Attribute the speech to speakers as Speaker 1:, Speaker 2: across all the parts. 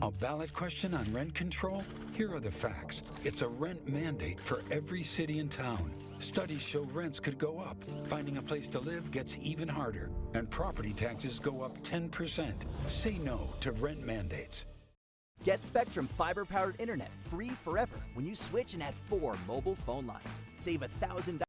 Speaker 1: A ballot question on rent control? Here are the facts. It's a rent mandate for every city and town. Studies show rents could go up. Finding a place to live gets even harder. And property taxes go up 10%. Say no to rent mandates.
Speaker 2: Get Spectrum fiber-powered internet free forever when you switch and add 4 mobile phone lines. Save $1,000.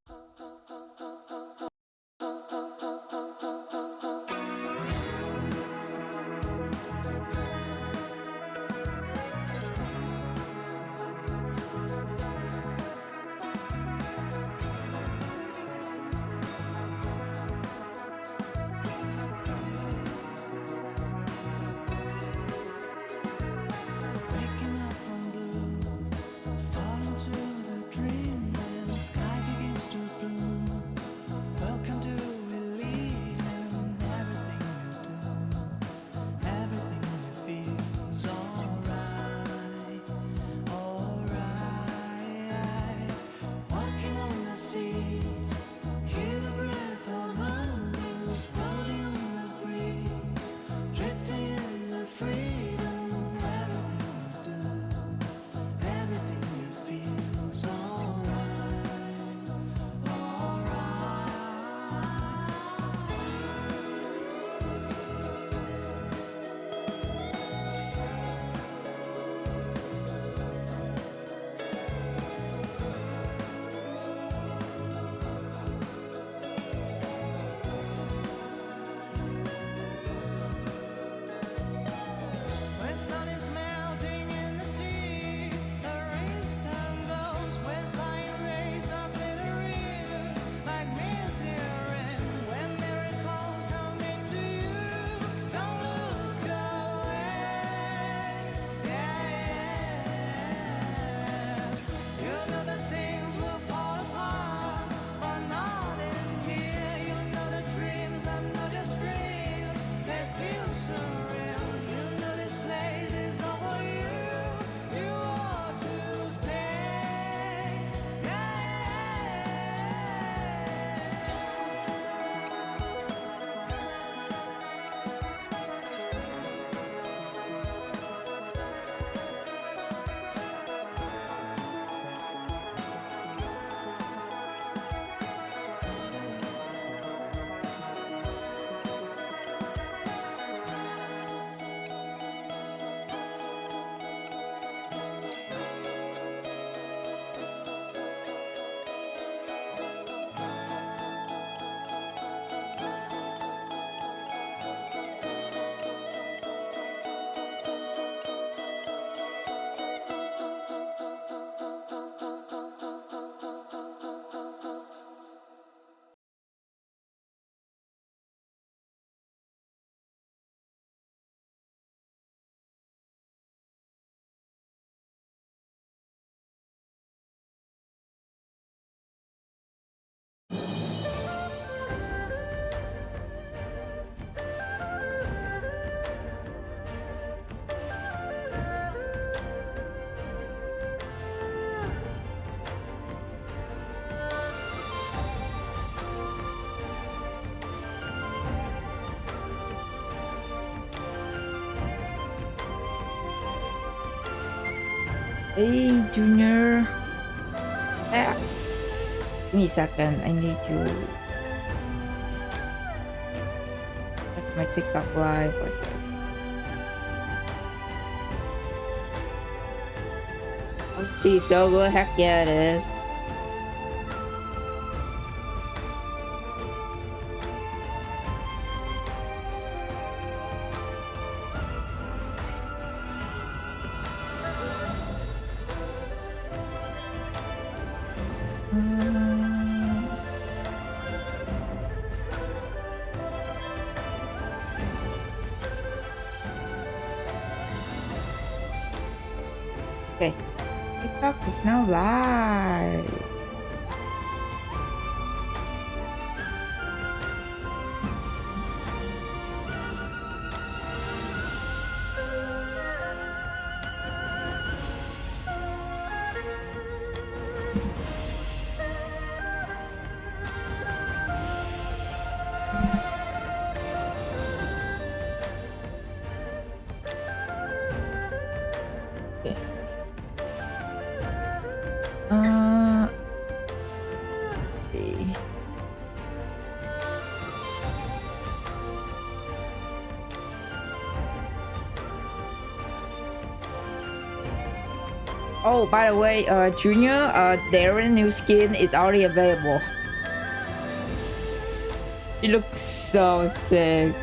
Speaker 3: Hey, Junior. Ah. Give me a second. I need to check my TikTok live for a second. OT so good. Heck yeah, it is. Okay, TikTok is now live. Oh, by the way, Junior, Darren new skin is already available. He looks so sick.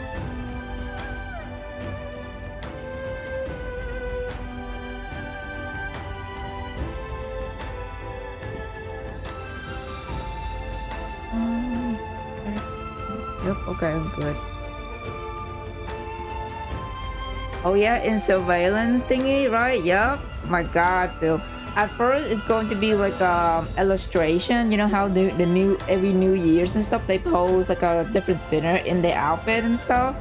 Speaker 3: Yep, okay, I'm good. Oh yeah, in surveillance thingy, right? Yep. My god, Bill. At first it's going to be like illustration, you know how the new every New Year's and stuff they pose like a different sinner in their outfit and stuff.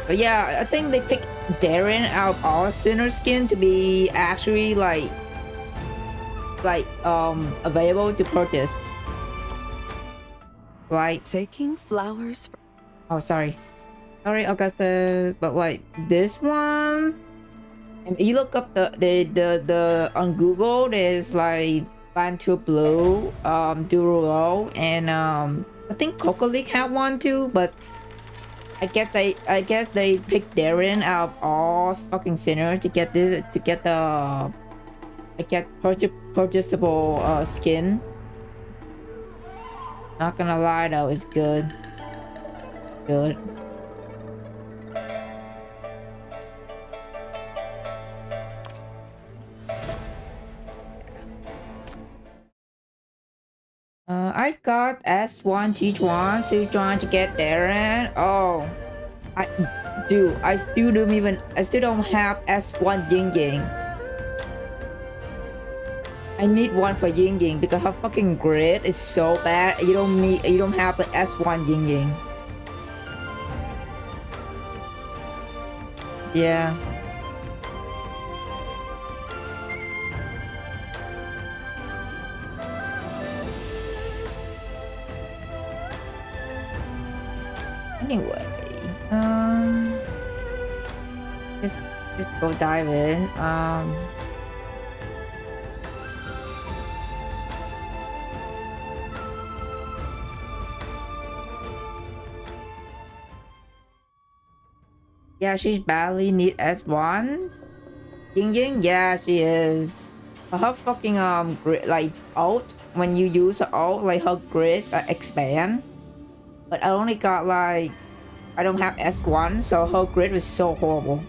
Speaker 3: But yeah, I think they picked Darren out of all sinner skin to be actually like available to purchase. Like
Speaker 4: taking flowers.
Speaker 3: Oh, sorry, Augustus. But like this one, if you look up the on Google, there's like Bantu Blue, Duro, and I think Coco League had one too. But I guess they picked Darren out of all fucking sinners to get the purchasable skin. Not gonna lie though, it's good. Good. I got S1 T1, still trying to get Darren. Oh, I still don't have S1 Ying Ying. I need one for Ying Ying because her fucking grid is so bad. You don't have the S1 Ying Ying. Yeah. Anyway, just go dive in. Yeah, she's badly need S1. Ying Ying, yeah, she is. Her fucking grid, like ult, when you use her ult, like her grid expand. But I only got like, I don't have S1, so her grid was so horrible.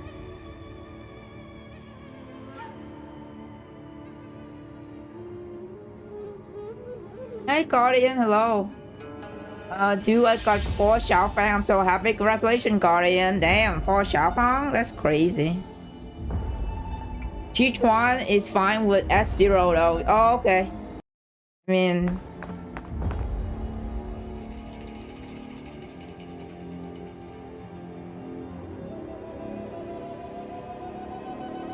Speaker 3: Hey Guardian, hello. Dude, I got 4 Xiaofang. I'm so happy. Congratulations, Guardian. Damn, 4 Xiaofang? That's crazy. G1 is fine with S0 though. Oh, okay. I mean...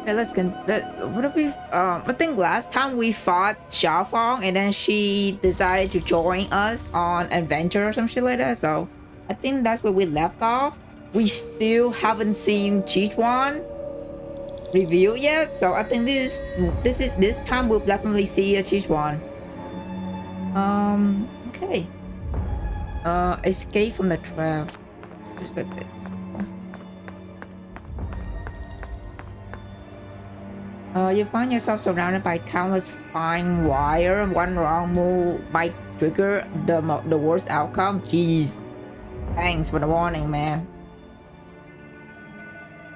Speaker 3: Okay, let's get... What have we... I think last time we fought Xiaofang and then she decided to join us on adventure or some shit like that. So I think that's where we left off. We still haven't seen Chi-Chuan review yet. So I think this time we'll definitely see a Chi-Chuan. Okay. Escape from the trap. Just like this. You find yourself surrounded by countless fine wire. One wrong move might trigger the worst outcome. Jeez. Thanks for the warning, man.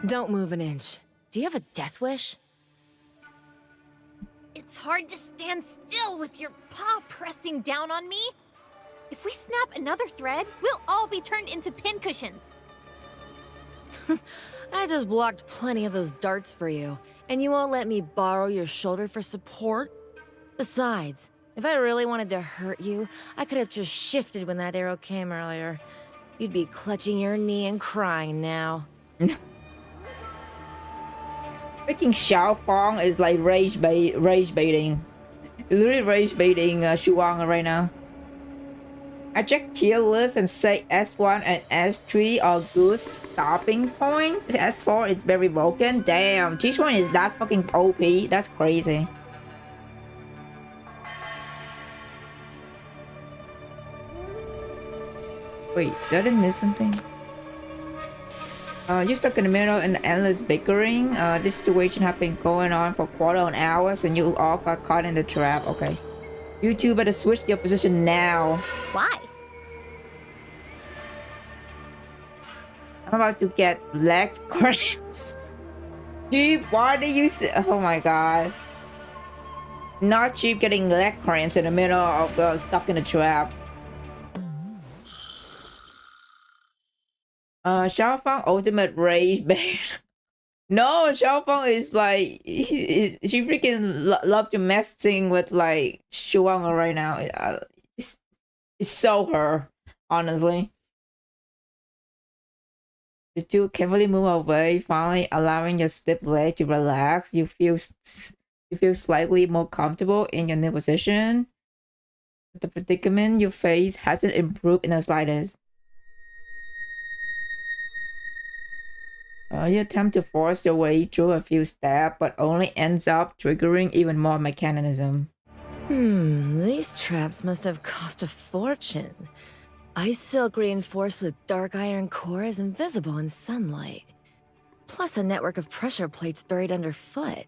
Speaker 5: Don't move an inch. Do you have a death wish?
Speaker 6: It's hard to stand still with your paw pressing down on me. If we snap another thread, we'll all be turned into pincushions.
Speaker 5: I just blocked plenty of those darts for you, and you won't let me borrow your shoulder for support? Besides, if I really wanted to hurt you, I could have just shifted when that arrow came earlier. You'd be clutching your knee and crying now.
Speaker 3: Freaking Xiaofang is like rage baiting. Literally rage baiting Shuang right now. I checked tier list and say S1 and S3 are good stopping points. S4 is very broken. Damn, Chi-Chuan is that fucking OP. That's crazy. Wait, did I miss something? You're stuck in the middle in the endless bickering. This situation has been going on for quarter of an hour, and you all got caught in the trap. Okay. You two better switch your position now.
Speaker 6: Why?
Speaker 3: I'm about to get leg cramps. Cheap, why do you say? Oh my god. Not cheap getting leg cramps in the middle of stuck in the trap. Xiaofang ultimate rage bait. No, Xiaofang is like she freaking love to messing with like Shuanga right now. It's so her, honestly. The two carefully move away, finally allowing your stiff leg to relax. You feel slightly more comfortable in your new position. The predicament you face hasn't improved in the slightest. You attempt to force your way through a few steps, but only ends up triggering even more mechanism.
Speaker 5: These traps must have cost a fortune. Ice silk reinforced with dark iron core is invisible in sunlight. Plus a network of pressure plates buried underfoot.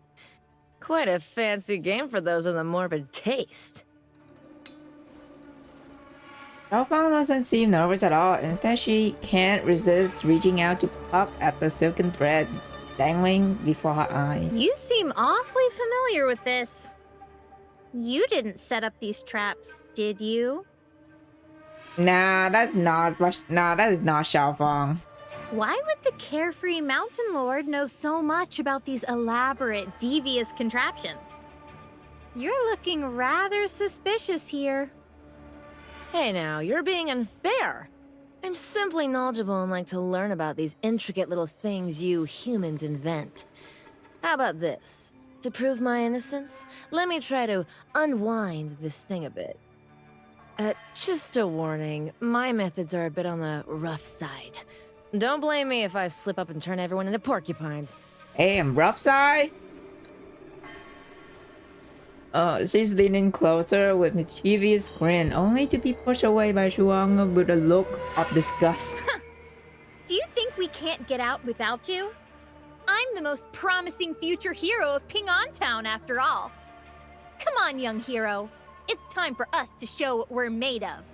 Speaker 5: Quite a fancy game for those with a morbid taste.
Speaker 3: Xiaofang doesn't seem nervous at all. Instead, she can't resist reaching out to pluck at the silken thread dangling before her eyes.
Speaker 6: You seem awfully familiar with this. You didn't set up these traps, did you?
Speaker 3: Nah, that is not Xiaofang.
Speaker 6: Why would the carefree mountain lord know so much about these elaborate, devious contraptions? You're looking rather suspicious here.
Speaker 5: Hey now, you're being unfair. I'm simply knowledgeable and like to learn about these intricate little things you humans invent. How about this? To prove my innocence, let me try to unwind this thing a bit. Just a warning, my methods are a bit on the rough side. Don't blame me if I slip up and turn everyone into porcupines.
Speaker 3: Hey, I'm rough side. She's leaning closer with mischievous grin, only to be pushed away by Shuang with a look of disgust.
Speaker 6: Do you think we can't get out without you? I'm the most promising future hero of Town, after all. Come on, young hero. It's time for us to show what we're made of.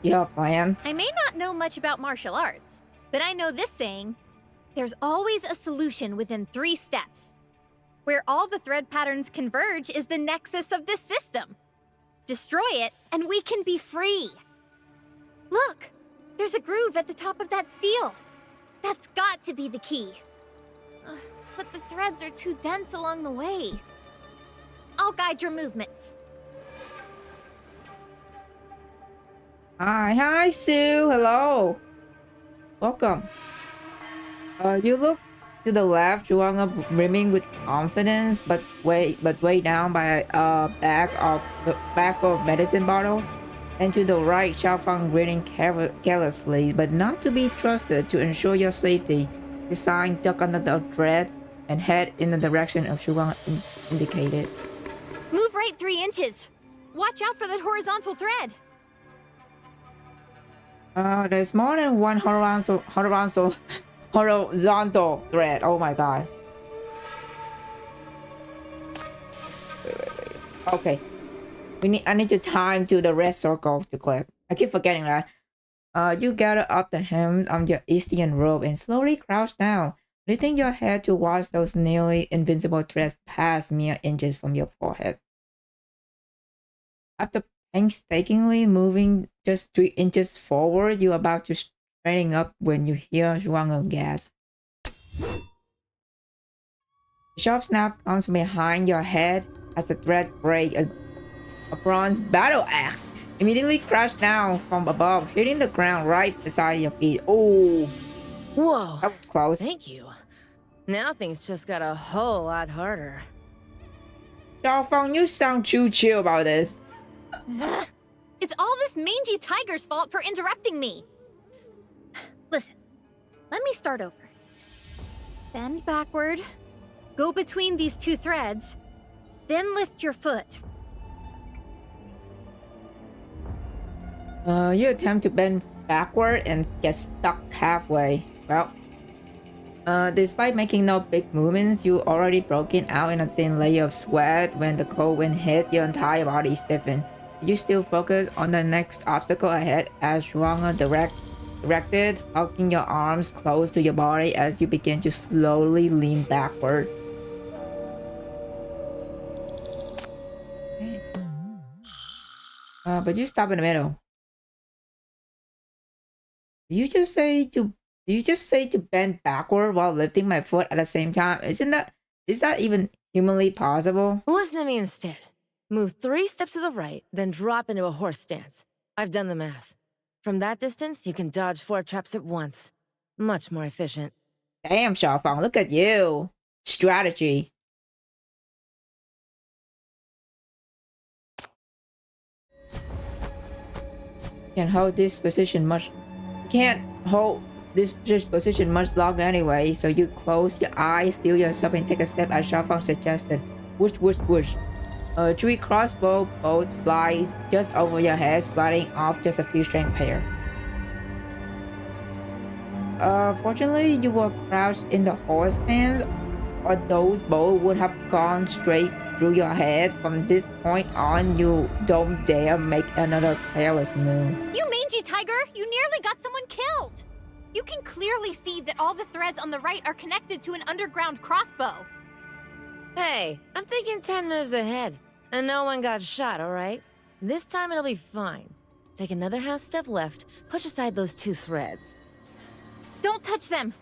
Speaker 3: Your plan?
Speaker 6: I may not know much about martial arts, but I know this saying. There's always a solution within 3 steps. Where all the thread patterns converge is the nexus of this system. Destroy it, and we can be free. Look, there's a groove at the top of that steel. That's got to be the key. But the threads are too dense along the way. I'll guide your movements.
Speaker 3: Hi, Sue. Hello. Welcome. You look to the left, Shuang brimming with confidence, but weighed down by a bag full of medicine bottles. And to the right, Xiaofang grinning carelessly, but not to be trusted to ensure your safety. You sign duck under the thread and head in the direction of Shuang indicated.
Speaker 6: Move right 3 inches. Watch out for that horizontal thread.
Speaker 3: There's more than one horizontal thread. Oh my god. Wait. Okay. I need to time to the red circle to click. I keep forgetting that. You gather up the hem on your Eastern robe and slowly crouch down, lifting your head to watch those nearly invincible threads pass mere inches from your forehead. After painstakingly moving just 3 inches forward, you're about to straighten up when you hear Shuang gasp. A sharp snap comes from behind your head as the thread breaks. A bronze battle axe immediately crashed down from above, hitting the ground right beside your feet. Oh,
Speaker 5: Whoa,
Speaker 3: that was close.
Speaker 5: thank you. Now things just got a whole lot harder.
Speaker 3: Xiaofang, you sound too chill about this.
Speaker 6: It's all this mangy tiger's fault for interrupting me. Listen, let me start over. Bend backward, go between these 2 threads, then lift your foot.
Speaker 3: You attempt to bend backward and get stuck halfway. Well, despite making no big movements, you already broken out in a thin layer of sweat. When the cold wind hit, your entire body stiffened. You still focus on the next obstacle ahead as Zhuang directed, hugging your arms close to your body as you begin to slowly lean backward. Okay. But you stop in the middle. Do you just say to bend backward while lifting my foot at the same time? Is that even humanly possible?
Speaker 5: Listen to me instead. Move 3 steps to the right, then drop into a horse stance. I've done the math. From that distance, you can dodge 4 traps at once. Much more efficient.
Speaker 3: Damn, Xiaofang, look at you. Strategy. Can't hold this position much. Can't hold this position much longer anyway, so you close your eyes, steal yourself, and take a step as Xiaofang suggested. Whoosh, whoosh, whoosh. A 3 crossbow bolt flies just over your head, sliding off just a few strength pair. Fortunately, you were crouched in the horse stance, or those bolts would have gone straight through your head. From this point on, you don't dare make another careless move.
Speaker 6: You mangy tiger! You nearly got someone killed! You can clearly see that all the threads on the right are connected to an underground crossbow.
Speaker 5: Hey, I'm thinking 10 moves ahead, and no one got shot, alright? This time it'll be fine. Take another half step left, push aside those 2 threads.
Speaker 6: Don't touch them!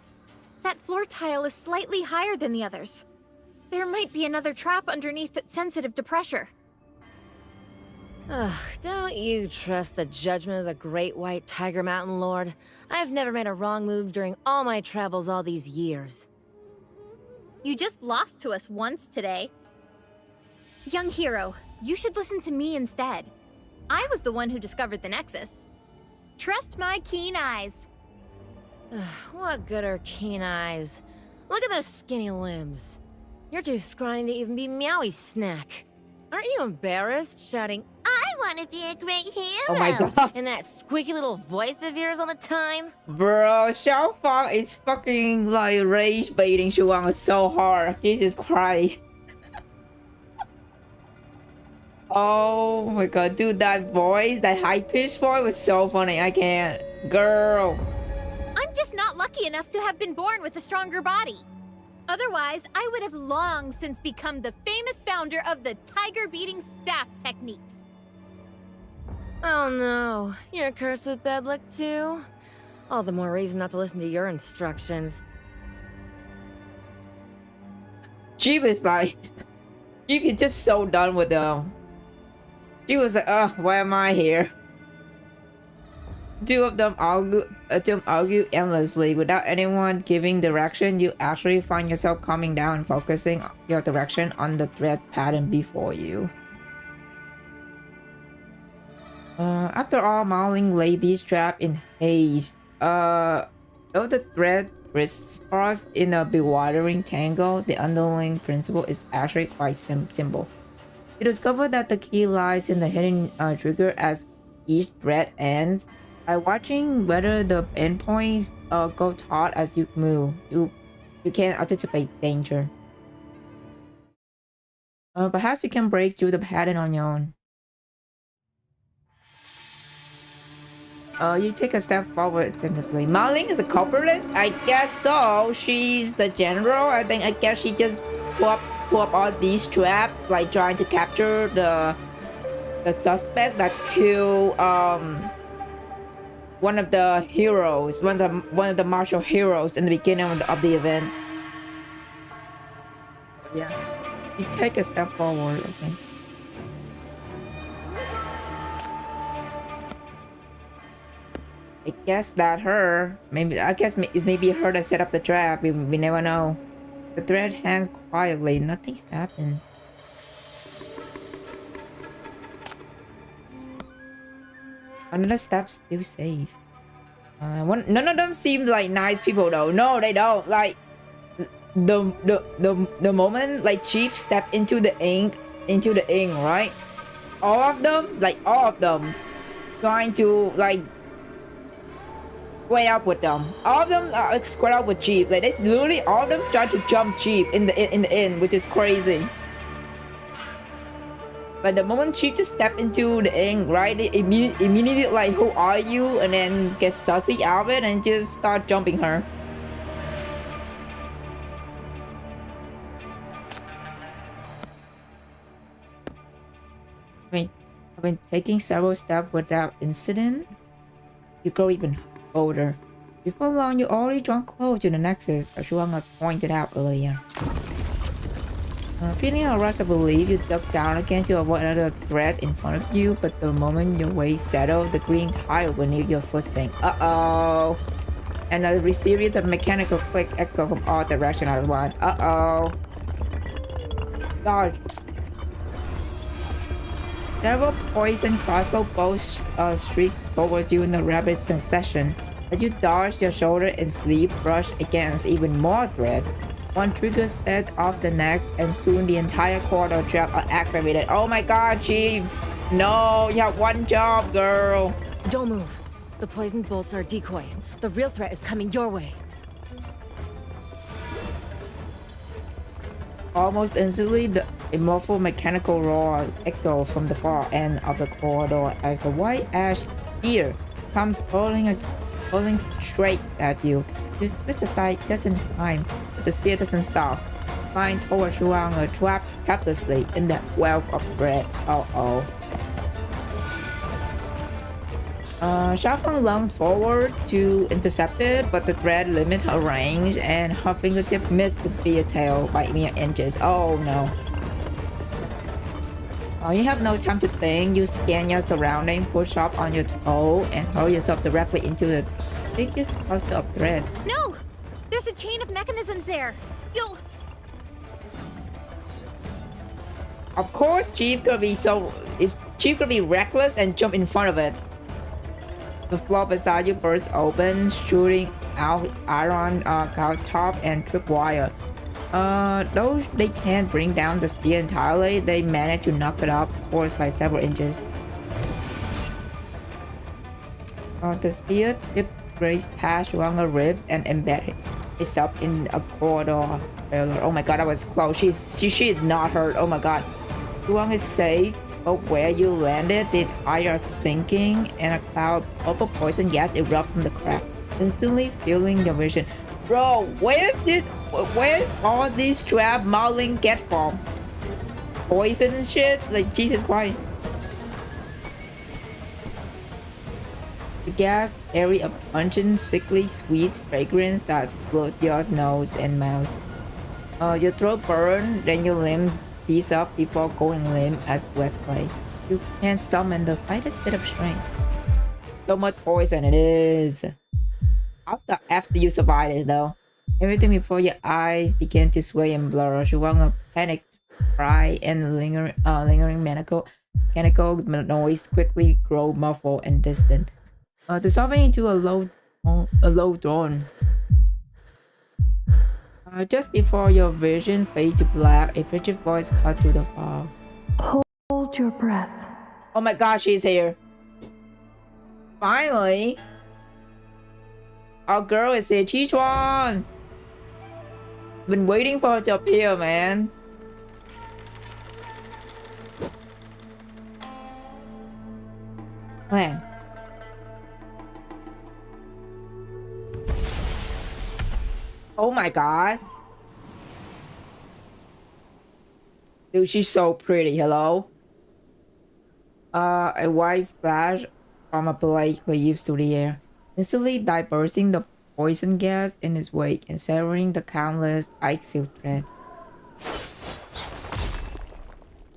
Speaker 6: That floor tile is slightly higher than the others. There might be another trap underneath that's sensitive to pressure.
Speaker 5: Ugh, don't you trust the judgment of the Great White Tiger Mountain Lord? I've never made a wrong move during all my travels all these years.
Speaker 6: You just lost to us once today. Young hero, you should listen to me instead. I was the one who discovered the Nexus. Trust my keen eyes.
Speaker 5: Ugh, what good are keen eyes? Look at those skinny limbs. You're too scrawny to even be Meowie's snack. Aren't you embarrassed, shouting, "I want to be a great hero"?
Speaker 3: Oh my god.
Speaker 5: And that squeaky little voice of yours all the time?
Speaker 3: Bro, Xiaofang is fucking like rage baiting Shuang so hard. Jesus Christ. Oh my god, dude, that voice, that high-pitched voice was so funny. I can't. Girl.
Speaker 6: I'm just not lucky enough to have been born with a stronger body. Otherwise, I would have long since become the famous founder of the tiger-beating staff techniques.
Speaker 5: Oh no, you're cursed with bad luck too? All the more reason not to listen to your instructions.
Speaker 3: Jeep is like, Jeep is just so done with them. She was like, why am I here? Two of them argue endlessly. Without anyone giving direction, you actually find yourself calming down and focusing your direction on the thread pattern before you. After all, Marling laid these traps in haste. Though the thread crisscross in a bewildering tangle, the underlying principle is actually quite simple. You discover that the key lies in the hidden trigger as each thread ends. By watching whether the endpoints go taut as you move, you can anticipate danger. Perhaps you can break through the pattern on your own. You take a step forward tentatively. Marling is a culprit? I guess so. She's the general. I guess she just put up all these traps, like trying to capture the suspect that killed one of the heroes, one of the martial heroes in the beginning of the event. Yeah. You take a step forward, okay. I guess that her. I guess it's maybe her that set up the trap. We never know. The thread hangs quietly. Nothing happened. Another step still safe. None of them seem like nice people though. No, they don't. Like the moment like Chief stepped into the ink, right? All of them, trying to like square up with them. All of them are like square up with Jeep. Like they literally all of them try to jump Jeep in the end, which is crazy. Like the moment Jeep just step into the end, right? They immediately like, who are you? And then get sussy out of it and just start jumping her. I mean, I've been taking several steps without incident. You grow even older. Before long, you already drawn close to the nexus, as Shuang pointed out earlier. Feeling a rush of relief, you duck down again to avoid another threat in front of you, but the moment your weight settled, the green tile beneath your foot sank. Uh-oh! And a series of mechanical clicks echo from all directions at once. Uh-oh! Dodge! Several poison crossbow bolts streak towards you in a rapid succession. As you dodge, your shoulder and sleeve brush against even more threat. One trigger set off the next, and soon the entire corridor trap are activated. Oh my god, Chief! No, you have one job, girl!
Speaker 5: Don't move. The poisoned bolts are a decoy. The real threat is coming your way.
Speaker 3: Almost instantly, the muffled mechanical roar echoes from the far end of the corridor as the white ash spear comes hurling straight at you. You twist aside just in time, but the spear doesn't stop. Flying towards Shuang, trapped helplessly in that wealth of thread. Uh-oh. Shafang lunged forward to intercept it, but the thread limited her range, and her fingertip missed the spear tail by mere inches. Oh no. You have no time to think. You scan your surroundings, push up on your toe, and hurl yourself directly into the thickest cluster of thread.
Speaker 6: No! There's a chain of mechanisms there. You'll...
Speaker 3: Of course, Chief gonna be reckless and jump in front of it. The floor beside you bursts open, shooting out iron top and tripwire. Though they can't bring down the spear entirely, they manage to knock it off course by several inches. The spear tip grazed past Shuang's ribs and embedded itself in a corridor failure. Oh my god, that was close. She is not hurt. Oh my god. Shuang is safe, but where you landed, the tire is sinking, and a cloud of poison gas erupts from the crack, instantly filling your vision. Bro, where all these trap modeling get from? Poison and shit? Like, Jesus Christ. The gas carry a pungent, sickly sweet fragrance that floats your nose and mouth. Your throat burns, then your limbs seize up before going limp as wet clay. You can't summon the slightest bit of strength. So much poison it is. How the F do you survive it though? Everything before your eyes began to sway and blur. Shuang panicked cry and lingering mechanical noise quickly grow muffled and distant, dissolving into a low drone. Just before your vision fades to black, a frigid voice cut through the fog.
Speaker 4: Hold your breath.
Speaker 3: Oh my god, she's here. Finally! Our girl is here, Chi-chuan! Been waiting for her to appear, man. Man. Oh my god. Dude, she's so pretty, hello? A white flash from a blade cleaves through the air, instantly dispersing the poison gas in its wake and severing the countless silk thread.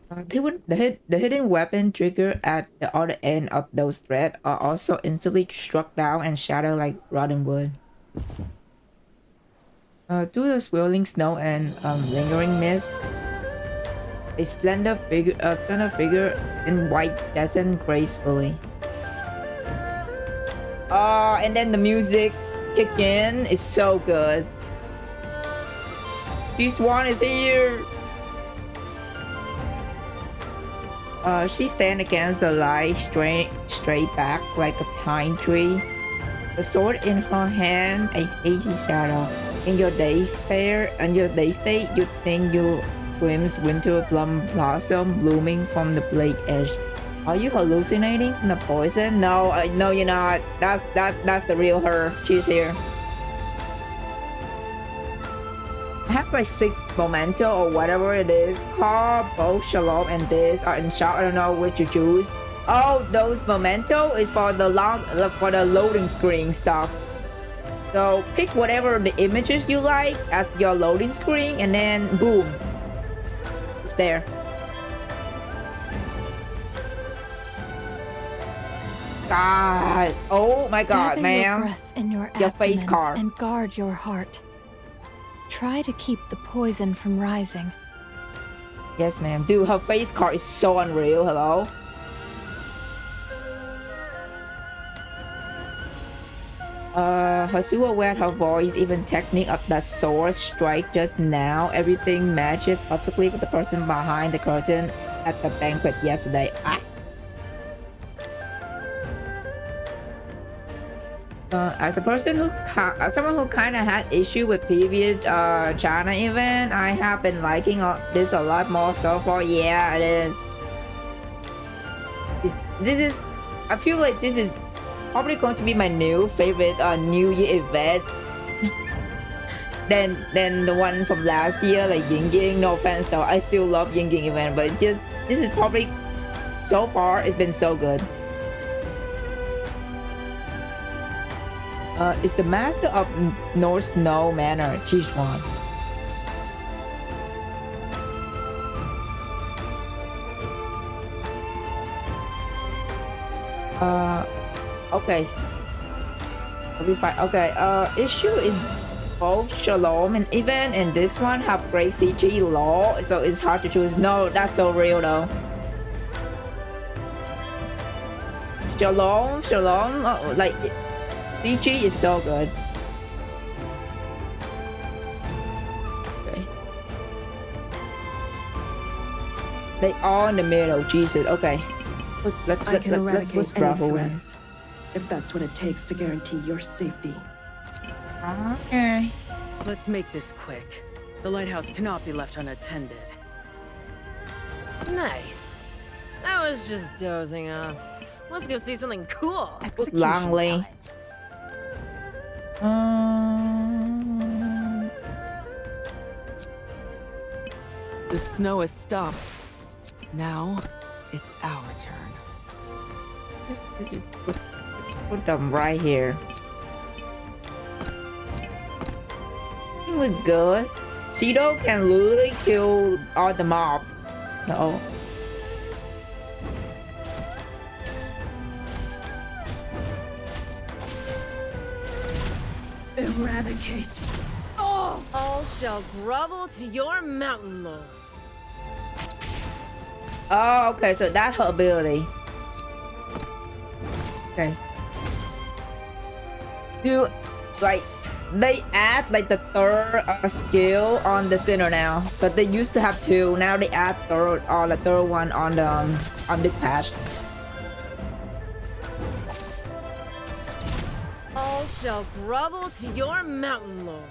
Speaker 3: The hidden weapon trigger at the other end of those threads are also instantly struck down and shattered like rotten wood. Through the swirling snow and lingering mist, a slender figure in white descends gracefully. And then the music kick in. It's so good. Chi-chuan is here. She stands against the light, straight back like a pine tree. The sword in her hand, a hazy shadow. In your dazed state, you think you glimpse winter plum blossom blooming from the blade edge. Are you hallucinating from the poison? No, no, you're not. That's the real her. She's here. I have like 6 memento or whatever it is called. Both Shalom and this are in shop. I don't know which to choose. Oh, those memento is for the loading screen stuff. So pick whatever the images you like as your loading screen, and then boom, it's there. God, oh my God,
Speaker 4: Gather
Speaker 3: ma'am.
Speaker 4: your breath in your
Speaker 3: face
Speaker 4: abdomen
Speaker 3: card.
Speaker 4: and guard your heart. Try to keep the poison from rising.
Speaker 3: Yes, ma'am. Dude, her face card is so unreal. Hello. Her silhouette, her voice, even technique of that sword strike just now, everything matches perfectly with the person behind the curtain at the banquet yesterday. As a person who, someone who kind of had issue with previous China event, I have been liking this a lot more so far. Yeah, it is. This is, I feel like this is probably going to be my new favorite New Year event. than the one from last year, like Ying Ying. No offense though, I still love Ying Ying event, but just this is probably so far it's been so good. Is the master of North Snow Manor, Chichuan. Okay. I'll be fine. Okay, issue is both Shalom and Event, and this one have great CG law, so it's hard to choose. No, that's so real though. Shalom, like CG is so good. Okay. They are in the middle, Jesus. Okay. Let's
Speaker 7: Eradicate any
Speaker 3: bravo.
Speaker 7: threats, if that's what it takes to guarantee your safety.
Speaker 3: Okay.
Speaker 8: Let's make this quick. The lighthouse cannot be left unattended.
Speaker 5: Nice. I was just dozing off. Let's go see something cool.
Speaker 7: Execution
Speaker 3: Langley.
Speaker 7: time.
Speaker 8: The snow has stopped. Now, it's our turn.
Speaker 3: Put them right here. We're good. Cedo can literally kill all the mob. No.
Speaker 7: Eradicate.
Speaker 5: All shall grovel to your mountain lord.
Speaker 3: Oh, okay, so that's her ability. Okay. Dude, like, they add like the third skill on the center now, but they used to have 2. Now they add the third one on the on this patch.
Speaker 5: All shall grovel to your mountain lord.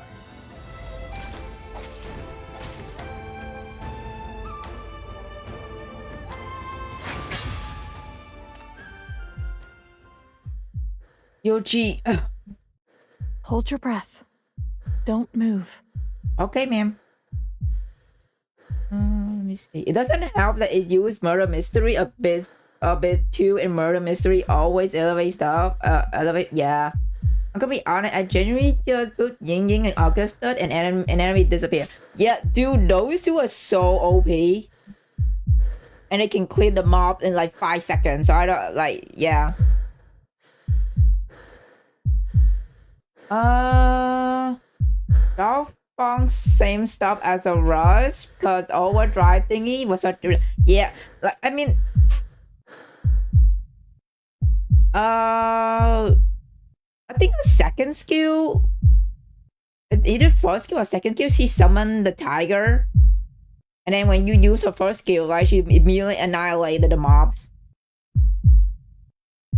Speaker 3: Yoji.
Speaker 4: Hold your breath. Don't move.
Speaker 3: Okay, ma'am. Let me see. It doesn't help that it used murder mystery a bit too, and murder mystery always elevate stuff. Yeah. I'm gonna be honest. I genuinely just put Ying Ying and Augustus, and enemy disappear. Yeah, dude, those 2 are so OP, and they can clear the mob in like 5 seconds. So I don't like. Yeah. Dog same stuff as a rush, because overdrive thingy was such a, yeah, like, I mean, I think the second skill, either first skill or second skill, she summoned the tiger, and then when you use her first skill, like, she immediately annihilated the mobs.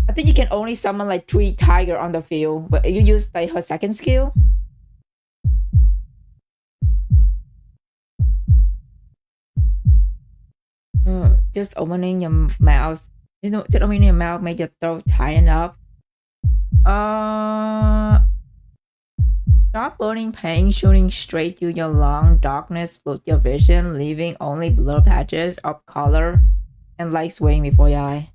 Speaker 3: I think you can only summon like 3 tiger on the field, but if you use like her second skill. Just opening your mouth. Just opening your mouth make your throat tighten up. Stop burning pain shooting straight through your lung. Darkness flood your vision, leaving only blur patches of color and light swaying before your eye.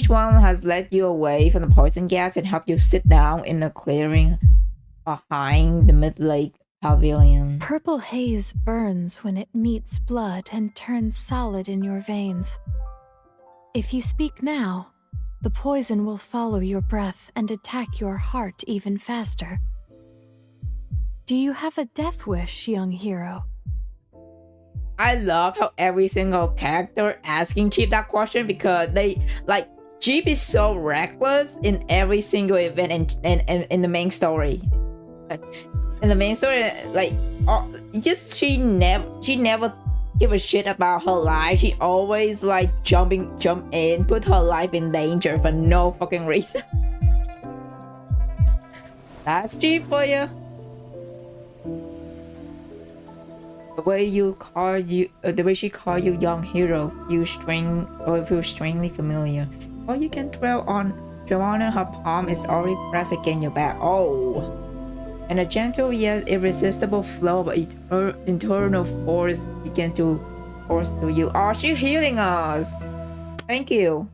Speaker 3: One has led you away from the poison gas and helped you sit down in the clearing behind the mid-lake pavilion.
Speaker 4: Purple haze burns when it meets blood and turns solid in your veins. If you speak now, the poison will follow your breath and attack your heart even faster. Do you have a death wish, young hero?
Speaker 3: I love how every single character asking Chief that question because they like Chief is so reckless in every single event and in the main story. In the main story, like she never give a shit about her life. She always like jump in, put her life in danger for no fucking reason. That's Chief for you. The way she called you young hero feels strangely familiar. All you can dwell on her palm is already pressed against your back. Oh, and a gentle yet irresistible flow of internal force began to course through you. Oh, she's healing us. Thank you.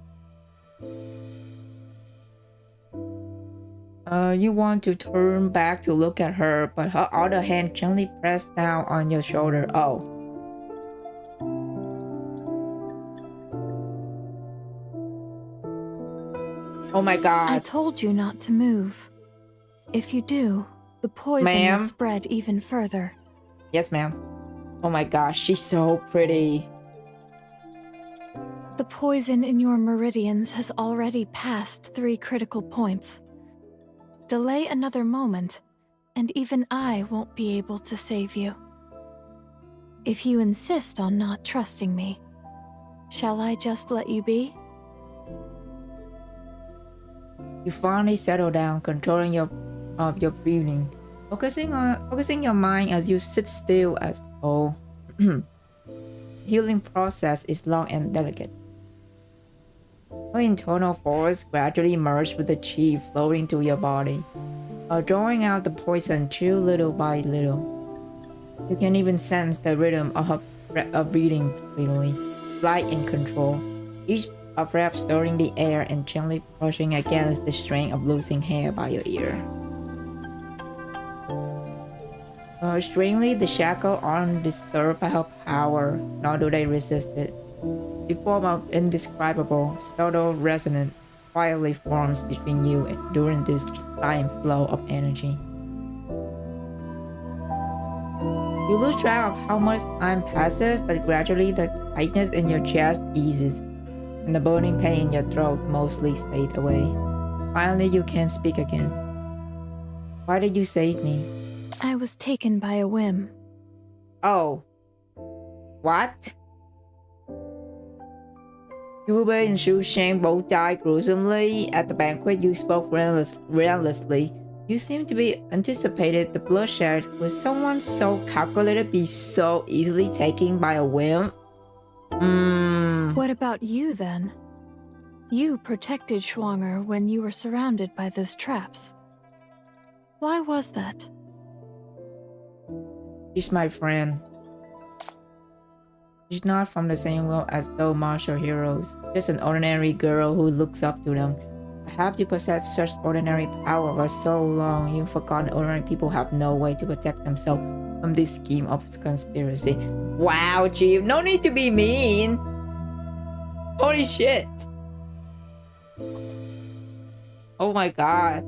Speaker 3: You want to turn back to look at her, but her other hand gently pressed down on your shoulder. Oh. Oh my god.
Speaker 4: I told you not to move. If you do, the poison will spread even further.
Speaker 3: Yes, ma'am. Oh my gosh, she's so pretty.
Speaker 4: The poison in your meridians has already passed 3 critical points. Delay another moment, and even I won't be able to save you. If you insist on not trusting me, shall I just let you be?
Speaker 3: You finally settle down, controlling your breathing, focusing your mind as you sit still as the healing process is long and delicate. Her internal force gradually merged with the chi flowing through your body, drawing out the poison chill little by little. You can even sense the rhythm of her breathing clearly, light and control, each breath stirring the air and gently brushing against the strain of losing hair by your ear. Strangely, the shackles aren't disturbed by her power, nor do they resist it. A form of indescribable, subtle resonance quietly forms between you during this silent flow of energy. You lose track of how much time passes, but gradually the tightness in your chest eases, and the burning pain in your throat mostly fades away. Finally, you can speak again. Why did you save me?
Speaker 4: I was taken by a whim.
Speaker 3: Oh. What? Tuber and Shu Shang both died gruesomely. At the banquet, you spoke relentlessly. You seemed to be anticipated the bloodshed. Would someone so calculated be so easily taken by a whim?
Speaker 4: What about you, then? You protected Schwanger when you were surrounded by those traps. Why was that?
Speaker 3: She's my friend. She's not from the same world as those martial heroes. Just an ordinary girl who looks up to them. Perhaps you possess such ordinary power for so long you forgot ordinary people have no way to protect themselves from this scheme of conspiracy. Wow, Chief, no need to be mean. Holy shit. Oh my god.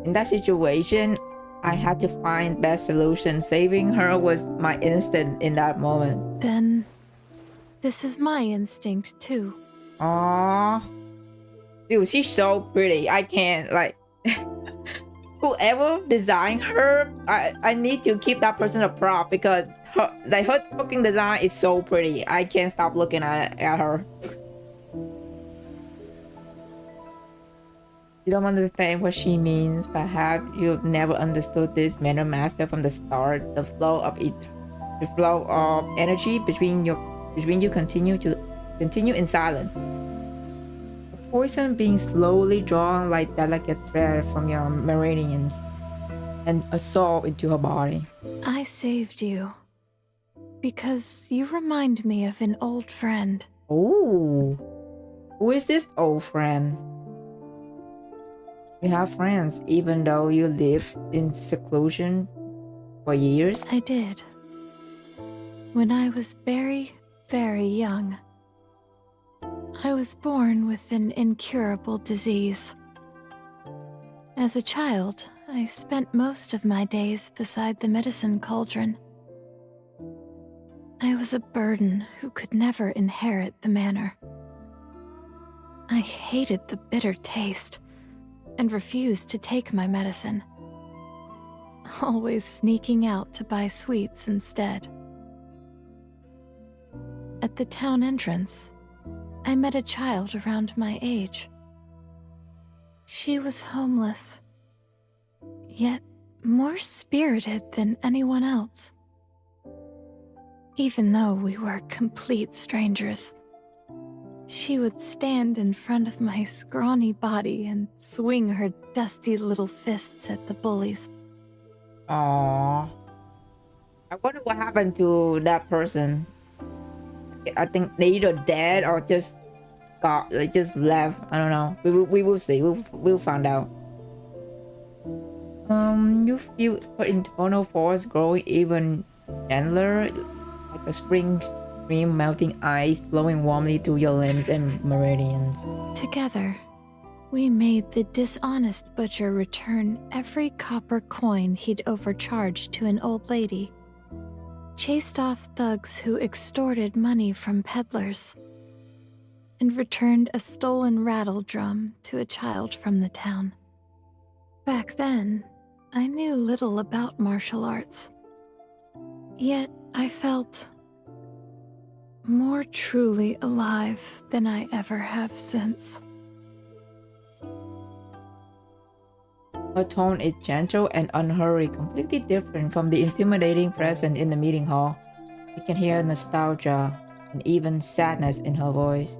Speaker 3: In that situation, I had to find best solution. Saving her was my instinct in that moment.
Speaker 4: Then, this is my instinct too.
Speaker 3: Aww. Dude, she's so pretty. I can't, like... whoever designed her, I need to keep that person a prop because her fucking design is so pretty. I can't stop looking at her. You don't understand what she means. Perhaps you've never understood this, Manor Master, from the start. The flow of energy between you continue in silence. The poison being slowly drawn like delicate thread from your meridians and absorbed into her body.
Speaker 4: I saved you because you remind me of an old friend.
Speaker 3: Oh, who is this old friend? You have friends even though you lived in seclusion for years?
Speaker 4: I did. When I was very, very young. I was born with an incurable disease. As a child, I spent most of my days beside the medicine cauldron. I was a burden who could never inherit the manor. I hated the bitter taste and refused to take my medicine, always sneaking out to buy sweets instead. At the town entrance, I met a child around my age. She was homeless, yet more spirited than anyone else. Even though we were complete strangers, she would stand in front of my scrawny body and swing her dusty little fists at the bullies.
Speaker 3: Aww. I wonder what happened to that person. I think they either dead or just left. I don't know. We will see. We'll find out. You feel her internal force growing even gentler, like a spring stream melting ice flowing warmly through your limbs and meridians.
Speaker 4: Together, we made the dishonest butcher return every copper coin he'd overcharged to an old lady, chased off thugs who extorted money from peddlers, and returned a stolen rattle drum to a child from the town. Back then, I knew little about martial arts. Yet I felt more truly alive than I ever have since.
Speaker 3: Her tone is gentle and unhurried, completely different from the intimidating presence in the meeting hall. You can hear nostalgia and even sadness in her voice.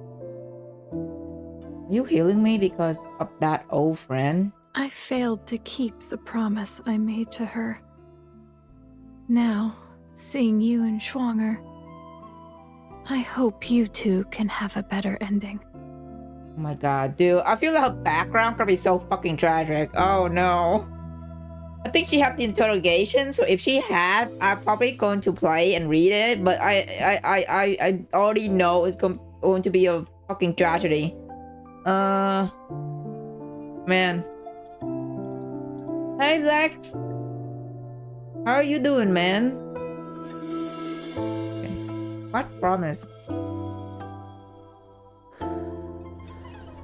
Speaker 3: Are you healing me because of that old friend?
Speaker 4: I failed to keep the promise I made to her. Now, seeing you and Schwanger, I hope you two can have a better ending.
Speaker 3: Oh my god, dude. I feel like her background could be so fucking tragic. Oh no. I think she had the interrogation, so if she had, I'm probably going to play and read it, but I already know it's going to be a fucking tragedy. Man. Hey Lex. How are you doing, man? Okay. What promise?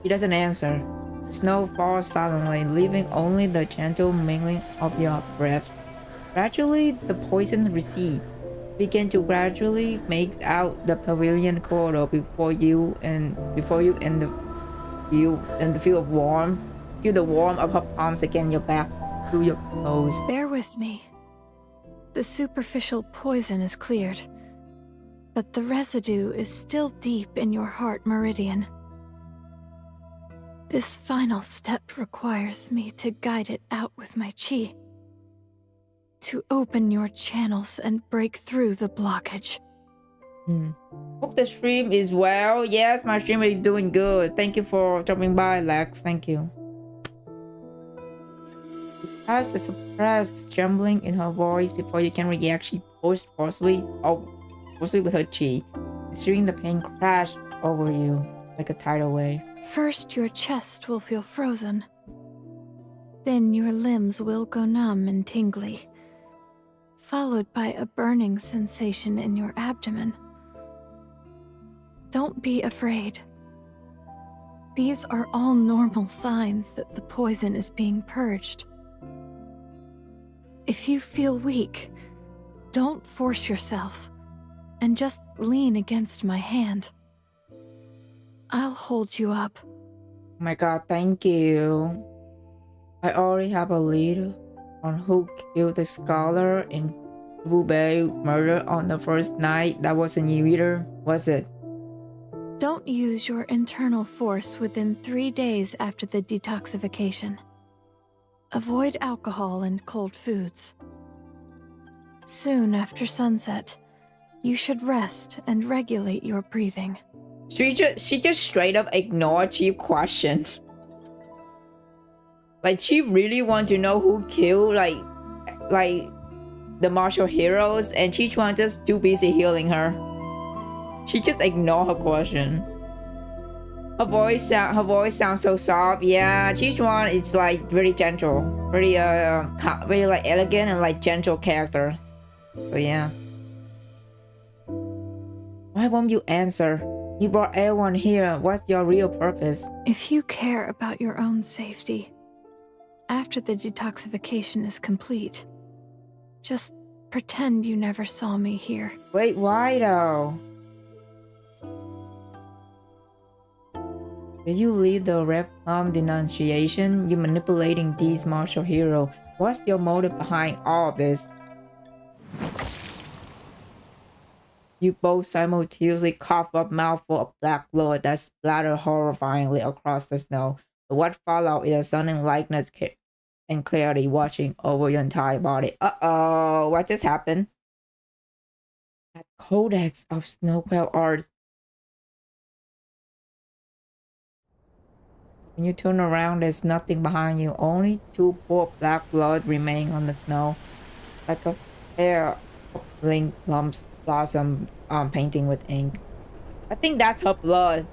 Speaker 3: He doesn't answer. The snow falls silently, leaving only the gentle mingling of your breaths. Gradually, the poison recedes. Begin to gradually make out the pavilion corridor before you and the feel of warmth. Feel the warmth of her palms against your back through your clothes.
Speaker 4: Bear with me. The superficial poison is cleared, but the residue is still deep in your heart meridian. This final step requires me to guide it out with my chi, to open your channels and break through the blockage.
Speaker 3: Hope the stream is well. Yes, my stream is doing good. Thank you for dropping by, Lex. Thank you. Has the suppressed trembling in her voice before you can react. She pushed forcefully with her chi, seeing the pain crash over you like a tidal wave.
Speaker 4: First, your chest will feel frozen. Then your limbs will go numb and tingly, followed by a burning sensation in your abdomen. Don't be afraid. These are all normal signs that the poison is being purged. If you feel weak, don't force yourself, and just lean against my hand. I'll hold you up.
Speaker 3: Oh my god, thank you. I already have a lead on who killed the scholar in Blueberry murder on the first night. That wasn't you either, was it?
Speaker 4: Don't use your internal force within 3 days after the detoxification. Avoid alcohol and cold foods. Soon after sunset, you should rest and regulate your breathing.
Speaker 3: She just straight up ignored Chief's question. Like, she really wants to know who killed like the martial heroes, and Sichuan just too busy healing her. She just ignored her question. Her voice sounds so soft. Yeah, Sichuan is like very gentle, very very like elegant and like gentle character. So yeah. Why won't you answer? You brought everyone here. What's your real purpose?
Speaker 4: If you care about your own safety, after the detoxification is complete, just pretend you never saw me here.
Speaker 3: Wait, why though? Did you leave the Red Plum denunciation? You manipulating these martial hero. What's your motive behind all of this? You both simultaneously cough up mouthful of black blood that splattered horrifyingly across the snow. But what followed is a sudden likeness and clarity watching over your entire body. Uh-oh, what just happened? That codex of Snowquell arts. When you turn around, there's nothing behind you. Only 2 poor black blood remain on the snow. Like a pair of link lumps blossom painting with ink. I think that's her blood.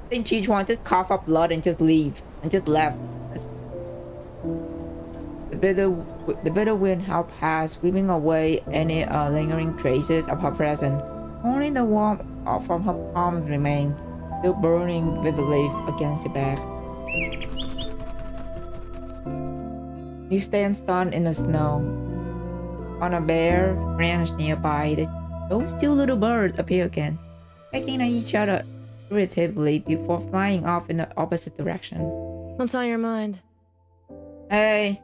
Speaker 3: I think she wanted to cough up blood and just leave. And just left. The bitter wind howled past, sweeping away any lingering traces of her presence. Only the warmth from her palms remained, still burning vividly against the back. You stand stunned in the snow. On a bare branch nearby, those 2 little birds appear again, pecking at each other irritably before flying off in the opposite direction.
Speaker 5: What's on your mind?
Speaker 3: Hey,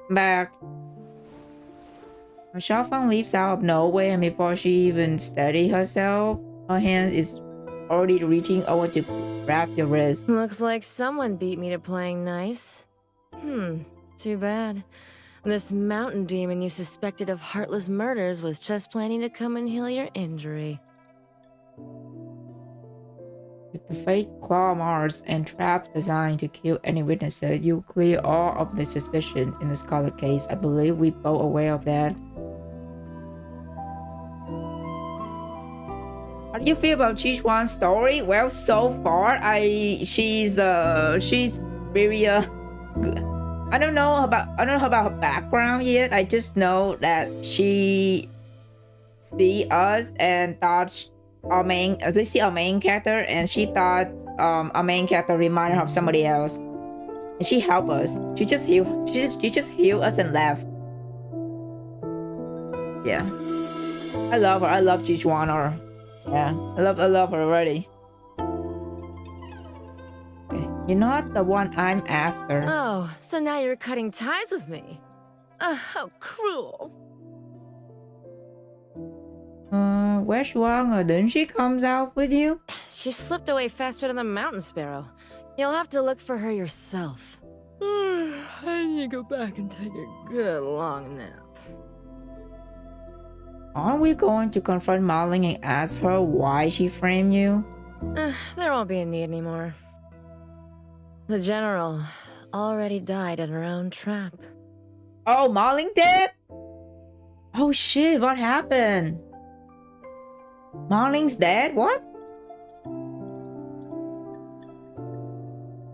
Speaker 3: I'm back. Xiaofeng leaps out of nowhere, and before she even steadies herself, her hand is already reaching over to grab your wrist.
Speaker 5: Looks like someone beat me to playing nice. Too bad. This mountain demon you suspected of heartless murders was just planning to come and heal your injury.
Speaker 3: With the fake claw marks and traps designed to kill any witnesses, you clear all of the suspicion in the Scarlet case. I believe we both aware of that. How do you feel about Sichuan's story? Well, so far, she's very good. I don't know about her background yet. I just know that she see us and thought they see our main character, and she thought our main character reminded her of somebody else, and she helped us. She just healed us and left. Yeah, I love her. I love Sichuan. Yeah, I love her already. You're not the one I'm after.
Speaker 5: Oh, so now you're cutting ties with me. How cruel.
Speaker 3: Where's Shuang? Didn't she comes out with you?
Speaker 5: She slipped away faster than the mountain sparrow. You'll have to look for her yourself. I need to go back and take a good long nap.
Speaker 3: Aren't we going to confront Marling and ask her why she framed you?
Speaker 5: There won't be a need anymore. The general already died in her own trap.
Speaker 3: Oh, Marling dead? Oh shit, what happened? Marling's dead? What?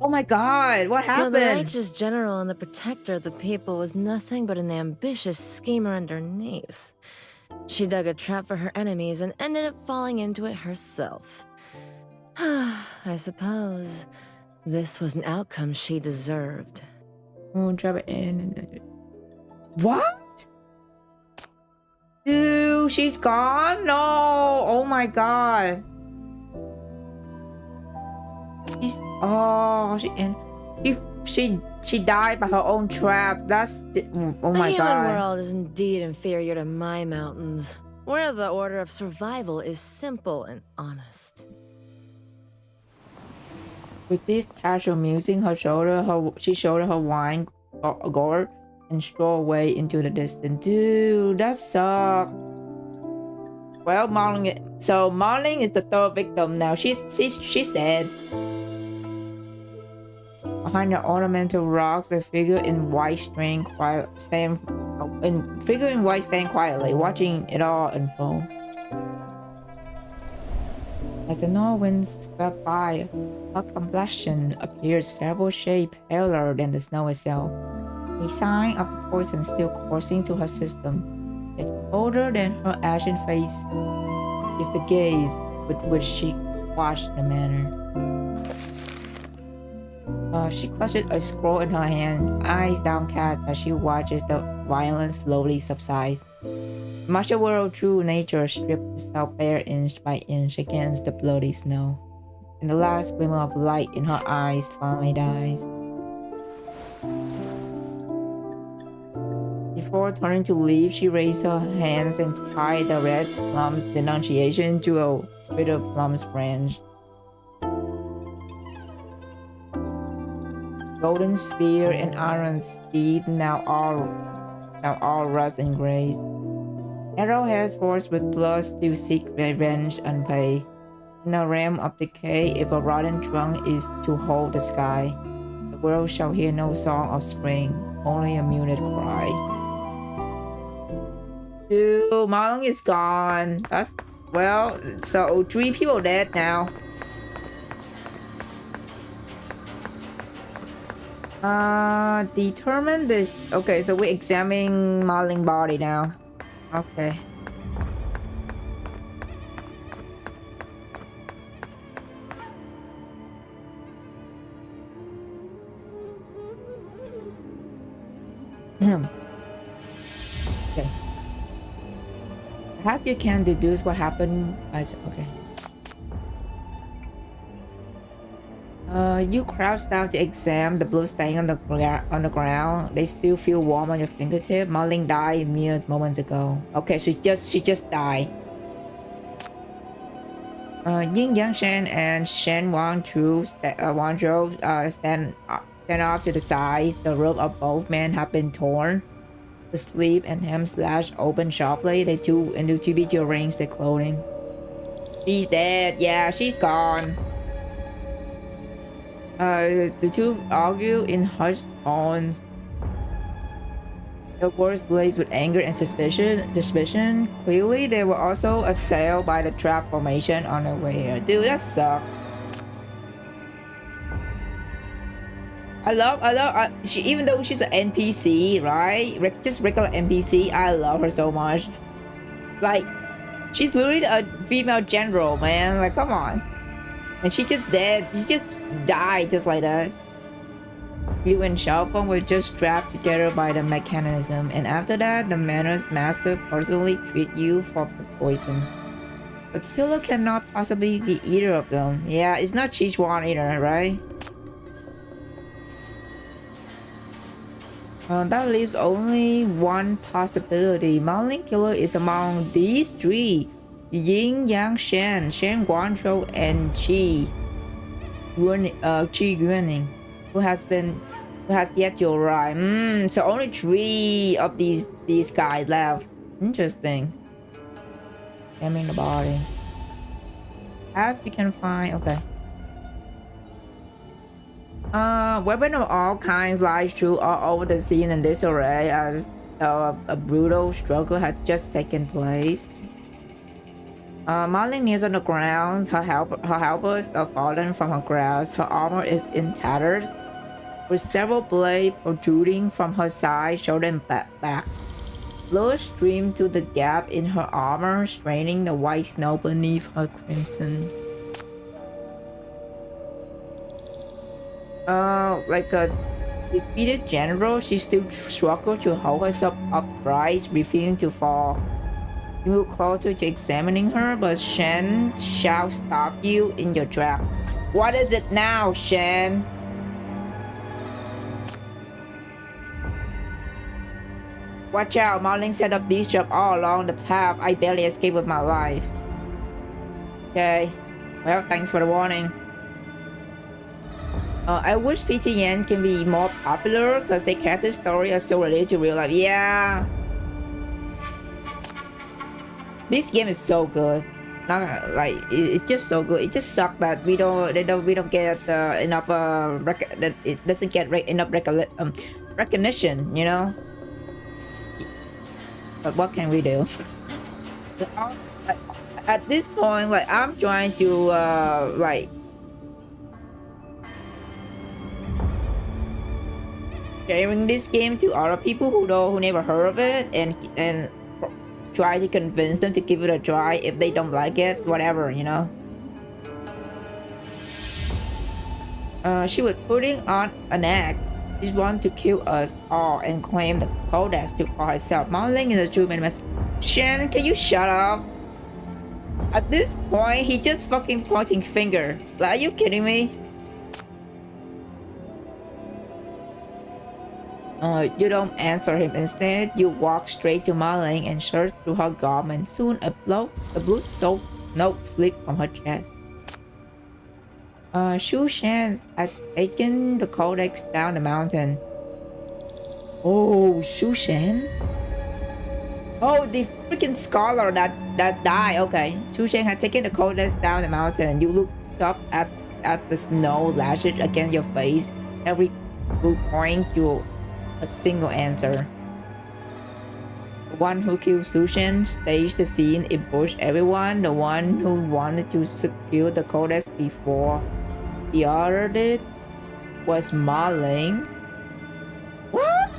Speaker 3: Oh my god, what happened?
Speaker 5: The righteous general and the protector of the people was nothing but an ambitious schemer underneath. She dug a trap for her enemies and ended up falling into it herself. I suppose this was an outcome she deserved.
Speaker 3: Oh, drop it in. What? Dude, she's gone? No. Oh my god. She's she died by her own trap. That's oh my
Speaker 5: the
Speaker 3: god.
Speaker 5: human world is indeed inferior to my mountains, where the order of survival is simple and honest.
Speaker 3: With this casual musing, she shouldered her wine gourd and strolled away into the distance. Dude, that sucks. Well, Marling is the third victim now. She's dead. Behind the ornamental rocks, a figure in white stand quietly, watching it all unfold. As the north winds swept by, her complexion appeared several shades paler than the snow itself, a sign of the poison still coursing through her system. Yet colder than her ashen face is the gaze with which she watched the manor. She clutched a scroll in her hand, eyes downcast as she watches the violence slowly subside. The martial world true nature stripped itself bare inch by inch against the bloody snow, and the last glimmer of light in her eyes finally dies. Before turning to leave, she raised her hands and tied the red Plum's denunciation to a bitter Plum's branch. Golden spear and iron steed now all rust and grazed. Arrowheads forged with blood still seek revenge unpaid. In the realm of decay, if a rotten trunk is to hold the sky, the world shall hear no song of spring, only a muted cry. Dude, Marlon is gone. That's well, so 3 people dead now. Determine this. Okay, so we're examining Marlin body now. Okay. Okay. Perhaps you can deduce what happened as okay. You crouch down to examine the blue stain on the ground. They still feel warm on your fingertip. Marlin died mere moments ago. Okay, she just died. Yin Yang Shen and Shen Wangzhou stand off to the side. The robe of both men have been torn. The sleeve and hem slashed open sharply. They too busy to arrange their clothing. She's dead. Yeah, she's gone. The two argue in hushed tones. Their words blazed with anger and suspicion. Clearly, they were also assailed by the trap formation on their way here. Dude, that sucks. Even though she's an NPC, right? Just regular NPC, I love her so much. Like, she's literally a female general, man. Like, come on. And she just dead. She just died just like that. You and Xiaofeng were just strapped together by the mechanism, and after that, the manor's master personally treated you for the poison. But the killer cannot possibly be either of them. Yeah, it's not Sichuan either, right? That leaves only one possibility. Marlin killer is among these three. Yin Yang Shen, Shen Guangzhou, and Qi Yuaning, who has yet to arrive. So only 3 of these guys left. Interesting. Examine the body. Perhaps you can find okay. Weapon of all kinds lies through all over the scene in disarray as a brutal struggle has just taken place. Marlin kneels on the ground. Her helpers are fallen from her grasp. Her armor is in tatters, with several blades protruding from her side, shoulder, and back. Blood streamed through the gap in her armor, straining the white snow beneath her crimson. Like a defeated general, she still struggled to hold herself upright, refusing to fall. You move closer to examining her, but Shen shall stop you in your trap. What is it now, Shen? Watch out, Marling set up these traps all along the path. I barely escaped with my life. Okay. Well, thanks for the warning. I wish PTN can be more popular because their character story are so related to real life. Yeah. This game is so good. Not gonna, like it's just so good. It just sucks that we don't get enough that it doesn't get enough recognition, you know. But what can we do? At this point, like I'm trying to like sharing this game to other people who never heard of it and try to convince them to give it a try. If they don't like it, whatever, you know. She was putting on an act. She wanted to kill us all and claim the codex for herself. Marling is a true man. Shen, can you shut up? At this point, he just fucking pointing finger. Like, are you kidding me? You don't answer him. Instead, you walk straight to Marling and search through her garment. Soon, a blue soap note slipped from her chest. Shu Shan had taken the codex down the mountain. Oh, Shu Shan? Oh, the freaking scholar that died. Okay, Shu Shan had taken the codex down the mountain. You looked up at the snow lashes against your face. Every blue point to a single answer. The one who killed Sushan staged the scene, ambushed everyone. The one who wanted to secure the codex before the other did was Marling. What?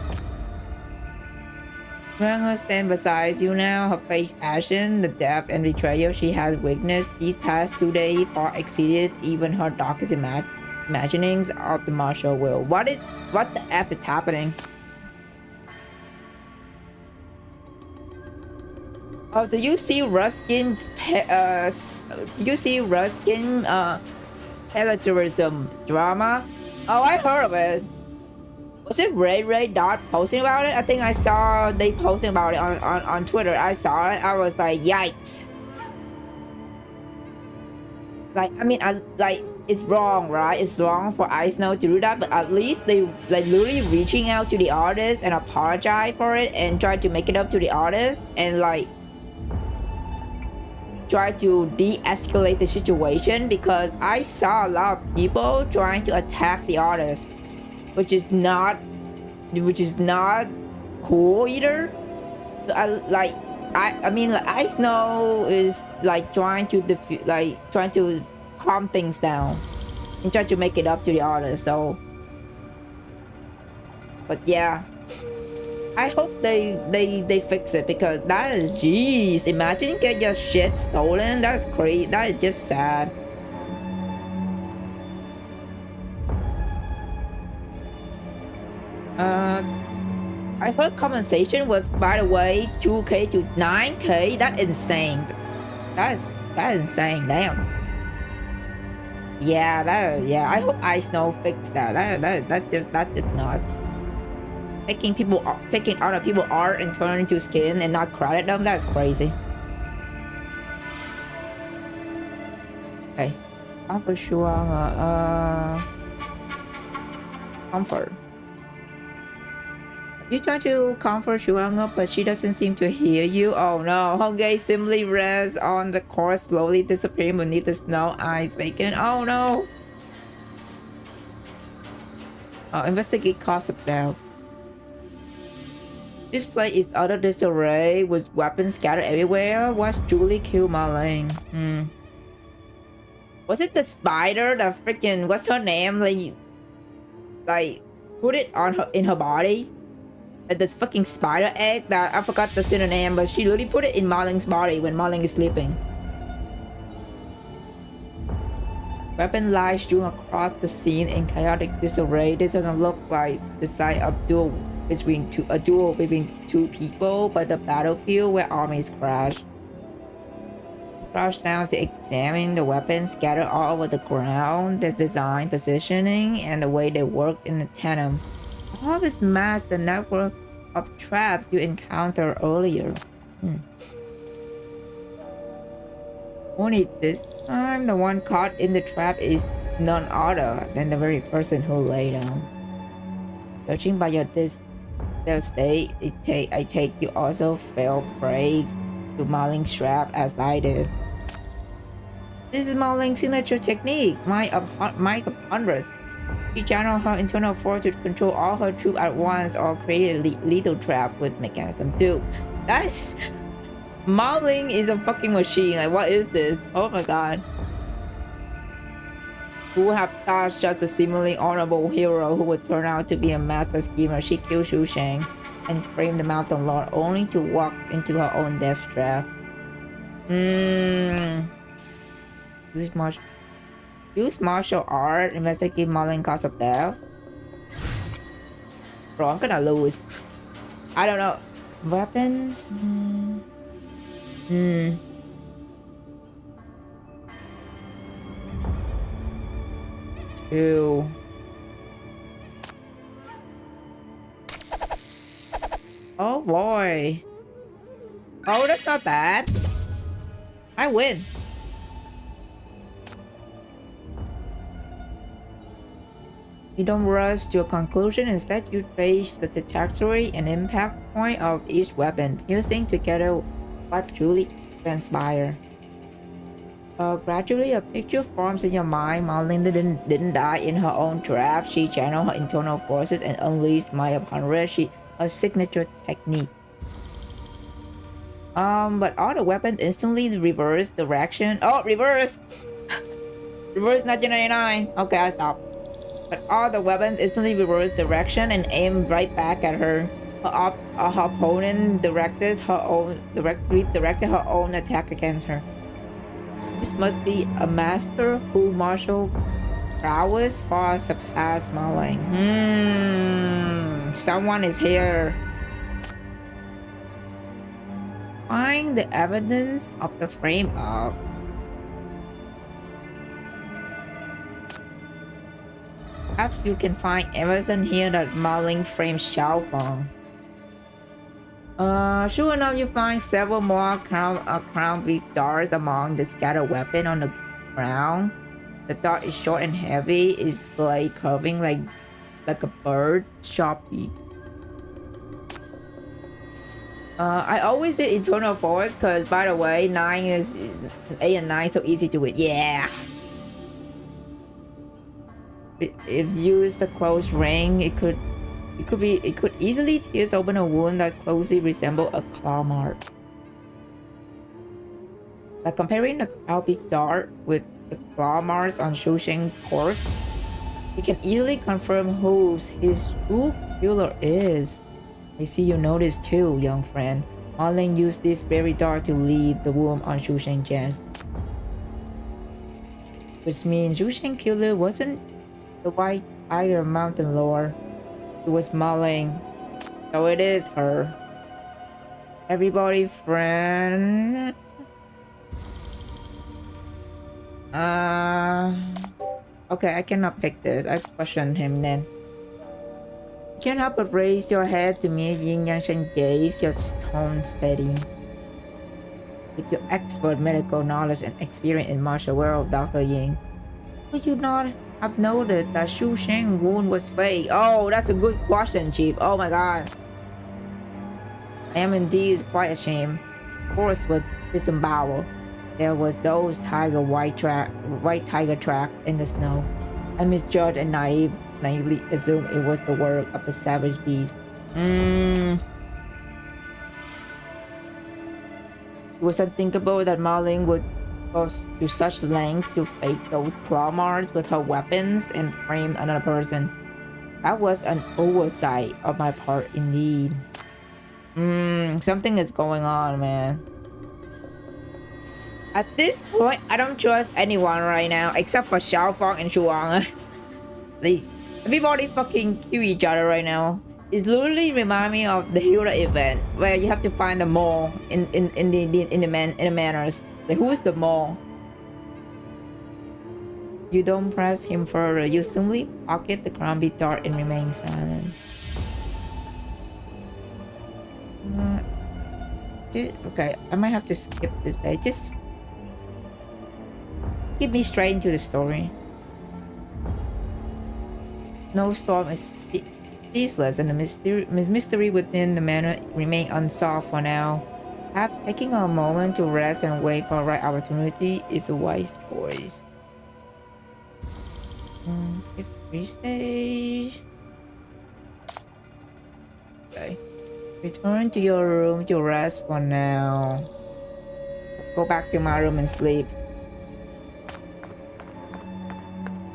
Speaker 3: Ranga stands beside you now, her face ashen. The depth and betrayal she has witnessed these past 2 days far exceeded even her darkest imaginings of the martial will. What the F is happening? Oh, do you see Ruskin militarism drama? Oh, I heard of it. Was it Ray Dot posting about it? I think I saw they posting about it on Twitter. I saw it. I was like, yikes. Like, I mean, it's wrong, right? It's wrong for Ice Snow to do that, but at least they like literally reaching out to the artist and apologize for it and try to make it up to the artist and like try to de-escalate the situation, because I saw a lot of people trying to attack the artist, which is not cool either. I mean, like, Ice Snow is like trying to calm things down and try to make it up to the artist. So, but yeah, I hope they fix it, because that is, jeez, imagine get your shit stolen. That's crazy. That is just sad. I heard compensation was, by the way, 2K to 9K. That's insane. That's insane. Damn. Yeah, I hope Ice Snow fix that. That just not taking other people's art and turning into skin and not credit them. That's crazy. Okay, comfort sure. Comfort. You try to comfort Shuanga, but she doesn't seem to hear you. Oh no, Honge simply rests on the corpse, slowly disappearing beneath the snow, eyes vacant. Oh no! Investigate cause of death. This place is utter disarray, with weapons scattered everywhere. What's Julie killed Marling? Was it the spider that freaking, what's her name? Like put it on her, in her body? This fucking spider egg that I forgot the synonym, but she literally put it in Marling's body when Marling is sleeping. Weapon lies strewn across the scene in chaotic disarray. This doesn't look like the site of a duel between two people, but the battlefield where armies crash. crouched down to examine the weapons scattered all over the ground, the design, positioning, and the way they work in the tandem. All of this matched the network of traps you encountered earlier. Only this time, the one caught in the trap is none other than the very person who lay down. Judging by your state, I take you also fell prey to Marling's trap as I did. This is Marling's signature technique, Might of Hundreds. She channeled her internal force to control all her troops at once or create a lethal trap with mechanism. Dude, that's... Marling is a fucking machine. Like, what is this? Oh my god. Who would have thought just a seemingly honorable hero who would turn out to be a master schemer? She killed Xu Sheng and framed the Mountain Lord only to walk into her own death trap. Use martial art, investigate Marling cause of death. Bro, I'm gonna lose. I don't know. Weapons? Two. Oh boy. Oh, that's not bad. I win. You don't rush to a conclusion. Instead, you trace the trajectory and impact point of each weapon, piecing together what truly transpired. Gradually, a picture forms in your mind. Marling didn't die in her own trap. She channeled her internal forces and unleashed Might of Hundreds, her signature technique. But all the weapons instantly reverse direction. Oh, reverse! Reverse 1999. Okay, I stop. But all the weapons instantly reverse direction and aim right back at her. Her opponent redirected her own attack against her. This must be a master whose martial prowess far surpassed Marling. Someone is here. Find the evidence of the frame up. Perhaps you can find evidence here that Marling framed Xiaofeng. Sure enough, you find several more crown big darts among the scattered weapon on the ground. The dart is short and heavy, its blade curving like a bird, sharp beak. I always did internal force because, by the way, 8 and 9 so easy to win. Yeah. If used a close ring, it could easily pierce open a wound that closely resembles a claw mark. By comparing the Alpic dart with the claw marks on Xu Sheng's corpse, you can easily confirm who his true killer is. I see you noticed too, young friend. Marling used this very dart to leave the wound on Xu Sheng's chest. Which means Xu Sheng's killer wasn't the White Tiger Mountain Lord. It was Marling. So it is her. Everybody, friend. Okay, I cannot pick this. I questioned him then. You can't help but raise your head to meet Yin Yang gaze, your tone steady. With your expert medical knowledge and experience in martial world, Dr. Ying, would you not have noted that Xu Sheng's wound was fake? Oh, that's a good question, Chief. Oh my god. I am indeed quite ashamed. Of course, with disembowel, there was those white tiger track in the snow. I misjudged and naively assumed it was the work of the savage beast. It was unthinkable that Marling would go to such lengths to fake those claw marks with her weapons and frame another person. That was an oversight of my part indeed. Something is going on, man. At this point, I don't trust anyone right now except for Xiaofeng and Shuang. Everybody fucking kill each other right now. It literally reminds me of the Hero event where you have to find the mole in the manners. Like, who is the mole? You don't press him further. You simply pocket the crumbly dart and remain silent. Okay, I might have to skip this page. Just get me straight into the story. No storm is ceaseless, and the mystery within the manor remain unsolved for now. Perhaps taking a moment to rest and wait for the right opportunity is a wise choice. Skip restage. Okay. Return to your room to rest for now. Go back to my room and sleep.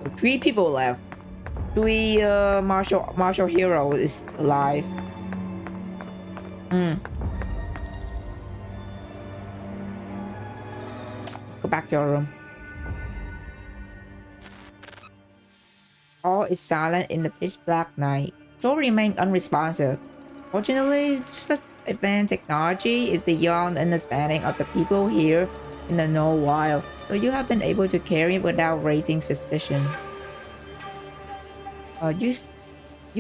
Speaker 3: So 3 people left. 3 martial hero is alive. Let's go back to our room. All is silent in the pitch black night. Joe remained unresponsive. Fortunately, such advanced technology is beyond understanding of the people here in the No Wild, so you have been able to carry it without raising suspicion. You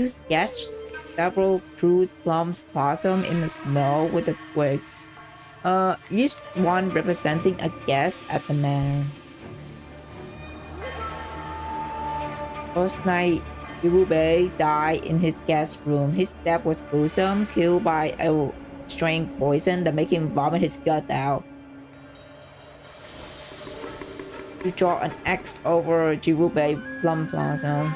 Speaker 3: sketched several crude plums blossom in the snow with a twig. Each one representing a guest at the manor. First night, Yubei died in his guest room. His death was gruesome, killed by a strange poison that made him vomit his gut out. You draw an X over Jirubei Plum Blossom.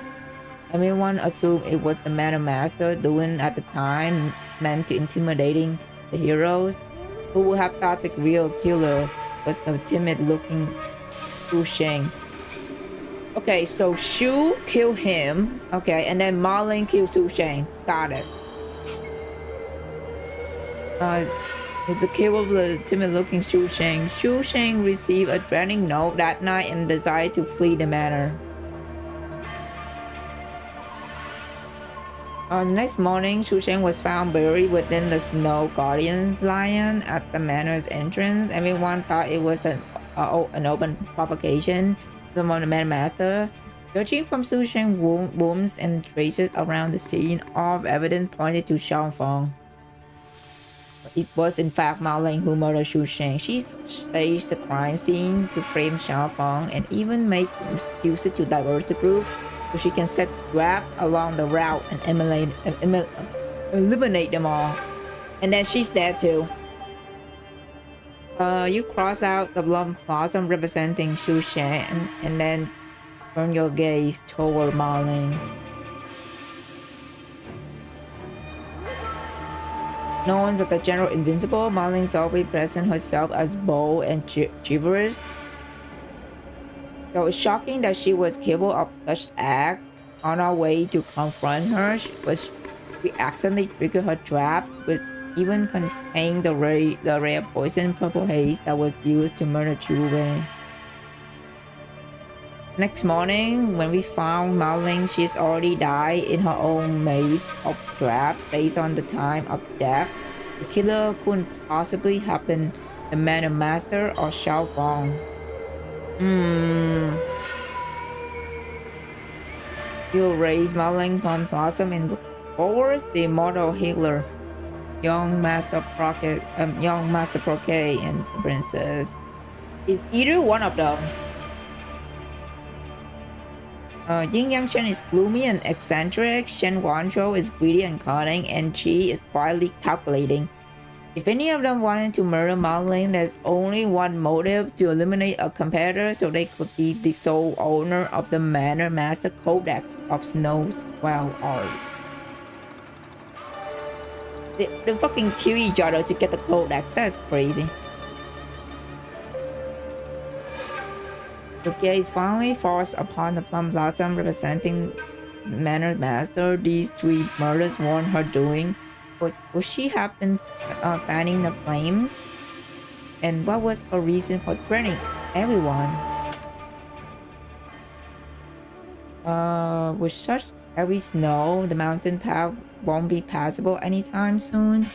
Speaker 3: Everyone assumed it was the Manor Master doing at the time, meant to intimidating the heroes. Who would have thought the real killer was the timid-looking Xu Sheng? Okay, so Shu killed him. Okay, and then Marlin killed Xu Sheng. Got it. It's a kill of the timid-looking Xu Sheng. Xu Sheng received a threatening note that night and decided to flee the manor. The next morning, Xu Sheng was found buried within the Snow Guardian Lion at the manor's entrance. Everyone thought it was an open provocation from the Manor Master. Judging from Xu Sheng's wounds and traces around the scene, all evidence pointed to Xiaofeng. It was in fact Mao Ling who murdered Xu Sheng. She staged the crime scene to frame Xiaofeng and even made excuses to divert the group so she can set traps along the route and eliminate them all. And then she's dead too. You cross out the Plum Blossom representing Xu Sheng and then turn your gaze toward Mao Ling. Known as the General Invincible, Mao Ling's always present herself as bold and chivalrous. So it's shocking that she was capable of such act. On our way to confront her, we accidentally triggered her trap, which even contained the rare poison purple haze that was used to murder Chu Wei. Next morning, when we found Mao Ling, she's already died in her own maze of trap. Based on the time of death, the killer couldn't possibly have been the Manor Master or Xiaofeng. You raise Mao Ling Plum Blossom and look towards the immortal healer, young Master Croquet, and the Princess. It's either one of them. Yin Yang Shen is gloomy and eccentric, Shen Guanzhou is greedy and cunning, and Qi is quietly calculating. If any of them wanted to murder Mao Ling, there's only one motive: to eliminate a competitor so they could be the sole owner of the Manor Master Codex of Snow's Wild Arts. They fucking kill each other to get the Codex. That's crazy. The gaze finally falls upon the Plum Blossom representing Manor Master. These 3 murders weren't her doing. But would she have been fanning the flames? And what was her reason for threatening everyone? With such heavy snow, the mountain path won't be passable anytime soon.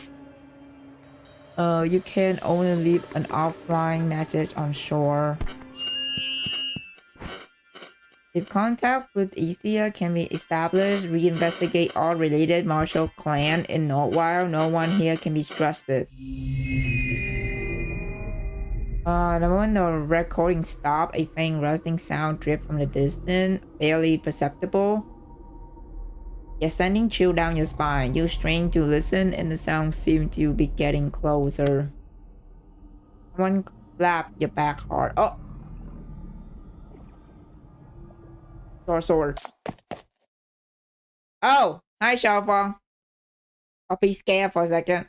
Speaker 3: You can only leave an offline message on shore. If contact with Istia can be established, reinvestigate all related martial clan in Northwild. No one here can be trusted. The moment the recording stopped, a faint rustling sound dripped from the distance, barely perceptible, yet sending chill down your spine. You strain to listen, and the sound seemed to be getting closer. Someone slapped your back hard. Oh! Sword. Oh! Hi, Xiaofang. I'll be scared for a second.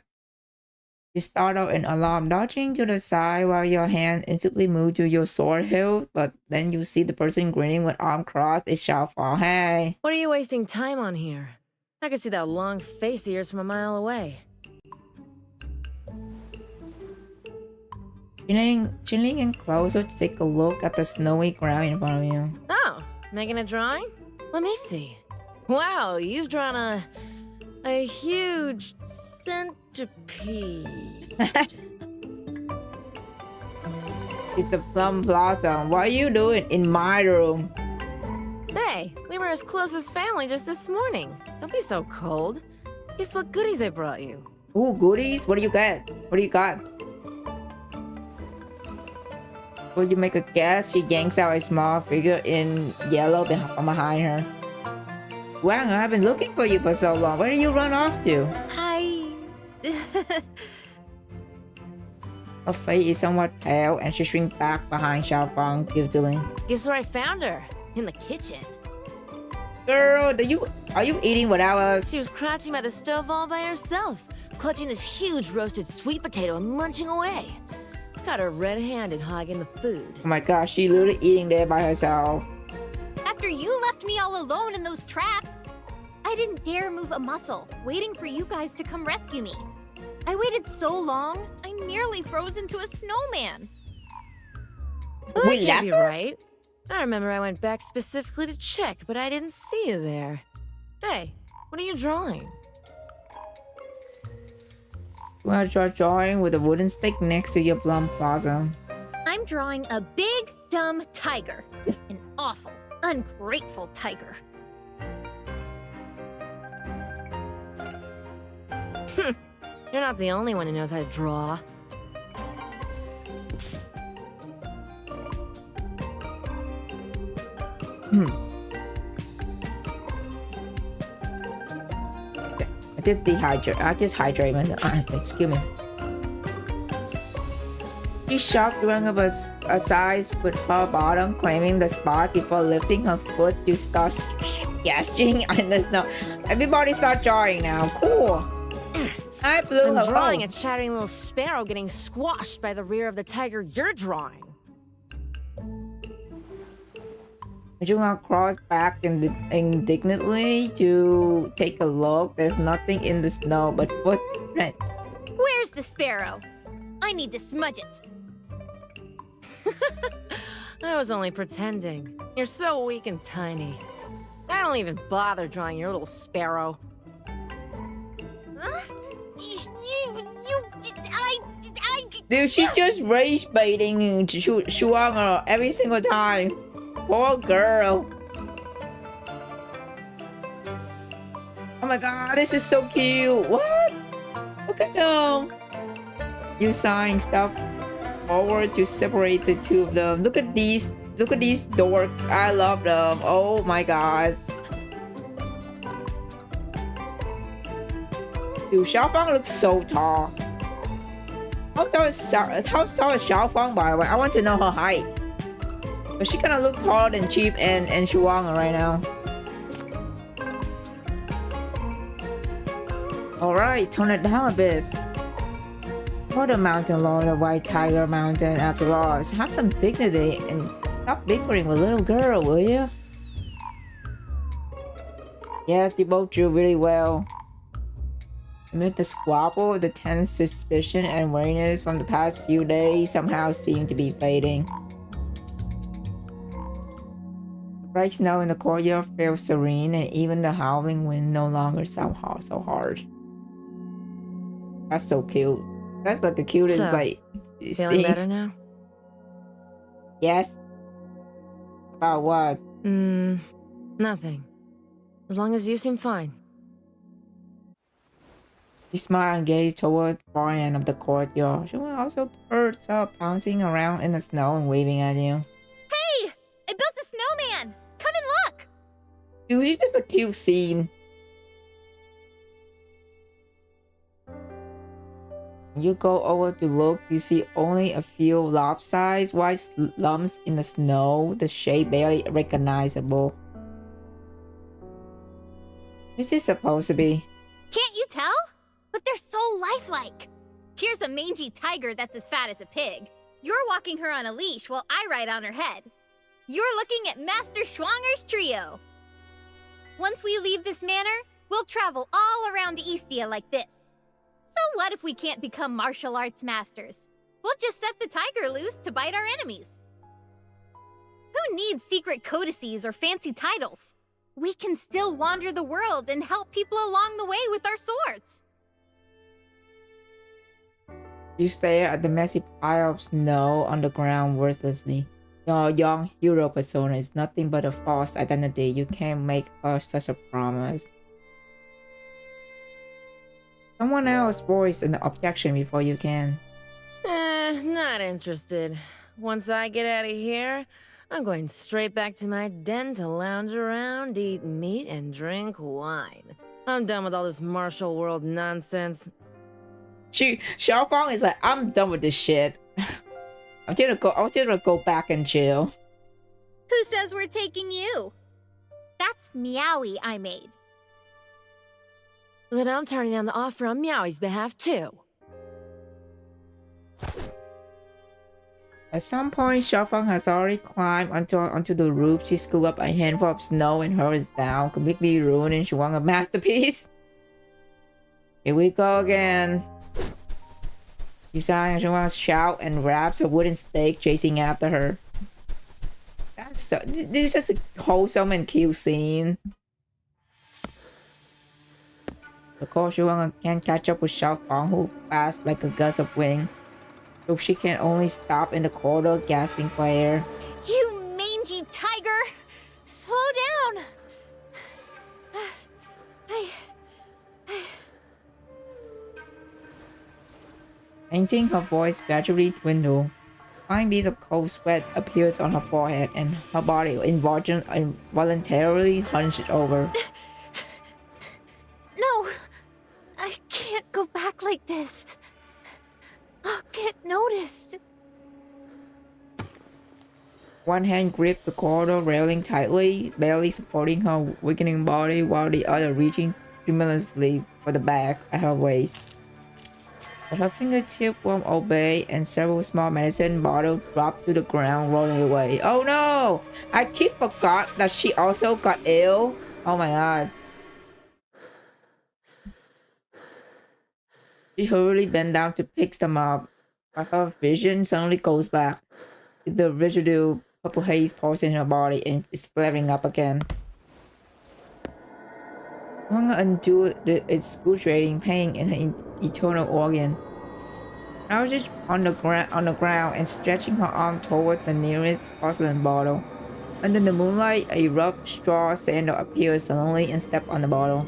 Speaker 3: You startle an alarm, dodging to the side while your hand instantly moves to your sword hilt, but then you see the person grinning with arm crossed. It's Xiaofang. Hey.
Speaker 5: What are you wasting time on here? I can see that long face of yours from a mile away.
Speaker 3: Chilling in closer to take a look at the snowy ground in front of you.
Speaker 5: Oh, making a drawing? Let me see. Wow, you've drawn a huge centipede.
Speaker 3: It's the Plum Blossom. What are you doing in my room?
Speaker 5: Hey, we were as close as family just this morning. Don't be so cold. Guess what goodies I brought you?
Speaker 3: Ooh, goodies? What do you get? What do you got? Will you make a guess? She yanks out a small figure in yellow from behind her. Wow, I've been looking for you for so long. Where did you run off to? Her face is somewhat pale, and she shrinks back behind Xiaofang guiltily.
Speaker 5: Guess where I found her? In the kitchen.
Speaker 3: Girl, are you eating without us?
Speaker 5: She was crouching by the stove all by herself, clutching this huge roasted sweet potato and munching away. Got her red-handed hogging the food.
Speaker 3: Oh my gosh, she literally eating there by herself.
Speaker 6: After you left me all alone in those traps, I didn't dare move a muscle, waiting for you guys to come rescue me. I waited so long, I nearly froze into a snowman.
Speaker 5: Well, that can't be right. I remember I went back specifically to check, but I didn't see you there. Hey, what are you drawing?
Speaker 3: You want to try drawing with a wooden stick next to your Plum Plaza.
Speaker 6: I'm drawing a big, dumb tiger. An awful, ungrateful tiger.
Speaker 5: You're not the only one who knows how to draw.
Speaker 3: I just hydrate myself. Excuse me. She shoved one of us aside with her bottom, claiming the spot before lifting her foot to start splashing in the snow. Everybody start drawing now. Cool. I blew
Speaker 5: I'm
Speaker 3: her
Speaker 5: drawing
Speaker 3: home.
Speaker 5: a chattering little sparrow getting squashed by the rear of the tiger you're drawing.
Speaker 3: You want to cross back indignantly to take a look. There's nothing in the snow but footprint.
Speaker 6: Where's the sparrow? I need to smudge it.
Speaker 5: I was only pretending. You're so weak and tiny. I don't even bother drawing your little sparrow.
Speaker 6: Huh?
Speaker 3: Dude, she just rage baiting Shuang every single time. Poor girl. Oh my god, this is so cute. What? Look at them. You sighing stuff forward to separate the two of them. Look at these dorks. I love them. Oh my god. Dude, Xiaofang looks so tall. How tall is Xiaofang, by the way? I want to know her height. But she kind of looks taller than Cheap and Shuang right now. Alright, tone it down a bit. For the mountain lord, the White Tiger Mountain, after all, have some dignity and stop bickering with little girl, will you? Yes, you both drew really well. Amid the squabble, the tense suspicion and wariness from the past few days somehow seem to be fading. The bright snow in the courtyard feels serene, and even the howling wind no longer sounds so harsh. That's so cute. That's like the cutest,
Speaker 5: So,
Speaker 3: like,
Speaker 5: Feeling better now?
Speaker 3: Yes. About what?
Speaker 5: Nothing. As long as you seem fine.
Speaker 3: She smiled and gazed toward the far end of the courtyard. She was also perched up, bouncing around in the snow and waving at you.
Speaker 6: Hey! I built a snowman! Come and look!
Speaker 3: Dude, it's just a cute scene. When you go over to look, you see only a few lopsided white lumps in the snow, the shape barely recognizable. What's this supposed to be?
Speaker 6: Can't you tell? But they're so lifelike. Here's a mangy tiger that's as fat as a pig. You're walking her on a leash while I ride on her head. You're looking at Master Schwanger's trio. Once we leave this manor, we'll travel all around Eastia like this. So what if we can't become martial arts masters? We'll just set the tiger loose to bite our enemies. Who needs secret codices or fancy titles? We can still wander the world and help people along the way with our swords.
Speaker 3: You stare at the messy pile of snow on the ground worthlessly. Your young hero persona is nothing but a false identity. You can't make her such a promise. Someone else voiced an objection before you can.
Speaker 5: Not interested. Once I get out of here, I'm going straight back to my den to lounge around, eat meat, and drink wine. I'm done with all this martial world nonsense.
Speaker 3: Xiaofang is like, I'm done with this shit. I'm gonna go back and chill.
Speaker 6: Who says we're taking you? That's Meowie I made.
Speaker 5: Then I'm turning down the offer on Meowie's behalf, too.
Speaker 3: At some point, Xiaofang has already climbed onto the roof. She scooped up a handful of snow and hurries down, completely ruining Shuang's masterpiece. Here we go again. Yusai and Shuang shout and grabs a wooden stake, chasing after her. This is just a wholesome and cute scene. Of course, Shuang can't catch up with Xiaofang, who fast like a gust of wind. So she can only stop in the corridor, gasping for air.
Speaker 6: You mangy tiger! Slow down!
Speaker 3: Fainting, her voice gradually dwindled. Fine beads of cold sweat appears on her forehead, and her body involuntarily hunched over.
Speaker 6: No! I can't go back like this. I'll get noticed.
Speaker 3: One hand gripped the corridor railing tightly, barely supporting her weakening body, while the other reaching tremulously for the bag at her waist. But her fingertip won't obey, and several small medicine bottles dropped to the ground, rolling away. Oh no! I keep forgot that she also got ill. Oh my god. She hurriedly bent down to pick them up, but her vision suddenly goes back. The residual purple haze pours in her body and is flaring up again. Huang endured the excruciating pain in her internal organ. Crouched on the ground and stretching her arm toward the nearest porcelain bottle. Under the moonlight, a rough straw sandal appeared suddenly and stepped on the bottle.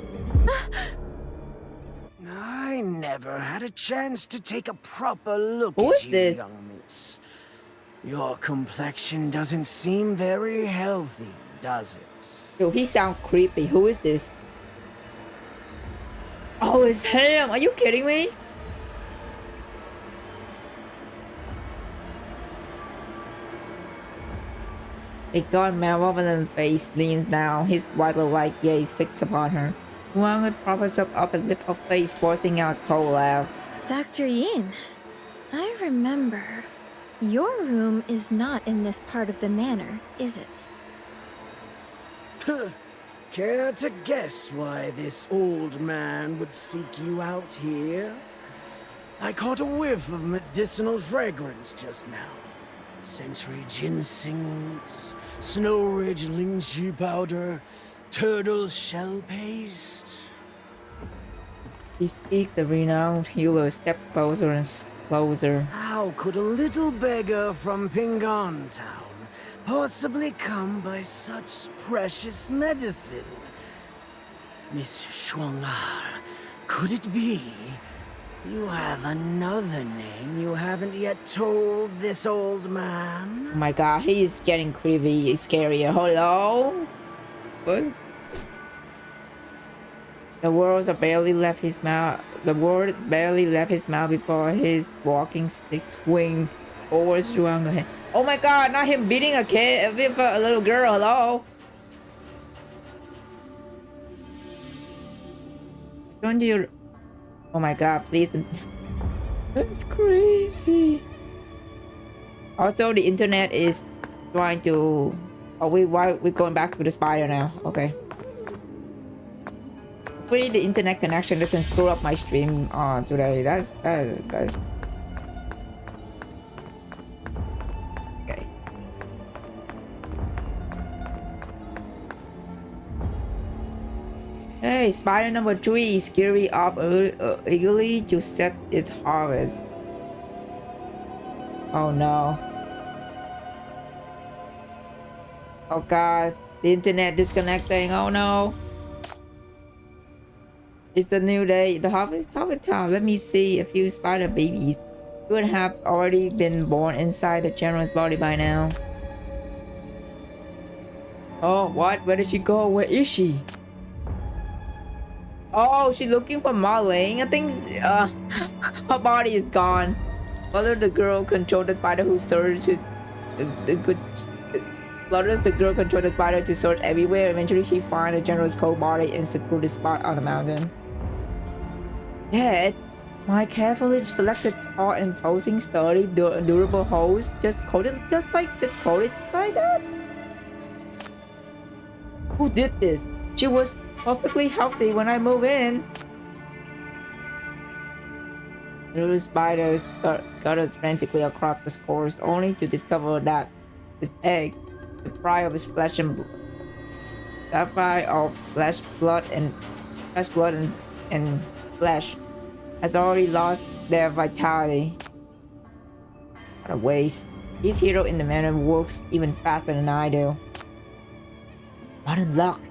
Speaker 9: I never had a chance to take a proper look
Speaker 3: Who
Speaker 9: at
Speaker 3: is
Speaker 9: you,
Speaker 3: this?
Speaker 9: young miss. Your complexion doesn't seem very healthy, does it?
Speaker 3: Yo, he sound creepy. Who is this? Oh, it's him! Are you kidding me? A gaunt malevolent face leans down, his viper-like gaze fixed upon her. Huang proppers up and lifts her face, forcing out a cold laugh.
Speaker 4: Dr. Yin, I remember. Your room is not in this part of the manor, is it?
Speaker 9: Care to guess why this old man would seek you out here? I caught a whiff of medicinal fragrance just now. Century ginseng roots, Snow Ridge lychee powder, turtle shell paste.
Speaker 3: He speaks the renowned healer stepped closer and closer.
Speaker 9: How could a little beggar from Pingon Town possibly come by such precious medicine? Miss Shuangar, could it be you have another name you haven't yet told this old man?
Speaker 3: Oh my god, he's getting creepy, scarier. Hold on. What? The words barely left his mouth. The words barely left his mouth before his walking stick swinged over Shuangar's head. Oh my god, not him beating a kid with a little girl. Hello. Don't you? Oh my god, please. That's crazy. Also, the internet is trying to. Oh, we're going back to the spider now. Okay. Hopefully, the internet connection doesn't screw up my stream today. That's. Okay. Hey, spider number 3 scurry up eagerly to set its harvest. Oh no. Oh god, the internet disconnecting. Oh no. It's a new day. The harvest time. Let me see a few spider babies. Would have already been born inside the general's body by now. Oh, what? Where did she go? Where is she? Oh, she's looking for modeling. I think her body is gone. Whether the girl controlled the spider who searched Whether the girl controlled the spider to search everywhere. Eventually, she finds the general's cold body in a secluded spot on the mountain. Yet, my carefully selected, tall, imposing, sturdy, durable host just coated like that. Who did this? She was perfectly healthy when I moved in. The little spider scuttered frantically across the scores, only to discover that his egg, the fry of his flesh and blood, has already lost their vitality. What a waste. This hero in the manor works even faster than I do. What a luck.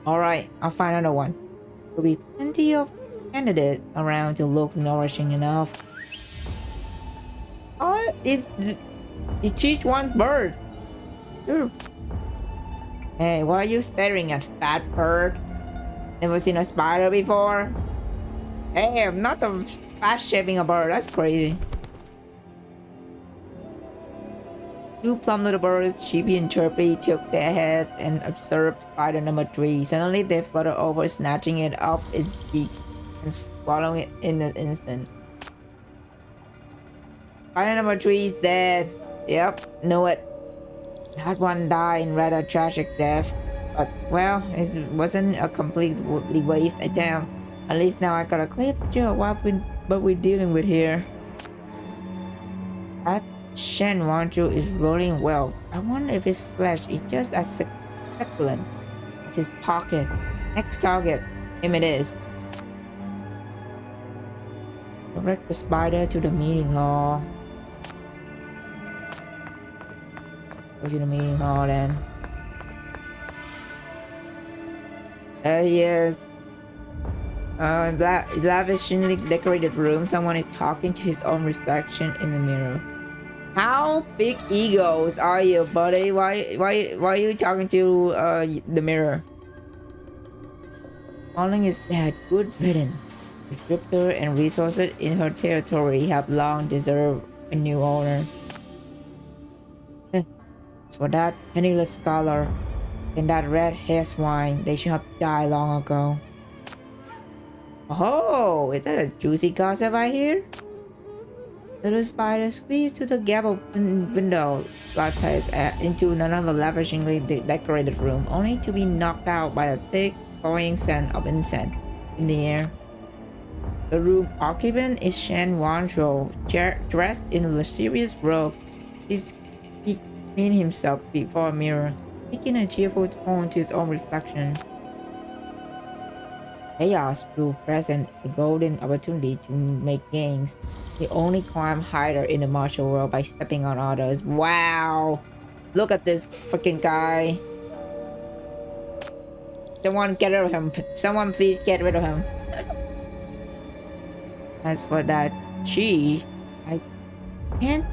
Speaker 3: Alright, I'll find another one. There'll be plenty of candidates around to look nourishing enough. Oh, it's just one bird. Sure. Hey, why are you staring at fat bird? Never seen a spider before? Hey, I'm not a fat shaving a bird. That's crazy. Two plum little birds, Chibi and Chirpy, took their head and observed spider number 3. Suddenly, they fluttered over, snatching it up its beaks and swallowing it in an instant. Spider number 3 is dead. Yep, knew it. That one died in rather tragic death. But, well, it wasn't a completely waste attempt. At least now I got a clear picture of what we're dealing with here. That Shen Wanju is rolling well. I wonder if his flesh is just as succulent as his pocket. Next target, him it is. Direct the spider to the meeting hall. Go to the meeting hall then. There he is. Lavishly decorated room. Someone is talking to his own reflection in the mirror. How big egos are you, buddy? Why are you talking to the mirror? Calling is dead. Good riddance. The drifter and resources in her territory have long deserved a new owner. As for that penniless scholar and that red-haired swine, they should have died long ago. Oh, is that a juicy gossip I hear? Little spider squeezed to the gable window lattice into another lavishly decorated room, only to be knocked out by a thick, cloying scent of incense in the air. The room occupant is Shen Wanzhou, dressed in a luxurious robe. He cleaned himself before a mirror, taking a cheerful tone to his own reflection. Chaos will present a golden opportunity to make gains. They only climb higher in the martial world by stepping on others. Wow! Look at this freaking guy. Someone get rid of him. Someone please get rid of him. As for that she, I can't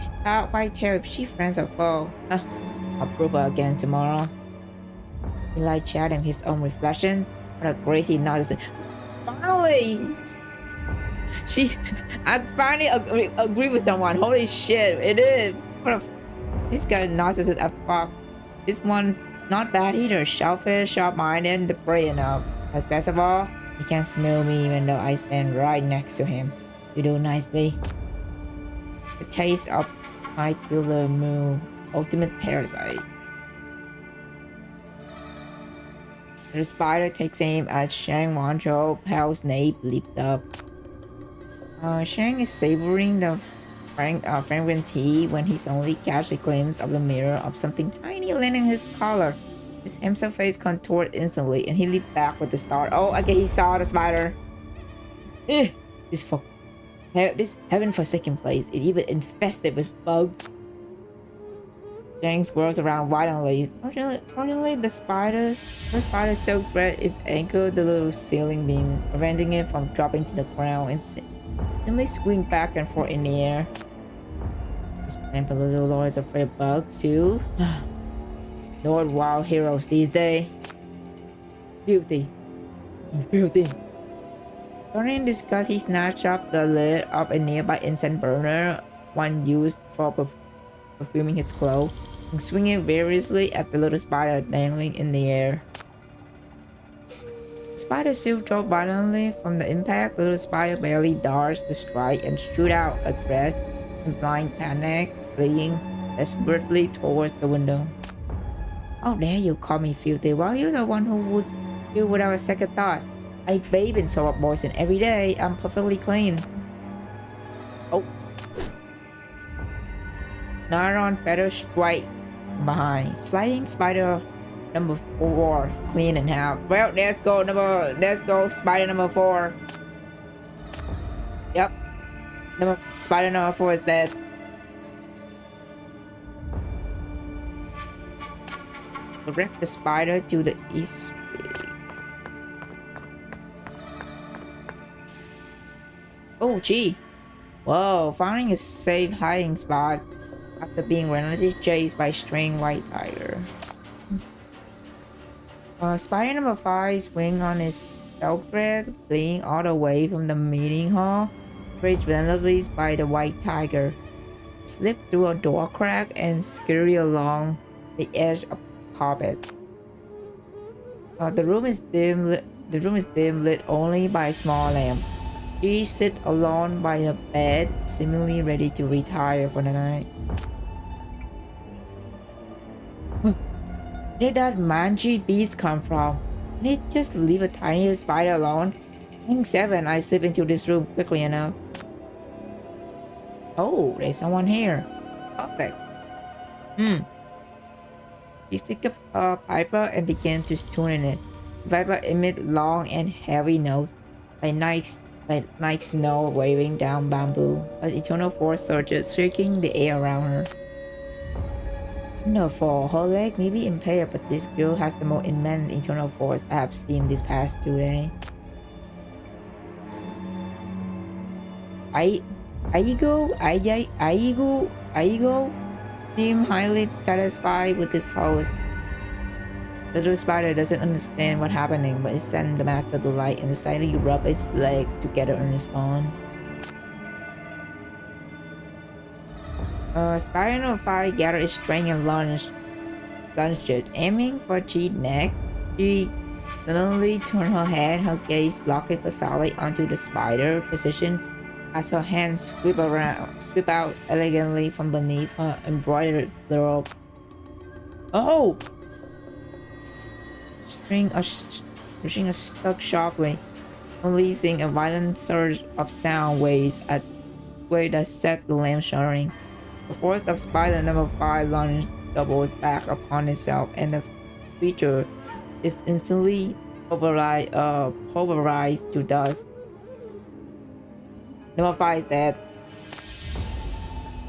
Speaker 3: quite tell if she friends or foe. I'll prove her again tomorrow. He liked chatting his own reflection. What a crazy nonsense. Finally! I finally agree with someone. Holy shit, it is. This guy narcissist as fuck. This one, not bad either. Selfish, sharp-minded, the brain enough. As best of all, he can smell me even though I stand right next to him. You do nicely. The taste of my killer moo. Ultimate parasite. The spider takes aim at Shang Wancho. Pal's nape leaps up. Shang is savoring the fragrant tea when he suddenly catches a glimpse of the mirror of something tiny landing his collar. His handsome face contorted instantly and he leaped back with the start. Oh, okay, he saw the spider. This heaven forsaken place is even infested with bugs. Shang swirls around violently. Fortunately, the spider soaked red is anchored the little ceiling beam, preventing it from dropping to the ground and simply swing back and forth in the air. This plan for the little lord is afraid of bugs too. Lord wild heroes these days. Filthy. During disgust, he snatched up the lid of a nearby incense burner, one used for perfuming his clothes, and swinging variously at the little spider dangling in the air. The spider suit dropped violently from the impact. Little spider barely dodged the strike and shoot out a thread in blind panic, fleeing desperately towards the window. How dare you call me filthy while you're the one who would kill without a second thought? I bathe in soap poison every day. I'm perfectly clean. Oh. Nylon feather strike behind. Sliding spider number 4 clean in half. Well, let's go spider number 4. Yep. Spider number 4 is dead. Direct the spider to the east. Oh gee. Whoa, finding a safe hiding spot after being relentlessly chased by a strange white tiger. Spider number 5 swing on his stealth thread, fleeing all the way from the meeting hall, raged relentlessly by the white tiger. Slipped through a door crack and scurry along the edge of the carpet. The room is dim lit only by a small lamp. She sits alone by the bed, seemingly ready to retire for the night. Where did that mangy beast come from? Did it just leave a tiny spider alone? Thank 7 I slip into this room quickly enough. Oh, there's someone here. Perfect. She picked up a piper and began to tune in it. The piper emits long and heavy notes, like snow waving down bamboo. An eternal force surges, shaking the air around her. Wonderful. Her leg may be impaired, but this girl has the most immense internal force I have seen these past 2 days. Aigo seemed highly satisfied with this host. The little spider doesn't understand what's happening, but it sends the master to light and decided to rub its leg together in response. Spider number 5 gathered its strength and lunged it, aiming for Chi's neck. She suddenly turned her head, her gaze locked solidly onto the spider position as her hands sweep out elegantly from beneath her embroidered robe. Oh! String stuck sharply, releasing a violent surge of sound waves at where that set the lamp shuddering. The force of spider number 5 lunged doubles back upon itself, and the creature is instantly pulverized to dust. Number 5 is dead.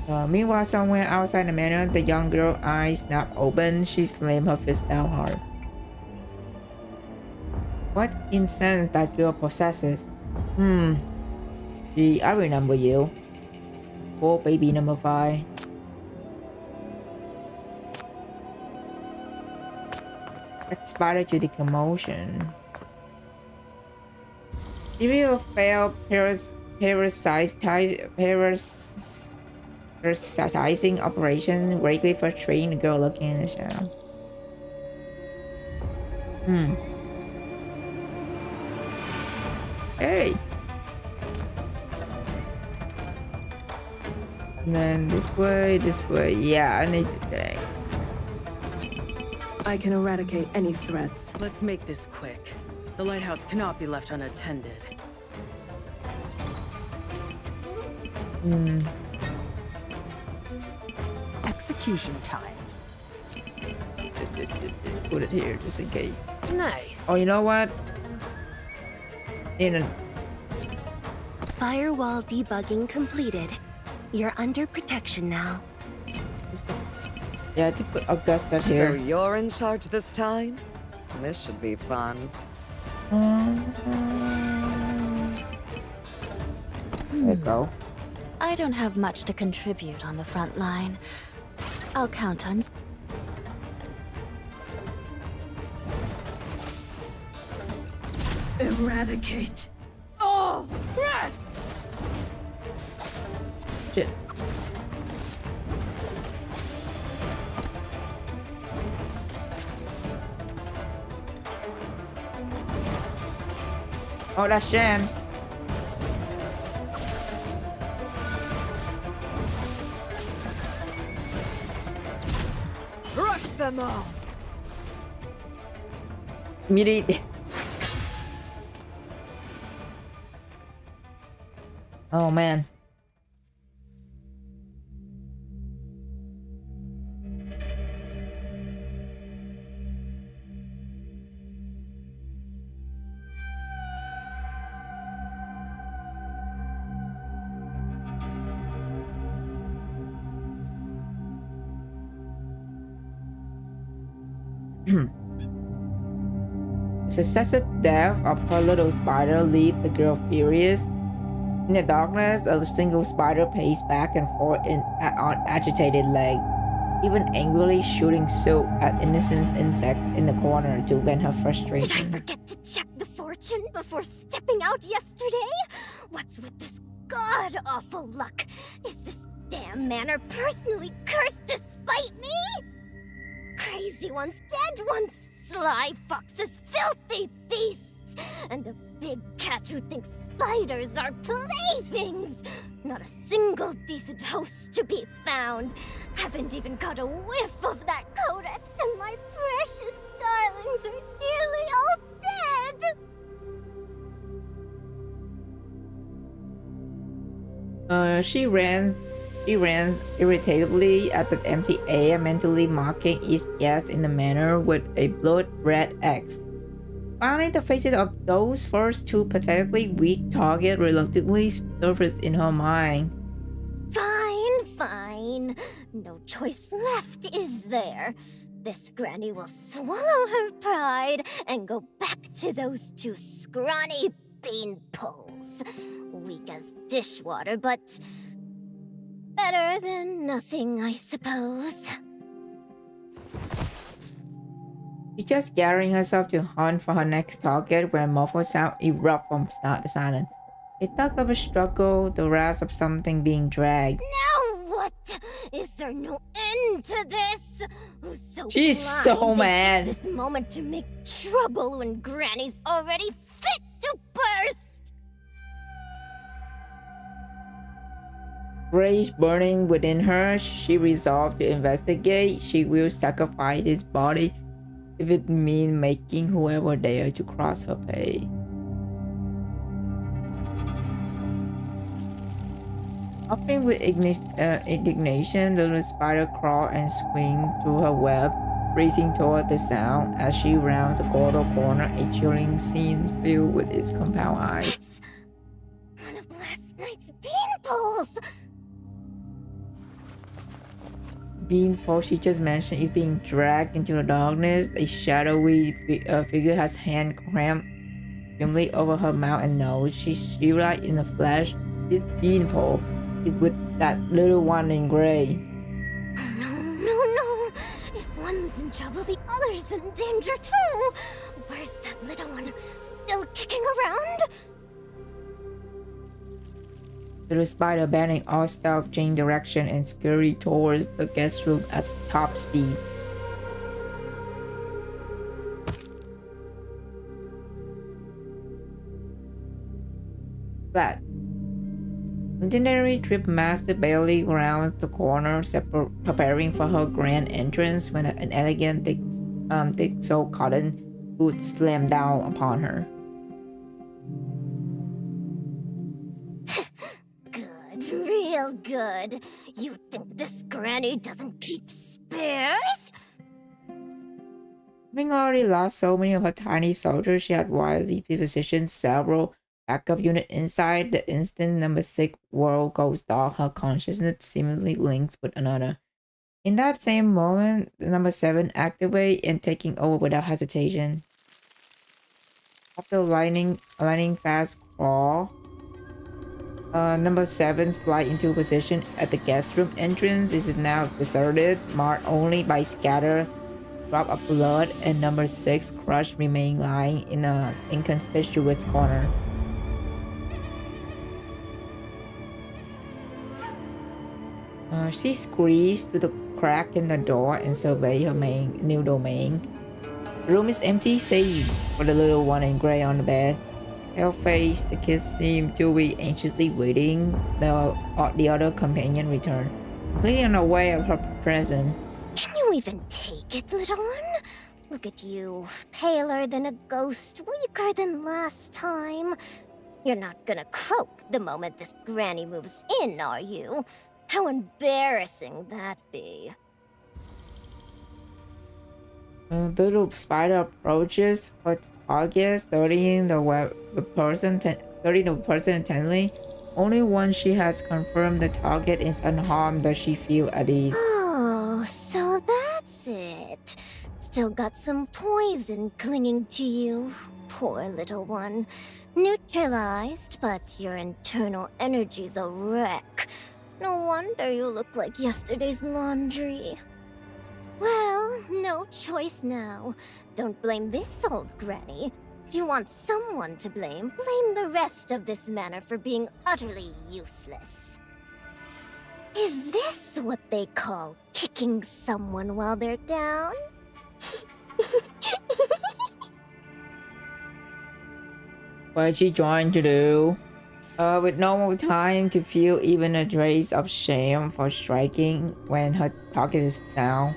Speaker 3: Meanwhile, somewhere outside the manor, the young girl's eyes snap open. She slammed her fist down hard. What incense that girl possesses? Gee, I remember you. Poor baby number 5. Spider to the commotion. Serial failed parasitizing operation, greatly frustrating the girl looking in the shadow. Hey! And then this way. Yeah, I need to think.
Speaker 7: I can eradicate any threats.
Speaker 8: Let's make this quick. The lighthouse cannot be left unattended. Execution time.
Speaker 3: Just put it here just in case.
Speaker 5: Nice.
Speaker 3: Oh, you know what?
Speaker 10: Firewall debugging completed. You're under protection now.
Speaker 3: Yeah, to put Augusta
Speaker 11: So
Speaker 3: here.
Speaker 11: you're in charge this time? This should be fun.
Speaker 3: There you go.
Speaker 10: I don't have much to contribute on the front line. I'll count on.
Speaker 7: Eradicate. Oh, breath!
Speaker 3: Shit. Oh, that's Shan.
Speaker 8: Crush them all!
Speaker 3: Immediate. Oh man. The successive death of her little spider leave the girl furious. In the darkness, a single spider paced back and forth on agitated legs, even angrily shooting silk at innocent insect in the corner to vent her frustration.
Speaker 10: Did I forget to check the fortune before stepping out yesterday? What's with this god-awful luck? Is this damn manor personally cursed to spite me? Crazy ones, dead ones, sly foxes, filthy beasts, and a big cat who thinks spiders are playthings. Not a single decent host to be found. Haven't even caught a whiff of that codex, and my precious darlings are nearly all dead.
Speaker 3: She ran irritably at the empty air, mentally marking each guest in the manor with a blood red X. Finally, the faces of those first 2 pathetically weak targets reluctantly surfaced in her mind.
Speaker 10: Fine. No choice left, is there? This granny will swallow her pride and go back to those 2 scrawny beanpoles. Weak as dishwater, but better than nothing, I suppose.
Speaker 3: She's just gathering herself to hunt for her next target when a muffled sound erupts from the silence. A thug of a struggle, the rasp of something being dragged.
Speaker 10: Now what? Is there no end to this? Who's so
Speaker 3: She's so
Speaker 10: blind
Speaker 3: mad.
Speaker 10: at this moment to make trouble when Granny's already fit to burst?
Speaker 3: Rage burning within her, she resolved to investigate. She will sacrifice his body if it means making whoever dare to cross her pay. Hopping with indignation, the little spider crawled and swing through her web, racing toward the sound. As she rounds the corner, a chilling scene filled with its compound eyes.
Speaker 10: It's one of last night's beanpoles!
Speaker 3: Beanpole she just mentioned is being dragged into the darkness. A shadowy figure has hand clamped firmly over her mouth and nose. She realized in the flash this Beanpole is with that little one in gray.
Speaker 10: No. If one's in trouble, the other's in danger too. Where's that little one still kicking around?
Speaker 3: The spider abandoning all stealth, changing direction and scurried towards the guest room at top speed. Flat. Legendary Trip Master barely rounds the corner, preparing for her grand entrance when an elegant thick sole cotton boot slammed down upon her.
Speaker 10: Real good. You think this granny doesn't keep spares?
Speaker 3: Having already lost so many of her tiny soldiers, she had wisely positioned several backup units inside the instant number 6 world goes dark. Her consciousness seemingly links with another. In that same moment, the number 7 activate and taking over without hesitation. After lightning fast crawl, number 7 slide into position at the guest room entrance. This is now deserted, marked only by scattered drop of blood, and number 6 crushed remain lying in an inconspicuous corner. She squeezed to the crack in the door and surveyed her new domain. The room is empty, save for the little one in gray on the bed. Pale-faced, the kids seemed to be anxiously waiting the other companion return, completely unaware of her presence.
Speaker 10: Can you even take it, little one? Look at you, paler than a ghost, weaker than last time. You're not gonna croak the moment this granny moves in, are you? How embarrassing that be.
Speaker 3: The little spider approaches her target, studying the person intently. Only once she has confirmed the target is unharmed does she feel at ease.
Speaker 10: Oh, so that's it. Still got some poison clinging to you. Poor little one. Neutralized, but your internal energy's a wreck. No wonder you look like yesterday's laundry. Well, no choice now. Don't blame this old granny. If you want someone to blame, blame the rest of this manor for being utterly useless. Is this what they call kicking someone while they're down?
Speaker 3: What's she trying to do? With no more time to feel even a trace of shame for striking when her target is down,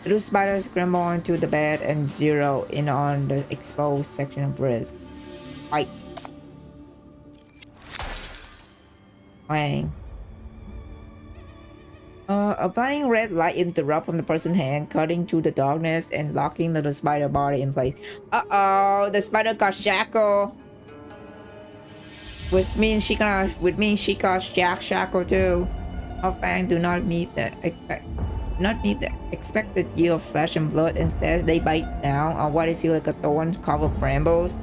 Speaker 3: little spider scramble onto the bed and zero in on the exposed section of wrist. Fight. Wang. A blinding red light interrupts from the person's hand, cutting through the darkness and locking the spider body in place. Uh-oh, the spider got shackled. Which means she got shackled too. Her fangs do not meet the expected yield of flesh and blood. Instead, they bite down on what it feels like a thorn-covered brambles.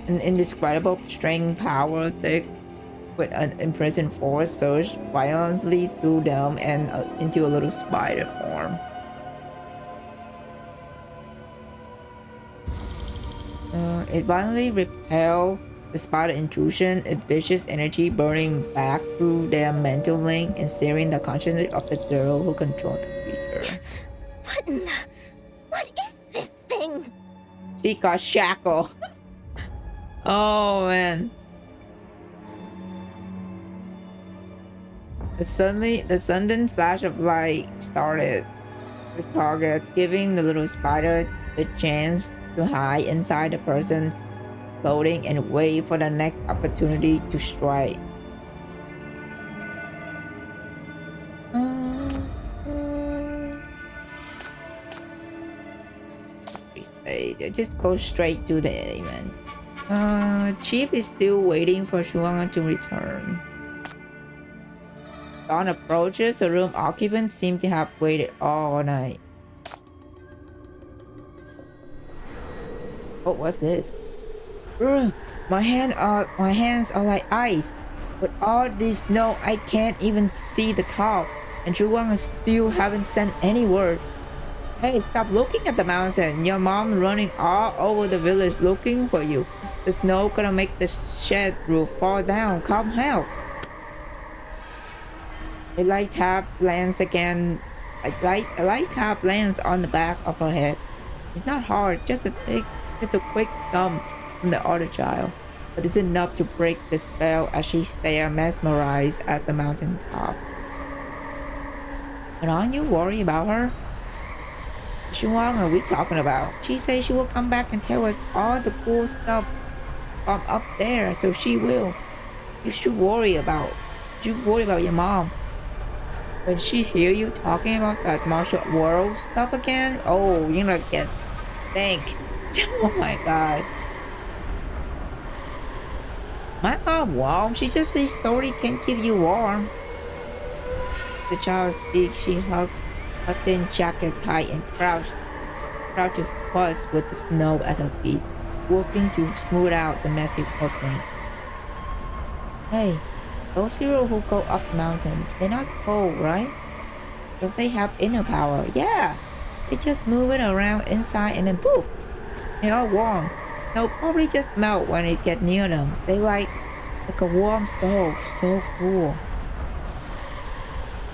Speaker 3: An indescribable strength power thick with an imprisoned force surged violently through them and into a little spider form. It violently repelled the spider intrusion, its vicious energy burning back through their mental link and searing the consciousness of the girl who controlled the creature.
Speaker 10: What is this thing?
Speaker 3: She got shackled. Oh man. The sudden flash of light started the target, giving the little spider the chance to hide inside the person floating and wait for the next opportunity to strike. Just go straight to the event. Chief is still waiting for Shuanga to return. Dawn approaches. The room occupants seem to have waited all night. Oh, what's this? Ugh, my hands are like ice. With all this snow, I can't even see the top. And Shuanga still haven't sent any word. Hey, stop looking at the mountain. Your mom running all over the village looking for you. The snow gonna make the shed roof fall down. Come help. A light tap lands again. A light tap lands on the back of her head. It's not hard, just a quick thump from the other child. But it's enough to break the spell as she stares mesmerized at the mountain top. And aren't you worried about her? Which one are we talking about? She says she will come back and tell us all the cool stuff from up there, so she will. You should worry about your mom. When she hear you talking about that martial world stuff again, oh, you're gonna get thank. Oh my god. My mom warm. She just says story can keep you warm. The child speaks. She hugs her thin jacket tight and crouch to fuss with the snow at her feet, working to smooth out the messy footprint. Hey, those heroes who go up the mountain, they're not cold, right? Because they have inner power. Yeah, they just move it around inside and then poof, they are warm. They'll probably just melt when it gets near them. They like a warm stove. So cool.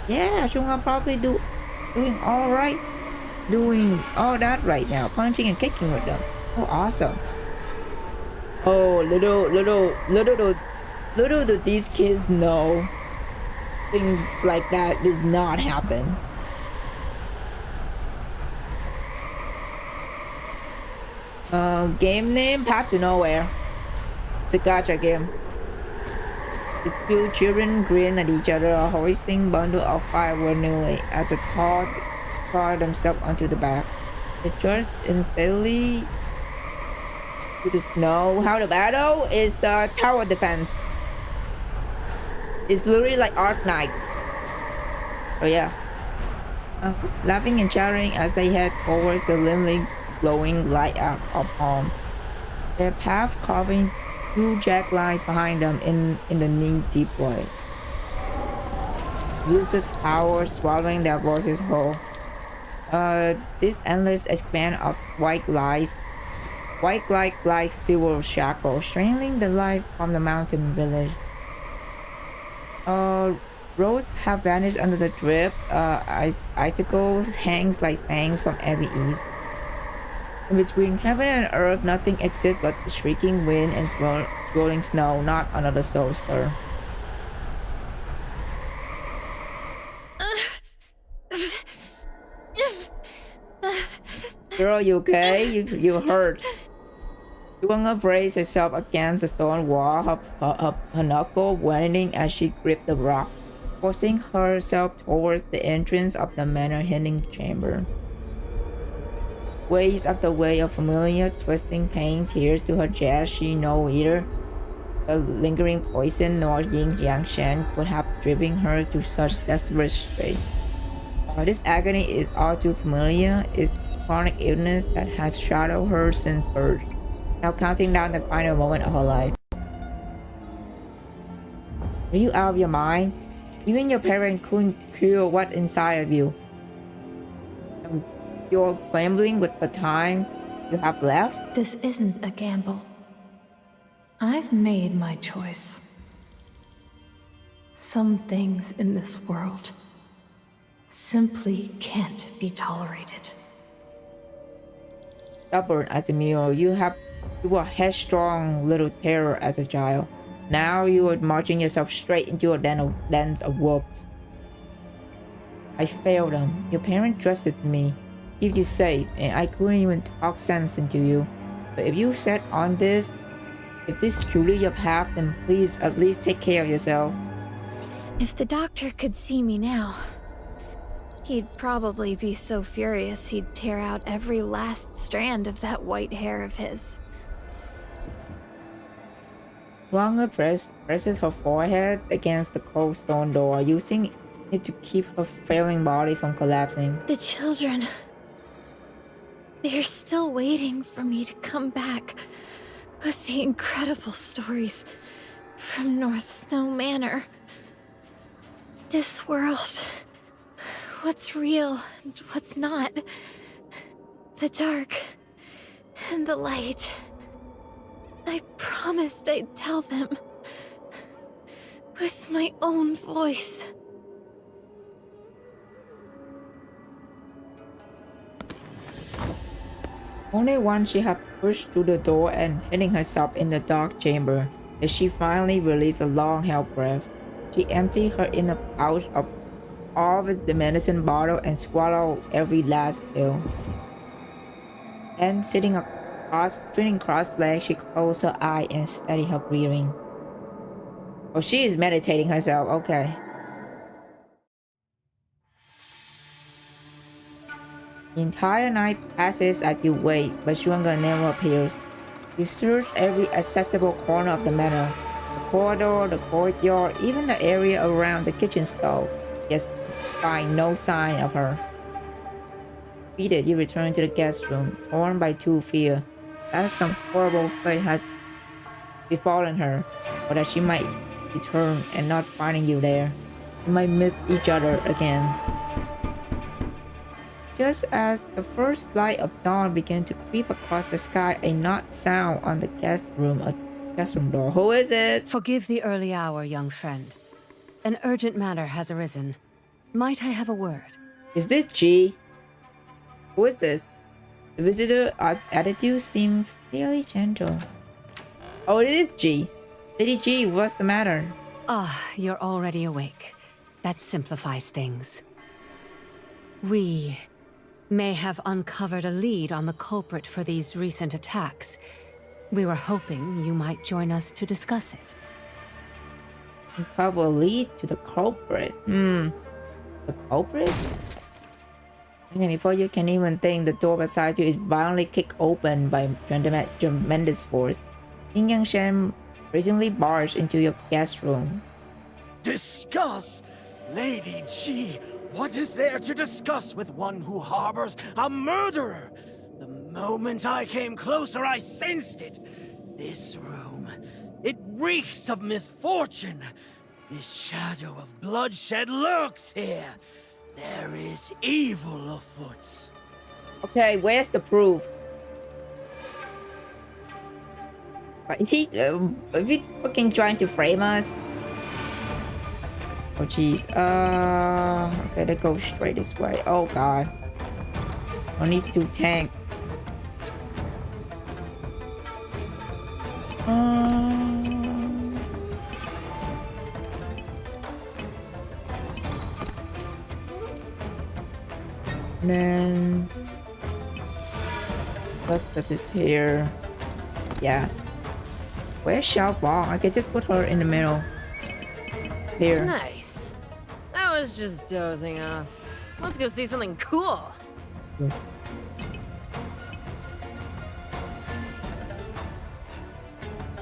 Speaker 3: Yeah, Shunga probably doing all right. Doing all that right now. Punching and kicking with them. Oh, awesome. Oh, little do these kids know things like that did not happen. Game name, Path to Nowhere. It's a gacha game. The two children grin at each other, a hoisting bundle of firewood nearly as a tall themselves onto the back. They trudged unsteadily to the snow. How the battle is the tower defense. It's literally like Ark Knight. So yeah. Laughing and chattering as they head towards the limely glowing light of home. Their path carving two jagged lines behind them in the knee-deep void. Useless power swallowing their voices whole. This endless expanse of white light like silver shackles, strangling the light from the mountain village. Roads have vanished under the drip. Icicles hangs like fangs from every eaves. In between heaven and earth, nothing exists but the shrieking wind and swirling snow, not another soul stir. Girl, you okay? You hurt. Yuanga braced herself against the stone wall, her knuckle whining as she gripped the rock, forcing herself towards the entrance of the manor hidden chamber. Waves after wave of familiar twisting pain tears to her chest. She know either the lingering poison nor Yin Yang Shen could have driven her to such desperate strait. This agony is all too familiar. It's chronic illness that has shadowed her since birth, now counting down the final moment of her life. Are you out of your mind? Even your parents couldn't cure what's inside of you. You're gambling with the time you have left?
Speaker 4: This isn't a gamble. I've made my choice. Some things in this world simply can't be tolerated.
Speaker 3: Stubborn as a mule, you were a headstrong little terror as a child. Now you are marching yourself straight into a den of wolves. I failed them. Your parents trusted me, keep you safe, and I couldn't even talk sense into you. But if you set on this, if this is truly your path, then please at least take care of yourself.
Speaker 4: If the doctor could see me now, He'd probably be so furious he'd tear out every last strand of that white hair of his.
Speaker 3: Wanga presses her forehead against the cold stone door, using it to keep her failing body from collapsing.
Speaker 4: The children... they're still waiting for me to come back with the incredible stories from North Snow Manor. This world... what's real and what's not. The dark and the light. I promised I'd tell them. With my own voice.
Speaker 3: Only once she had pushed through the door and hiding herself in the dark chamber did she finally release a long-held breath. She emptied her inner pouch of all of the medicine bottle and swallowed every last pill. Then, sitting cross-legged, she closed her eye and steadied her breathing. Oh, she is meditating herself. Okay. The entire night passes as you wait, but Zhuanga never appears. You search every accessible corner of the manor, the corridor, the courtyard, even the area around the kitchen stove, yet find no sign of her. Defeated, you return to the guest room, torn by two fear that some horrible fate has befallen her, or that she might return and not finding you there. You might miss each other again. Just as the first light of dawn began to creep across the sky, a knock sound on the guest room door. Who is it?
Speaker 12: Forgive the early hour, young friend. An urgent matter has arisen. Might I have a word?
Speaker 3: Is this G? Who is this? The visitor attitude seemed fairly gentle. Oh, it is G. Lady G, what's the matter?
Speaker 12: Ah, you're already awake. That simplifies things. We may have uncovered a lead on the culprit for these recent attacks. We were hoping you might join us to discuss it.
Speaker 3: Uncover a lead to the culprit. The culprit? And before you can even think, the door beside you is violently kicked open by tremendous force. Yin Yang Shen brazenly barged into your guest room.
Speaker 9: Discuss? Lady G, what is there to discuss with one who harbors a murderer? The moment I came closer, I sensed it. This room, it reeks of misfortune. This shadow of bloodshed lurks here. There is evil afoot.
Speaker 3: Okay, where's the proof? Is he fucking trying to frame us? Oh jeez. Okay, let's go straight this way. Oh god. I need to tank. And then let's put this here. Yeah. Where's Xiaofang? I could just put her in the middle. Here.
Speaker 5: Nice. I was just dozing off. Let's go see something cool.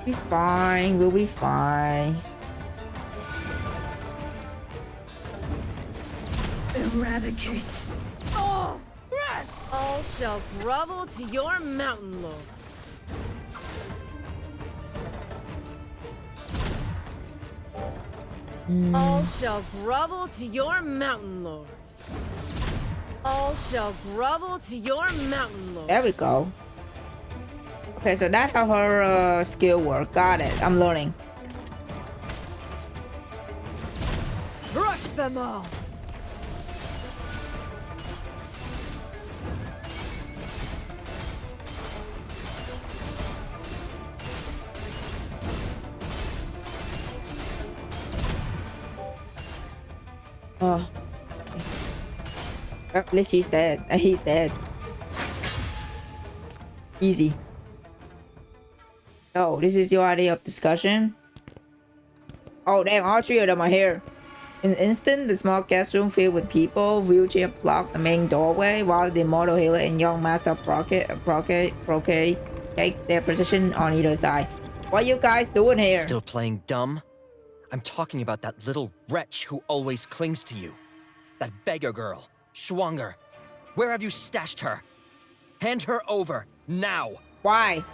Speaker 3: Be fine. We'll be fine.
Speaker 7: Eradicate.
Speaker 5: Oh, Brad! All shall grovel to your mountain lord. All shall grovel to your mountain lord. All shall grovel to your mountain lord.
Speaker 3: There we go. Okay, so that's how her skill works. Got it. I'm learning.
Speaker 5: Crush them all.
Speaker 3: Oh. At least she's dead. He's dead. Easy. Oh, this is your idea of discussion? Oh, damn, all three of them are here. In an instant, the small guest room filled with people, wheelchair blocked the main doorway, while the immortal healer and young master Croquet take their position on either side. What are you guys doing here?
Speaker 13: Still playing dumb? I'm talking about that little wretch who always clings to you. That beggar girl, Schwanger. Where have you stashed her? Hand her over, now!
Speaker 3: Why?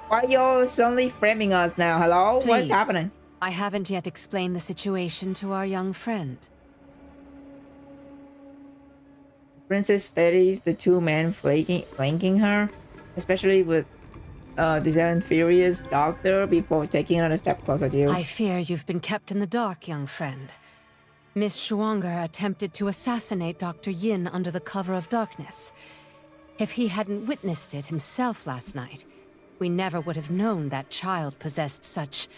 Speaker 3: Why are you suddenly framing us now? Hello?
Speaker 12: Please.
Speaker 3: What's happening?
Speaker 12: I haven't yet explained the situation to our young friend.
Speaker 3: Princess studies the two men flanking her, especially with the infurious doctor, before taking another step closer to you.
Speaker 12: I fear you've been kept in the dark, young friend. Miss Schwanger attempted to assassinate Dr. Yin under the cover of darkness. If he hadn't witnessed it himself last night, we never would have known that child possessed such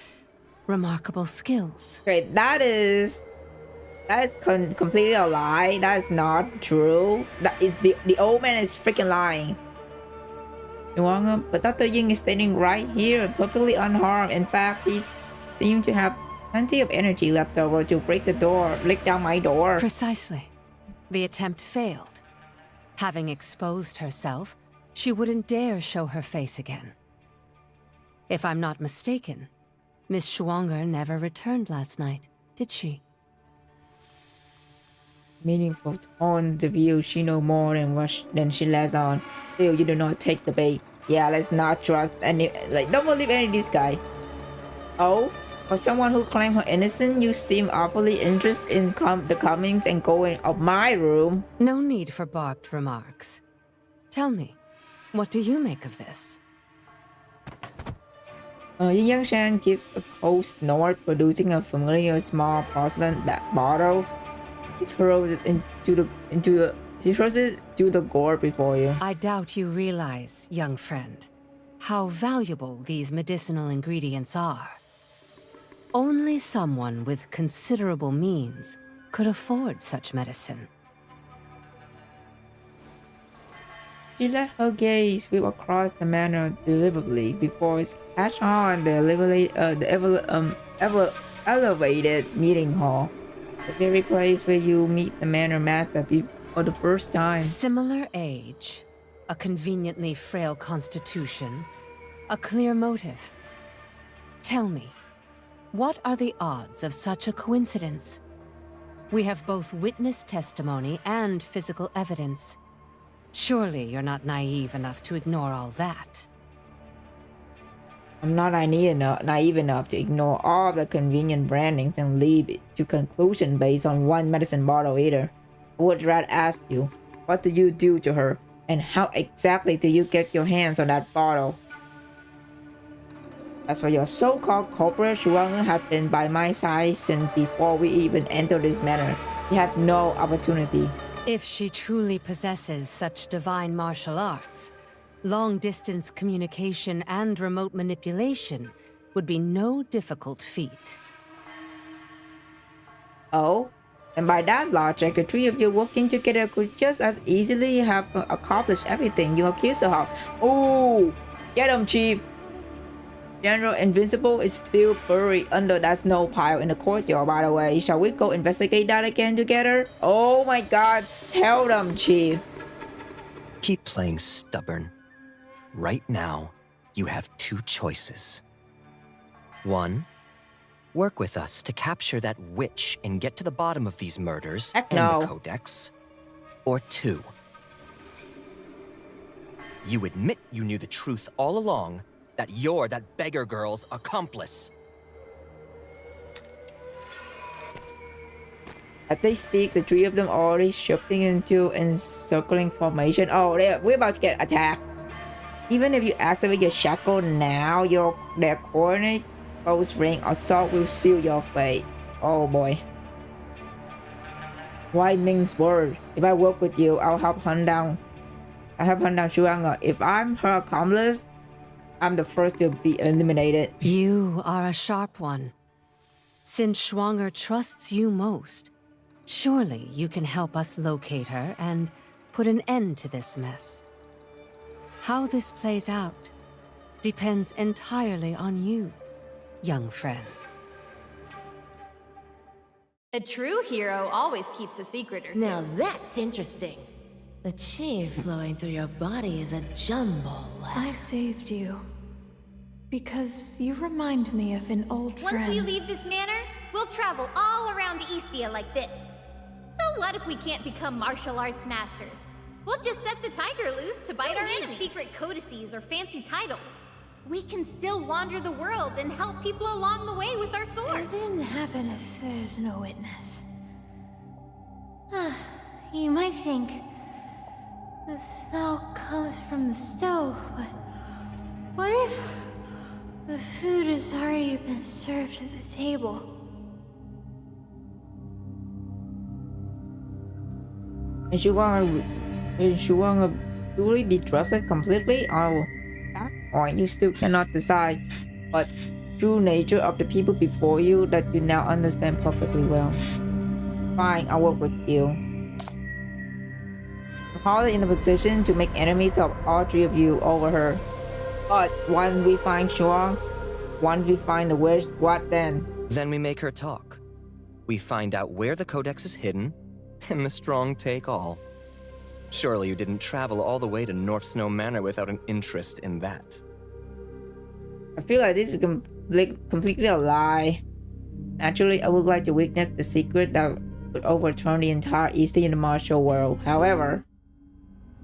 Speaker 12: remarkable skills.
Speaker 3: Okay, that is completely a lie. That is not true. That is the old man is freaking lying. But Dr. Ying is standing right here, perfectly unharmed. In fact, he seemed to have plenty of energy left over to break down my door.
Speaker 12: Precisely. The attempt failed. Having exposed herself, she wouldn't dare show her face again. If I'm not mistaken, Miss Schwanger never returned last night, did she?
Speaker 3: Meaningful on the view, she know more than she lets on. Still, you do not take the bait. Yeah, let's not trust any. Don't believe any of this guy. Oh, for someone who claimed her innocent, you seem awfully interested in the comings and going of my room.
Speaker 12: No need for barbed remarks. Tell me, what do you make of this?
Speaker 3: Yin Yang Shan gives a cold snort, producing a familiar small porcelain bottle. He throws it to the gourd before you.
Speaker 12: I doubt you realize, young friend, how valuable these medicinal ingredients are. Only someone with considerable means could afford such medicine.
Speaker 3: She let her gaze sweep across the manor deliberately before catch on the elevated meeting hall. The very place where you meet the manor master for the first time.
Speaker 12: Similar age, a conveniently frail constitution, a clear motive. Tell me, what are the odds of such a coincidence? We have both witness testimony and physical evidence. Surely you're not naive enough to ignore all that.
Speaker 3: I'm not naive enough to ignore all the convenient brandings and leap to conclusion based on one medicine bottle either. I would rather ask you, what did you do to her? And how exactly did you get your hands on that bottle? As for your so-called culprit, Shuang had been by my side since before we even entered this manor. He had no opportunity.
Speaker 12: If she truly possesses such divine martial arts, long-distance communication and remote manipulation would be no difficult feat.
Speaker 3: Oh? And by that logic, the three of you working together could just as easily have accomplished everything you accuse her of. Oh! Get him, Chief! General Invincible is still buried under that snow pile in the courtyard, by the way. Shall we go investigate that again together? Oh my god, tell them, Chief.
Speaker 13: Keep playing stubborn. Right now, you have two choices. One, work with us to capture that witch and get to the bottom of these murders and the Codex. Or two, you admit you knew the truth all along, that you're that beggar girl's accomplice.
Speaker 3: As they speak, the three of them already shifting into encircling formation. Oh, we're about to get attacked. Even if you activate your shackle now, their coordinate close ring assault will seal your fate. Oh boy. Why Ming's word? If I work with you, I'll help hunt down Shuang. If I'm her accomplice, I'm the first to be eliminated.
Speaker 12: You are a sharp one. Since Schwanger trusts you most, surely you can help us locate her and put an end to this mess. How this plays out depends entirely on you, young friend.
Speaker 6: A true hero always keeps a secret or two.
Speaker 5: Now that's interesting. The chi flowing through your body is a jumble.
Speaker 4: I saved you. Because you remind me of an old friend.
Speaker 6: Once we leave this manor, we'll travel all around Eastia like this. So what if we can't become martial arts masters? We'll just set the tiger loose to bite our enemies. Secret codices or fancy titles. We can still wander the world and help people along the way with our swords.
Speaker 4: It didn't happen if there's no witness. You might think the smell comes from the stove, but what if the food has already been served to the table?
Speaker 3: Is she gonna truly be trusted completely, or that point you still cannot decide? But true nature of the people before you that you now understand perfectly well. Fine, I'll work with you. Holly in a position to make enemies of all three of you over her. But once we find Shuang, once we find the witch, what then?
Speaker 13: Then we make her talk. We find out where the codex is hidden, and the strong take all. Surely you didn't travel all the way to North Snow Manor without an interest in that.
Speaker 3: I feel like this is completely a lie. Naturally, I would like to witness the secret that would overturn the entire Eastern martial world. However,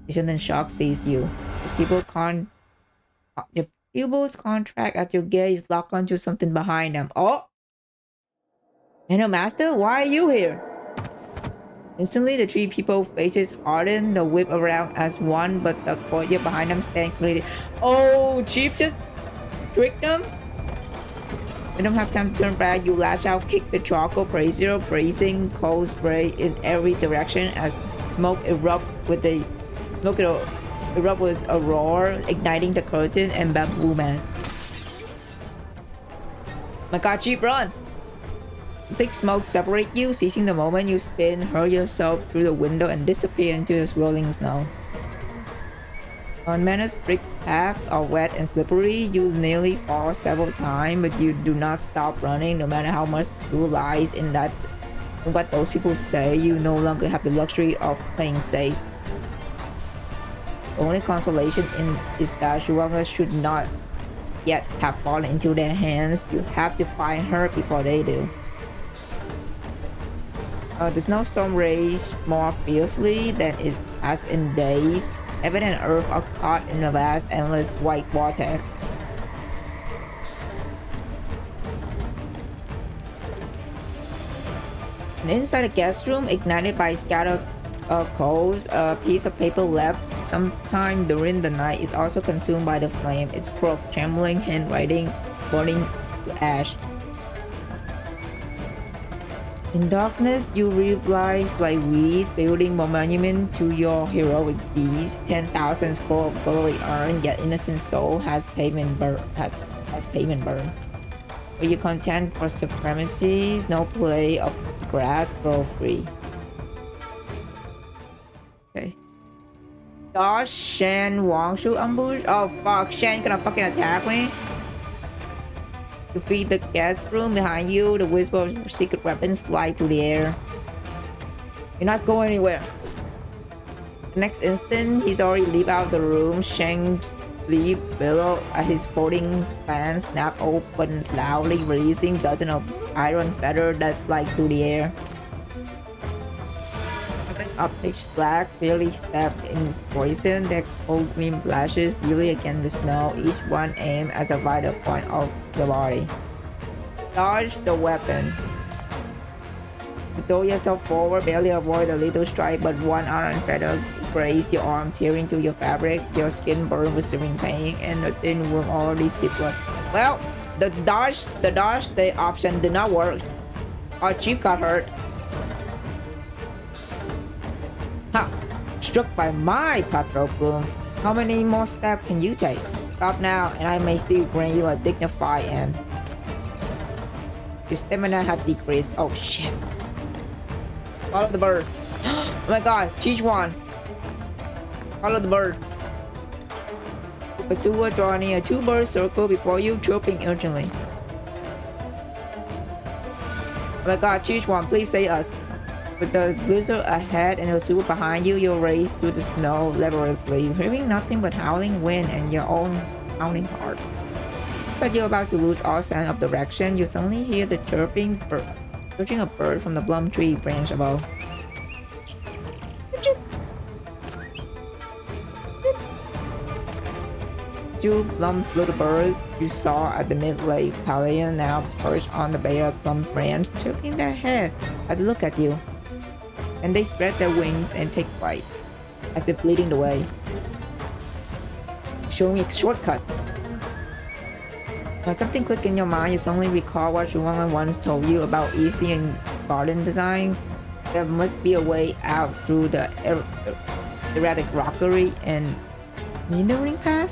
Speaker 3: a sudden shock sees you. The pupil's contract at your gaze lock onto something behind them. Oh! Hello, Master, why are you here? Instantly, the three people's faces harden, the whip around as one, but the courtyard behind them stand clearly. Oh, Chief just tricked them? They don't have time to turn back. You lash out, kick the charcoal brazier, blazing coal spray in every direction as smoke erupt with a roar, igniting the curtain and bamboo man. My God, Chief, run! Thick smoke separate you, seizing the moment you spin, hurl yourself through the window and disappear into the swirling snow. On Manor's brick path are wet and slippery. You nearly fall several times, but you do not stop running, no matter how much truth lies in that. In what those people say, you no longer have the luxury of playing safe. The only consolation is that Shuanga should not yet have fallen into their hands. You have to find her before they do. The snowstorm rages more fiercely than it has in days. Heaven and earth are caught in a vast, endless white vortex. And inside the guest room, ignited by scattered coals, a piece of paper left sometime during the night is also consumed by the flame. Its crook, trembling handwriting burning to ash. In darkness, you realize like weed, building a monument to your heroic deeds. 10,000 score of glory earned, yet innocent soul has payment burn. Are you content for supremacy? No play of grass grow free. Okay. Dodge Shen Wang shoot ambush. Oh fuck, Shen gonna fucking attack me. You feed the guest room behind you. The whisper of secret weapons slide through the air. You're not going anywhere. The next instant, he's already leaped out the room. Shang's leap below as his folding fan snap open loudly, releasing dozens of iron feathers that slide through the air. A pitch black, barely stepped in poison. Their cold gleam flashes really against the snow, each one aimed at a vital point of the body. Dodge the weapon. You throw yourself forward, barely avoid a little strike, but one iron feather grazed your arm, tearing through your fabric. Your skin burned with searing pain, and the thin wound already seeped blood. Well, the option did not work. Our chief got hurt. Ha! Struck by my cutthroat Plum. How many more steps can you take? Stop now, and I may still grant you a dignified end. Your stamina has decreased. Oh shit. Follow the bird. Oh my god, Chichuan. Follow the bird. The pursuer draw near. Two birds circle before you, chirping urgently. Oh my god, choose one, please save us. With the blizzard ahead and the super behind you, you race through the snow laboriously, hearing nothing but howling wind and your own pounding heart. Just like you're about to lose all sense of direction, you suddenly hear the chirping a bird from the plum tree branch above. Two plump little birds you saw at the mid-lake pavilion now perched on the bare plum branch, tilting their head as they look at you. And they spread their wings and take flight as they're bleeding the way. Show me a shortcut. When something clicked in your mind, you suddenly recall what Shuang once told you about Eastern garden design. There must be a way out through the erratic rockery and meandering path.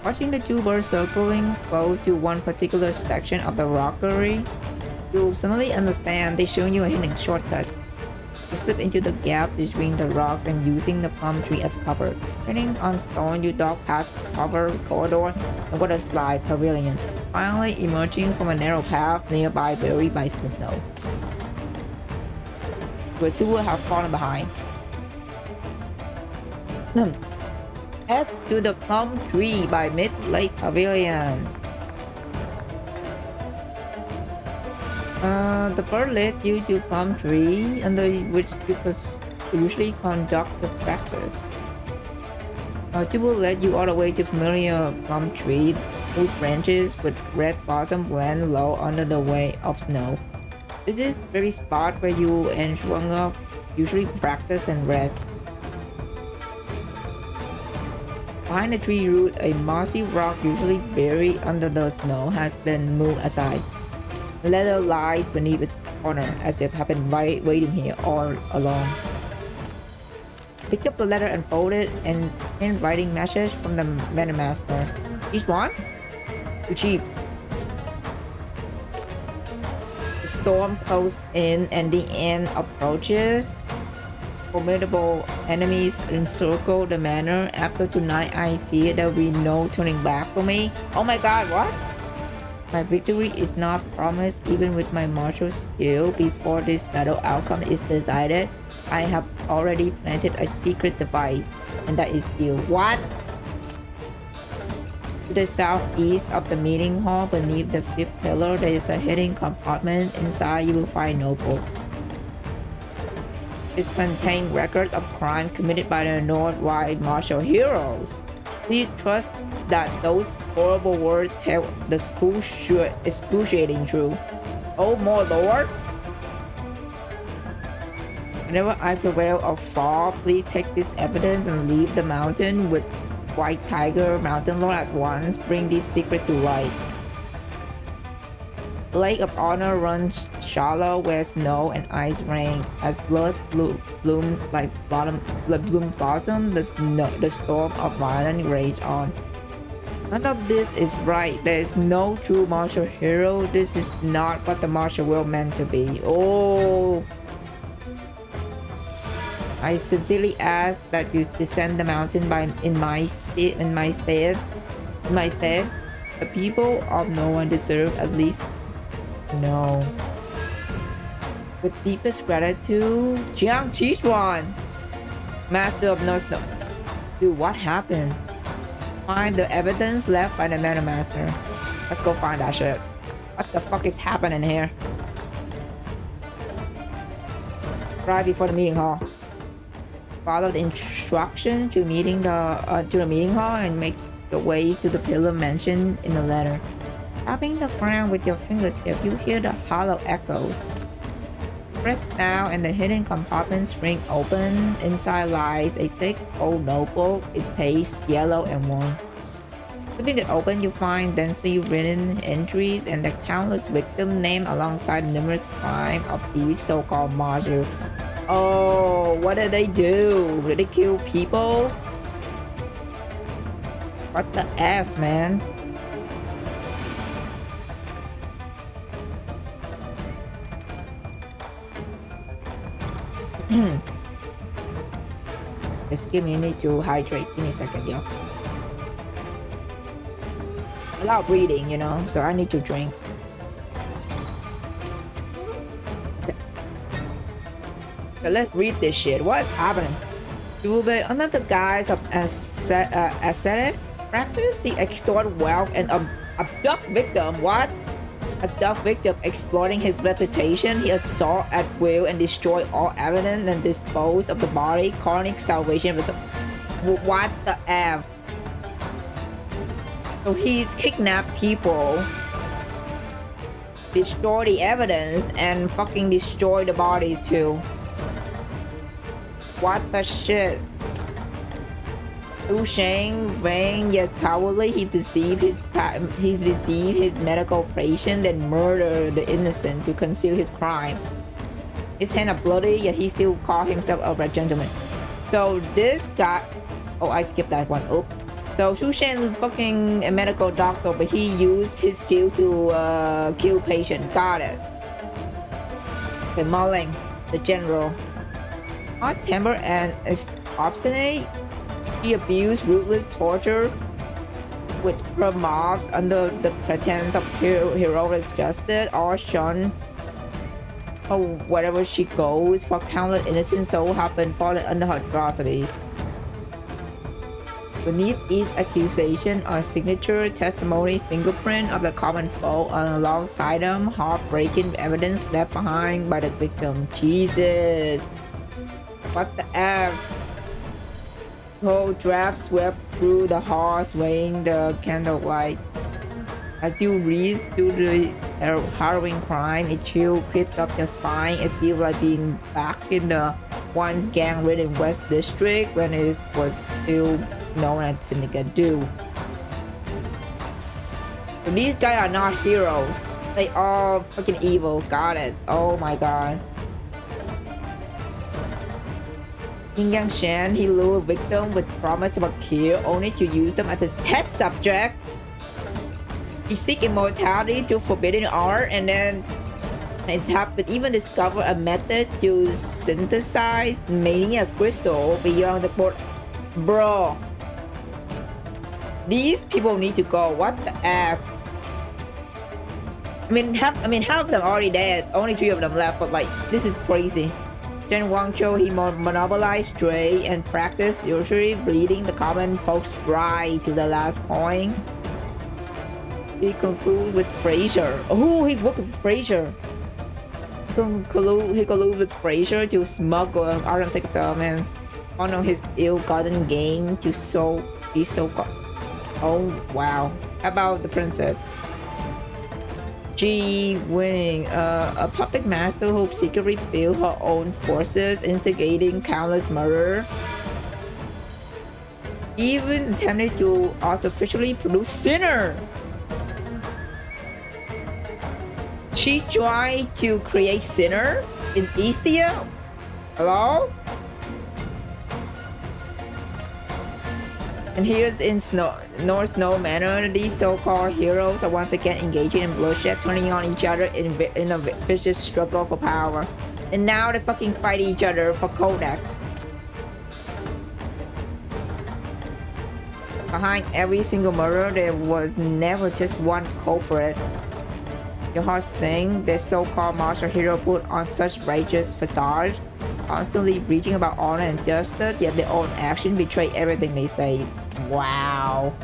Speaker 3: Watching the two birds circling close to one particular section of the rockery, you suddenly understand they're showing you a hidden shortcut. You slip into the gap between the rocks and using the plum tree as cover. Treading on stone, you dog past covered corridor and water slide pavilion, finally emerging from a narrow path nearby buried by snow. The two have fallen behind. Head to the plum tree by mid-lake pavilion. The bird led you to plum tree under which you could usually conduct the practice. Two will lead you all the way to familiar plum tree whose branches with red blossom blend low under the weight of snow. This is the very spot where you and Shuang usually practice and rest. Behind the tree root, a mossy rock usually buried under the snow has been moved aside. The letter lies beneath its corner, as if have been waiting here all along. Pick up the letter and fold it, and handwriting message from the Manor Master. Each one? Too cheap. The storm closes in and the end approaches. Formidable enemies encircle the manor. After tonight, I fear there will be no turning back for me. Oh my god, what? My victory is not promised even with my martial skill. Before this battle outcome is decided, I have already planted a secret device, and that is you. What? To the southeast of the meeting hall, beneath the fifth pillar, there is a hidden compartment. Inside, you will find notebook. It contains records of crime committed by the North-wide martial heroes. Please trust that those horrible words tell the excruciating truth. Oh, more lord! Whenever I prevail or fall, please take this evidence and leave the mountain with White Tiger, Mountain Lord at once. Bring this secret to light. The Lake of Honor runs shallow where snow and ice reign. As blood blooms like bloom blossom, the storm of violence rages on. None of this is right. There is no true martial hero. This is not what the martial world meant to be. Oh. I sincerely ask that you descend the mountain in my stead. The people of no one deserve at least no. With deepest gratitude, Jiang Qichuan, Master of No Snow. Dude, what happened? Find the evidence left by the Manor Master. Let's go find that shit. What the fuck is happening here? Right before the meeting hall. Follow the instructions to the meeting hall and make your way to the pillar mentioned in the letter. Tapping the ground with your fingertip, you hear the hollow echoes. Press down and the hidden compartment swing open. Inside lies a thick old notebook. It pastes yellow and worn. Flipping it open, you find densely written entries and the countless victims named alongside numerous crimes of these so-called martyrs. Oh, what did they do? Did they kill people? What the F, man? Just give me a need to hydrate. Give me a second, yo. A lot of breathing, you know, so I need to drink. Okay, let's read this shit. What's happening? Tuber, under the guise of ascetic practice, he extort wealth and abduct victim. What? Abduct victim, exploiting his reputation. He assault at will and destroy all evidence and dispose of the body. Chronic salvation. What the F? So he's kidnapped people, destroy the evidence, and fucking destroy the bodies too. What the shit? Liu Shang, vain yet cowardly, he deceived his medical patient and murdered the innocent to conceal his crime. His hands are bloody, yet he still called himself a gentleman. So this guy, oh, I skipped that one. Oops. So Liu Shang is fucking a medical doctor, but he used his skill to kill patient. Got it. Okay, Mulling, the general. Hot temper and is obstinate. He abused ruthless torture with her mobs under the pretense of heroic justice, or shun or wherever she goes, for countless innocent souls have been fallen under her atrocities. Beneath each accusation are signature, testimony, fingerprint of the common foe, and alongside them, heartbreaking evidence left behind by the victim. Jesus. What the F? Cold draft swept through the hall, swaying the candlelight. As you read through the harrowing crime, a chill creeps up your spine. It feels like being back in the once gang-ridden West District when it was still known as Syndicate Do. So these guys are not heroes. They are fucking evil. Got it. Oh my god. In Yang Shan, he lured a victim with promise of a kill, only to use them as his test subject. He seeks immortality to forbidden art, and then it's happened even discover a method to synthesize mania crystal beyond the port. Bro, these people need to go. What the F? I mean, half of them already dead. Only 3 of them left, but like, this is crazy. Chen Guangzhou, he monopolized trade and practiced usury, bleeding the common folks dry to the last coin. He concluded with Fraser. Oh, he worked with Fraser. He colluded with Fraser to smuggle an arm sector and funnel his ill-gotten gain to be so-called. Oh wow! How about the princess? G winning, a puppet master who secretly built her own forces, instigating countless murder. Even attempted to artificially produce Sinner. She tried to create Sinner in Eastia. Hello? And here's in North Snow Manor, these so-called heroes are once again engaging in bloodshed, turning on each other in a vicious struggle for power. And now they fucking fight each other for codex. Behind every single murder, there was never just one culprit. Your heart sing, the so-called martial hero put on such righteous facade, constantly preaching about honor and justice, yet their own action betray everything they say. Wow.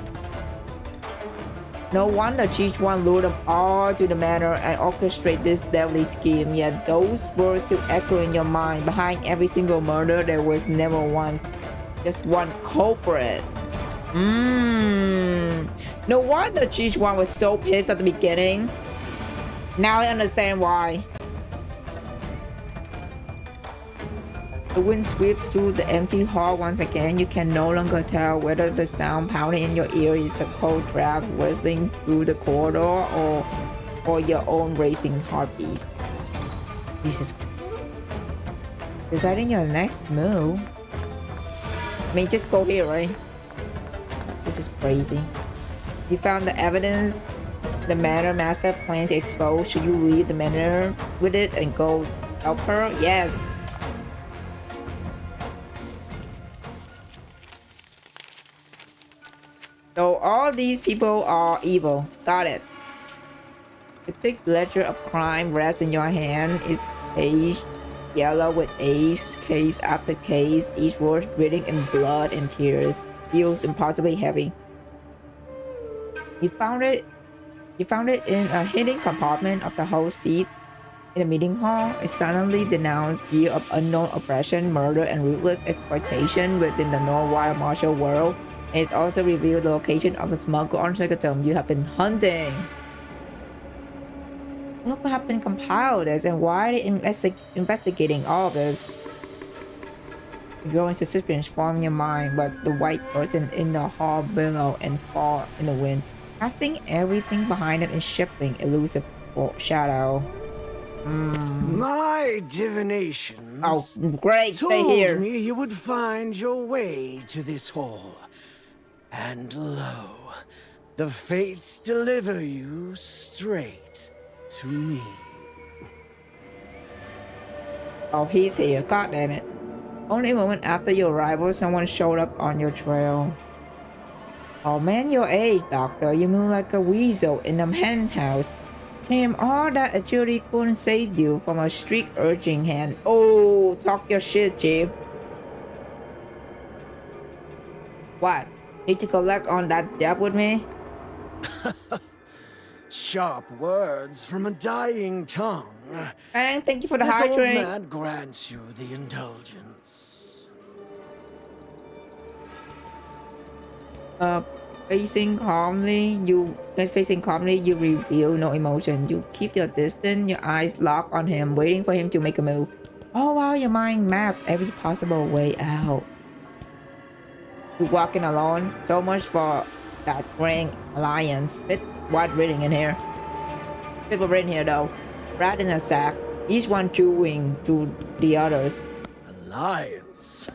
Speaker 3: No wonder Chi-Chuan lured them all to the manor and orchestrated this deadly scheme, yet those words still echo in your mind. Behind every single murder, there was never once just one culprit. No wonder Chi-Chuan was so pissed at the beginning. Now I understand why. The wind sweeps through the empty hall once again. You can no longer tell whether the sound pounding in your ear is the cold draft whistling through the corridor or your own racing heartbeat. Jesus. Deciding your next move. I mean, just go here, right? This is crazy. You found the evidence the manor master planned to expose. Should you leave the manor with it and go help her? Yes. So all these people are evil. Got it. The thick ledger of crime rests in your hand. Is aged yellow with ace, case after case, each word written in blood and tears. Feels impossibly heavy. You found it in a hidden compartment of the whole seat in the meeting hall. It suddenly denounced years of unknown oppression, murder, and ruthless exploitation within the Norway martial world. It also revealed the location of the smuggled armageddon you have been hunting. Look what have been compiled this, and why are they investigating all of this? The growing suspicions form in your mind, but the white curtain in the hall billow and fall in the wind, casting everything behind them in shifting, elusive shadow.
Speaker 9: My divinations.
Speaker 3: Oh, great! Stay here.
Speaker 9: Told me you would find your way to this hall, and lo, the fates deliver you straight to me.
Speaker 3: Oh, he's here. God damn it. Only a moment after your arrival, someone showed up on your trail. Oh man, your age, doctor. You move like a weasel in a henhouse. Damn, all that agility couldn't save you from a streak urging hand. Oh, talk your shit, Jib. What? Need to collect on that debt with me?
Speaker 9: Sharp words from a dying tongue.
Speaker 3: And thank you for the
Speaker 9: this
Speaker 3: hard
Speaker 9: old
Speaker 3: drink.
Speaker 9: man grants you the indulgence.
Speaker 3: Facing calmly, you reveal no emotion. You keep your distance, your eyes locked on him, waiting for him to make a move. Oh wow, your mind maps every possible way out. You walking alone. So much for that grand alliance. Fit what written in here? People written here though. Rat in a sack, each one chewing to the others.
Speaker 9: Alliance?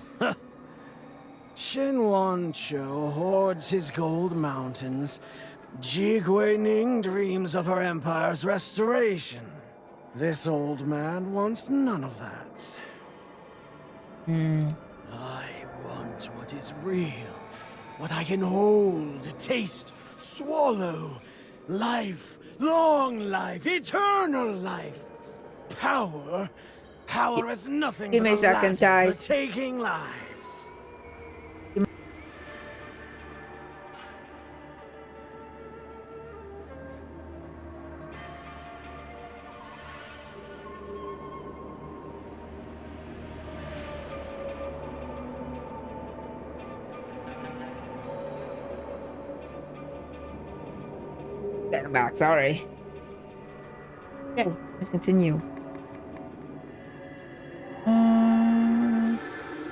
Speaker 9: Shenwan Cho hoards his gold mountains. Jigwei Ning dreams of her empire's restoration. This old man wants none of that. I want what is real. What I can hold, taste, swallow. Life, long life, eternal life. Power. Power is nothing
Speaker 3: Give me a
Speaker 9: but
Speaker 3: second,
Speaker 9: ladder
Speaker 3: guys.
Speaker 9: for taking lives.
Speaker 3: I'm back, sorry. Okay, let's continue.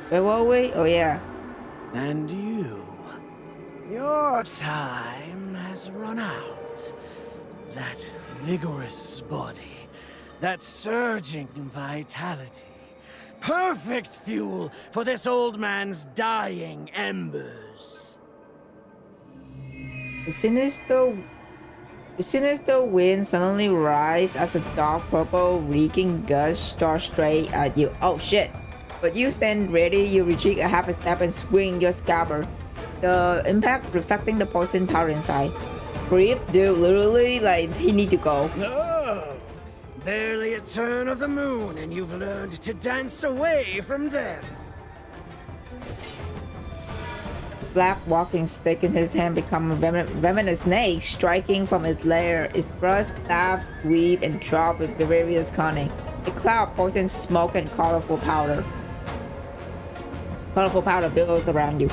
Speaker 3: Where were we? Oh yeah.
Speaker 9: And you, your time has run out. That vigorous body, that surging vitality, perfect fuel for this old man's dying embers.
Speaker 3: The sinister wind suddenly rises as a dark purple reeking gust starts straight at you. Oh shit. But you stand ready, you retreat a half a step and swing your scabbard. The impact reflecting the poison powder inside. Creep, dude, literally, like, he need to go.
Speaker 9: Oh, barely a turn of the moon and you've learned to dance away from death.
Speaker 3: Black walking stick in his hand become a venomous snake, striking from its lair. Its thrust, stabs, sweep, and drop with various cunning. A cloud of potent smoke and colorful powder. Colorful powder billows around you,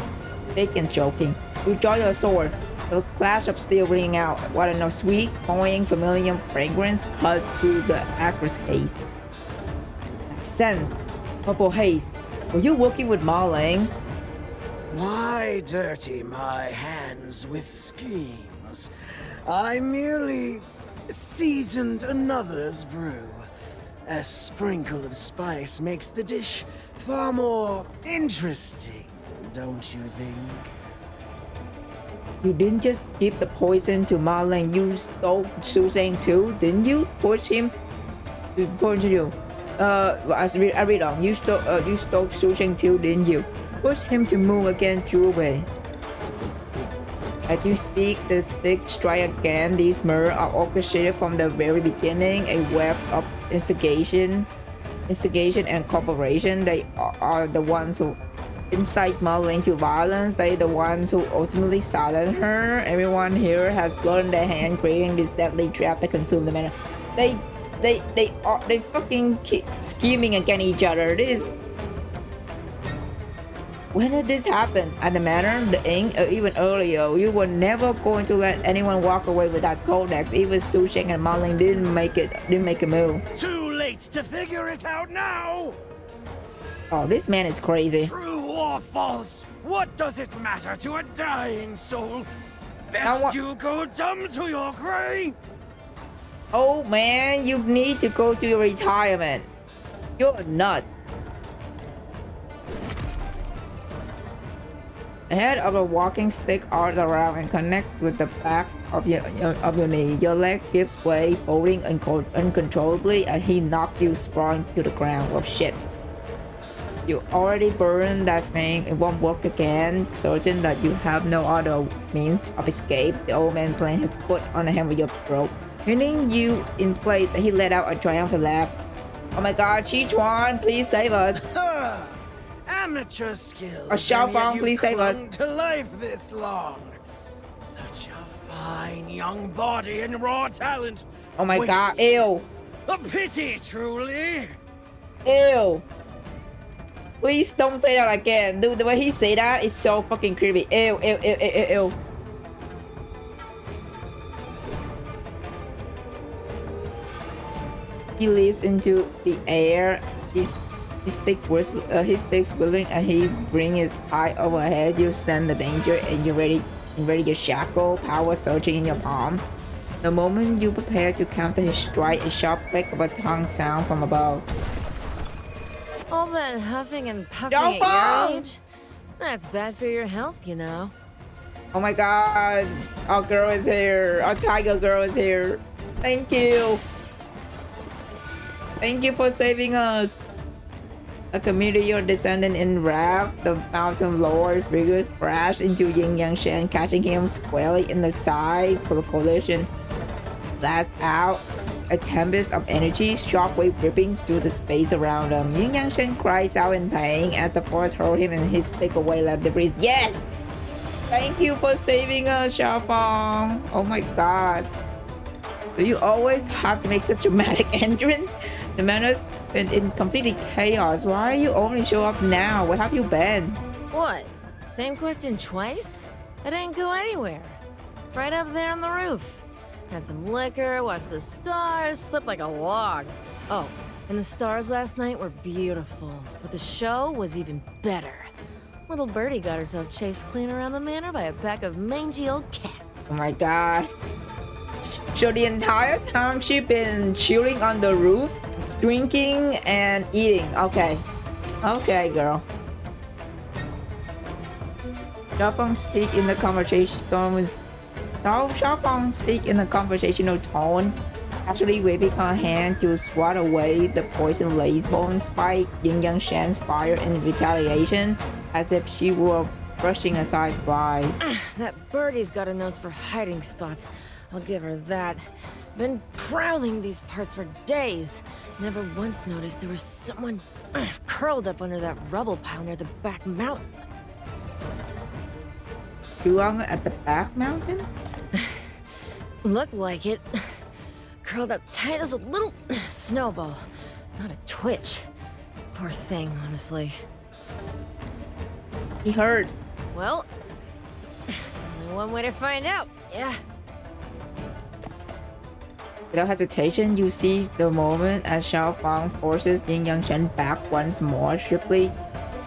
Speaker 3: thick and choking. You draw your sword, the clash of steel ringing out, while a sweet, cloying, familiar fragrance cuts through the acre's haze. Scent, purple haze. Were you working with Ma Ling?
Speaker 9: Why dirty my hands with schemes? I merely seasoned another's brew. A sprinkle of spice makes the dish far more interesting, don't you think?
Speaker 3: You didn't just give the poison to Ma Ling, you stole Suzanne too, didn't you? Push him. I read on. You stole Suzanne too, didn't you? Push him to move against Juwei. As you speak, the stick strike again. These murders are orchestrated from the very beginning, a web of instigation instigation and cooperation. They are the ones who incite Marlene to violence. They're the ones who ultimately silence her. Everyone here has blood in their hand, creating this deadly trap that consumes the manor. They fucking keep scheming against each other. This. When did this happen? At the manor, the inn, or even earlier, you were never going to let anyone walk away with that codex. Even Su Sheng and Marlene didn't make a move.
Speaker 9: Too late to figure it out now.
Speaker 3: Oh, this man is crazy.
Speaker 9: True or false? What does it matter to a dying soul? Best you go dumb to your grave.
Speaker 3: Oh man, you need to go to your retirement. You're a nut. The head of a walking stick arcs around and connect with the back of your knee. Your leg gives way, folding uncontrollably, and he knocked you sprawling to the ground. Oh shit. You already burned that thing. It won't work again. Certain that you have no other means of escape, the old man planted his foot on the hem of your throat, hitting you in place. He let out a triumphant laugh. Oh my god, Chi-Chuan, please save us.
Speaker 9: Amateur skill.
Speaker 3: Xiaofang, please save us.
Speaker 9: To life this long. Such a fine young body and raw talent.
Speaker 3: Oh my god, ew.
Speaker 9: A pity, truly.
Speaker 3: Ew. Please don't say that again. Dude, the way he say that is so fucking creepy. Ew, ew, ew, ew, ew, ew. He leaps into the air. His sticks whistling, and he brings his high overhead. You sense the danger, and you're ready your shackle, power surging in your palm. The moment you prepare to counter his strike, a sharp click of a tongue sound from above.
Speaker 5: All that huffing and puffing at your age? That's bad for your health, you know.
Speaker 3: Oh my god, our girl is here. Our tiger girl is here. Thank you. Thank you for saving us. A meteor descending in wrath, the mountain lord figure crashed into Yin Yang Shen, catching him squarely in the side. The collision blasts out a tempest of energy, shockwave ripping through the space around him. Yin Yang Shen cries out in pain as the force hurled him and his stick away left debris. Yes! Thank you for saving us, Xiaofang. Oh my god. Do you always have to make such a dramatic entrance? The manor's been in complete chaos. Why you only show up now? Where have you been?
Speaker 5: What? Same question twice? I didn't go anywhere. Right up there on the roof. Had some liquor, watched the stars, slept like a log. Oh, and the stars last night were beautiful, but the show was even better. Little birdie got herself chased clean around the manor by a pack of mangy old cats.
Speaker 3: Oh my god. So the entire time she been chilling on the roof, drinking and eating. Okay. Okay, girl. Xiaofang speak in the conversational tone, actually waving her hand to swat away the poison lace bone spike Yin Yang Shen's fire in retaliation, as if she were brushing aside flies.
Speaker 5: That birdie's got a nose for hiding spots. I'll give her that. Been prowling these parts for days. Never once noticed there was someone curled up under that rubble pile near the back mountain.
Speaker 3: Yuang at the back mountain?
Speaker 5: Looked like it. Curled up tight as a little snowball. Not a twitch. Poor thing, honestly.
Speaker 3: He hurt.
Speaker 5: Well, only one way to find out, yeah.
Speaker 3: Without hesitation, you seize the moment as Xiaofang forces Yin Yang Shen back once more, swiftly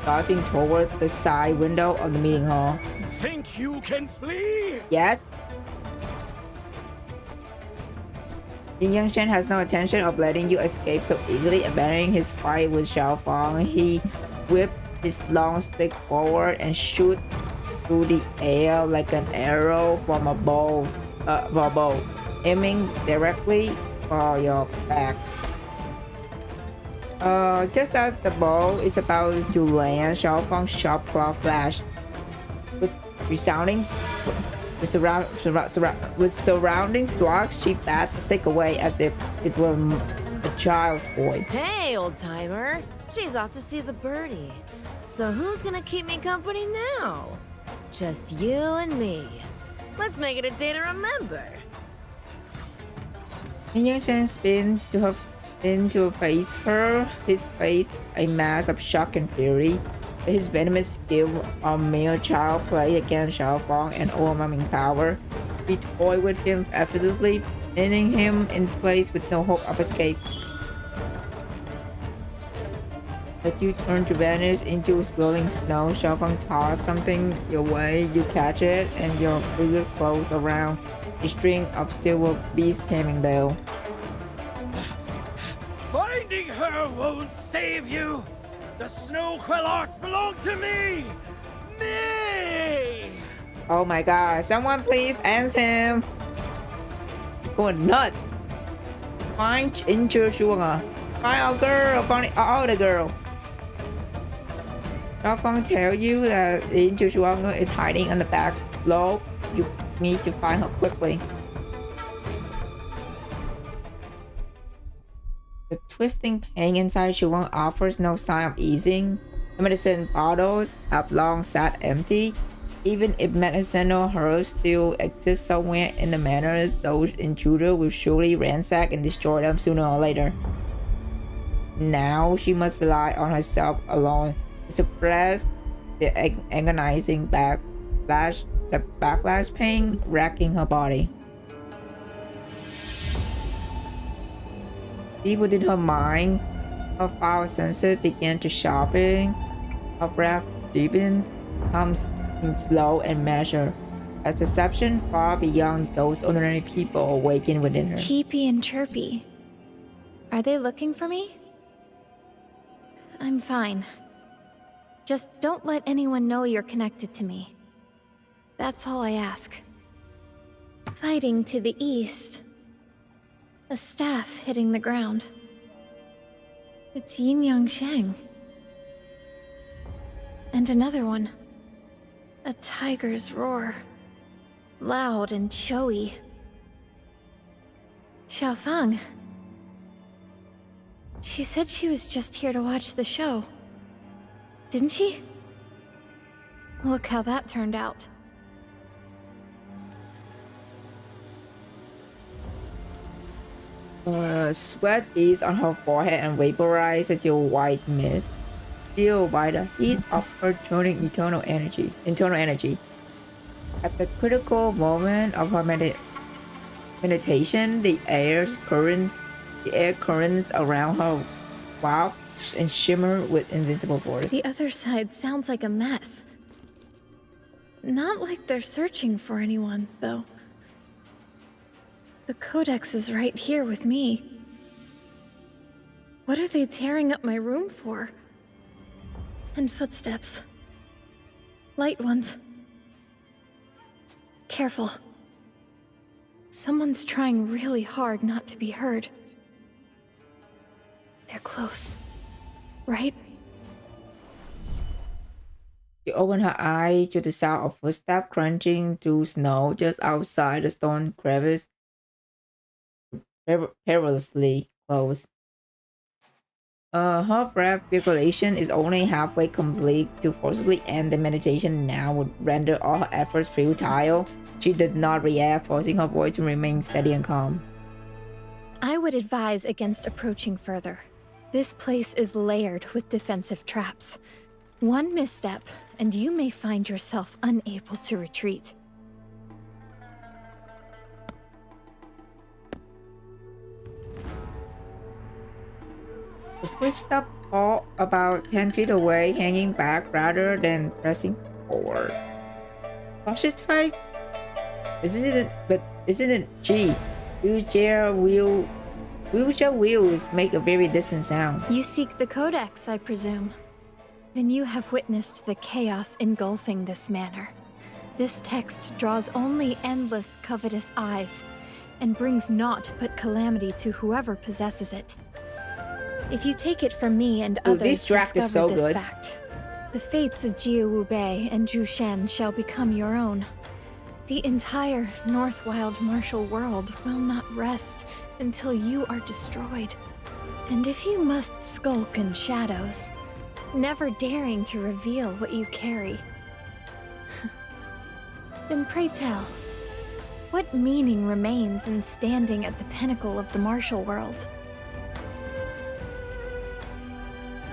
Speaker 3: darting toward the side window of the meeting hall.
Speaker 9: Think you can flee?
Speaker 3: Yes. Yin Yang Shen has no intention of letting you escape so easily. Abandoning his fight with Xiaofang, he whipped his long stick forward and shoot through the air like an arrow from a bow, aiming directly for your back. Just as the bow is about to land, Xiaofang's sharp claw flash with surrounding thrust. She bat the stick away as if it were a child toy.
Speaker 5: Hey, old-timer. She's off to see the birdie. So who's gonna keep me company now? Just you and me. Let's make it a day to remember.
Speaker 3: Young Chen spin to face her, his face a mask of shock and fury. His venomous skill on mere child play against Xiaofang and overwhelming power. She toyed with him effortlessly, pinning him in place with no hope of escape. As you turn to vanish into swirling snow, Xiaofang tosses something your way, you catch it, and your figure closes around a string of silver beast taming bell.
Speaker 9: Finding her won't save you! The snow quill arts belong to me! Me!
Speaker 3: Oh my god, someone please answer him! He's going nuts! Find pngtuber. Find our girl! Find the girl! Xiaofang tell you that the pngtuber is hiding on the back slope. You need to find her quickly. The twisting pain inside Shuang offers no sign of easing. The medicine bottles have long sat empty. Even if medicinal herbs still exist somewhere in the manors, those intruders will surely ransack and destroy them sooner or later. Now she must rely on herself alone to suppress the agonizing backlash pain racking her body. Deep within her mind, her five senses began to sharpen. Her breath deepened, comes in slow and measured, as perception far beyond those ordinary people awakened within her.
Speaker 4: Cheepy and Chirpy. Are they looking for me? I'm fine. Just don't let anyone know you're connected to me. That's all I ask. Fighting to the east. A staff hitting the ground. It's Yin Yang Sheng. And another one. A tiger's roar. Loud and showy. Xiaofang. She said she was just here to watch the show. Didn't she? Look how that turned out.
Speaker 3: Sweat beads on her forehead and vaporized into white mist, filled by the heat of her turning internal energy. At the critical moment of her meditation, the air currents around her warp and shimmer with invincible force.
Speaker 4: The other side sounds like a mess. Not like they're searching for anyone, though. The Codex is right here with me. What are they tearing up my room for? And footsteps. Light ones. Careful. Someone's trying really hard not to be heard. They're close. Right?
Speaker 3: She opened her eyes to the sound of footsteps crunching through snow just outside the stone crevice. Perilously close. Her breath regulation is only halfway complete. To forcibly end the meditation now would render all her efforts futile. She does not react, forcing her voice to remain steady and calm.
Speaker 4: I would advise against approaching further. This place is layered with defensive traps. One misstep, and you may find yourself unable to retreat.
Speaker 3: The footsteps fall about 10 feet away, hanging back rather than pressing forward. Cautious type? Isn't it? Gee, wheelchair wheels make a very distant sound.
Speaker 4: You seek the Codex, I presume. Then you have witnessed the chaos engulfing this manor. This text draws only endless covetous eyes, and brings naught but calamity to whoever possesses it. If you take it from me and others discover this fact, the fates of Jiu Wu Bei and Zhu Shen shall become your own. The entire North Wild martial world will not rest until you are destroyed. And if you must skulk in shadows, never daring to reveal what you carry, then pray tell, what meaning remains in standing at the pinnacle of the martial world?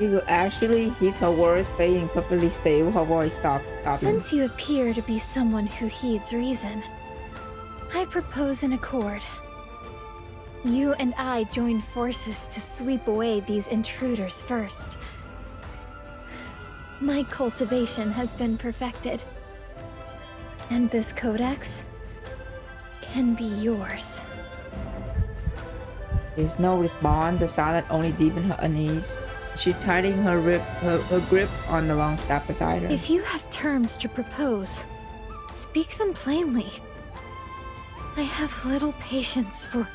Speaker 3: You actually heeds her words, staying perfectly still. Her voice stopped.
Speaker 4: Since you appear to be someone who heeds reason, I propose an accord. You and I join forces to sweep away these intruders first. My cultivation has been perfected, and this codex can be yours.
Speaker 3: There's no response. The silence only deepened her unease. She tightening her grip on the long staff beside her.
Speaker 4: If you have terms to propose, speak them plainly. I have little patience for...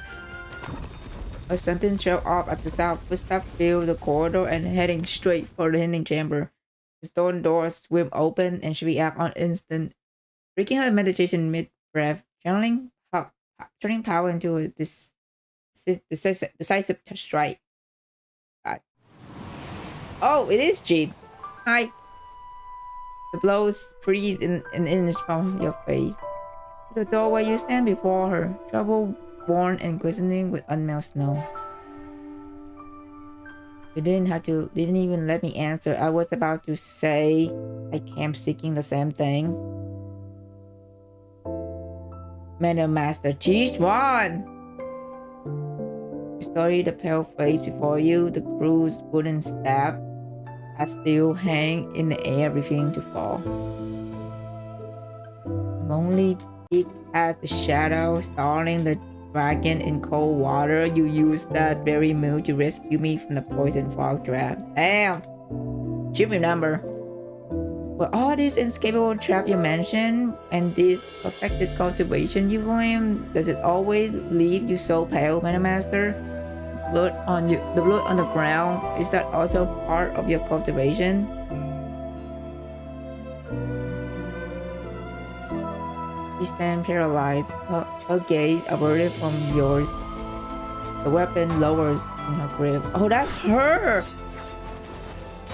Speaker 3: A sentence trailed off at the south. Footsteps filled the corridor and heading straight for the hidden chamber. The stone doors swim open and she reacts on instant, breaking her meditation mid-breath, channeling power into a decisive strike. Oh, it is Jeep. Hi. The blows freeze in an inch from your face. The doorway you stand before her, trouble worn and glistening with unmelted snow. You didn't even let me answer. I was about to say I came seeking the same thing. Madam Master, geez, one! You study the pale face before you, the crude wooden staff that still hang in the air, refusing to fall. Lonely peek at the shadow, starting the dragon in cold water. You used that very mood to rescue me from the poison fog trap. Damn! She remember. But all this inescapable trap you mentioned, and this perfected cultivation you claim, does it always leave you so pale, Madam Master? The blood on the ground, is that also part of your cultivation? She stands paralyzed, her gaze averted from yours. The weapon lowers in her grip. Oh, that's her!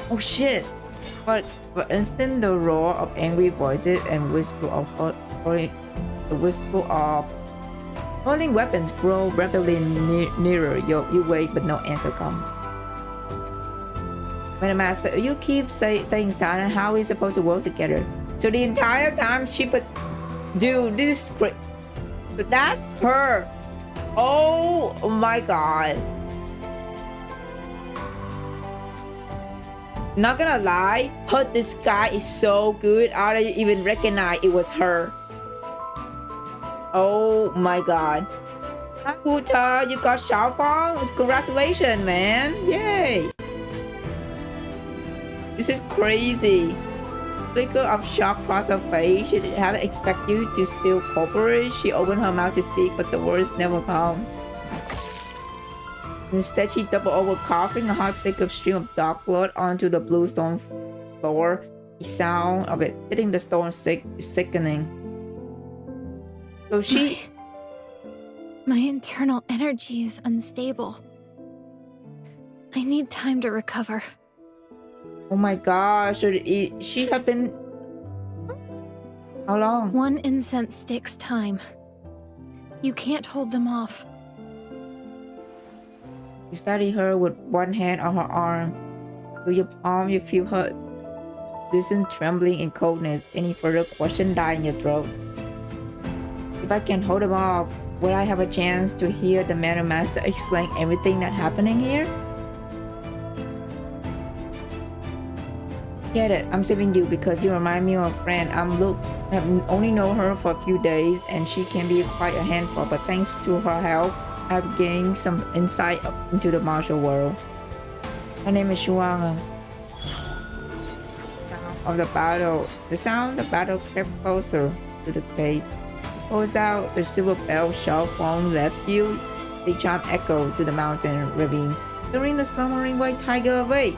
Speaker 3: Oh shit! But for instant, the roar of angry voices and whisper of holding weapons grow rapidly nearer. You wait, but no answer comes. Madam Master, you keep saying silent. How are we supposed to work together? So the entire time she put... Dude, this is great. But that's her. Oh my god. Not gonna lie, her disguise is so good. I didn't even recognize it was her. Oh my god. Hi, Wuta, you got Xiaofang? Congratulations, man. Yay. This is crazy. Flicker of shock across her face. She didn't have expect you to still cooperate. She opened her mouth to speak, but the words never come. Instead, she doubled over, coughing a hot thick stream of dark blood onto the blue stone floor. The sound of it hitting the stone is sickening. So she...
Speaker 4: My internal energy is unstable. I need time to recover.
Speaker 3: Oh my gosh, should she have been... How long?
Speaker 4: One incense sticks time. You can't hold them off.
Speaker 3: You study her with one hand on her arm. Through your palm, you feel her distant trembling in coldness. Any further question die in your throat. If I can hold them off, will I have a chance to hear the Madam Master explain everything that's happening here? Get it, I'm saving you because you remind me of a friend. I have only known her for a few days and she can be quite a handful, but thanks to her help, I've gained some insight into the martial world. Her name is Shuanga. The sound of the battle crept closer to the crate. Pulls out the silver bell shell phone left you. The chime echoed to the mountain ravine. During the slumbering white tiger away.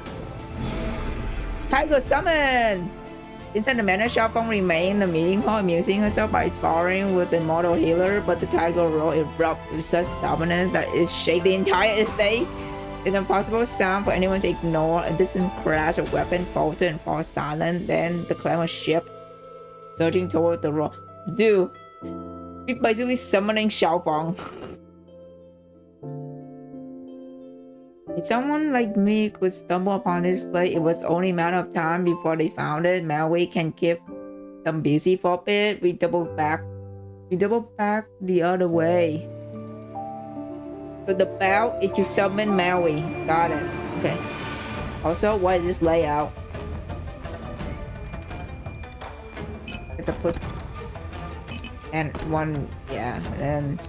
Speaker 3: Tiger summoned! Inside the manor, Xiaofeng remained in the meeting hall, amusing herself by sparring with the immortal healer, but the tiger roar erupted with such dominance that it shaked the entire estate. an impossible sound for anyone to ignore. A distant crash of weapon falter and fall silent. Then the climb of ship surging toward the road. Dude, we're basically summoning Xiaofang. If someone like me could stumble upon this place, it was only a matter of time before they found it. Maui can keep them busy for a bit. We double back the other way. So the bell is to summon Maui. Got it. Okay. Also, what is this layout? It's a put and one, yeah, and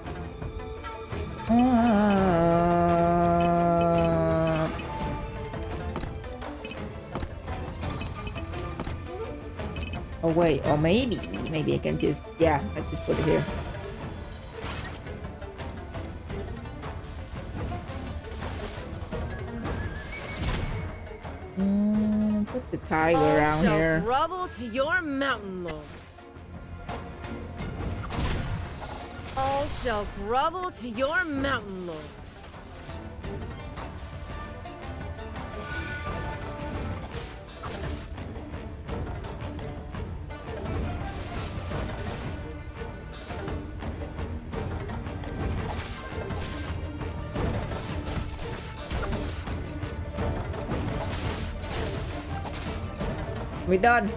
Speaker 3: oh wait, or maybe I can just, yeah, let's just put it here. Put the tiger around here.
Speaker 5: Grovel to your mountain lord. All shall grovel to your mountain lord.
Speaker 3: We're done.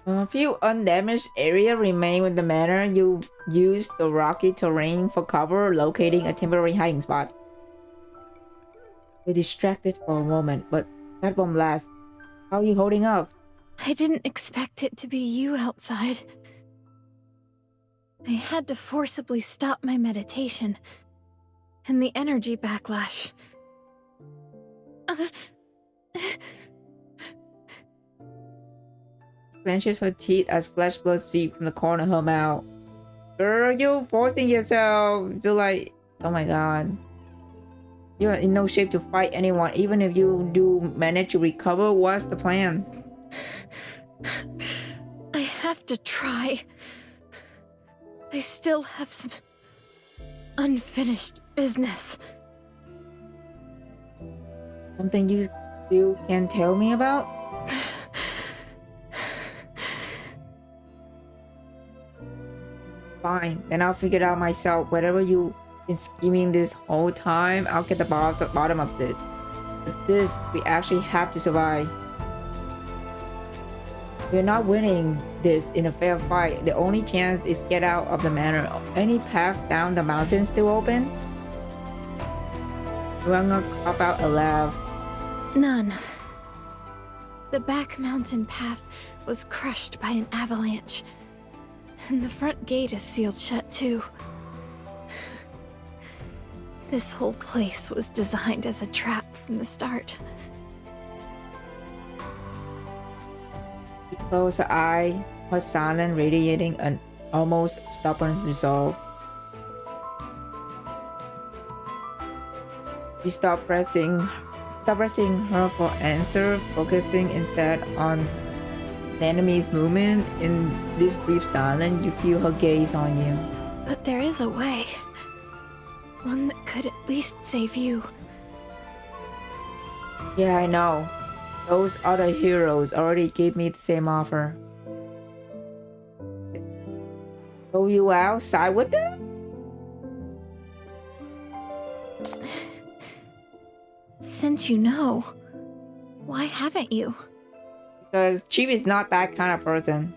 Speaker 3: A few undamaged areas remain with the manor. You use the rocky terrain for cover, locating a temporary hiding spot. You're distracted for a moment, but that won't last. How are you holding up?
Speaker 4: I didn't expect it to be you outside. I had to forcibly stop my meditation. And the energy backlash.
Speaker 3: Clenches her teeth as flesh blood seep from the corner of her mouth. Girl, you're forcing yourself to like... Oh my god. You're in no shape to fight anyone. Even if you do manage to recover, what's the plan?
Speaker 4: I have to try. I still have some unfinished business.
Speaker 3: Something you still can tell me about? Fine, then I'll figure it out myself. Whatever you've been scheming this whole time, I'll get the bottom of it. But this, we actually have to survive. We're not winning this in a fair fight. The only chance is get out of the manor. Any path down the mountain still open? Runga cop out a laugh.
Speaker 4: None. The back mountain path was crushed by an avalanche. And the front gate is sealed shut too. This whole place was designed as a trap from the start.
Speaker 3: She closed her eye, her silence radiating an almost stubborn resolve. She stopped pressing her for answer, focusing instead on the enemy's movement. In this brief silence, you feel her gaze on you.
Speaker 4: But there is a way. One that could at least save you.
Speaker 3: Yeah, I know. Those other heroes already gave me the same offer. Throw you outside with them?
Speaker 4: Since you know, why haven't you?
Speaker 3: Because Chief is not that kind of person.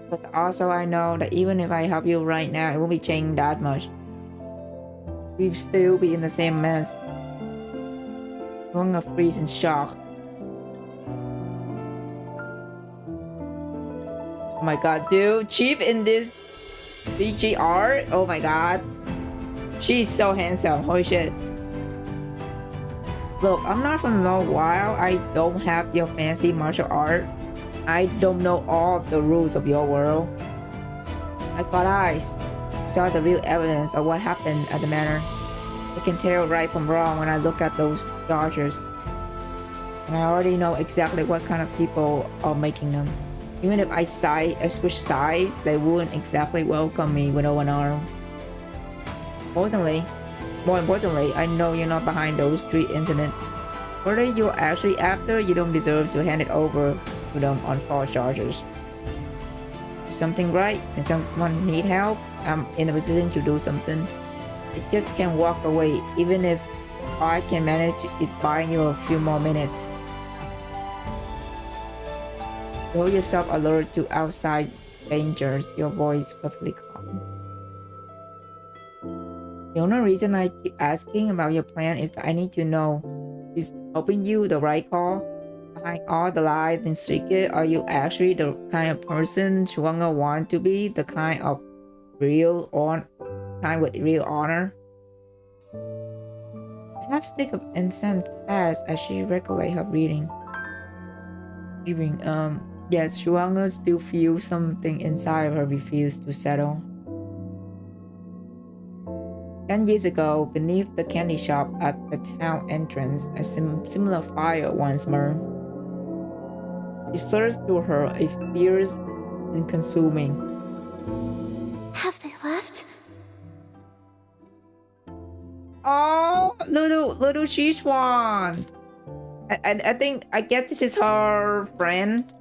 Speaker 3: But also I know that even if I help you right now, it won't be changing that much. We'll still be in the same mess. Runga freeze in shock. Oh my god, dude. Chief in this BG art? Oh my god. She's so handsome. Holy shit. Look, I'm not from no wild. I don't have your fancy martial art. I don't know all the rules of your world. I got eyes. Saw the real evidence of what happened at the manor. I can tell right from wrong when I look at those chargers. And I already know exactly what kind of people are making them. Even if I switch sides, they wouldn't exactly welcome me with open arms. More importantly, I know you're not behind those street incidents. Whether you're actually after, you don't deserve to hand it over to them on false charges. If something right and someone need help, I'm in a position to do something. I just can't walk away, even if all I can manage is buying you a few more minutes. Hold yourself alert to outside dangers, your voice perfectly calm. The only reason I keep asking about your plan is that I need to know, is helping you the right call? Behind all the lies and secret, are you actually the kind of person Shuanga want to be? The kind with real honor? A half stick of incense passed as she recollected her reading. Yes, Shuanga still feels something inside of her refused to settle. 10 years ago, beneath the candy shop at the town entrance, a similar fire once burned. It surged through her, a fierce and consuming.
Speaker 4: Have they left?
Speaker 3: Oh, little Sichuan. I guess this is her friend.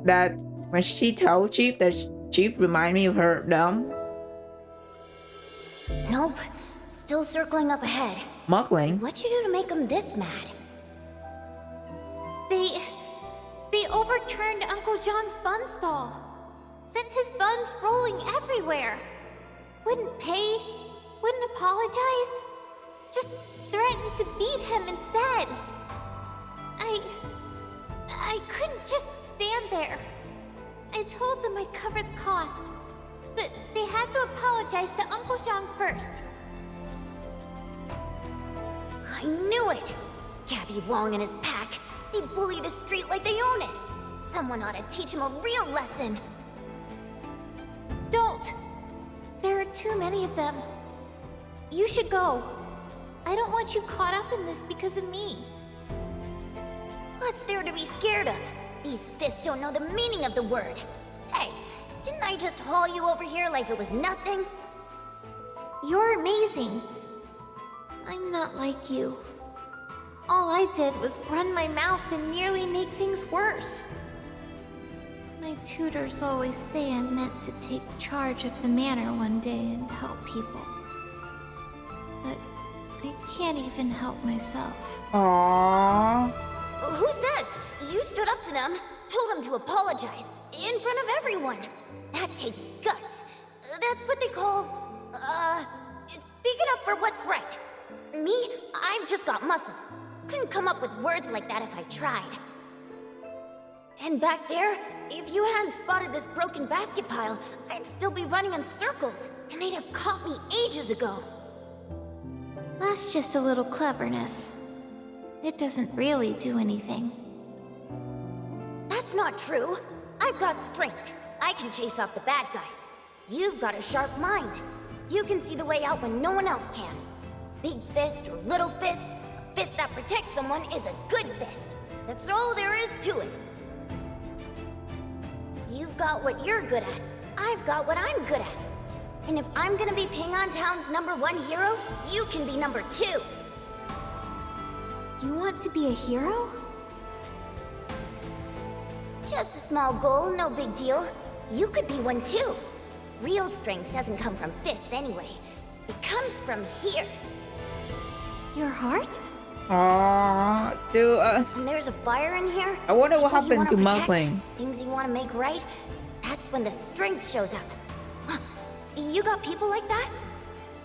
Speaker 3: That when she told Chief that Chief remind me of her dumb.
Speaker 10: Nope. Still circling up ahead.
Speaker 3: Muckling.
Speaker 10: What'd you do to make them this mad?
Speaker 6: They overturned Uncle John's bun stall. Sent his buns rolling everywhere. Wouldn't pay. Wouldn't apologize. Just threatened to beat him instead. I couldn't just stand there. I told them I'd cover the cost. But they had to apologize to Uncle John first.
Speaker 10: I knew it! Scabby Wong and his pack. They bully the street like they own it. Someone ought to teach them a real lesson.
Speaker 6: Don't! There are too many of them. You should go. I don't want you caught up in this because of me.
Speaker 10: What's there to be scared of? These fists don't know the meaning of the word. Hey, didn't I just haul you over here like it was nothing?
Speaker 6: You're amazing. I'm not like you. All I did was run my mouth and nearly make things worse. My tutors always say I'm meant to take charge of the manor one day and help people. But I can't even help myself.
Speaker 3: Aww.
Speaker 10: Who says? You stood up to them, told them to apologize, in front of everyone. That takes guts. That's what they call, speaking up for what's right. Me, I've just got muscle. Couldn't come up with words like that if I tried. And back there, if you hadn't spotted this broken basket pile, I'd still be running in circles, and they'd have caught me ages ago.
Speaker 6: That's just a little cleverness. It doesn't really do anything.
Speaker 10: That's not true. I've got strength. I can chase off the bad guys. You've got a sharp mind. You can see the way out when no one else can. Big fist or little fist, a fist that protects someone is a good fist. That's all there is to it. You've got what you're good at. I've got what I'm good at. And if I'm gonna be Pingon Town's #1 hero, you can be #2.
Speaker 6: You want to be a hero?
Speaker 10: Just a small goal, no big deal. You could be one too. Real strength doesn't come from fists anyway. It comes from here.
Speaker 6: Your heart?
Speaker 3: Aww, dude.
Speaker 10: When there's a fire in here,
Speaker 3: I wonder what
Speaker 10: people you
Speaker 3: happened to
Speaker 10: wanna protect,
Speaker 3: Muckling.
Speaker 10: things you want to make right, that's when the strength shows up. Huh, you got people like that?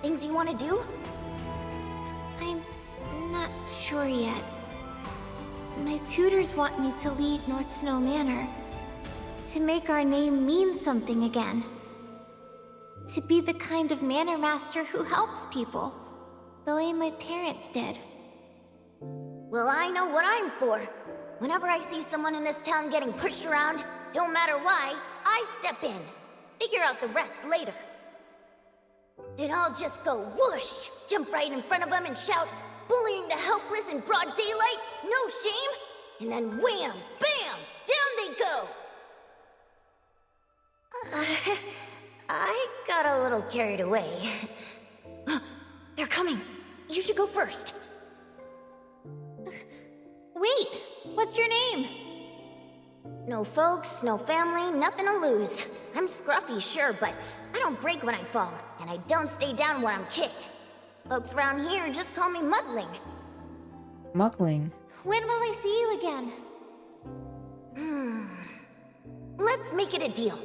Speaker 10: Things you want to do?
Speaker 6: I'm not sure yet. My tutors want me to lead North Snow Manor. To make our name mean something again. To be the kind of manor master who helps people, the way my parents did.
Speaker 10: Well, I know what I'm for. Whenever I see someone in this town getting pushed around, don't matter why, I step in. Figure out the rest later. Then I'll just go whoosh, jump right in front of them and shout, bullying the helpless in broad daylight, no shame, and then wham, bam, down they go. I got a little carried away. They're coming. You should go first.
Speaker 6: Wait, what's your name?
Speaker 10: No folks, no family, nothing to lose. I'm scruffy, sure, but I don't break when I fall, and I don't stay down when I'm kicked. Folks around here just call me Muddling.
Speaker 3: Muggling.
Speaker 6: When will I see you again?
Speaker 10: Let's make it a deal.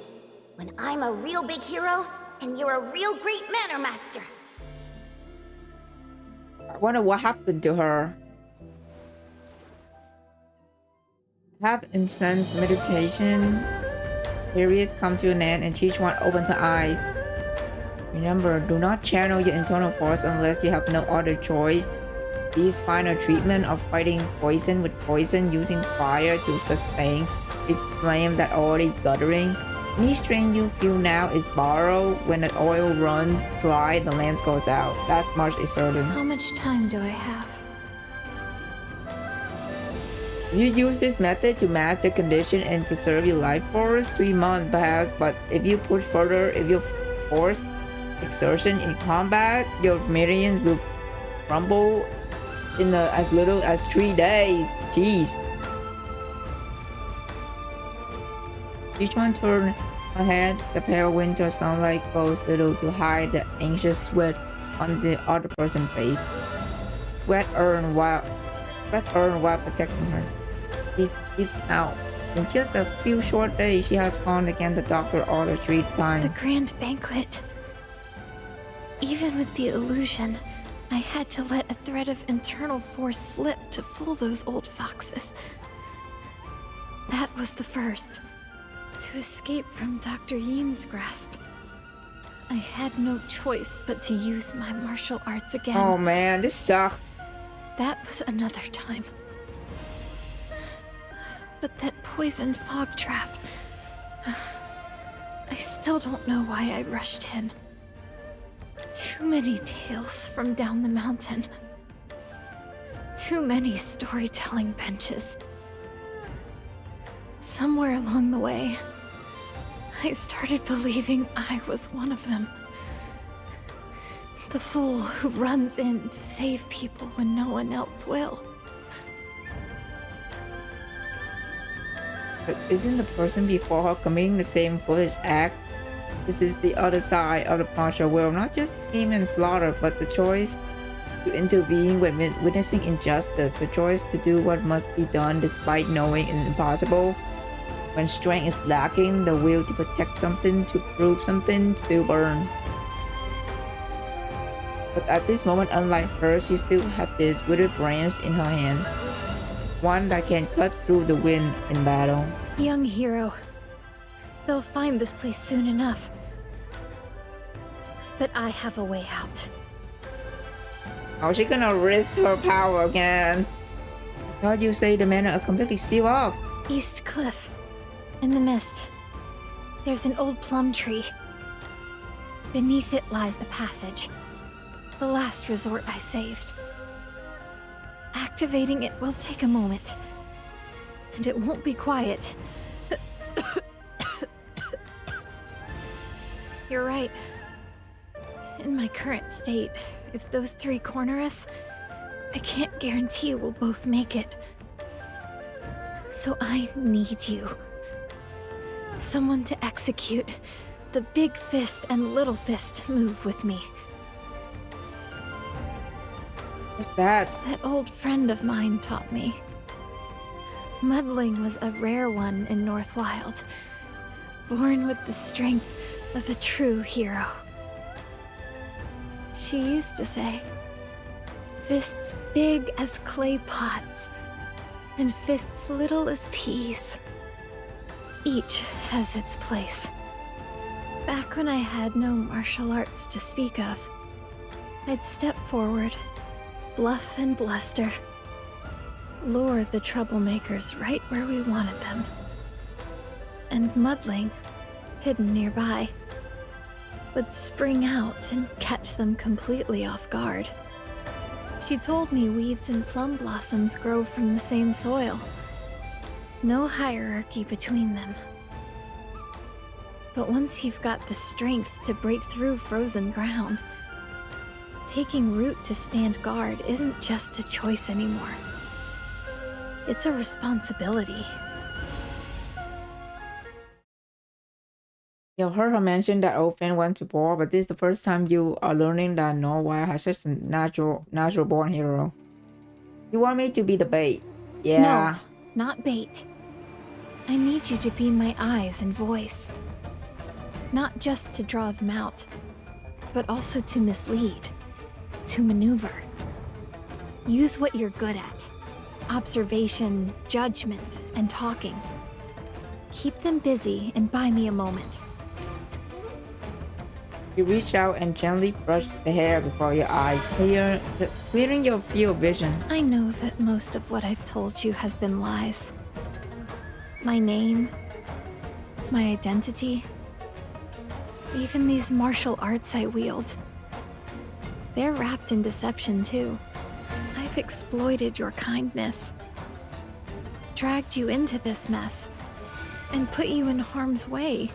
Speaker 10: When I'm a real big hero, and you're a real great manor master.
Speaker 3: I wonder what happened to her. Have incense meditation periods come to an end and each one opens her eyes. Remember, do not channel your internal force unless you have no other choice. This final treatment of fighting poison with poison using fire to sustain a flame that already guttering. Any strain you feel now is borrowed. When the oil runs dry, the lamp goes out. That much is certain.
Speaker 4: How much time do I have?
Speaker 3: If you use this method to master condition and preserve your life force, 3 months perhaps, but if you push further, if you force exertion in combat, your minions will crumble in as little as 3 days. Jeez. Each one turn ahead, the pale winter sunlight goes little to hide the anxious sweat on the other person's face. Sweat earned while protecting her. He gives out. In just a few short days, she has gone against the doctor order 3 times.
Speaker 4: The grand banquet. Even with the illusion, I had to let a thread of internal force slip to fool those old foxes. That was the first. To escape from Dr. Yin's grasp. I had no choice but to use my martial arts again.
Speaker 3: Oh man, this sucks.
Speaker 4: That was another time. But that poison fog trap... I still don't know why I rushed in. Too many tales from down the mountain. Too many storytelling benches. Somewhere along the way, I started believing I was one of them. The fool who runs in to save people when no one else will.
Speaker 3: But isn't the person before her committing the same foolish act? This is the other side of the partial will, not just scheme and slaughter, but the choice to intervene when witnessing injustice, the choice to do what must be done despite knowing it's impossible. When strength is lacking, the will to protect something, to prove something, still burn. But at this moment, unlike her, she still had this withered branch in her hand. One that can cut through the wind in battle.
Speaker 4: Young hero. They'll find this place soon enough. But I have a way out.
Speaker 3: How's she gonna risk her power again? I thought you say the manor are completely sealed off.
Speaker 4: East Cliff. In the mist. There's an old plum tree. Beneath it lies a passage. The last resort I saved. Activating it will take a moment. And it won't be quiet. You're right. In my current state, if those 3 corner us, I can't guarantee we'll both make it. So I need you. Someone to execute the big fist and little fist move with me.
Speaker 3: What's that?
Speaker 4: That old friend of mine taught me. Muddling was a rare one in North Wild, born with the strength of a true hero. She used to say, fists big as clay pots, and fists little as peas. Each has its place. Back when I had no martial arts to speak of, I'd step forward, bluff and bluster, lure the troublemakers right where we wanted them. And Muddling, hidden nearby, would spring out and catch them completely off guard. She told me weeds and plum blossoms grow from the same soil. No hierarchy between them. But once you've got the strength to break through frozen ground, taking root to stand guard isn't just a choice anymore. It's a responsibility.
Speaker 3: You've heard her mention that open once before, but this is the first time you are learning that Norway has such a natural born hero. You want me to be the bait? Yeah.
Speaker 4: No, not bait. I need you to be my eyes and voice. Not just to draw them out, but also to mislead, to maneuver. Use what you're good at. Observation, judgment, and talking. Keep them busy and buy me a moment.
Speaker 3: You reach out and gently brush the hair before your eye, clearing your field of vision.
Speaker 4: I know that most of what I've told you has been lies. My name, my identity, even these martial arts I wield. They're wrapped in deception too. I've exploited your kindness, dragged you into this mess, and put you in harm's way.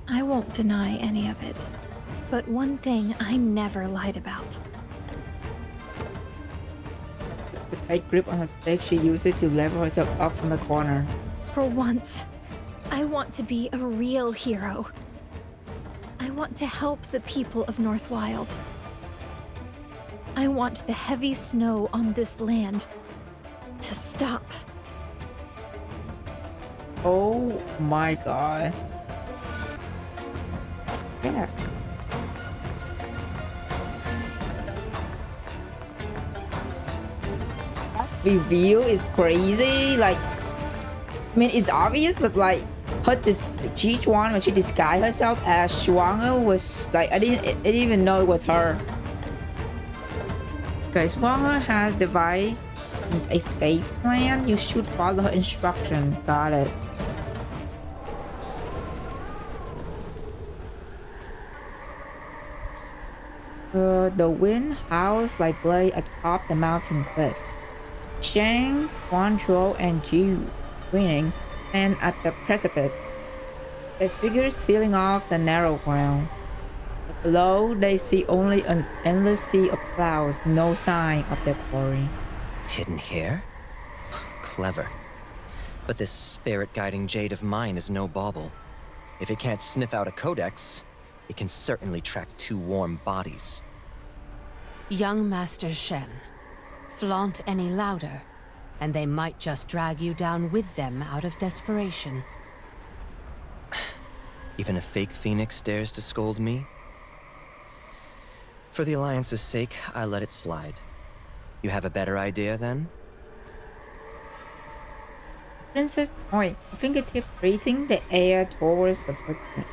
Speaker 4: I won't deny any of it, but one thing I never lied about.
Speaker 3: The tight grip on her stick, she used it to lever herself up from the corner.
Speaker 4: For once, I want to be a real hero. I want to help the people of Northwild. I want the heavy snow on this land to stop.
Speaker 3: Oh my god. Yeah. That reveal is crazy. Like, I mean, it's obvious, but like, Chi-Chuan, when she disguised herself as Swanger, was like, I didn't even know it was her. Okay, Swanger has devised an escape plan. You should follow her instruction. Got it. The wind howls like blade atop the mountain cliff. Shang, Guangzhou, and Ju, winning, and at the precipice. They figure sealing off the narrow ground. Below, they see only an endless sea of clouds, no sign of their quarry.
Speaker 13: Hidden here? Clever. But this spirit-guiding jade of mine is no bauble. If it can't sniff out a codex, it can certainly track two warm bodies.
Speaker 12: Young Master Shen, flaunt any louder, and they might just drag you down with them out of desperation.
Speaker 13: Even a fake phoenix dares to scold me? For the Alliance's sake, I let it slide. You have a better idea, then?
Speaker 3: Princess point, a fingertip tracing the air towards the footprint.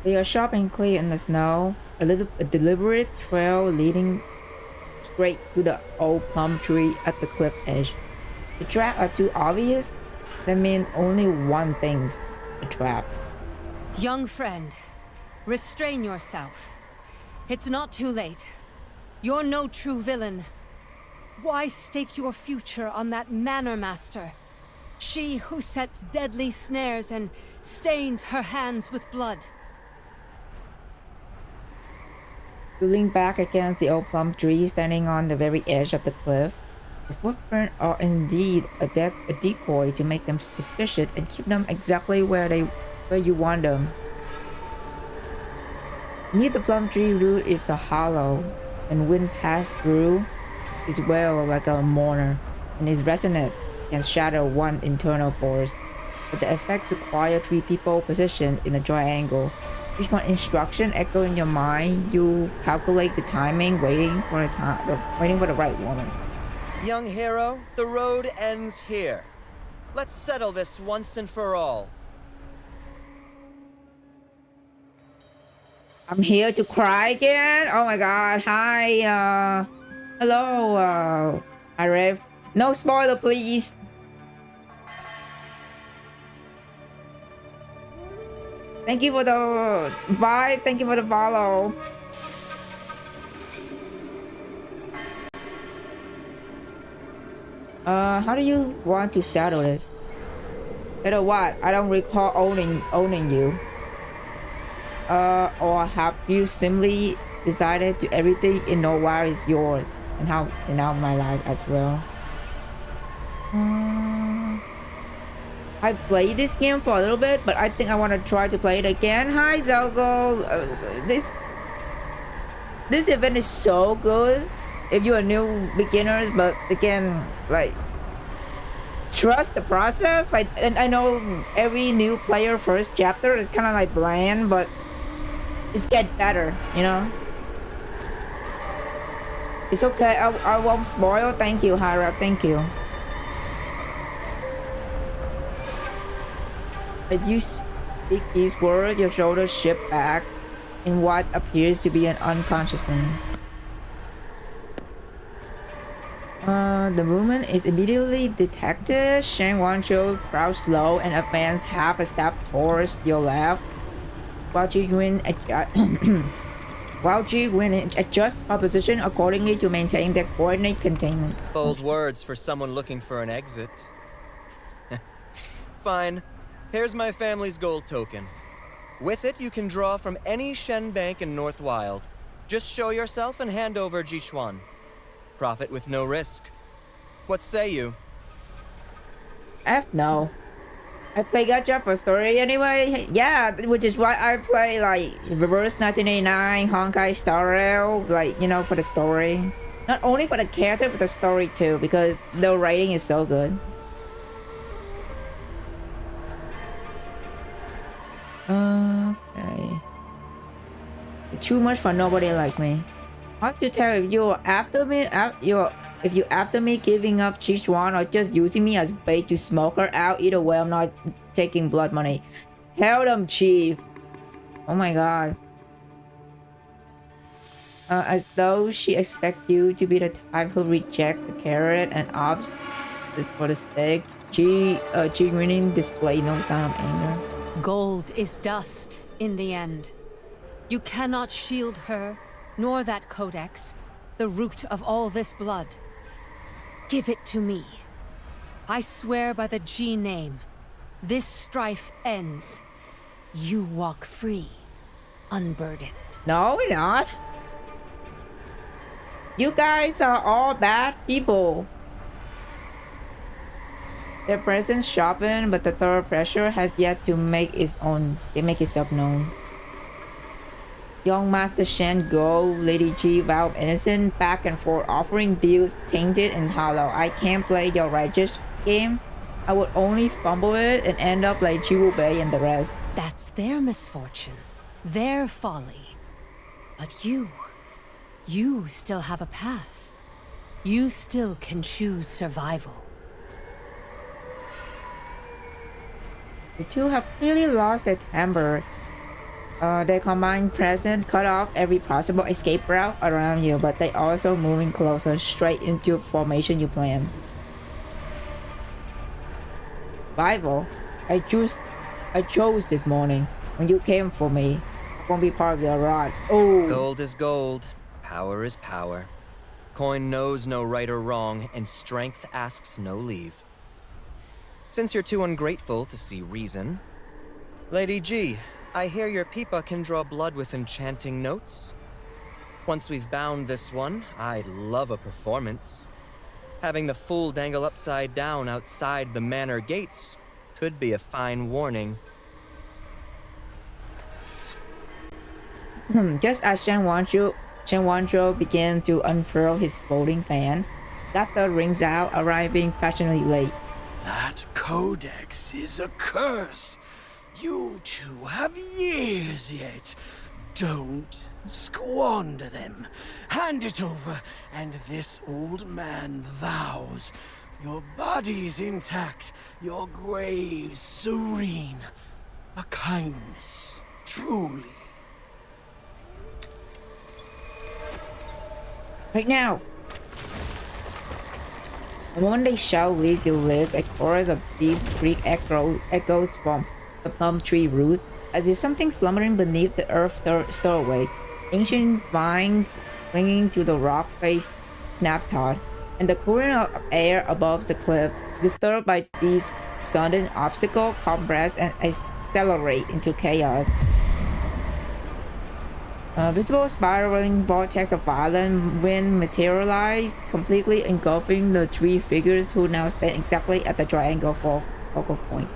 Speaker 3: They are sharp and clear in the snow, a deliberate trail leading straight to the old plum tree at the cliff edge. The trap are too obvious. That means only one thing's a trap.
Speaker 12: Young friend, restrain yourself. It's not too late. You're no true villain. Why stake your future on that Manor Master? She who sets deadly snares and stains her hands with blood.
Speaker 3: You lean back against the old plum tree standing on the very edge of the cliff. The footprints are indeed a decoy to make them suspicious and keep them exactly where you want them. Near the plum tree root is a hollow, and wind passed through is well like a mourner, and is resonant and shatter one internal force. But the effect requires three people positioned in a triangle. Each one instruction echo in your mind. You calculate the timing, waiting for the right moment.
Speaker 13: Young hero, the road ends here. Let's settle this once and for all.
Speaker 3: I'm here to cry again. Oh my god. Hi. Hello. Arif. No spoiler, please. Thank you for the invite. Thank you for the follow. How do you want to settle this? You know what? I don't recall owning you. Or have you simply decided to everything in Nowhere is yours, and now my life as well? I played this game for a little bit, but I think I want to try to play it again. Hi, Zogo. This event is so good if you're new beginners, but again, like, trust the process. Like, and I know every new player first chapter is kind of like bland, but it's get better, you know. It's okay. I won't spoil. Thank you, Hira. Thank you. As you speak these words, your shoulders shift back in what appears to be an unconscious lean. The movement is immediately detected. Shen Wanzhou crouched low and advanced half a step towards your left. While Ji-Win adjusts her position accordingly to maintain their coordinate containment.
Speaker 14: Bold words for someone looking for an exit. Fine. Here's my family's gold token. With it, you can draw from any Shen bank in North Wild. Just show yourself and hand over Jishuan. Profit with no risk. What say you?
Speaker 3: No. I play gacha for story anyway. Yeah, which is why I play like Reverse 1989, Honkai Star Rail, like, you know, for the story. Not only for the character, but the story too, because the writing is so good. Okay. Too much for nobody like me. Hard to tell if you're after me, if you after me giving up Jishuan or just using me as bait to smoke her out. Either way, I'm not taking blood money. Tell them, Chief. Oh my god. As though she expects you to be the type who reject the carrot and opts for the stick, Ji-Rin displayed no sign of anger.
Speaker 12: Gold is dust in the end. You cannot shield her, nor that codex, the root of all this blood. Give it to me. I swear by the G name, this strife ends. You walk free, unburdened.
Speaker 3: No, we're not. You guys are all bad people. Their presence sharpened, but the third pressure has yet to make itself known. Young Master Shen Go, Lady G vow innocent, back and forth, offering deals tainted and hollow. I can't play your righteous game. I would only fumble it and end up like Jiwoo Bei and the rest.
Speaker 12: That's their misfortune, their folly. But you still have a path. You still can choose survival.
Speaker 3: The two have clearly lost their temper. Their combined presence cut off every possible escape route around you, but they also moving closer, straight into formation you planned. Survival? I chose this morning. When you came for me, I won't be part of your rot. Oh.
Speaker 14: Gold is gold. Power is power. Coin knows no right or wrong, and strength asks no leave. Since you're too ungrateful to see reason, Lady G, I hear your Peepa can draw blood with enchanting notes. Once we've bound this one, I'd love a performance. Having the fool dangle upside down outside the manor gates could be a fine warning.
Speaker 3: Just as Shen Wanzhou began to unfurl his folding fan, laughter rings out, arriving fashionably late.
Speaker 9: That codex is a curse. You two have years yet. Don't squander them. Hand it over, and this old man vows your body's intact, your grave serene. A kindness, truly.
Speaker 3: Right now! The moment they shout leaves your lips, a chorus of deep shriek echoes from the plum tree root, as if something slumbering beneath the earth stir awake. Ancient vines clinging to the rock face snap taut, and the current of air above the cliff, disturbed by these sudden obstacle, compress and accelerate into chaos. A visible spiraling vortex of violent wind materialized, completely engulfing the three figures who now stand exactly at the triangle focal point.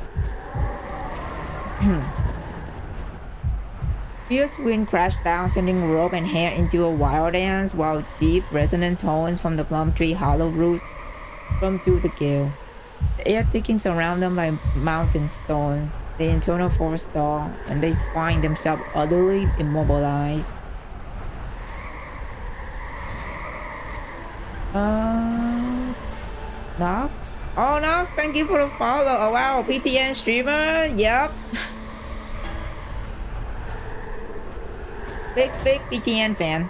Speaker 3: Fierce wind crashed down, sending rope and hair into a wild dance, while deep, resonant tones from the plum tree hollow roots drummed through the gale. The air thickens around them like mountain stone. The internal force stall, and they find themselves utterly immobilized. Nox? Oh, Nox, thank you for the follow. Oh, wow, PTN streamer? Yep. Big PTN fan.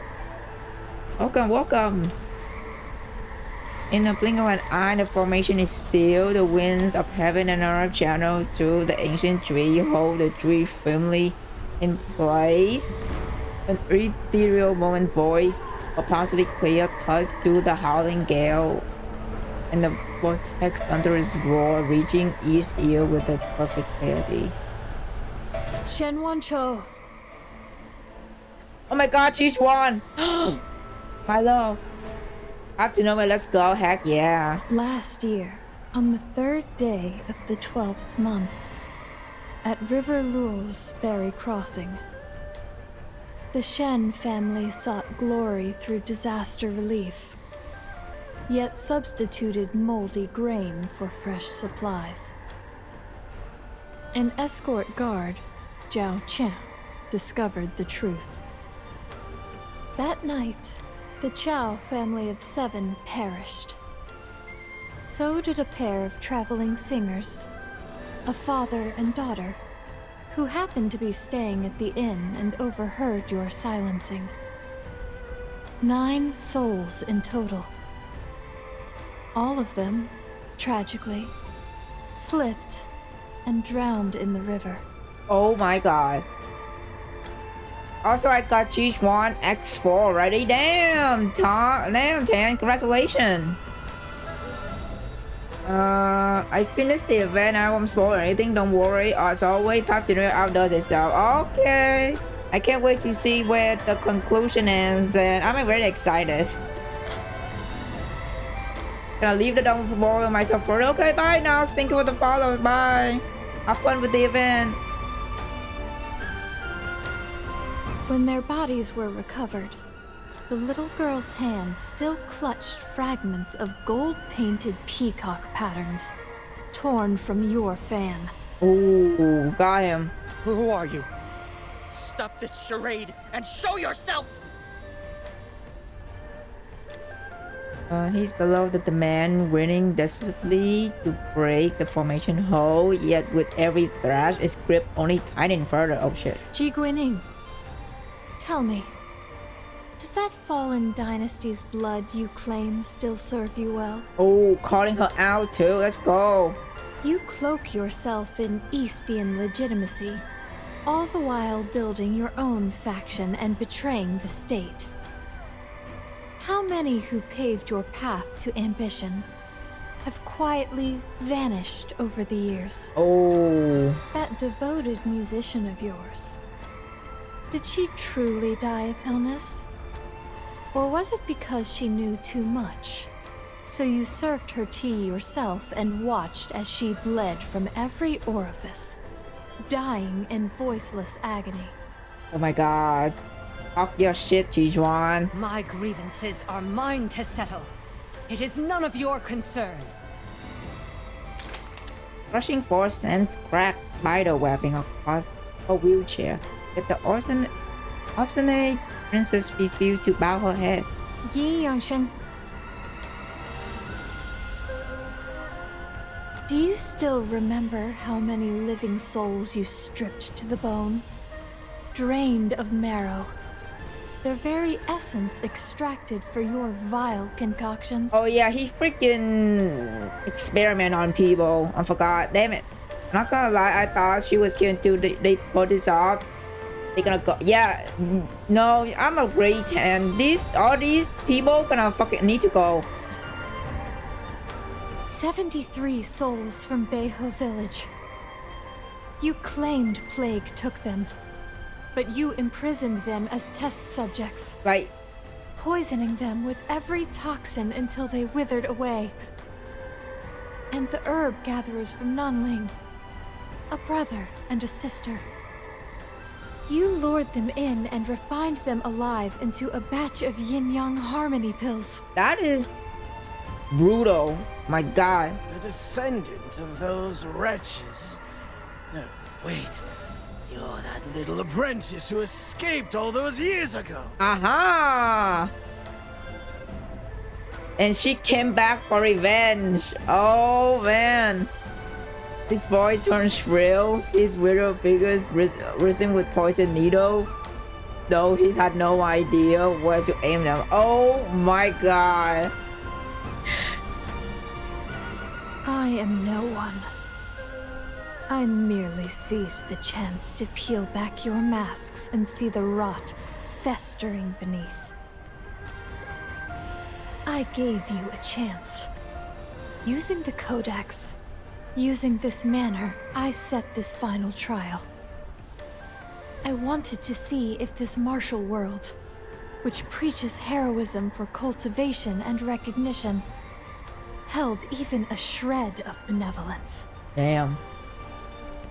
Speaker 3: Welcome. In a blink of an eye, the formation is sealed. The winds of heaven and earth channel through the ancient tree, hold the tree firmly in place. An ethereal moment voice, opacity clear, cuts through the howling gale, and the vortex under its roar, reaching each ear with a perfect clarity.
Speaker 4: Shen Wancho.
Speaker 3: Oh my god, she's won! My love. Have to know where, let's go, heck yeah.
Speaker 4: Last year, on the 3rd day of the 12th month, at River Luo's ferry crossing, the Shen family sought glory through disaster relief, yet substituted moldy grain for fresh supplies. An escort guard, Zhao Qian, discovered the truth. That night, the Chao family of 7 perished. So did a pair of traveling singers, a father and daughter, who happened to be staying at the inn and overheard your silencing. 9 souls in total. All of them, tragically, slipped and drowned in the river.
Speaker 3: Oh my god. Also, I got G1 X4 already. Damn, Tan, congratulations. I finished the event. I won't spoil anything. Don't worry. As always, pathtonowhere outdoes itself. Okay. I can't wait to see where the conclusion ends. And I'm very excited. Gonna leave the don't spoil myself for. Okay, bye, Nox. Thank you for the follow. Bye. Have fun with the event.
Speaker 4: When their bodies were recovered, the little girl's hands still clutched fragments of gold-painted peacock patterns, torn from your fan.
Speaker 3: Ooh, got him.
Speaker 15: Who are you? Stop this charade and show yourself!
Speaker 3: He's below the man winning desperately to break the formation hold, yet with every thrash, its grip only tightened further. Oh shit.
Speaker 4: Ji Guining. Tell me, does that fallen dynasty's blood you claim still serve you well?
Speaker 3: Oh, calling her out too. Let's go.
Speaker 4: You cloak yourself in Eastian legitimacy, all the while building your own faction and betraying the state. How many who paved your path to ambition have quietly vanished over the years?
Speaker 3: Oh.
Speaker 4: That devoted musician of yours. Did she truly die of illness? Or was it because she knew too much? So you served her tea yourself and watched as she bled from every orifice, dying in voiceless agony.
Speaker 3: Oh my god. Talk your shit, Jijuan.
Speaker 12: My grievances are mine to settle. It is none of your concern.
Speaker 3: Rushing force sends cracked spider webbing across a wheelchair. Yet the obstinate princess refused to bow her head.
Speaker 4: Yi Yangshen. Do you still remember how many living souls you stripped to the bone? Drained of marrow. Their very essence extracted for your vile concoctions?
Speaker 3: Oh yeah, he freaking experiment on people. I forgot. Damn it. Not gonna lie, I thought she was killing too. They put this off. They're gonna go. Yeah, no, I'm a great 10. All these people gonna fucking need to go.
Speaker 4: 73 souls from Beho village. You claimed plague took them, but you imprisoned them as test subjects.
Speaker 3: Right.
Speaker 4: Poisoning them with every toxin until they withered away. And the herb gatherers from Nanling, a brother and a sister. You lured them in and refined them alive into a batch of yin-yang harmony pills.
Speaker 3: That is brutal. My god.
Speaker 9: A descendant of those wretches. No, wait. You're that little apprentice who escaped all those years ago.
Speaker 3: Aha! And she came back for revenge. Oh man. His voice turns shrill. His widow figures wrestling with poison needle, though he had no idea where to aim them. Oh my god.
Speaker 4: I am no one. I merely seized the chance to peel back your masks and see the rot festering beneath. I gave you a chance. Using the Codex, using this manner, I set this final trial. I wanted to see if this martial world, which preaches heroism for cultivation and recognition, held even a shred of benevolence.
Speaker 3: Damn.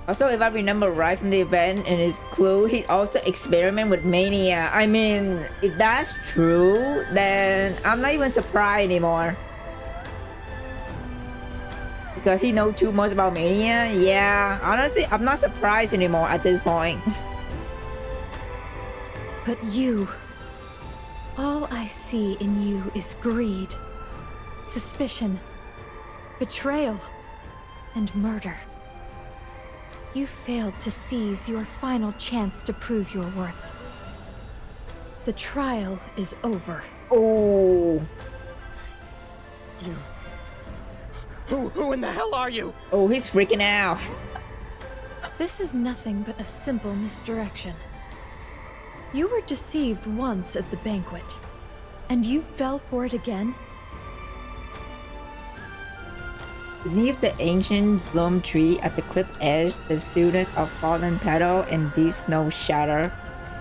Speaker 3: Also, if I remember right from the event in his clue, he also experimented with mania. I mean, if that's true, then I'm not even surprised anymore. Because he knows too much about mania. Yeah, honestly, I'm not surprised anymore at this point.
Speaker 4: But you, all I see in you is greed, suspicion, betrayal, and murder. You failed to seize your final chance to prove your worth. The trial is over.
Speaker 3: Oh.
Speaker 15: Who in the hell are you?
Speaker 3: Oh, he's freaking out.
Speaker 4: This is nothing but a simple misdirection. You were deceived once at the banquet, and you fell for it again?
Speaker 3: Beneath the ancient Plum tree at the cliff edge, the students of fallen petal and deep snow shatter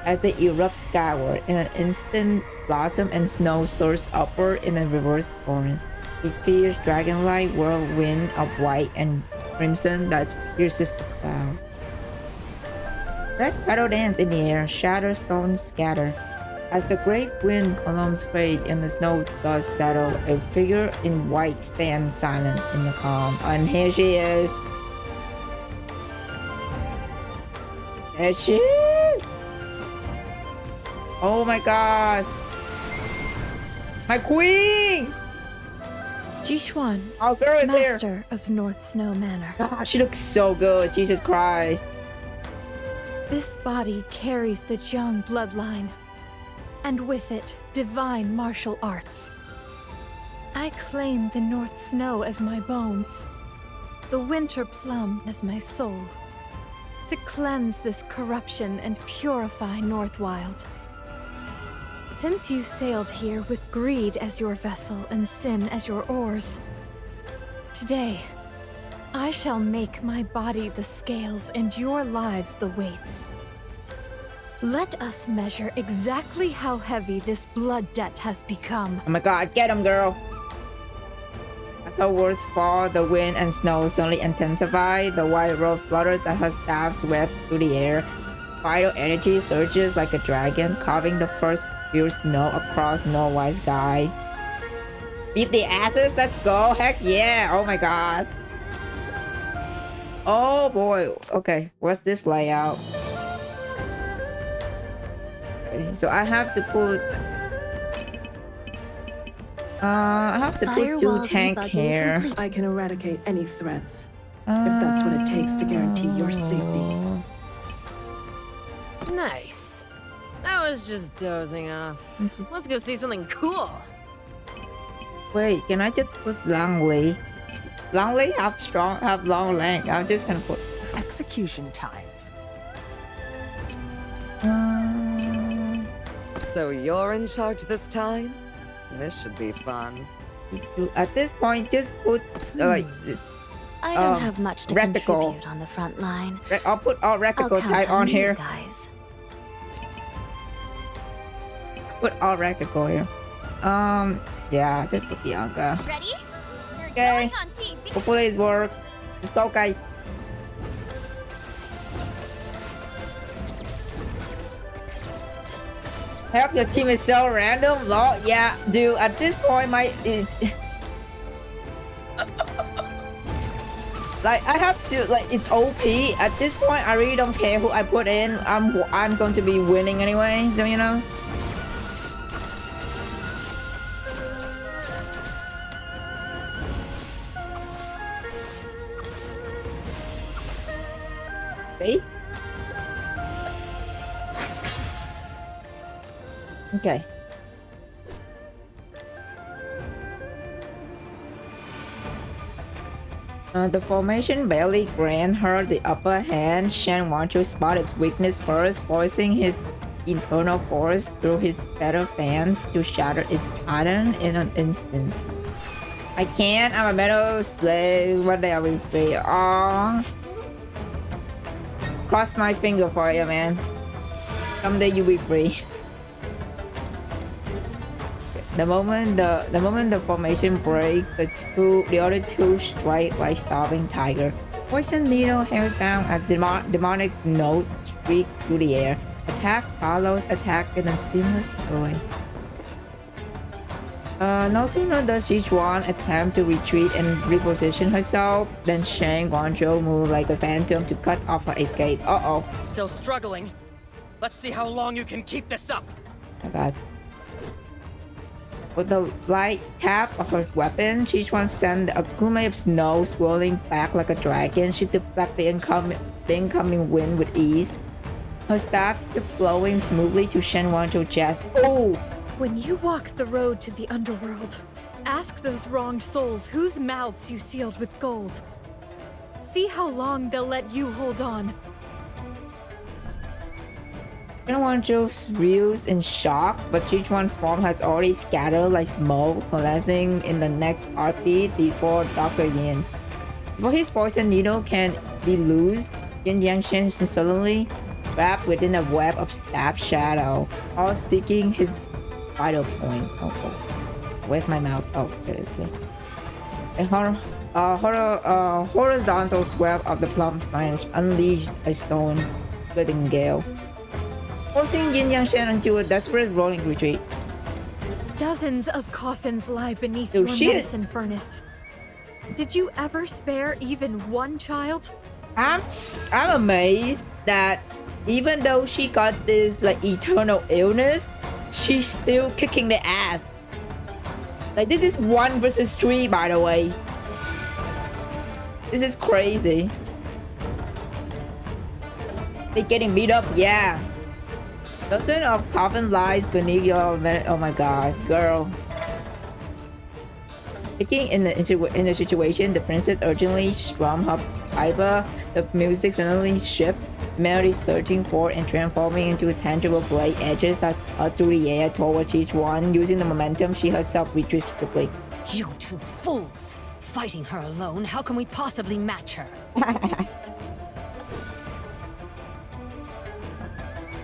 Speaker 3: as they erupt skyward. In an instant, blossom and snow soars upward in a reverse torrent. A fierce dragon-like whirlwind of white and crimson that pierces the clouds. Red petal dance in the air, shattered stones scatter. As the great wind columns fade and the snow dust settle, a figure in white stands silent in the calm. And here she is. There she is. Oh my god. My queen!
Speaker 4: Jishuan,
Speaker 3: our girl is
Speaker 4: master
Speaker 3: here.
Speaker 4: of North Snow Manor.
Speaker 3: God, she looks so good. Jesus Christ.
Speaker 4: This body carries the Jiang bloodline, and with it, divine martial arts. I claim the North Snow as my bones, the Winter Plum as my soul, to cleanse this corruption and purify Northwild. Since you sailed here with greed as your vessel and sin as your oars, today, I shall make my body the scales and your lives the weights. Let us measure exactly how heavy this blood debt has become.
Speaker 3: Oh my god, get him, girl. As her words fall, the wind and snow suddenly intensify. The white robe flutters as her staff swept through the air. Vital energy surges like a dragon, carving the first fierce snow across Norway's sky. Beat the asses, let's go, heck yeah, oh my god. Oh boy, okay, what's this layout? Okay, so I have to put... I have to put 2 tank here.
Speaker 7: I can eradicate any threats, if that's what it takes to guarantee your safety.
Speaker 5: Nice. I was just dozing off. Let's go see something cool.
Speaker 3: Wait, can I just put Langley? Langley have long leg. I'm just gonna put
Speaker 8: execution time.
Speaker 11: So you're in charge this time? This should be fun.
Speaker 3: At this point, just put like this.
Speaker 4: I don't have much to
Speaker 3: reticle.
Speaker 4: contribute on the front line.
Speaker 3: I'll put all reticle
Speaker 4: I'll count
Speaker 3: type on
Speaker 4: you
Speaker 3: here.
Speaker 4: guys.
Speaker 3: Put all reticle here. Yeah, just put Bianca.
Speaker 10: Ready? You're
Speaker 3: Okay.
Speaker 10: going on TV.
Speaker 3: Hopefully it's work. Let's go, guys. Help, your team is so random. Lol, yeah, dude. At this point, it's like I have to it's OP. At this point, I really don't care who I put in. I'm going to be winning anyway. So you know. See? Okay. The formation barely grant her the upper hand. Shen wants to spot its weakness first, forcing his internal force through his feather fans to shatter its pattern in an instant. I can't. I'm a metal slave. One day I'll be free. Aww. Cross my finger for you, man. Someday you'll be free. The moment the formation breaks, the other two strike like starving tiger. Poison needle hails down as demonic notes streak through the air. Attack follows attack in a seamless flowing. No sooner does each one attempt to retreat and reposition herself than Shang Guangzhou moves like a phantom to cut off her escape. Uh-oh.
Speaker 15: Still struggling? Let's see how long you can keep this up.
Speaker 3: Oh god. With the light tap of her weapon, Sichuan sends a kumai of snow swirling back like a dragon. She deflects the incoming wind with ease. Her staff keeps flowing smoothly to Shen Wanzhou's chest. Oh!
Speaker 16: When you walk the road to the underworld, ask those wronged souls whose mouths you sealed with gold. See how long they'll let you hold on.
Speaker 3: Shen Wanzhou reels in shock, but Sichuan's form has already scattered like smoke, coalescing in the next heartbeat before Dr. Yin. Before his poison needle can be loosed, Yin Yangshan is suddenly wrapped within a web of stab shadow, all seeking his vital point. Oh, where's my mouse? Oh, there it is. A horizontal swell of the Plum branch unleashed a stone-splitting gale, forcing Yin Yangshan into a desperate rolling retreat.
Speaker 16: Dozens of coffins lie beneath
Speaker 3: Oh,
Speaker 16: your
Speaker 3: shit.
Speaker 16: medicine furnace. Did you ever spare even one child?
Speaker 3: I'm amazed that even though she got this eternal illness, she's still kicking the ass. This is 1 versus 3, by the way. This is crazy. They getting beat up, yeah. Dozen of coffin lies beneath your oh my god, girl. Taking in the situation, the princess urgently strummed her piper. The music suddenly shifted, melody surging forward and transforming into tangible blade edges that cut through the air towards each one. Using the momentum, she herself retreats quickly.
Speaker 12: You two fools! Fighting her alone, how can we possibly match her?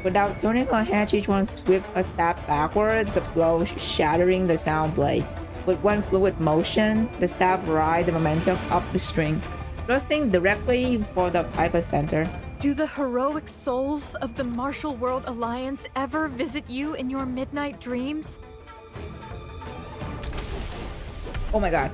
Speaker 3: Without turning her head, each one swept a step backward, the blow shattering the sound blade. With one fluid motion, the stab rides the momentum up the string, thrusting directly for the piper center.
Speaker 16: Do the heroic souls of the Martial World Alliance ever visit you in your midnight dreams?
Speaker 3: Oh my god.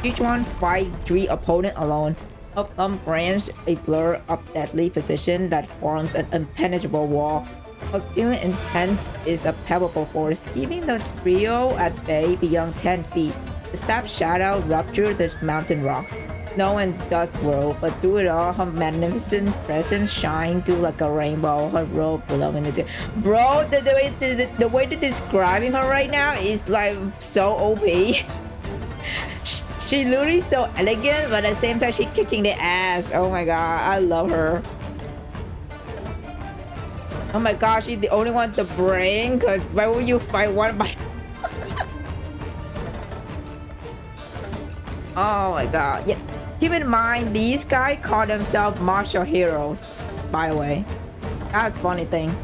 Speaker 3: Each one fight 3 opponents alone. A Plum branch, a blur of deadly precision that forms an impenetrable wall. Her killing intent is a palpable force, keeping the trio at bay beyond 10 feet. The stab shadow ruptured the mountain rocks. Snow and dust whirl, but through it all, her magnificent presence shined through like a rainbow. Her robe glowing in the sea. Bro, the way they're describing her right now is so OP. She literally so elegant, but at the same time, she's kicking the ass. Oh my god, I love her. Oh my god, she's the only one to bring. Cause why would you fight one by? Oh my god. Yeah. Keep in mind, these guys call themselves martial heroes, by the way. That's funny thing.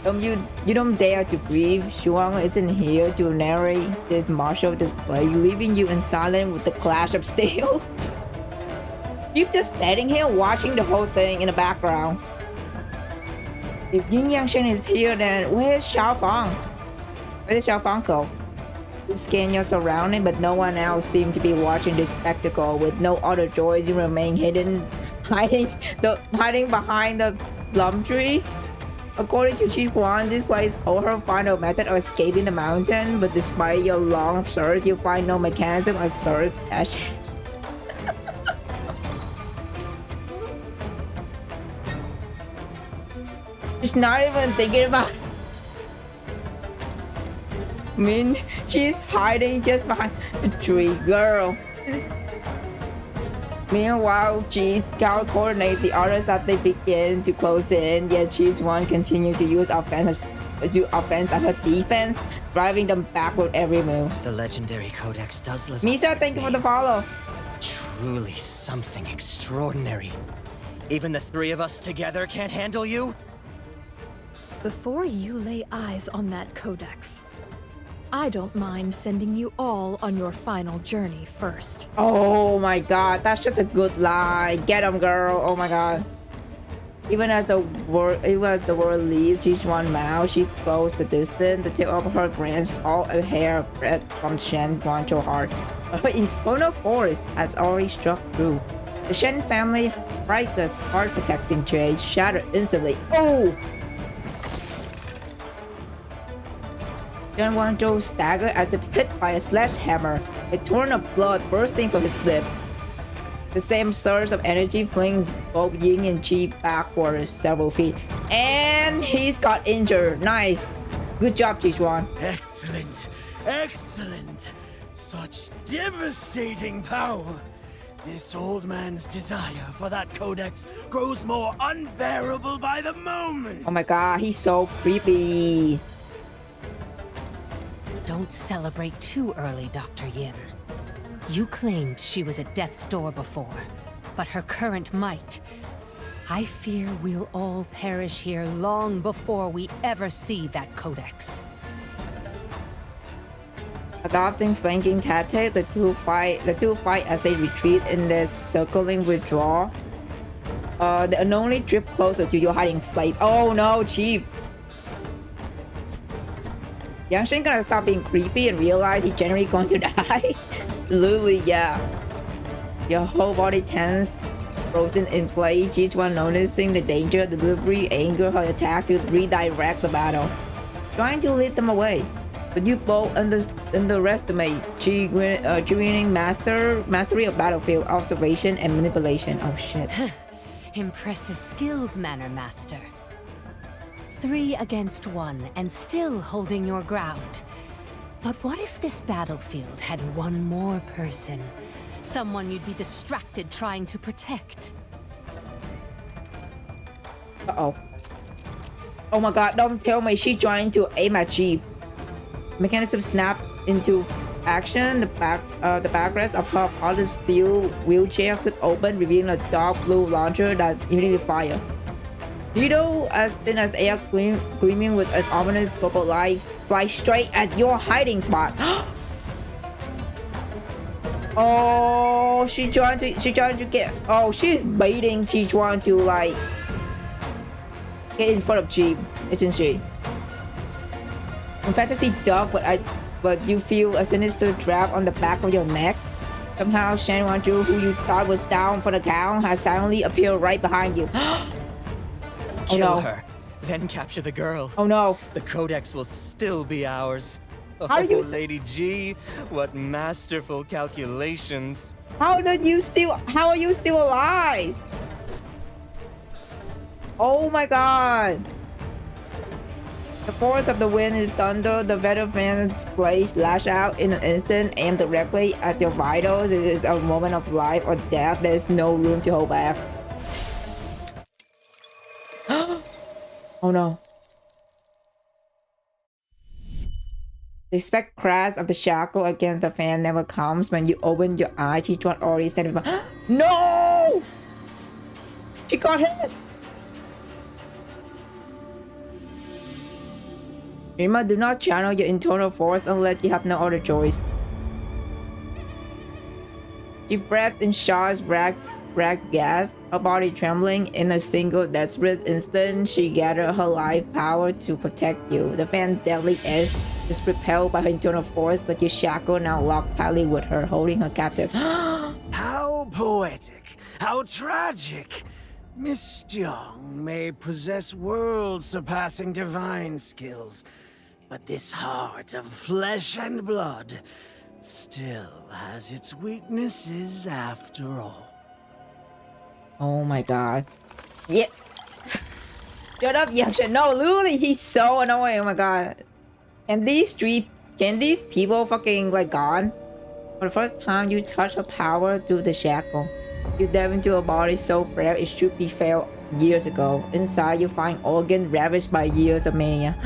Speaker 3: You don't dare to breathe. Shuang isn't here to narrate this martial display, leaving you in silence with the clash of steel. You're just standing here watching the whole thing in the background. If Yin Yangshen is here, then where's Xiaofang? Where did Xiaofang go? You scan your surroundings, but no one else seems to be watching this spectacle. With no other droids, you remain hiding behind the plum tree. According to Chief Wan, this place holds her final method of escaping the mountain, but despite your long search, you find no mechanism of search passage. She's not even thinking about it. I mean, she's hiding just behind the tree, girl. Meanwhile, Cheese coordinates the others as they begin to close in, yet Cheese One continues to use offense as her defense, driving them backward every move.
Speaker 14: The legendary codex does live.
Speaker 3: Misa, thank you for the follow.
Speaker 14: Truly something extraordinary. Even the three of us together can't handle you?
Speaker 16: Before you lay eyes on that codex, I don't mind sending you all on your final journey first.
Speaker 3: Oh my god, that's just a good lie. Get him, girl. Oh my god. Even as the world leaves each one mouth, she closed the distance. The tip of her branch, all a hair breadth from Shen Guancho heart. Her internal force has already struck through. The Shen family priceless heart protecting trade shattered instantly. Oh! Shen Guanzhou staggered as if hit by a sledgehammer, a torrent of blood bursting from his lip. The same surge of energy flings both Ying and Qi backwards several feet. And he's got injured. Nice. Good job, Jichuan.
Speaker 9: Excellent. Excellent. Such devastating power. This old man's desire for that codex grows more unbearable by the moment.
Speaker 3: Oh my god, he's so creepy.
Speaker 12: Don't celebrate too early, Dr. Yin. You claimed she was at death's door before, but her current might... I fear we'll all perish here long before we ever see that codex.
Speaker 3: Adopting flanking tactic, the two fight as they retreat in their circling withdrawal. They unknowingly drift closer to your hiding place. Oh no, Chief! Yangshin gonna stop being creepy and realize he's generally going to die. Literally, yeah. Your whole body tense, frozen in place. Each one noticing the danger, deliberately angle her attack to redirect the battle, trying to lead them away. But you both underestimate Chi mastery of battlefield observation and manipulation. Oh shit.
Speaker 12: Impressive skills, Manor Master. 3 against 1 and still holding your ground. But what if this battlefield had one more person? Someone you'd be distracted trying to protect.
Speaker 3: Uh-oh. Oh my god, don't tell me she's trying to aim at Chief. Mechanism snap into action. The backrest of her polished steel wheelchair flip open, revealing a dark blue launcher that immediately fires. Needle as thin as air, gleaming with an ominous purple light, fly straight at your hiding spot. Oh, she's trying to get. Oh, she's baiting. She's trying to like get in front of Jeep, isn't she? Emphatically duck, but you feel a sinister trap on the back of your neck. Somehow, Shen Wanju, who you thought was down for the count, has suddenly appeared right behind you.
Speaker 14: Kill her, then capture the girl.
Speaker 3: Oh no.
Speaker 14: The codex will still be ours.
Speaker 3: How
Speaker 14: Oh,
Speaker 3: do you...
Speaker 14: Lady G, what masterful calculations.
Speaker 3: How are you still alive? Oh my god. The force of the wind is thunder. The veteran's blades lash out in an instant, aim directly at your vitals. It is a moment of life or death. There is no room to hold back. Oh no. The expect crash of the shackle against the fan never comes. When you open your eyes, each one already standing by. No! She got hit! Remember, do not channel your internal force unless you have no other choice. She breathed in shots, ragged gas, her body trembling. In a single desperate instant, she gathered her life power to protect you. The fan's deadly edge is repelled by her internal force, but your shackle now locked tightly with her, holding her captive.
Speaker 9: How poetic! How tragic! Miss Young may possess world-surpassing divine skills, but this heart of flesh and blood still has its weaknesses after all.
Speaker 3: Oh my god. Yeah. Shut up, Yaksha. No, literally, he's so annoying. Oh my god. Can these people fucking like gone? For the first time you touch her power through the shackle. You delve into a body so frail it should be failed years ago. Inside you find organ ravaged by years of mania.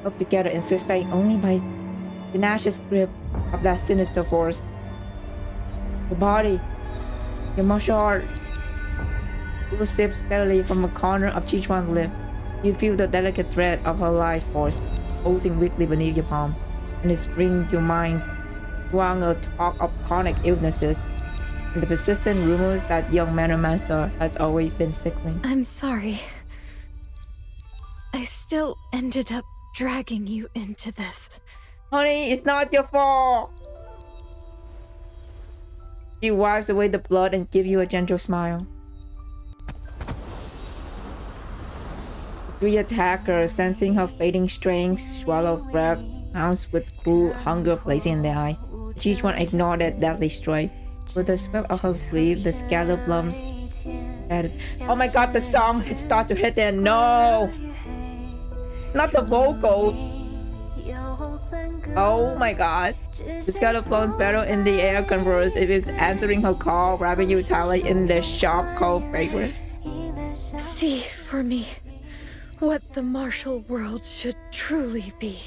Speaker 3: Up together and sustained only by the tenacious grip of that sinister force. Your body, your martial art, will sip steadily from a corner of Chichuan's lip. You feel the delicate thread of her life force pulsing weakly beneath your palm, and it springs to mind while a talk of chronic illnesses and the persistent rumors that young Manor Master has always been sickly.
Speaker 4: I'm sorry. I still ended up dragging you into this.
Speaker 3: Honey, it's not your fault. She wipes away the blood and gives you a gentle smile. The three attackers, sensing her fading strength, swallow breath, hounds with cruel hunger blazing in their eye. Each one ignored that deadly strike. With a sweep of her sleeve, the scattered plums added. Oh my god, the song it starts to hit there. No! Not the vocal. Oh my god. The scattered plums battle in the air converse. It is answering her call, wrapping you tightly in their sharp, cold fragrance.
Speaker 4: See for me what the martial world should truly be.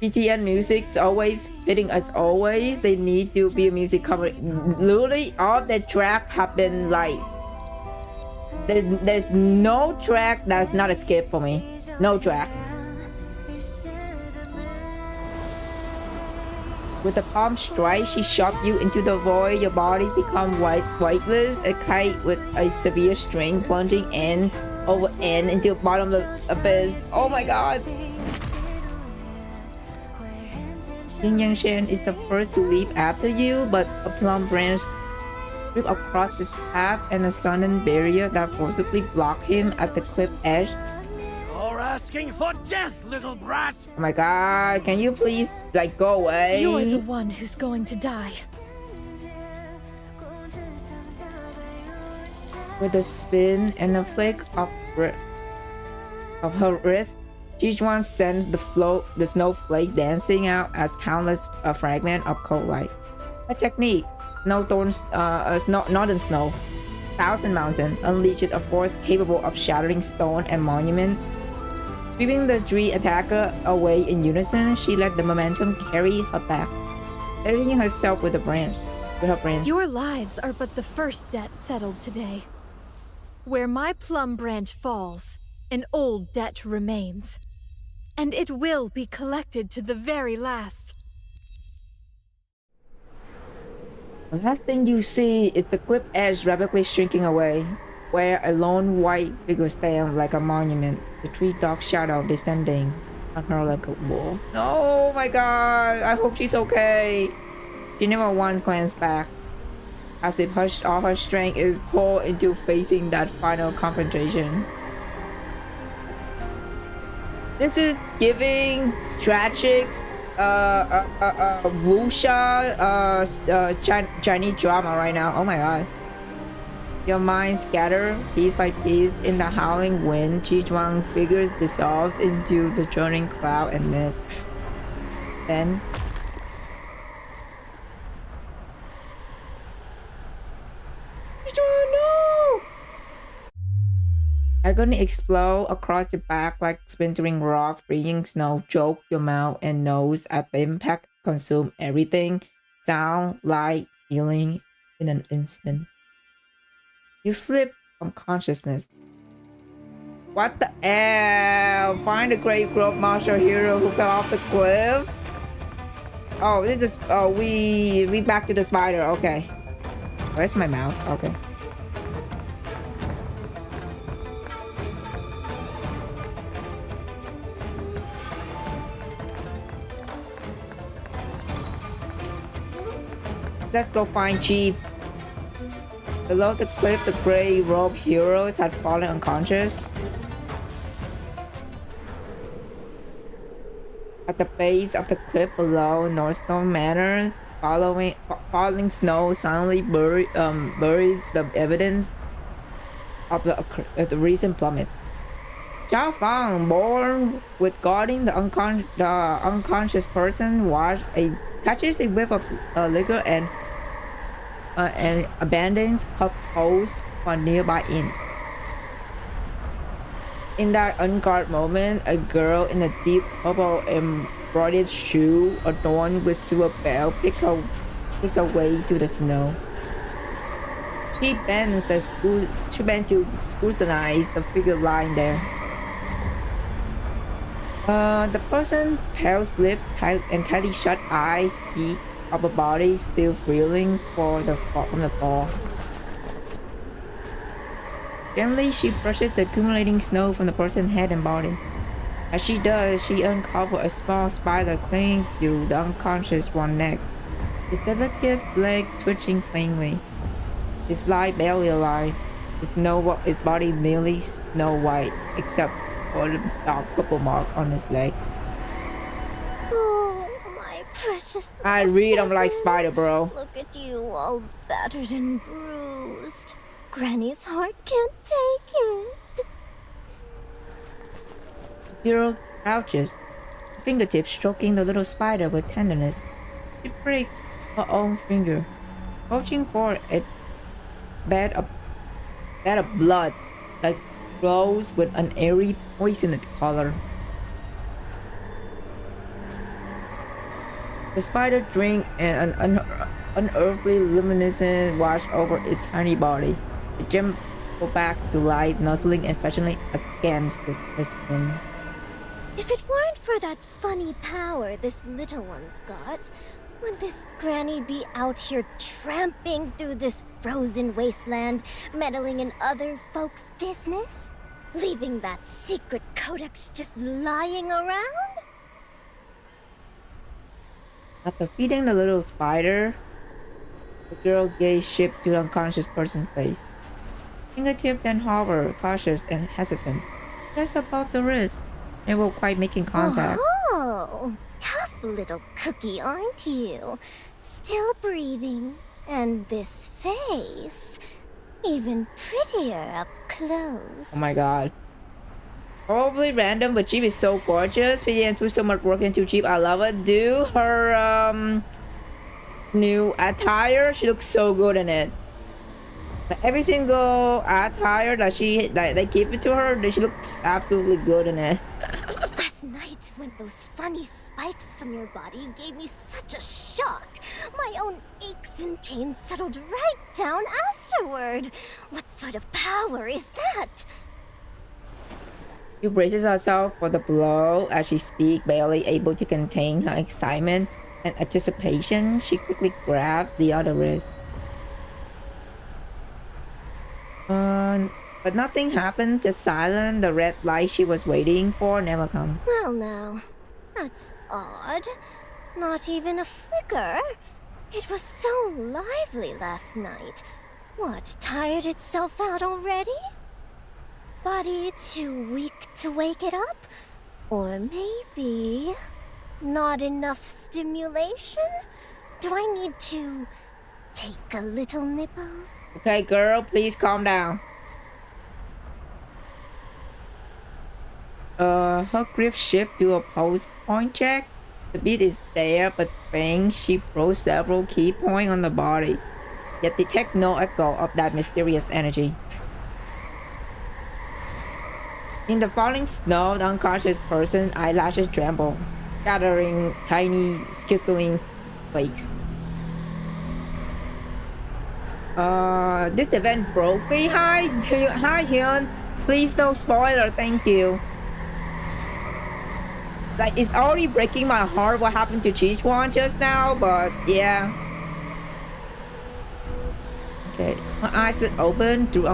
Speaker 3: BTN music's always hitting us always. They need to be a music cover. Literally, all the tracks have been like... There's no track that's not a skip for me. No track. With the palm strike, she shot you into the void. Your bodies become weightless, a kite with a severe string plunging end over end into the bottom of the abyss. Oh my god! Yin Yang Shen is the first to leap after you, but a plum branch ripped across his path and a sudden barrier that forcibly blocked him at the cliff edge.
Speaker 9: You're asking for death, little brat!
Speaker 3: Oh my god, can you please, like, go away?
Speaker 4: You're the one who's going to die.
Speaker 3: With a spin and a flick of her wrist, Chichuan sent the snowflake dancing out as countless fragments of cold light. A technique, northern snow, Thousand Mountain, unleashed a force capable of shattering stone and monument. Sweeping the three attacker away in unison, she let the momentum carry her back, steadying herself with her branch.
Speaker 16: Your lives are but the first debt settled today. Where my plum branch falls, an old debt remains. And it will be collected to the very last.
Speaker 3: The last thing you see is the cliff edge rapidly shrinking away, where a lone white figure stands like a monument, the tree dark shadow descending on her like a wall. Oh my god, I hope she's okay. She never once glanced back, as if all her strength is poured into facing that final confrontation. This is giving tragic wuxia Chinese drama right now. Oh my god. Your mind scattered piece by piece in the howling wind. Chichuan figures dissolve into the churning cloud and mist. Then Chichuan, no! Agony explode across your back like splintering rock, freezing snow, choke your mouth and nose at the impact, consume everything. Sound, light, feeling in an instant. You slip from consciousness. What the hell? Find the great grove martial hero who fell off the cliff. Oh, this is we back to the spider. Okay. Where's my mouse? Okay. Let's go find Chief. Below the cliff, the gray robe heroes had fallen unconscious. At the base of the cliff below Northstone Manor, falling snow suddenly buries the evidence of the recent plummet. Zhao Fang, born with guarding the unconscious person, catches a whiff of liquor and abandons her post for nearby inn. In that unguarded moment, a girl in a deep purple embroidered shoe adorned with silver bell picks her way to the snow. She bends to scrutinize the figure lying there. The person, pale lips and tightly shut eyes, speak of a body still reeling from the fall. Gently, she brushes the accumulating snow from the person's head and body. As she does, she uncovers a small spider clinging to the unconscious one's neck, its delicate leg twitching faintly. Its light barely alive, its body nearly snow white, except for the dark purple mark on its leg.
Speaker 10: Oh, my precious.
Speaker 3: I really don't like spider, bro.
Speaker 10: Look at you, all battered and bruised. Granny's heart can't take it.
Speaker 3: The girl crouches, fingertips stroking the little spider with tenderness. She breaks her own finger, reaching for a bed of blood that glows with an airy, poisonous color. The spider drink and an unearthly luminescence washed over its tiny body. It jumped back to life, nuzzling affectionately against her skin.
Speaker 10: If it weren't for that funny power this little one's got, would this granny be out here tramping through this frozen wasteland, meddling in other folks' business? Leaving that secret codex just lying around?
Speaker 3: After feeding the little spider, the girl gazed shift to the unconscious person's face. Fingertip then hover, cautious and hesitant, just above the wrist, never quite making contact.
Speaker 10: Oh, tough little cookie, aren't you? Still breathing. And this face, even prettier up close.
Speaker 3: Oh my god. Probably random, but Jeep is so gorgeous. PDM threw so much work into Jeep. I love it. Do her new attire. She looks so good in it. Like, every single attire that they give it to her, she looks absolutely good in it.
Speaker 10: Last night, when those funny spikes from your body gave me such a shock, my own aches and pains settled right down afterward. What sort of power is that?
Speaker 3: She braces herself for the blow as she speaks, barely able to contain her excitement and anticipation. She quickly grabs the other wrist. But nothing happened. The silence, the red light she was waiting for never comes.
Speaker 10: Well now, that's odd. Not even a flicker. It was so lively last night. What, tired itself out already? Body too weak to wake it up? Or maybe not enough stimulation? Do I need to take a little nipple?
Speaker 3: Okay, girl, please calm down. Her grip shift to a pulse point check. The beat is there, but faint. She probes several key points on the body, yet detect no echo of that mysterious energy. In the falling snow, the unconscious person's eyelashes tremble, gathering tiny, skittling flakes. This event broke me. Hi, Hyun. Please no spoiler, thank you. Like, it's already breaking my heart what happened to Chichuan just now, but yeah. Okay, my eyes would open through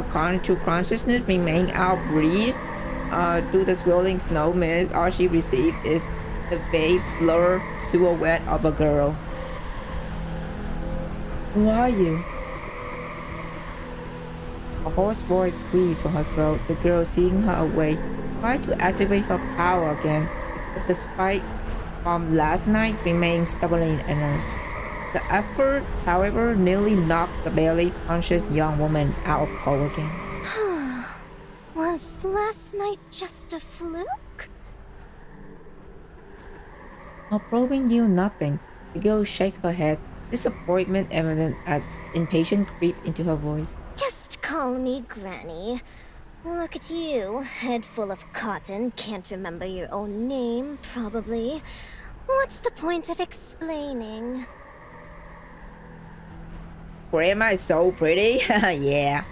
Speaker 3: consciousness, remain out breathed. Through the swirling snow mist, all she received is the vague blur silhouette of a girl. Who are you? A hoarse voice squeezed from her throat. The girl, seeing her awake, tried to activate her power again, but the spike from last night remained stubbornly inert. The effort, however, nearly knocked the barely conscious young woman out of cold again.
Speaker 10: Was last night just a fluke?
Speaker 3: While probing you nothing, the girl shook her head, disappointment evident as impatience creeped into her voice.
Speaker 10: Just call me Granny. Look at you, head full of cotton, can't remember your own name, probably. What's the point of explaining?
Speaker 3: Grandma is so pretty. Yeah.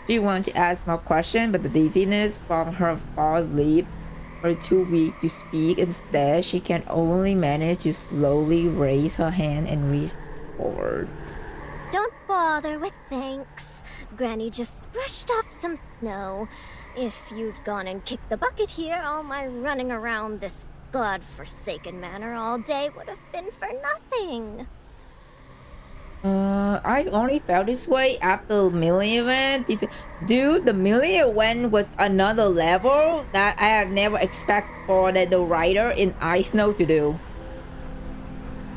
Speaker 3: She wanted to ask more questions, but the dizziness from her false leap were too weak to speak. Instead, she can only manage to slowly raise her hand and reach forward.
Speaker 10: Don't bother with thanks. Granny just brushed off some snow. If you'd gone and kicked the bucket here, all my running around this god-forsaken manor all day would have been for nothing.
Speaker 3: I only felt this way after the Millie event. Dude, the Millie event was another level that I have never expected for the writer in Ice Snow to do.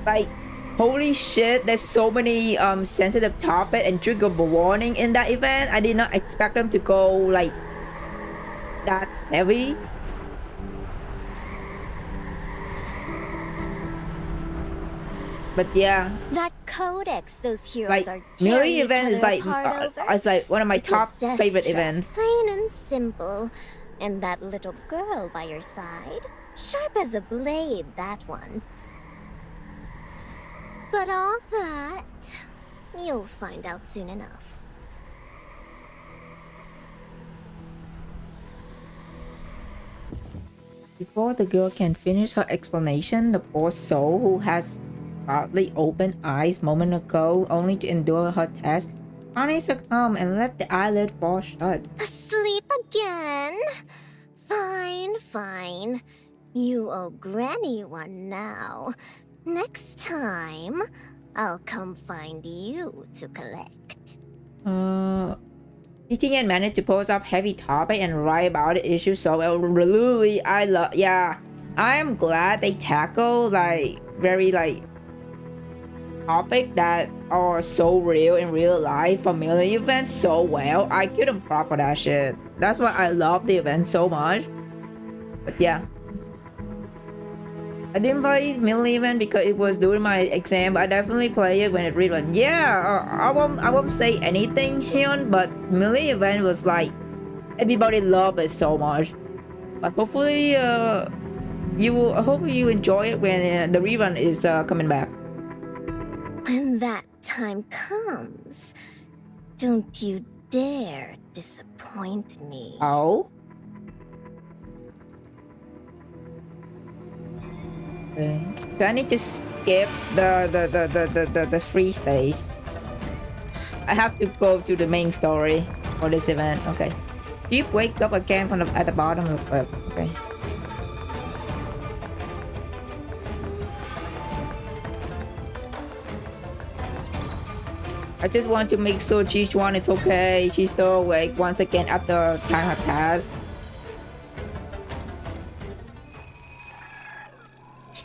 Speaker 3: Like, holy shit, there's so many sensitive topic and trigger warning in that event. I did not expect them to go like that heavy. But yeah,
Speaker 10: that codex those heroes
Speaker 3: like,
Speaker 10: are
Speaker 3: Millie event is like it's like one of my top favorite events.
Speaker 10: Plain and simple. And that little girl by your side, sharp as a blade, that one. But all that, you'll find out soon enough.
Speaker 3: Before the girl can finish her explanation, the poor soul who has partly opened eyes moment ago only to endure her test finally succumb and let the eyelid fall shut.
Speaker 10: Asleep again? Fine, fine. You owe Granny one now. Next time, I'll come find you to collect.
Speaker 3: BTN managed to post up heavy topic and write about the issue so well. Really, I am glad they tackle like very like topic that are so real in real life for Millie events so well. I couldn't prop for that shit. That's why I love the event so much. But yeah, I didn't play Millie event because it was during my exam, but I definitely play it when it read one. Yeah, I won't say anything here, but Millie event was like everybody loved it so much. But hopefully hopefully you enjoy it when the rerun is coming back.
Speaker 10: When that time comes, don't you dare disappoint me.
Speaker 3: Oh? Okay. So I need to skip the free stage. I have to go to the main story for this event. Okay. Keep wake up again from at the bottom of the cliff. Okay. I just want to make sure Chichuan is okay. She's still awake once again after time has passed.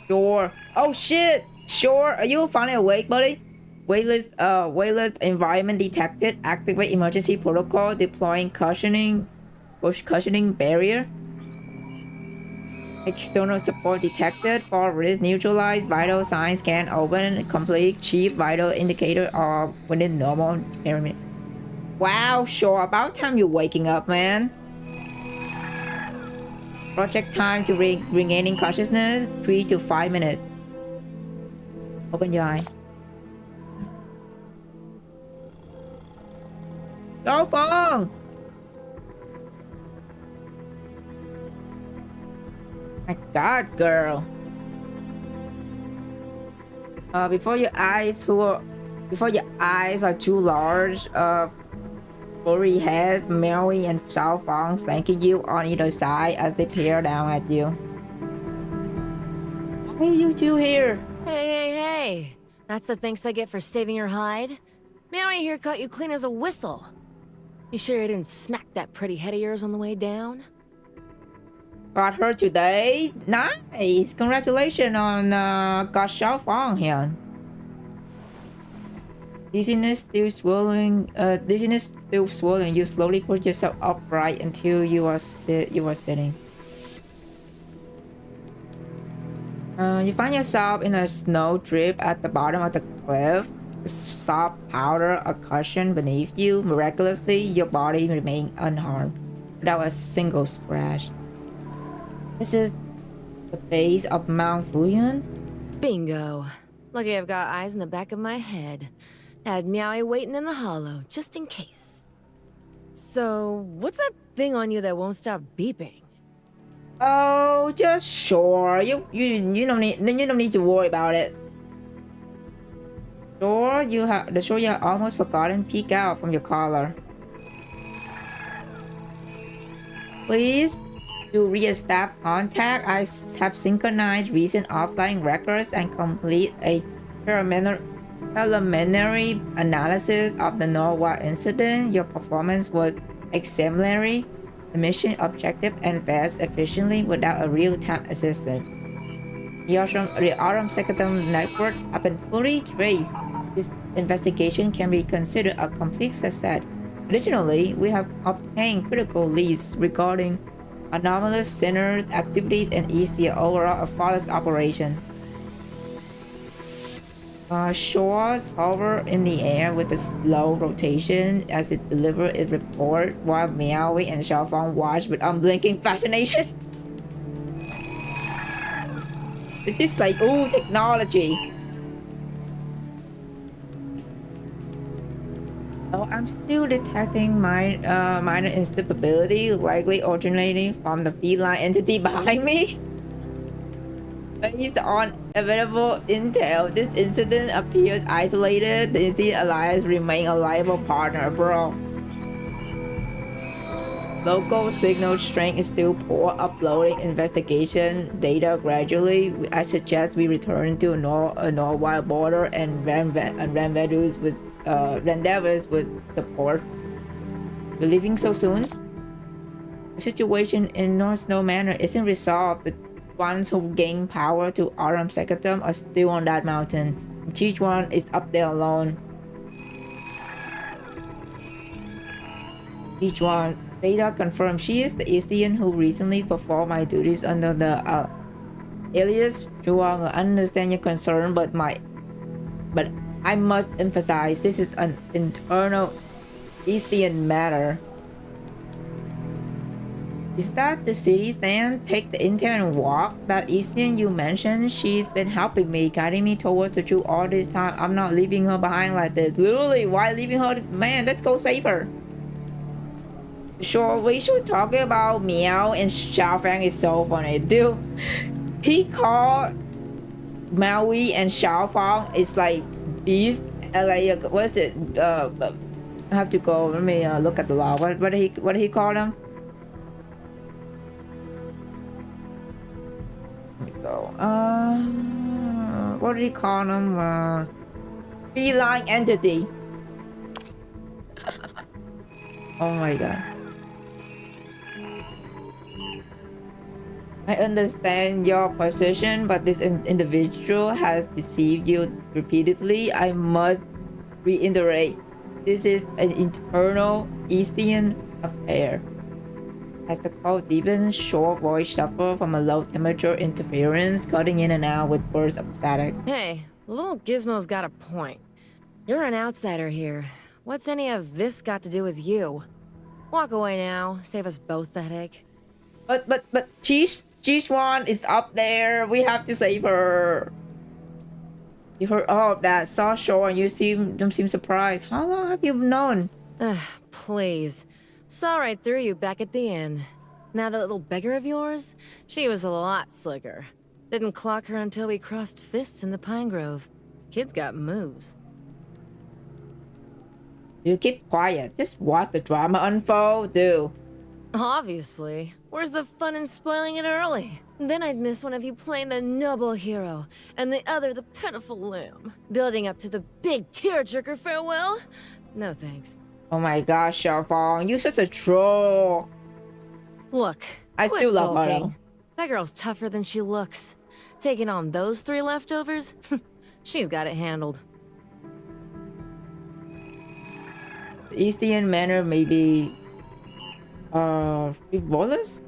Speaker 3: Sure. Oh shit! Sure, are you finally awake, buddy? Waitlist environment detected. Activate emergency protocol. Deploying cushioning barrier. External support detected. Fall risk neutralized. Vital signs scan open. Complete. Chief vital indicator are within normal pyramid. Wow, sure. About time you're waking up, man. Project time to regaining consciousness 3 to 5 minutes. Open your eye. Go phone! My god, girl. Before your eyes are too large, furry head, Mary and Xiaofang flanking you on either side as they peer down at you. Why are you two here?
Speaker 5: Hey. That's the thanks I get for saving your hide? Mary here caught you clean as a whistle. You sure you didn't smack that pretty head of yours on the way down?
Speaker 3: Got her today? Nice! Congratulations on got Xiaofang here. Dizziness still swirling. You slowly put yourself upright until you are sitting. You find yourself in a snow drift at the bottom of the cliff. Soft powder a cushion beneath you. Miraculously, your body remained unharmed, without a single scratch. This is the base of Mount Fuyun.
Speaker 5: Bingo. Lucky I've got eyes in the back of my head. Had Meowie waiting in the hollow, just in case. So, what's that thing on you that won't stop beeping?
Speaker 3: Oh, just sure. You don't need to worry about it. Sure, you have almost forgotten peek out from your collar. Please to re-establish contact. I have synchronized recent offline records and complete a preliminary analysis of the Norwa incident. Your performance was exemplary. The mission objective advanced efficiently without a real-time assistant. The Autumn Secondum network have been fully traced. This investigation can be considered a complete success. Additionally, we have obtained critical leads regarding anomalous center activities and is the overall flawless operation. Shores hover in the air with a slow rotation as it delivers its report, while Meowie and Xiaofang watch with unblinking fascination. It is like, ooh, technology. Oh, I'm still detecting minor instability, likely originating from the feline entity behind me. Based on available intel, this incident appears isolated. The Incident Alliance remains a liable partner, bro. Local signal strength is still poor. Uploading investigation data gradually. I suggest we return to a Norway border and rendezvous with support. We're leaving so soon? The situation in North Snow Manor isn't resolved. The ones who gain power to Autumn Secondum are still on that mountain. Each one is up there alone. Each one. Data confirms she is the Istian who recently performed my duties under the alias Zhuang. I understand your concern, but I must emphasize this is an internal Istian matter. Is that the city stand? Take the intel and walk. That Istian you mentioned, she's been helping me, guiding me towards the truth all this time. I'm not leaving her behind like this. Literally, why leaving her? Man, let's go save her. Sure, we should talk about Meow and Xiaofang is so funny. Dude, he called Maui and Xiaofang is like beast. Like, what is it? I have to go. Let me look at the law. What did he call them? Let me go. What did he call them? Feline entity. Oh my god. I understand your position, but this individual has deceived you repeatedly. I must reiterate, this is an internal Eastern affair. As the cold deepens, short voice suffer from a low temperature interference, cutting in and out with bursts of static.
Speaker 5: Hey, little Gizmo's got a point. You're an outsider here. What's any of this got to do with you? Walk away now, save us both the headache.
Speaker 3: But Cheese1 is up there. We have to save her. You heard all of that, saw shore, and you don't seem surprised. How long have you known?
Speaker 5: Please. Saw right through you back at the inn. Now that little beggar of yours, she was a lot slicker. Didn't clock her until we crossed fists in the pine grove. Kid's got moves.
Speaker 3: You keep quiet. Just watch the drama unfold, dude.
Speaker 5: Obviously. Where's the fun in spoiling it early? Then I'd miss one of you playing the noble hero, and the other the pitiful lamb. Building up to the big tearjerker farewell? No thanks.
Speaker 3: Oh my gosh, Xiaofang, you're such a troll.
Speaker 5: Look,
Speaker 3: I still love
Speaker 5: sulking.
Speaker 3: her.
Speaker 5: That girl's tougher than she looks. Taking on those 3 leftovers? She's got it handled.
Speaker 3: The Eastern manner may be frivolous,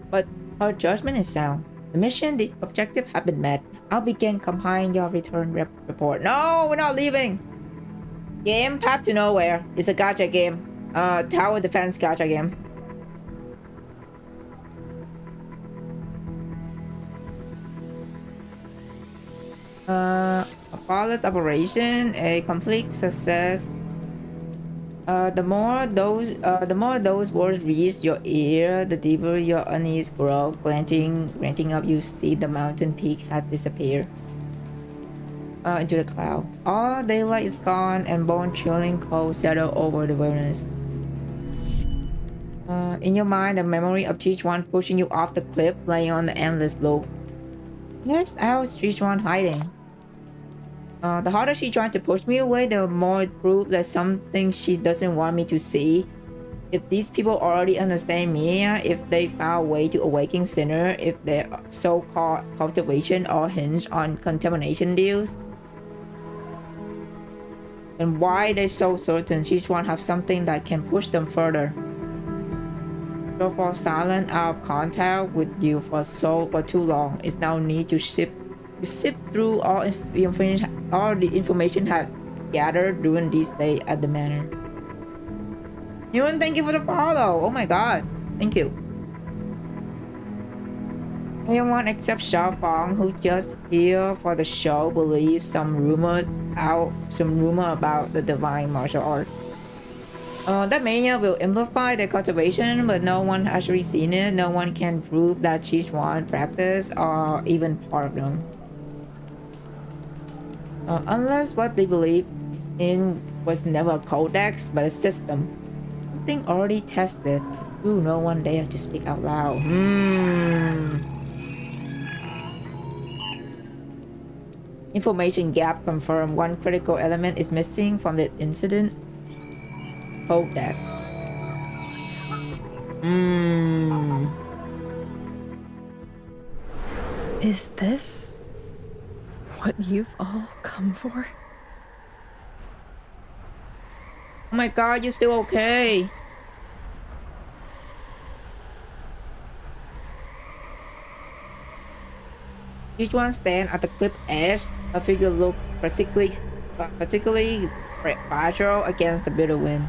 Speaker 3: but her judgment is sound. The mission, the objective have been met. I'll begin compiling your return report. No, we're not leaving. Game Path to Nowhere. It's a gacha game. Tower defense gacha game. A flawless operation, a complete success. The more those words reach your ear, the deeper your unease grow. Glancing up, you see the mountain peak had disappeared into the cloud. All daylight is gone, and bone-chilling cold settle over the wilderness. In your mind, the memory of Cheech1 pushing you off the cliff, playing on the endless loop. Where's else Cheech1 hiding? The harder she tries to push me away, the more it proves that something she doesn't want me to see. If these people already understand media, if they found a way to awaken sinner, if their so-called cultivation all hinge on contamination deals, then why are they so certain Cheech1 have something that can push them further? So for silent out of contact with you for too long, it's now need to sift through all the information have gathered during these days at the manor. Yuan, thank you for the follow. Oh my god, thank you. Everyone except Xiaofang, who just here for the show, believes some rumor about the divine martial art. That mania will amplify their cultivation, but no one actually seen it. No one can prove that Cheech1 practice or even part of them. Unless what they believe in was never a codex, but a system. Something already tested. Ooh, no one dare to speak out loud. Information gap confirmed. One critical element is missing from the incident. Codex.
Speaker 4: Is this what you've all come for?
Speaker 3: Oh my god, you're still okay. Each one stand at the cliff edge. A figure looked particularly fragile against the bitter wind.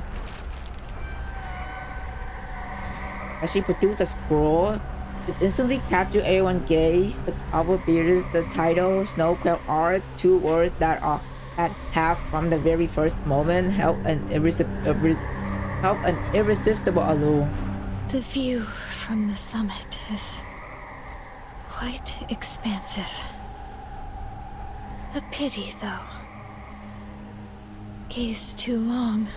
Speaker 3: As she produced a scroll, it instantly captured everyone's gaze. The cover bears the title Snowquell Art, 2 words that have from the very first moment help an irresistible allure.
Speaker 4: The view from the summit is quite expansive. A pity, though. Gaze too long,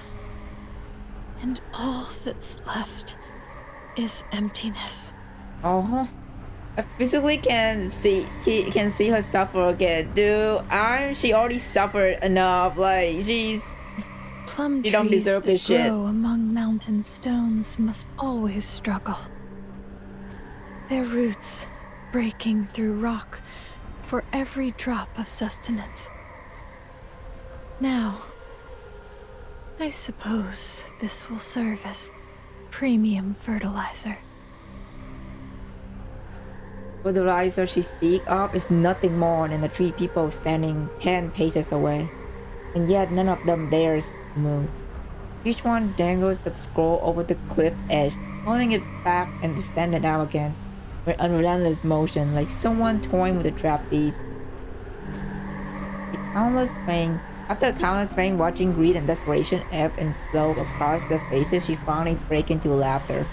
Speaker 4: and all that's left is emptiness.
Speaker 3: I physically can see her suffer again, dude. She already suffered enough. Like she
Speaker 4: Plum
Speaker 3: don't
Speaker 4: trees
Speaker 3: deserve
Speaker 4: that
Speaker 3: this shit.
Speaker 4: grow among mountain stones must always struggle. Their roots breaking through rock for every drop of sustenance. Now, I suppose this will serve as premium fertilizer.
Speaker 3: Fertilizer she speaks of is nothing more than the 3 people standing 10 paces away, and yet none of them dares move. Each one dangles the scroll over the cliff edge, holding it back and extended out again, with unrelentless motion, like someone toying with a trapeze. After a countless thing, watching greed and desperation ebb and flow across their faces, she finally break into laughter.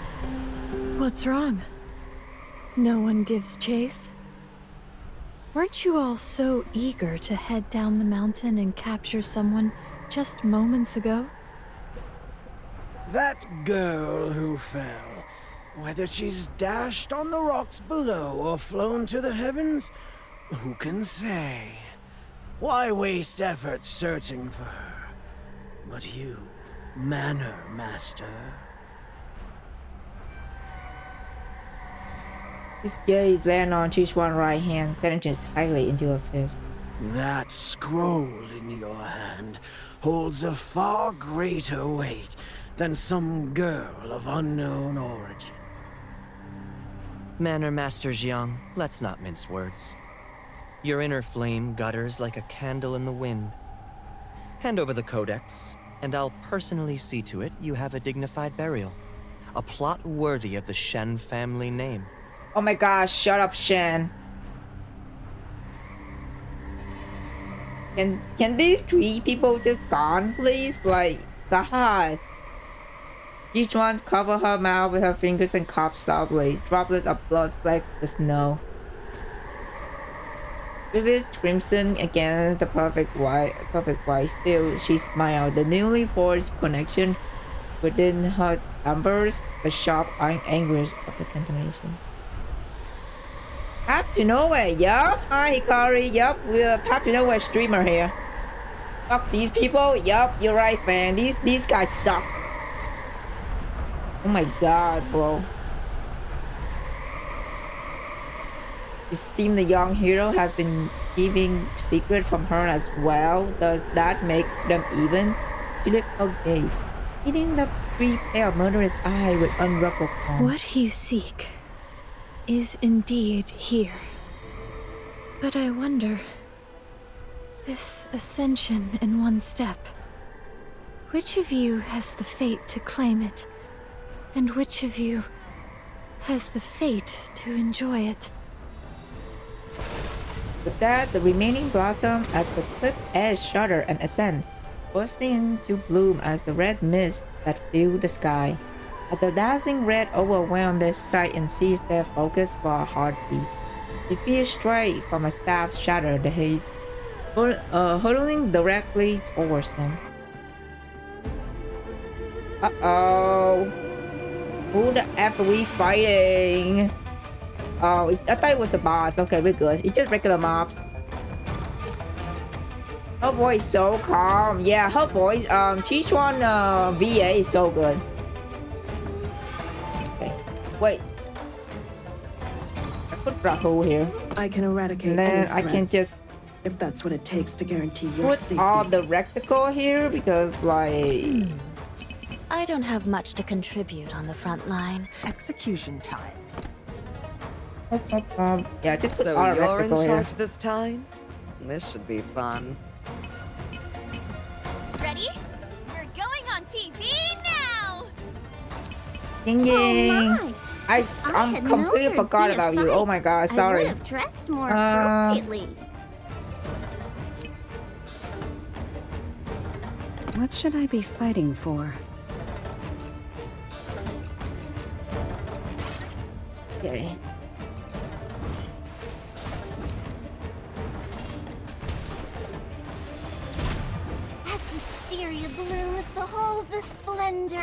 Speaker 4: What's wrong? No one gives chase? Weren't you all so eager to head down the mountain and capture someone just moments ago?
Speaker 9: That girl who fell, whether she's dashed on the rocks below or flown to the heavens, who can say? Why waste effort searching for her? But you, Manor Master.
Speaker 3: His gaze landed on Sichuan's right hand, clenching tightly into a fist.
Speaker 9: That scroll in your hand holds a far greater weight than some girl of unknown origin.
Speaker 14: Manor Master Jiang, let's not mince words. Your inner flame gutters like a candle in the wind. Hand over the codex, and I'll personally see to it you have a dignified burial. A plot worthy of the Shen family name.
Speaker 3: Oh my gosh, shut up, Shen. Can these three people just gone, please? Like, God. Each one cover her mouth with her fingers and coughed softly. Droplets of blood flecked the snow. Vivid crimson against the perfect white still, she smiled. The newly forged connection within her embers, the sharp anguish of the contamination. Path to Nowhere, yup. Hi Hikari, yup. We're Path to Nowhere streamer here. Fuck these people, yup. You're right, man. These guys suck. Oh my god, bro. It seems the young hero has been keeping secret from her as well. Does that make them even? She lifted her gaze, meeting the three pair of murderous eyes with unruffled calm.
Speaker 4: What you seek is indeed here. But I wonder, this ascension in one step, which of you has the fate to claim it? And which of you has the fate to enjoy it?
Speaker 3: With that, the remaining blossom at the cliff edge shudder and ascend, bursting into bloom as the red mist that filled the sky. As the dazzling red overwhelmed their sight and seized their focus for a heartbeat, they veered straight from a staff shatter the haze, hurtling directly towards them. Uh-oh. Who the F are we fighting? Oh, I thought it was the boss. Okay, we're good. It's just regular mobs. Her voice so calm. Yeah, her voice. Sichuan VA is so good. Okay, wait. I put Rahul here.
Speaker 7: I can eradicate
Speaker 3: and then
Speaker 7: any
Speaker 3: I can just
Speaker 7: if that's what it takes to guarantee your
Speaker 3: put
Speaker 7: safety.
Speaker 3: all the recticle here because like
Speaker 17: I don't have much to contribute on the front line.
Speaker 11: Execution time.
Speaker 3: Yeah, just put
Speaker 11: so
Speaker 3: all
Speaker 11: you're in
Speaker 3: recticle
Speaker 11: charge
Speaker 3: here.
Speaker 11: this time? This should be fun.
Speaker 10: Ready? We're going on TV now!
Speaker 3: Ding ding.
Speaker 10: Oh my.
Speaker 3: I'm
Speaker 10: had
Speaker 3: completely
Speaker 10: known
Speaker 3: forgot
Speaker 10: there'd be a
Speaker 3: about you.
Speaker 10: fight.
Speaker 3: Oh my god,
Speaker 10: I
Speaker 3: sorry.
Speaker 10: would have dressed more appropriately.
Speaker 17: What should I be fighting for?
Speaker 3: Okay.
Speaker 10: As hysteria blooms, behold the splendor.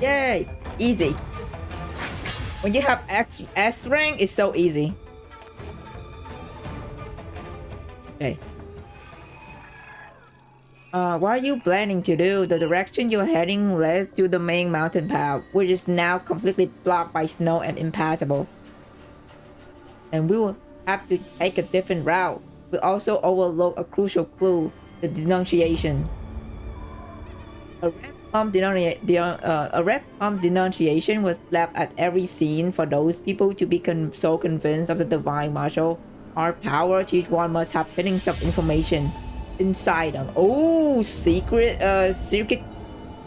Speaker 3: Yay! Easy. When you have S rank, it's so easy. Okay. What are you planning to do? The direction you're heading leads to the main mountain path, which is now completely blocked by snow and impassable. And we will have to take a different route. we also overlook a crucial clue: the denunciation. A red plum denunciation was left at every scene for those people to be so convinced of the divine martial art power. Each one must have hidden some information inside them. Oh, secret.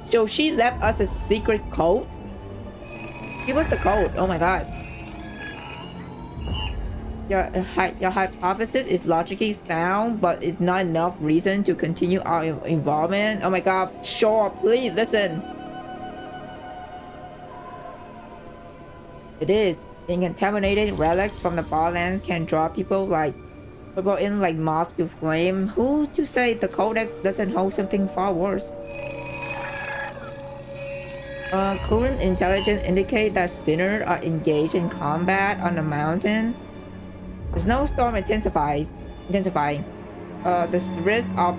Speaker 3: So she left us a secret code. Give us the code. Oh my god. Your hypothesis is logically sound, but it's not enough reason to continue our involvement. Oh my god, sure, please listen. It is. Being contaminated relics from the far lands can draw people in like moth to flame. Who to say the codex doesn't hold something far worse? Current intelligence indicate that sinners are engaged in combat on the mountain. The snowstorm intensifying. The risk of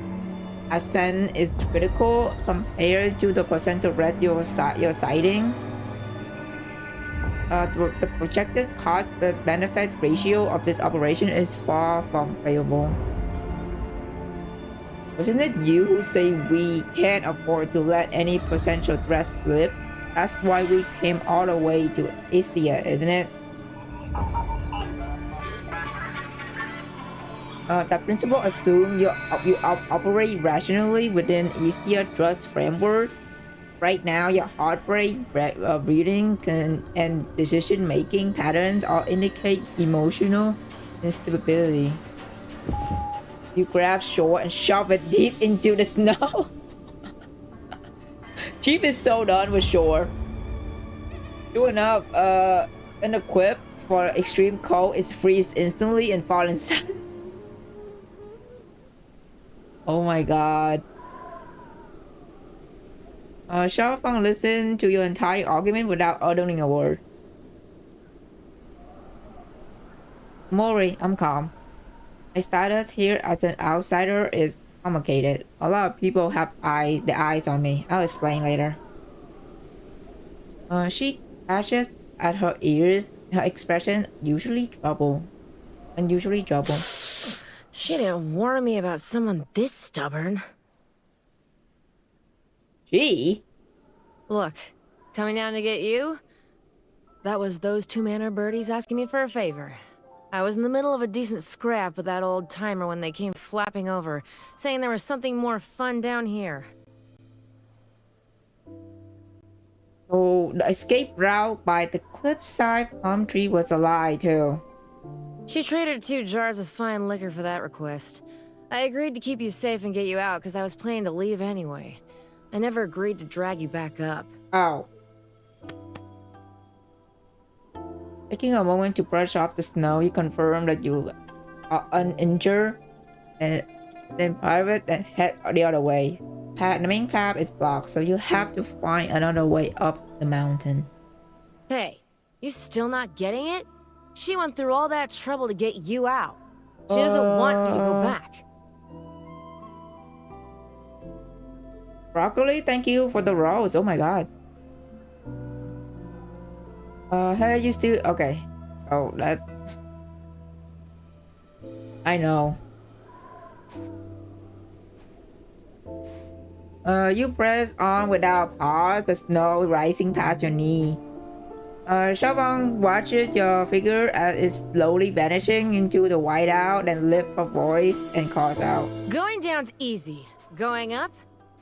Speaker 3: ascent is critical compared to the percent of red you're citing. The projected cost-benefit ratio of this operation is far from favorable. Wasn't it you who say we can't afford to let any potential threat slip? That's why we came all the way to Istia, isn't it? The principle assumes you operate rationally within Istia trust framework. Right now, your heart rate, breathing, and decision-making patterns all indicate emotional instability. You grab shore and shove it deep into the snow. Chief is so done with shore. True enough, an equip for extreme cold is freeze instantly and fall inside. Oh my god. Xiaofang listened to your entire argument without uttering a word. Mori, I'm calm. My status here as an outsider is complicated. A lot of people have the eyes on me. I'll explain later. She catches at her ears. Her expression unusually troubled.
Speaker 5: She didn't warn me about someone this stubborn.
Speaker 3: She?
Speaker 5: Look, coming down to get you? That was those two manor birdies asking me for a favor. I was in the middle of a decent scrap with that old timer when they came flapping over, saying there was something more fun down here.
Speaker 3: So the escape route by the cliffside palm tree was a lie too.
Speaker 5: She traded 2 jars of fine liquor for that request. I agreed to keep you safe and get you out because I was planning to leave anyway. I never agreed to drag you back up.
Speaker 3: Oh. Taking a moment to brush off the snow, you confirm that you are uninjured, and then private and head the other way. The main path is blocked, so you have to find another way up the mountain.
Speaker 5: Hey, you still not getting it? She went through all that trouble to get you out. She doesn't want you to go back.
Speaker 3: Broccoli, thank you for the rose. Oh my god. Hey, you still okay? Oh, that I know. You press on without pause, the snow rising past your knee. Xiaofang watches your figure as it's slowly vanishing into the whiteout, then lifts her voice and calls out.
Speaker 5: Going down's easy. Going up?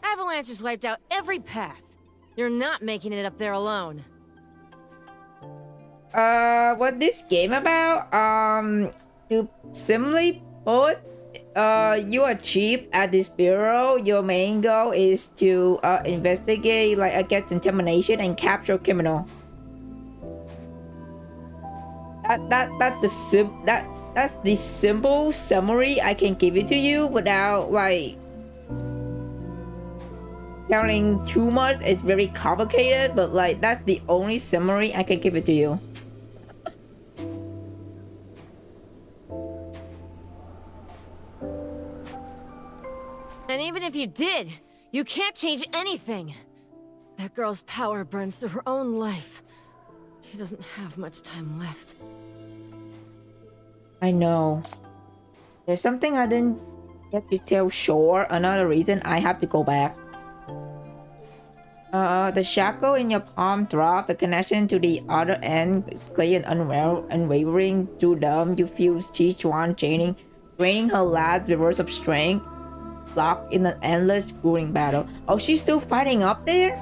Speaker 5: Avalanches wiped out every path. You're not making it up there alone.
Speaker 3: What this game about? To simply put, you are cheap at this bureau. Your main goal is to investigate, like, against intimidation and capture criminal. That's the simple summary I can give it to you without like counting too much. It's very complicated, but like that's the only summary I can give it to you.
Speaker 5: And even if you did, you can't change anything. That girl's power burns through her own life. She doesn't have much time left.
Speaker 3: I know. There's something I didn't get to tell Shore. Another reason I have to go back. The shackle in your palm dropped. The connection to the other end is clear and unwavering. Through them, you feel Sichuan draining her last reverse of strength, locked in an endless, grueling battle. Oh, she's still fighting up there?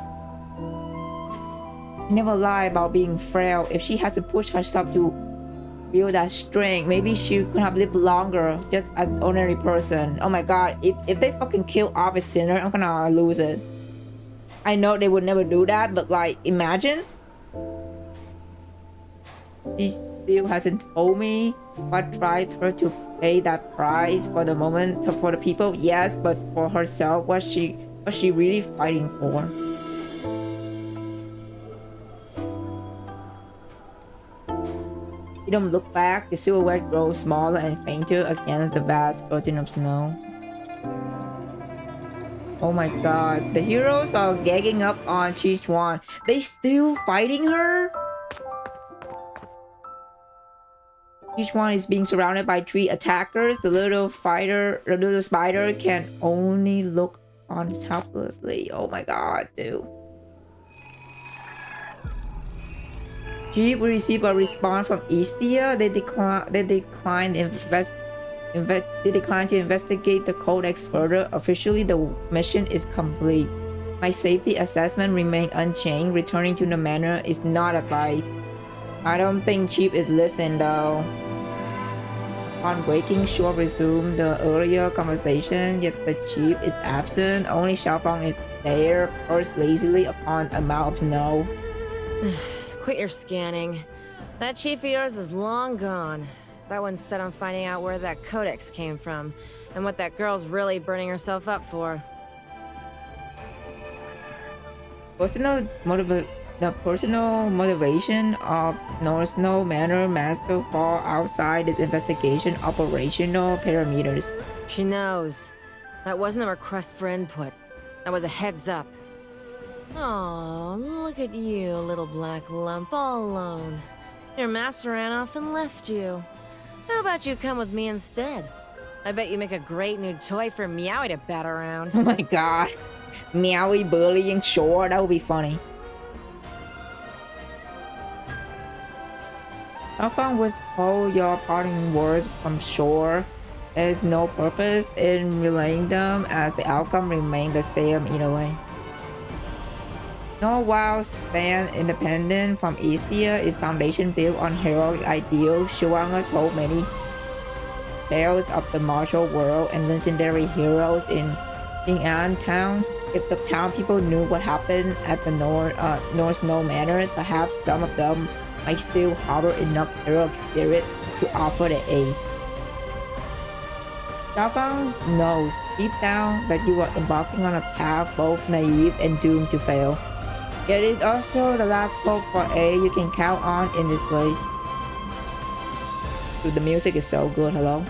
Speaker 3: She never lie about being frail. If she has to push herself to build that strength, maybe she could have lived longer just as an ordinary person. Oh my god, if they fucking kill off a sinner, I'm gonna lose it. I know they would never do that, but like, imagine. She still hasn't told me what drives her to pay that price for the moment, for the people. Yes, but for herself, what's she really fighting for? You don't look back. The silhouette grows smaller and fainter against the vast curtain of snow. Oh my god, the heroes are gagging up on Sichuan. They still fighting her? Sichuan is being surrounded by 3 attackers. The little spider can only look on helplessly. Oh my god, dude. She will receive a response from Istia. They declined to investigate the codex further. Officially, the mission is complete. My safety assessment remains unchanged. Returning to the manor is not advised. I don't think Chief is listening though. Upon waking, Shore resumed the earlier conversation, yet the Chief is absent. Only Xiaofang is there, perched lazily upon a mound of snow.
Speaker 5: Quit your scanning. That chief of yours is long gone. That one's set on finding out where that codex came from, and what that girl's really burning herself up for.
Speaker 3: The personal motivation of North Snow Manor Master fall outside its investigation operational parameters.
Speaker 5: She knows. That wasn't a request for input. That was a heads up. Oh, look at you, little black lump, all alone. Your master ran off and left you. How about you come with me instead? I bet you make a great new toy for Meowie to bat around.
Speaker 3: Oh my god. Meowie bullying Shore, that would be funny. Xiaofang was told your parting words from Shore. There's no purpose in relaying them, as the outcome remained the same either way. No wild stand independent from Istia is foundation built on heroic ideals. Shuanga told many tales of the martial world and legendary heroes in Jing'an town. If the town people knew what happened at the North Snow Manor, perhaps some of them might still harbor enough heroic spirit to offer their aid. Xiaofang knows deep down that you are embarking on a path both naive and doomed to fail. It is also the last hope for aid you can count on in this place. Dude, the music is so good, hello?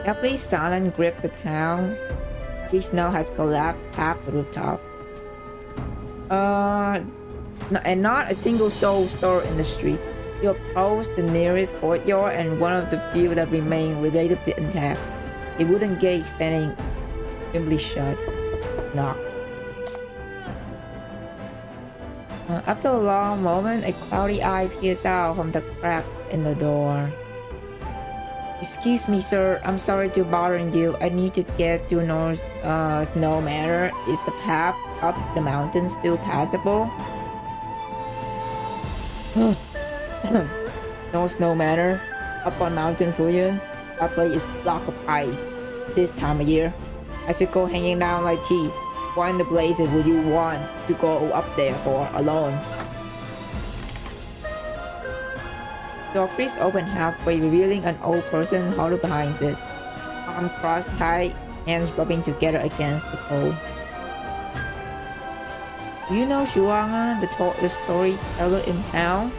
Speaker 3: Deathly silent grip the town. Heavy snow has collapsed half the rooftop. And not a single soul stirred in the street. You approach the nearest courtyard and one of the few that remain relatively intact. A wooden gate standing firmly shut. Knock. After a long moment, a cloudy eye peers out from the crack in the door. Excuse me, sir. I'm sorry to bother you. I need to get to North Snow Manor. Is the path up the mountain still passable? North Snow Manor, up on Mountain Fuyan. That place is block of ice this time of year. I should go hanging down like tea. What in the blazes would you want to go up there for alone? Door creaks open halfway, revealing an old person huddled behind it. Arms crossed tight, hands rubbing together against the cold. Do you know Shuanga, the storyteller in town?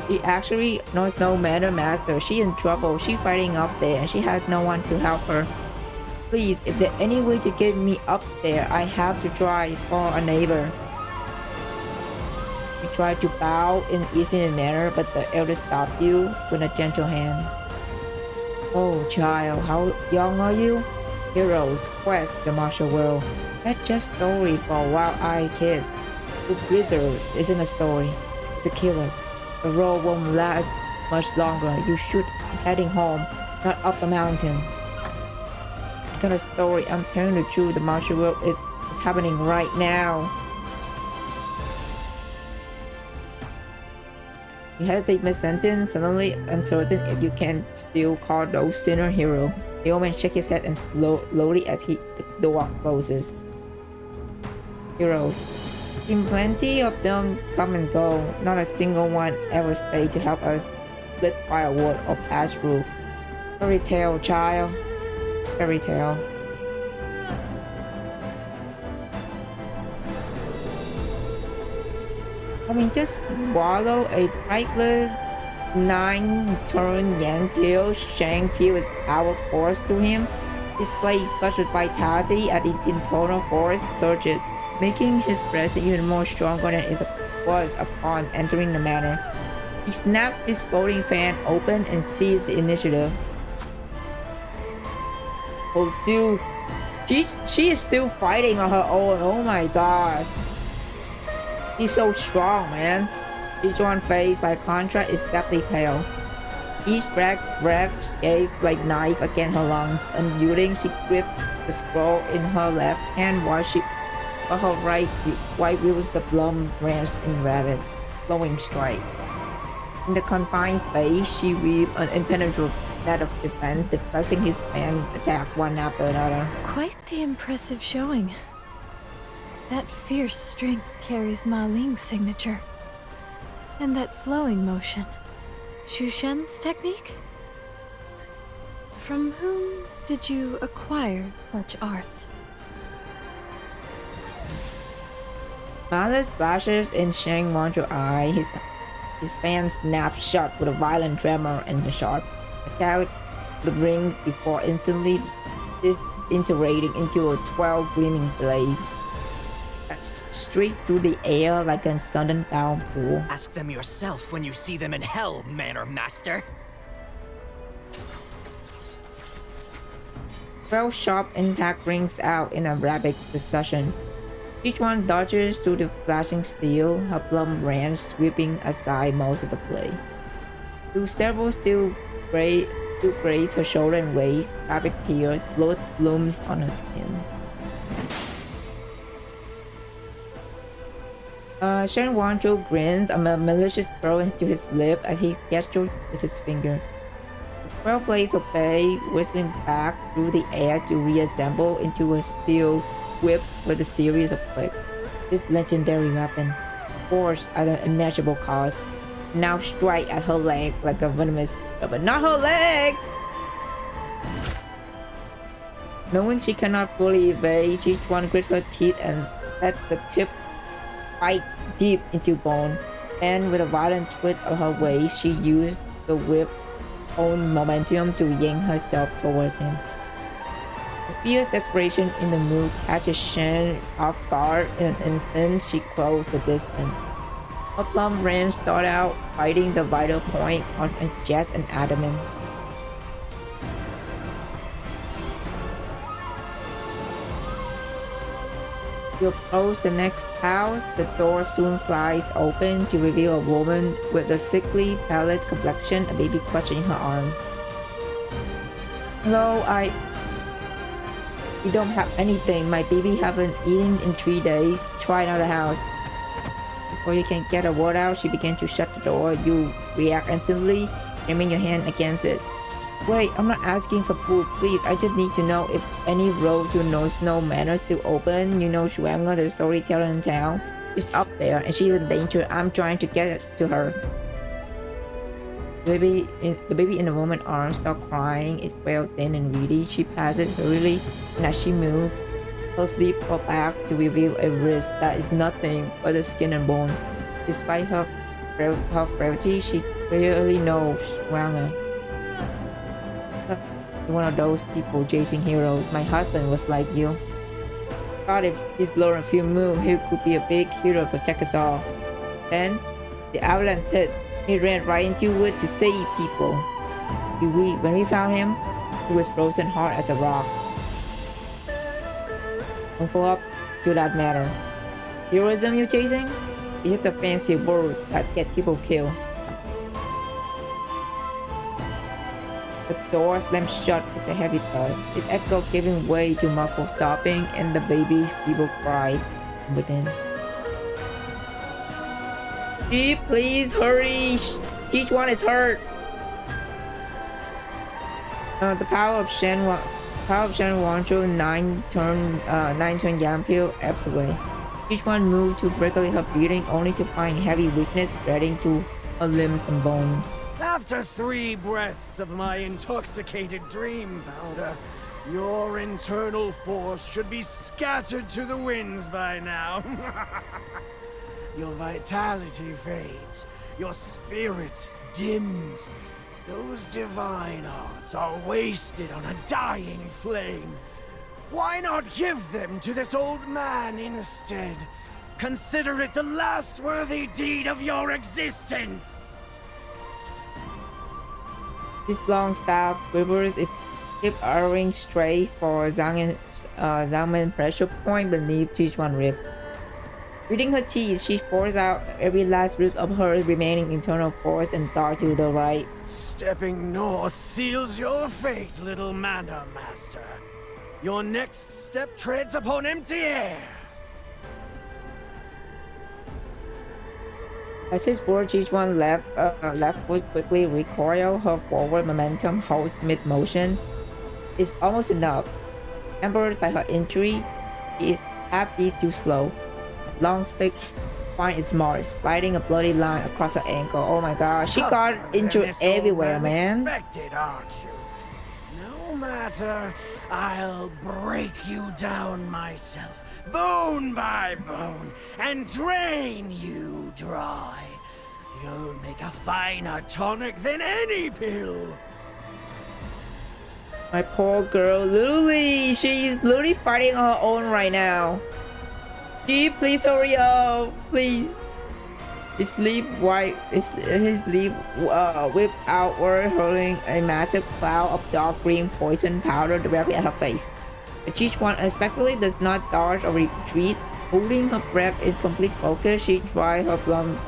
Speaker 3: She actually knows no Manor Master. She's in trouble. She's fighting up there and she has no one to help her. Please, if there's any way to get me up there, I have to try for a neighbor. You tried to bow in easy manner, but the elder stopped you with a gentle hand. Oh, child, how young are you? Heroes, quest, the martial world. That's just story for a wild-eyed kid. The blizzard isn't a story. It's a killer. The road won't last much longer. You should be heading home, not up the mountain. It's not a story. I'm telling the truth. The martial world is happening right now. You hesitate mid-sentence, suddenly uncertain if you can still call those sinner hero. The old man shakes his head and slowly as the door closes. Heroes. In plenty of them come and go. Not a single one ever stayed to help us lit firewood or pass through. Fairy tale, child. It's fairy tale. I mean, just swallow a priceless 9-turn Yankee Shang feel his power course to him. Displayed such a vitality at the internal force surges, making his presence even more stronger than it was upon entering the manor. He snapped his folding fan open and seized the initiative. Oh dude, she is still fighting on her own. Oh my god. He's so strong, man. Each one face, by contrast, is deathly pale. Each breath escaped like knife against her lungs. Unyielding, she gripped the scroll in her left hand while her right wields the Plum branch in rapid, flowing strike. In the confined space, she weaved an impenetrable net of defense, deflecting his fan attack one after another.
Speaker 4: Quite the impressive showing. That fierce strength carries Ma Ling's signature. And that flowing motion, Xu Shen's technique? From whom did you acquire such arts?
Speaker 3: Malice flashes in Shang Wanzhou's eye. His fan snaps shut with a violent tremor and a sharp attack the rings before instantly disintegrating into a 12 gleaming blaze that streaked through the air like a sudden downpour.
Speaker 14: Ask them yourself when you see them in hell, Manor Master.
Speaker 3: 12 sharp impact rings out in a rapid succession. Each one dodges through the flashing steel, her Plum branch sweeping aside most of the blade. Though several still graze her shoulder and waist, fabric tears, blood blooms on her skin. Shen Wanzhou grins, a malicious curl into his lip as he gestures with his finger. The 12 blades obey, whistling back through the air to reassemble into a steel whip with a series of clicks. This legendary weapon, forged at an immeasurable cost, now strike at her leg like a venomous, but not her leg! Knowing she cannot fully evade, each one grit her teeth and let the tip bite deep into bone. And with a violent twist of her waist, she used the whip's own momentum to yank herself towards him. The fierce desperation in the move catches Shen off guard. In an instant, she closed the distance. Her Plum branch started out fighting the vital point on his chest and abdomen. You approach the next house. The door soon flies open to reveal a woman with a sickly, pallid complexion, a baby clutching in her arm. Hello, we don't have anything. My baby haven't eaten in 3 days. Try another house. Before you can get a word out, she began to shut the door. You react instantly, jamming your hand against it. Wait, I'm not asking for food, please. I just need to know if any road to No Snow Manor is still open. You know Shuanga, the storyteller in town. She's up there and she's in danger. I'm trying to get to her. The baby in the woman's arms stopped crying. It felt thin and reedy. She passed it hurriedly, and as she moved, her sleeve pulled back to reveal a wrist that is nothing but the skin and bone. Despite her frailty, she clearly knows Shuanga. One of those people chasing heroes. My husband was like you. God, if he's learned a few moves, he could be a big hero to protect us all. Then the avalanche hit. He ran right into it to save people. When we found him, he was frozen hard as a rock. Don't go up to that matter. Heroism you chasing? It's just a fancy word that get people killed. The door slammed shut with a heavy thud. It echoed, giving way to muffled sobbing and the baby's feeble cry from within. Please hurry! Each one is hurt! The power of Shen Wancho 9-turn Yampil ebbs away. Each one moved to regulate her breathing, only to find heavy weakness spreading to her limbs and bones.
Speaker 9: After 3 breaths of my intoxicated dream powder, your internal force should be scattered to the winds by now. Your vitality fades, your spirit dims. Those divine arts are wasted on a dying flame. Why not give them to this old man instead? Consider it the last worthy deed of your existence!
Speaker 3: This long staff quivers, it kept arrowing straight for Zhangman's pressure point beneath Sichuan rib. Gritting her teeth, she forced out every last root of her remaining internal force and darted to the right.
Speaker 9: Stepping north seals your fate, little Manor Master. Your next step treads upon empty air.
Speaker 3: As his word, Sichuan left foot quickly recoiled. Her forward momentum holds mid-motion. It's almost enough. Hampered by her injury, she is half beat too slow. Long stick find its mark, sliding a bloody line across her ankle. Oh my god, she got injured everywhere, man.
Speaker 9: Expected, aren't you? No matter, I'll break you down myself, bone by bone, and drain you dry. You'll make a finer tonic than any pill.
Speaker 3: My poor girl, literally, she's literally fighting on her own right now. Gee, please hurry up, please. His leap whipped outward, hurling a massive cloud of dark green poison powder directly at her face. But each one unexpectedly does not dodge or retreat. Holding her breath in complete focus, she drives her Plum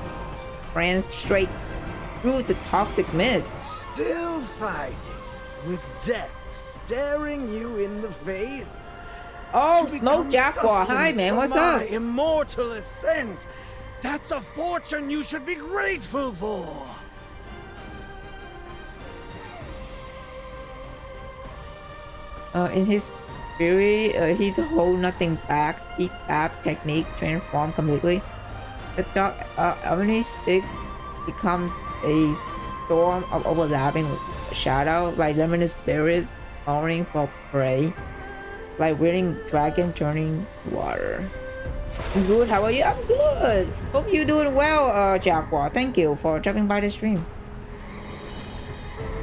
Speaker 3: ran straight through the toxic mist.
Speaker 9: Still fighting, with death staring you in the face.
Speaker 3: Oh, Smoke Jaguar, hi man, what's up?
Speaker 9: My immortal ascent. That's a fortune you should be grateful for.
Speaker 3: In his fury, he's a hold nothing back. His stab technique transformed completely. The dark Avani stick becomes a storm of overlapping shadow, like luminous spirits clamoring for prey. Like wheeling dragon turning water. I'm good, how are you? I'm good. Hope you're doing well, Jaguar. Thank you for dropping by the stream.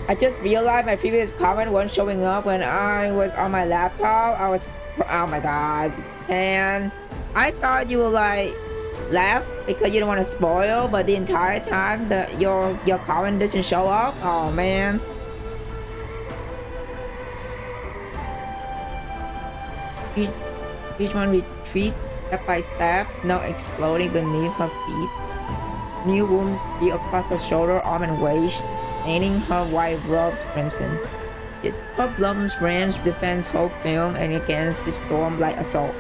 Speaker 3: I just realized my previous comment wasn't showing up when I was on my laptop. Oh my god. And I thought you were like laugh because you don't want to spoil, but the entire time your comment doesn't show up. Oh man. Each one retreat step by step, snow exploding beneath her feet. New wounds deep across the shoulder, arm, and waist, staining her white robes crimson. Yet her Plum's range defends whole film and against the storm-like assault.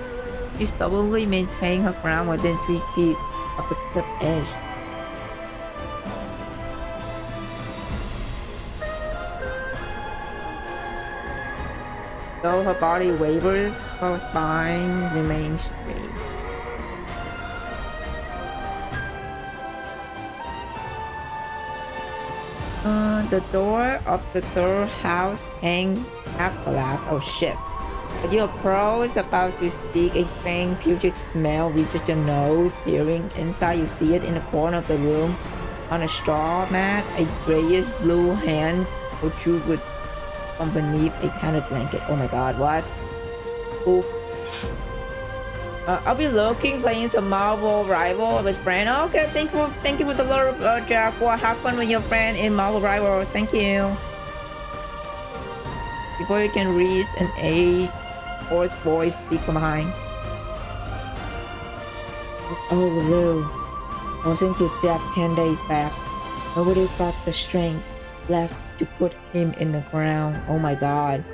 Speaker 3: She stubbornly maintained her ground within 3 feet of the cliff edge. Though her body wavers, her spine remains straight. The door of the third house hangs half collapsed. Oh shit. As you approach, about to speak, a faint putrid smell reaches your nose. Peering inside, you see it in the corner of the room. On a straw mat, a grayish blue hand protrudes from beneath a tattered blanket. Oh my god, what? Ooh. I'll be looking, playing some Marvel Rival with friend. Okay, thank you for the lore, Jack. Well, have fun with your friend in Marvel Rivals. Thank you. Before you can reach an age, hoarse voice speak from behind. Oh, Lou. Frozen to death 10 days back. Nobody got the strength left to put him in the ground. Oh my god.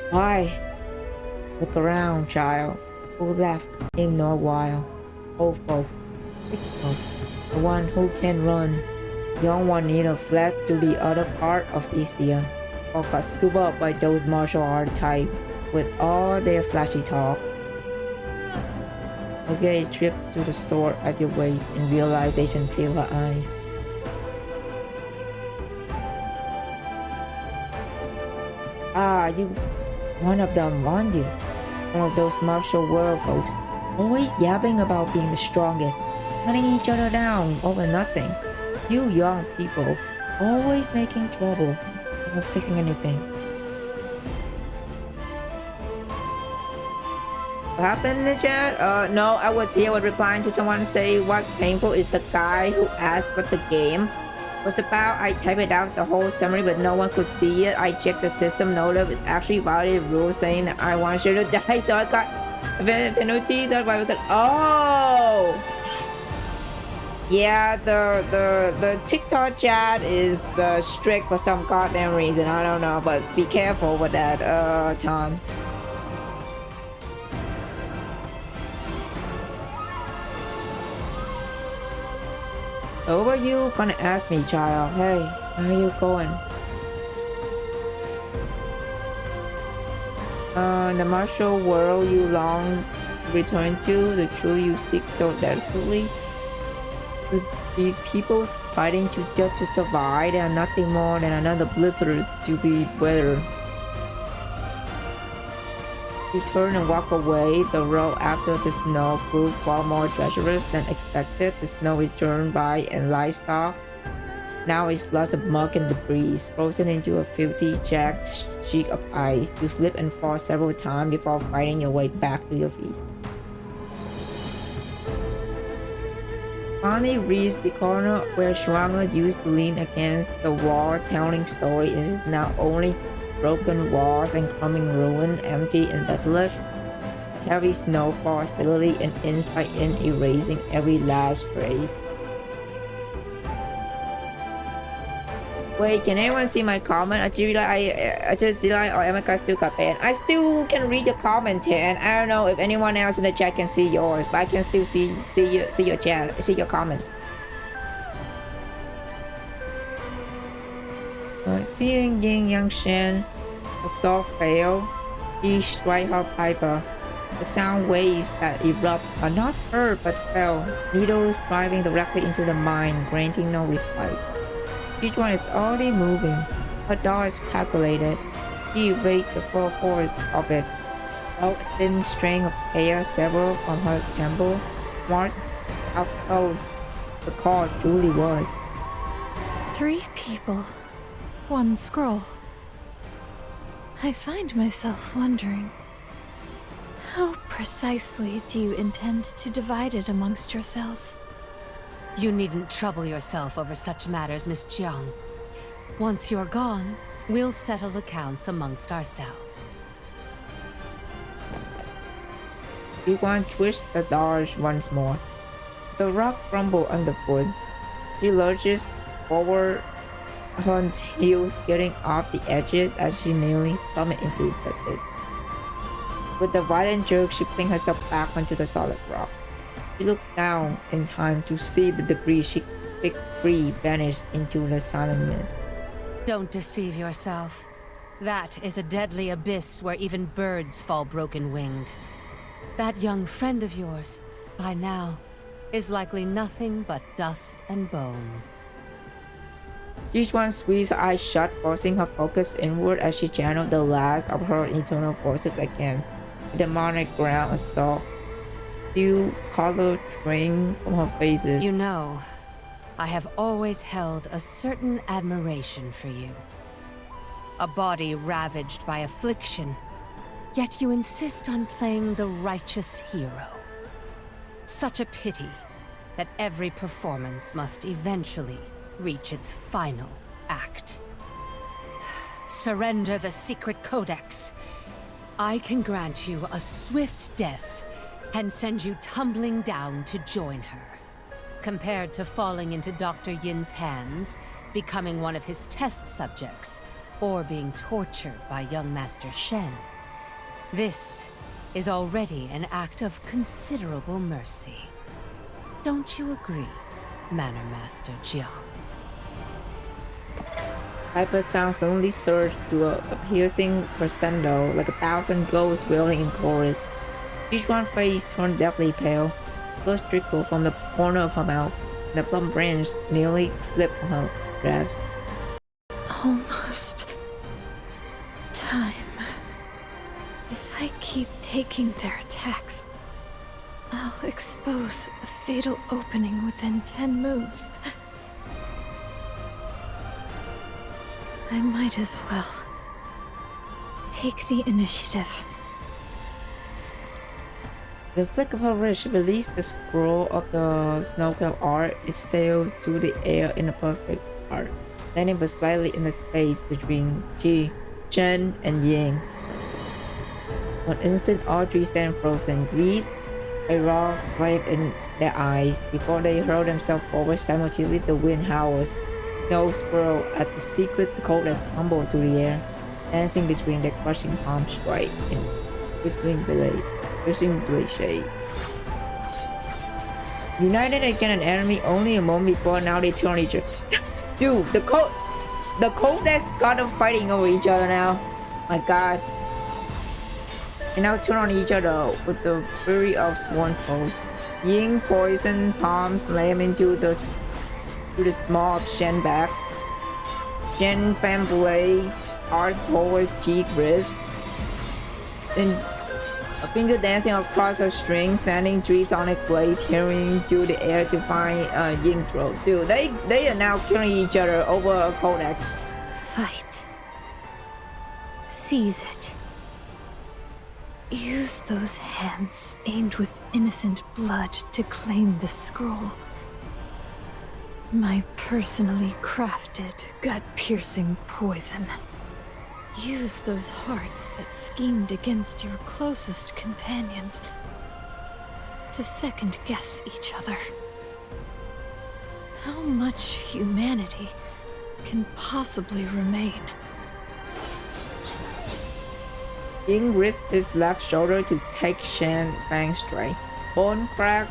Speaker 3: Why? Look around, child. Who left in no while? Old folks, big folks, the one who can run. Young one neither fled to the other part of Istia, or got scooped up by those martial art type with all their flashy talk. Her gaze tripped to the sword at your waist, and realization filled her eyes. Ah, you, one of them, aren't you? One of those martial world folks, always yapping about being the strongest, cutting each other down over nothing. You young people, always making trouble, never fixing anything. What happened in the chat? No, I was here with replying to someone say what's painful is the guy who asked what the game was about. I typed it out the whole summary, but no one could see it. I checked the system note. It's actually violated rules saying that I want you to die, so I got penalties. That's why we could. Oh, yeah. The TikTok chat is the strict for some goddamn reason. I don't know, but be careful with that, Tom. What were you gonna ask me, child? Hey, where are you going? The martial world you long to return to, the truth you seek so desperately. These people fighting just to survive, they are nothing more than another blizzard to be weathered. You turn and walk away. The road after the snow proved far more treacherous than expected. The snow is turned by and livestock. Now it's lots of muck and debris, frozen into a filthy, jagged sheet of ice. You slip and fall several times before fighting your way back to your feet. Finally reached the corner where Schwanger used to lean against the wall, telling story. It is now only broken walls and crumbling ruin, empty and desolate. The heavy snow falls steadily and inch by inch, erasing every last trace. Wait, can anyone see my comment? I just realized Emeka still got banned. I still can read your comment, and I don't know if anyone else in the chat can see yours, but I can still see your chat, see your comment. Seeing Ying Yangshan, a soft veil, she strike her piper. The sound waves that erupt are not heard but felt, needles driving directly into the mind, granting no respite. Each one is already moving. Her darts calculated. She raked the full force of it. Out a thin string of hair severed from her temple, marked how close the call truly was.
Speaker 4: 3 people. 1 scroll. I find myself wondering, how precisely do you intend to divide it amongst yourselves?
Speaker 12: You needn't trouble yourself over such matters, Miss Jiang. Once you're gone, we'll settle accounts amongst ourselves.
Speaker 3: Yuan twists the doors once more. The rock crumbles underfoot. She lurches forward, her heels getting off the edges as she nearly plummets into the abyss. With a violent jerk, she flings herself back onto the solid rock. She looks down in time to see the debris she picked free vanish into the silent mist.
Speaker 12: Don't deceive yourself. That is a deadly abyss where even birds fall broken-winged. That young friend of yours, by now, is likely nothing but dust and bone.
Speaker 3: Each one squeezed her eyes shut, forcing her focus inward as she channeled the last of her internal forces again. The demonic ground assault. Dew color drained from her faces.
Speaker 12: You know, I have always held a certain admiration for you. A body ravaged by affliction, Yet you insist on playing the righteous hero. Such a pity that every performance must eventually reach its final act. Surrender the secret codex. I can grant you a swift death and send you tumbling down to join her. Compared to falling into Dr. Yin's hands, becoming one of his test subjects, or being tortured by young Master Shen, this is already an act of considerable mercy. Don't you agree, Manor Master Jiang?
Speaker 3: Piper's sound suddenly surged to a piercing crescendo, like 1,000 ghosts wailing in chorus. Each one's face turned deathly pale. Blood trickled from the corner of her mouth, and the plum branch nearly slipped from her grasp.
Speaker 4: Almost time. If I keep taking their attacks, I'll expose a fatal opening within 10 moves. I might as well take the initiative.
Speaker 3: The flick of her wrist released the scroll of the snowcloud art. It sailed through the air in a perfect arc, landing but slightly in the space between Ji, Chen, and Ying. For an instant, all three stand frozen, greed, a raw flame in their eyes. Before they hurl themselves forward simultaneously, the wind howls. Snow swirl at the secret codex tumbled through the air, dancing between their crushing palm strike and whistling blade shade. United against an enemy only a moment before, now they turn on each other. Dude, the codex got them fighting over each other now. My god. They now turn on each other with the fury of sworn foes. Ying poison palm slam into the small of Shen back. Shen fan blade hard towards cheek wrist. Then a finger dancing across her string, sending three sonic blades tearing through the air to find Ying throat. Dude, they are now killing each other over a codex.
Speaker 4: Fight. Seize it. Use those hands aimed with innocent blood to claim this scroll. My personally crafted, gut-piercing poison. Use those hearts that schemed against your closest companions to second-guess each other. How much humanity can possibly remain?
Speaker 3: Ying risked his left shoulder to take Shen Fang's strike. Bone crack,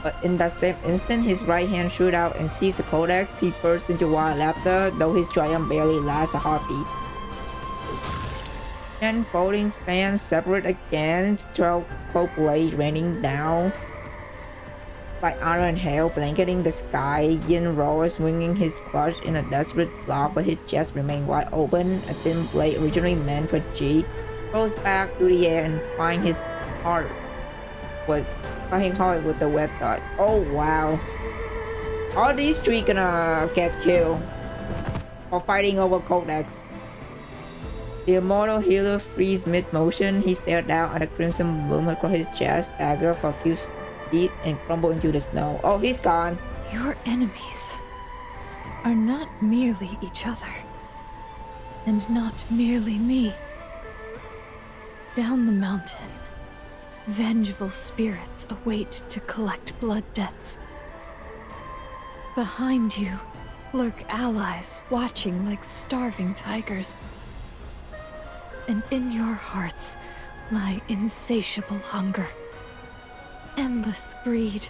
Speaker 3: but in that same instant, his right hand shoot out and seized the codex. He burst into wild laughter, though his triumph barely lasts a heartbeat. Shen folding fans separate again, 12 cloak blades raining down like iron hail blanketing the sky. Yin roars, swinging his clutch in a desperate block, but his chest remained wide open. A thin blade originally meant for Ji goes back through the air and find his heart with the wet dot. Oh wow. All these three gonna get killed for fighting over codex. The immortal healer frees mid-motion. He stared down at a crimson bloom across his chest, dagger for a few feet, and crumbled into the snow. Oh, he's gone.
Speaker 4: Your enemies are not merely each other, and not merely me. Down the mountain, vengeful spirits await to collect blood debts. Behind you lurk allies watching like starving tigers. And in your hearts lie insatiable hunger, endless greed,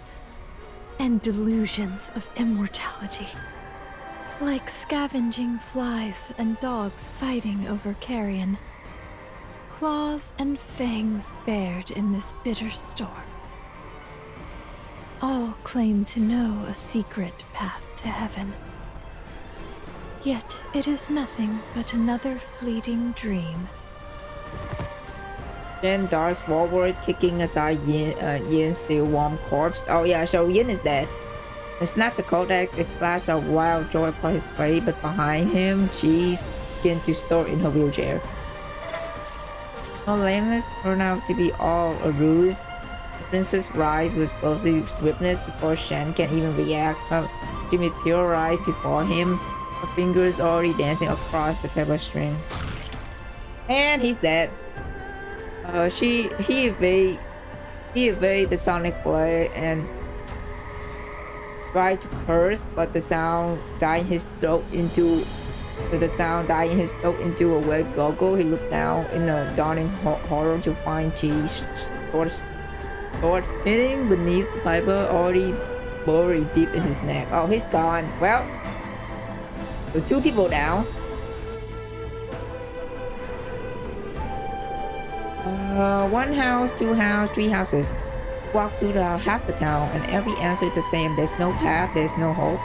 Speaker 4: and delusions of immortality. Like scavenging flies and dogs fighting over carrion. Claws and fangs bared in this bitter storm. All claim to know a secret path to heaven. Yet it is nothing but another fleeting dream.
Speaker 3: Jen darts forward, kicking aside Yin's still warm corpse. Oh yeah, so Yin is dead. And snapped the codex, a flash of wild joy across his face, but behind him, Ji begins to store in her wheelchair. The lameness turned out to be all a ruse. The princess rise was closely witnessed before Shen can even react. She materialized before him, her fingers already dancing across the pepper string. And he's dead. He evaded the sonic blade and tried to curse, but the sound died in his throat into a wet goggle. He looked down in a dawning horror to find cheese sword hitting beneath the piper, already buried deep in his neck. Oh, he's gone. Well, so 2 people down. One house, 2 houses, 3 houses. Walk through half the town, and every answer is the same. There's no path, there's no hope.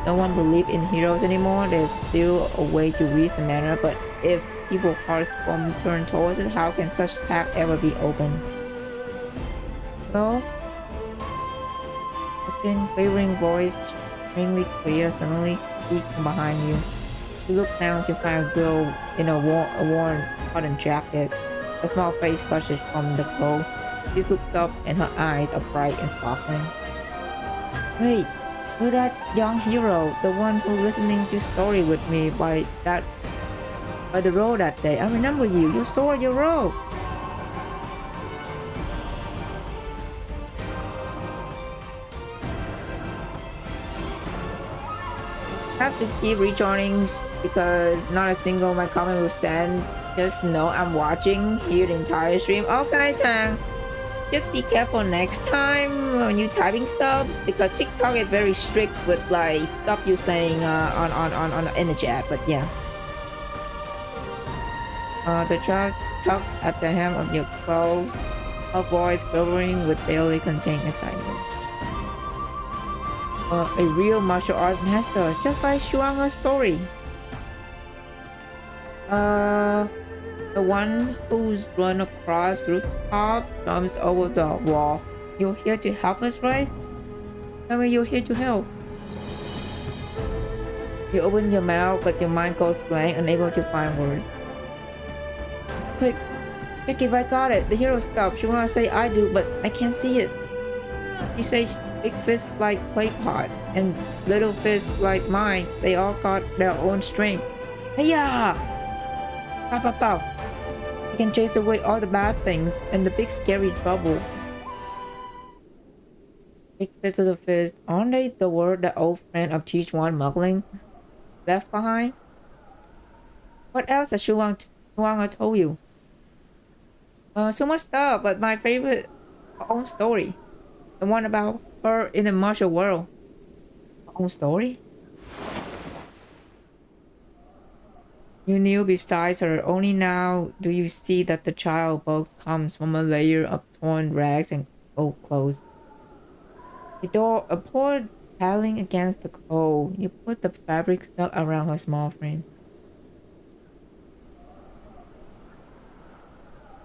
Speaker 3: No one believes in heroes anymore. There's still a way to reach the manor, but if people's hearts won't turn towards it, how can such path ever be open? So, a thin, quavering voice, strangely clear, suddenly speaks from behind you. You look down to find a girl in a worn cotton jacket. A small face flushes from the cold. She looks up and her eyes are bright and sparkling. Wait, you're that young hero, the one who listening to story with me by the road that day. I remember you. You saw your road. I have to keep rejoining because not a single of my comment was sent. Just know I'm watching here the entire stream. Okay, Tang. Just be careful next time when you typing stuff because TikTok is very strict with like stuff you saying on in the chat. But yeah. The child tugged at the hem of your clothes, her voice quivering with barely contained excitement. A real martial art master, just like Shuanga's story. The one who's run across rooftop jumps over the wall. You're here to help us, right? Tell me you're here to help. You open your mouth, but your mind goes blank, unable to find words. Quick, check if I got it. The hero stopped. She wanna say I do, but I can't see it. She says big fist like clay pot and little fist like mine. They all got their own strength. Hiya! Pow pow pow. You can chase away all the bad things and the big scary trouble. Big fist, little fist. Aren't they the word that old friend of Tijuan muggling left behind? What else has Shuanga told you? So much stuff, but my favorite her own story. The one about her in the martial world. Her own story? You knew besides her, only now do you see that the child both comes from a layer of torn rags and old clothes. A poor paddling against the cold. You put the fabric snug around her small frame.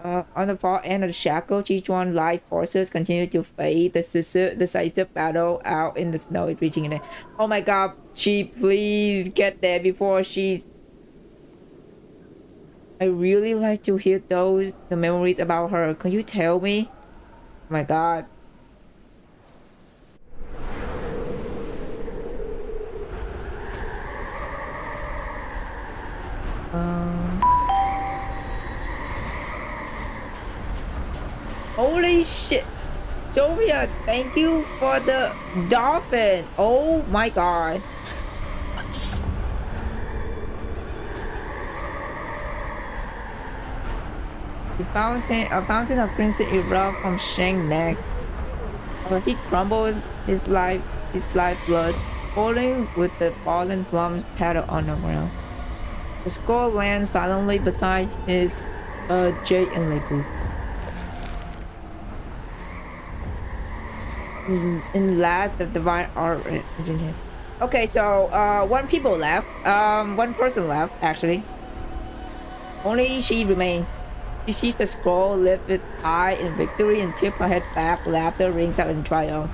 Speaker 3: On the far end of the shackle, Sichuan life forces continue to fade. The decisive battle out in the snow is reaching an end. Oh my god, she please get there before she... I really like to hear the memories about her. Can you tell me? Oh my god. Holy shit. Sylvia, thank you for the dolphin. Oh my god. A fountain of crimson erupts from Shang's neck. He crumbles his lifeblood, falling with the fallen Plum's paddle on the ground. The skull lands silently beside his jade inlay boot. In last, the divine art engine. Okay, so one person left actually. Only she remained. She sees the scroll lifted high in victory and tips her head back. Laughter rings out in triumph.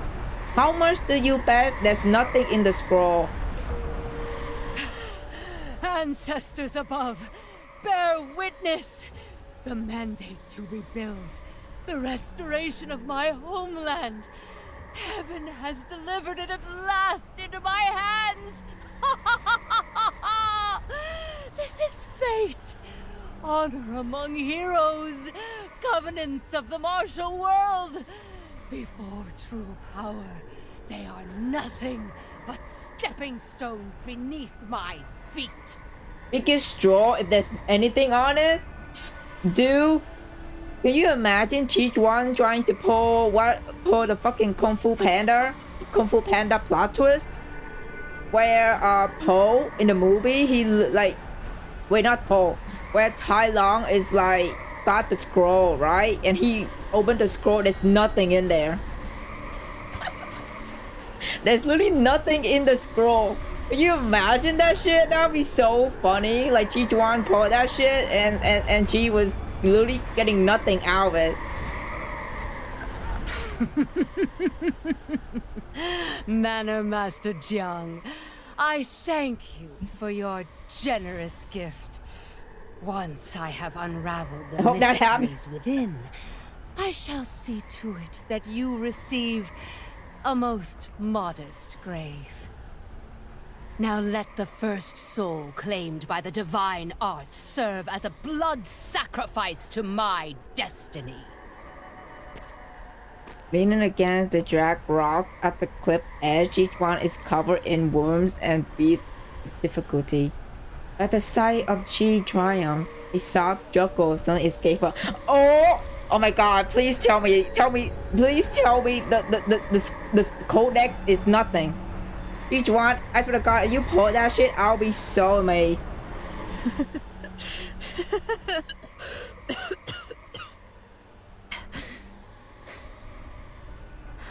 Speaker 3: How much do you bet there's nothing in the scroll?
Speaker 12: Ancestors above, bear witness.
Speaker 18: The mandate to rebuild. The restoration of my homeland. Heaven has delivered it at last into my hands. This is fate. Honor among heroes. Covenants of the martial world. Before true power, they are nothing but stepping stones beneath my feet.
Speaker 3: Biggest straw, if there's anything on it. Dude, can you imagine Chi-Chuan trying to pull the fucking Kung Fu Panda plot twist? Where Po in the movie, he like, wait, not Po, where Tai Long is like got the scroll, right? And he opened the scroll, there's nothing in there. There's literally nothing in the scroll. Can you imagine that shit? That would be so funny. Like Chi-Chuan pulled that shit and she was literally getting nothing out of it.
Speaker 18: Manor Master Jiang, I thank you for your generous gift. Once I have unraveled the mysteries within, I shall see to it that you receive a most modest grave. Now let the first soul claimed by the divine arts serve as a blood sacrifice to my destiny.
Speaker 3: Leaning against the drag rocks at the cliff edge, each one is covered in worms and breathes with difficulty. At the sight of Chi triumph, a soft chuckle suddenly escaped her. Oh my god, please tell me, please tell me the codex is nothing. Each one, I swear to god, if you pull that shit, I'll be so amazed.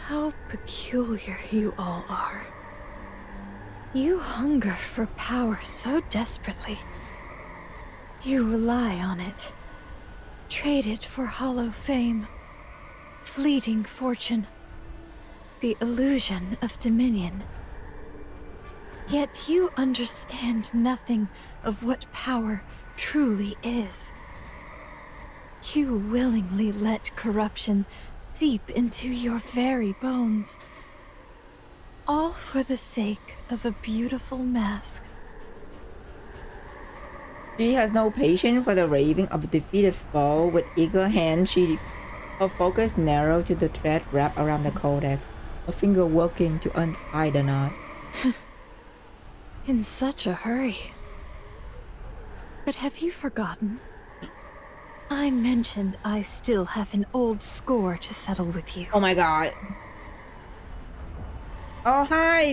Speaker 4: How peculiar you all are. You hunger for power so desperately. You rely on it. Trade it for hollow fame, fleeting fortune, the illusion of dominion. Yet you understand nothing of what power truly is. You willingly let corruption seep into your very bones, all for the sake of a beautiful mask.
Speaker 3: She has no patience for the raving of a defeated foe. With eager hand, her focus narrowed to the thread wrapped around the codex, a finger working to untie the knot.
Speaker 4: In such a hurry. But have you forgotten? I mentioned I still have an old score to settle with you.
Speaker 3: Oh my god. Oh hi,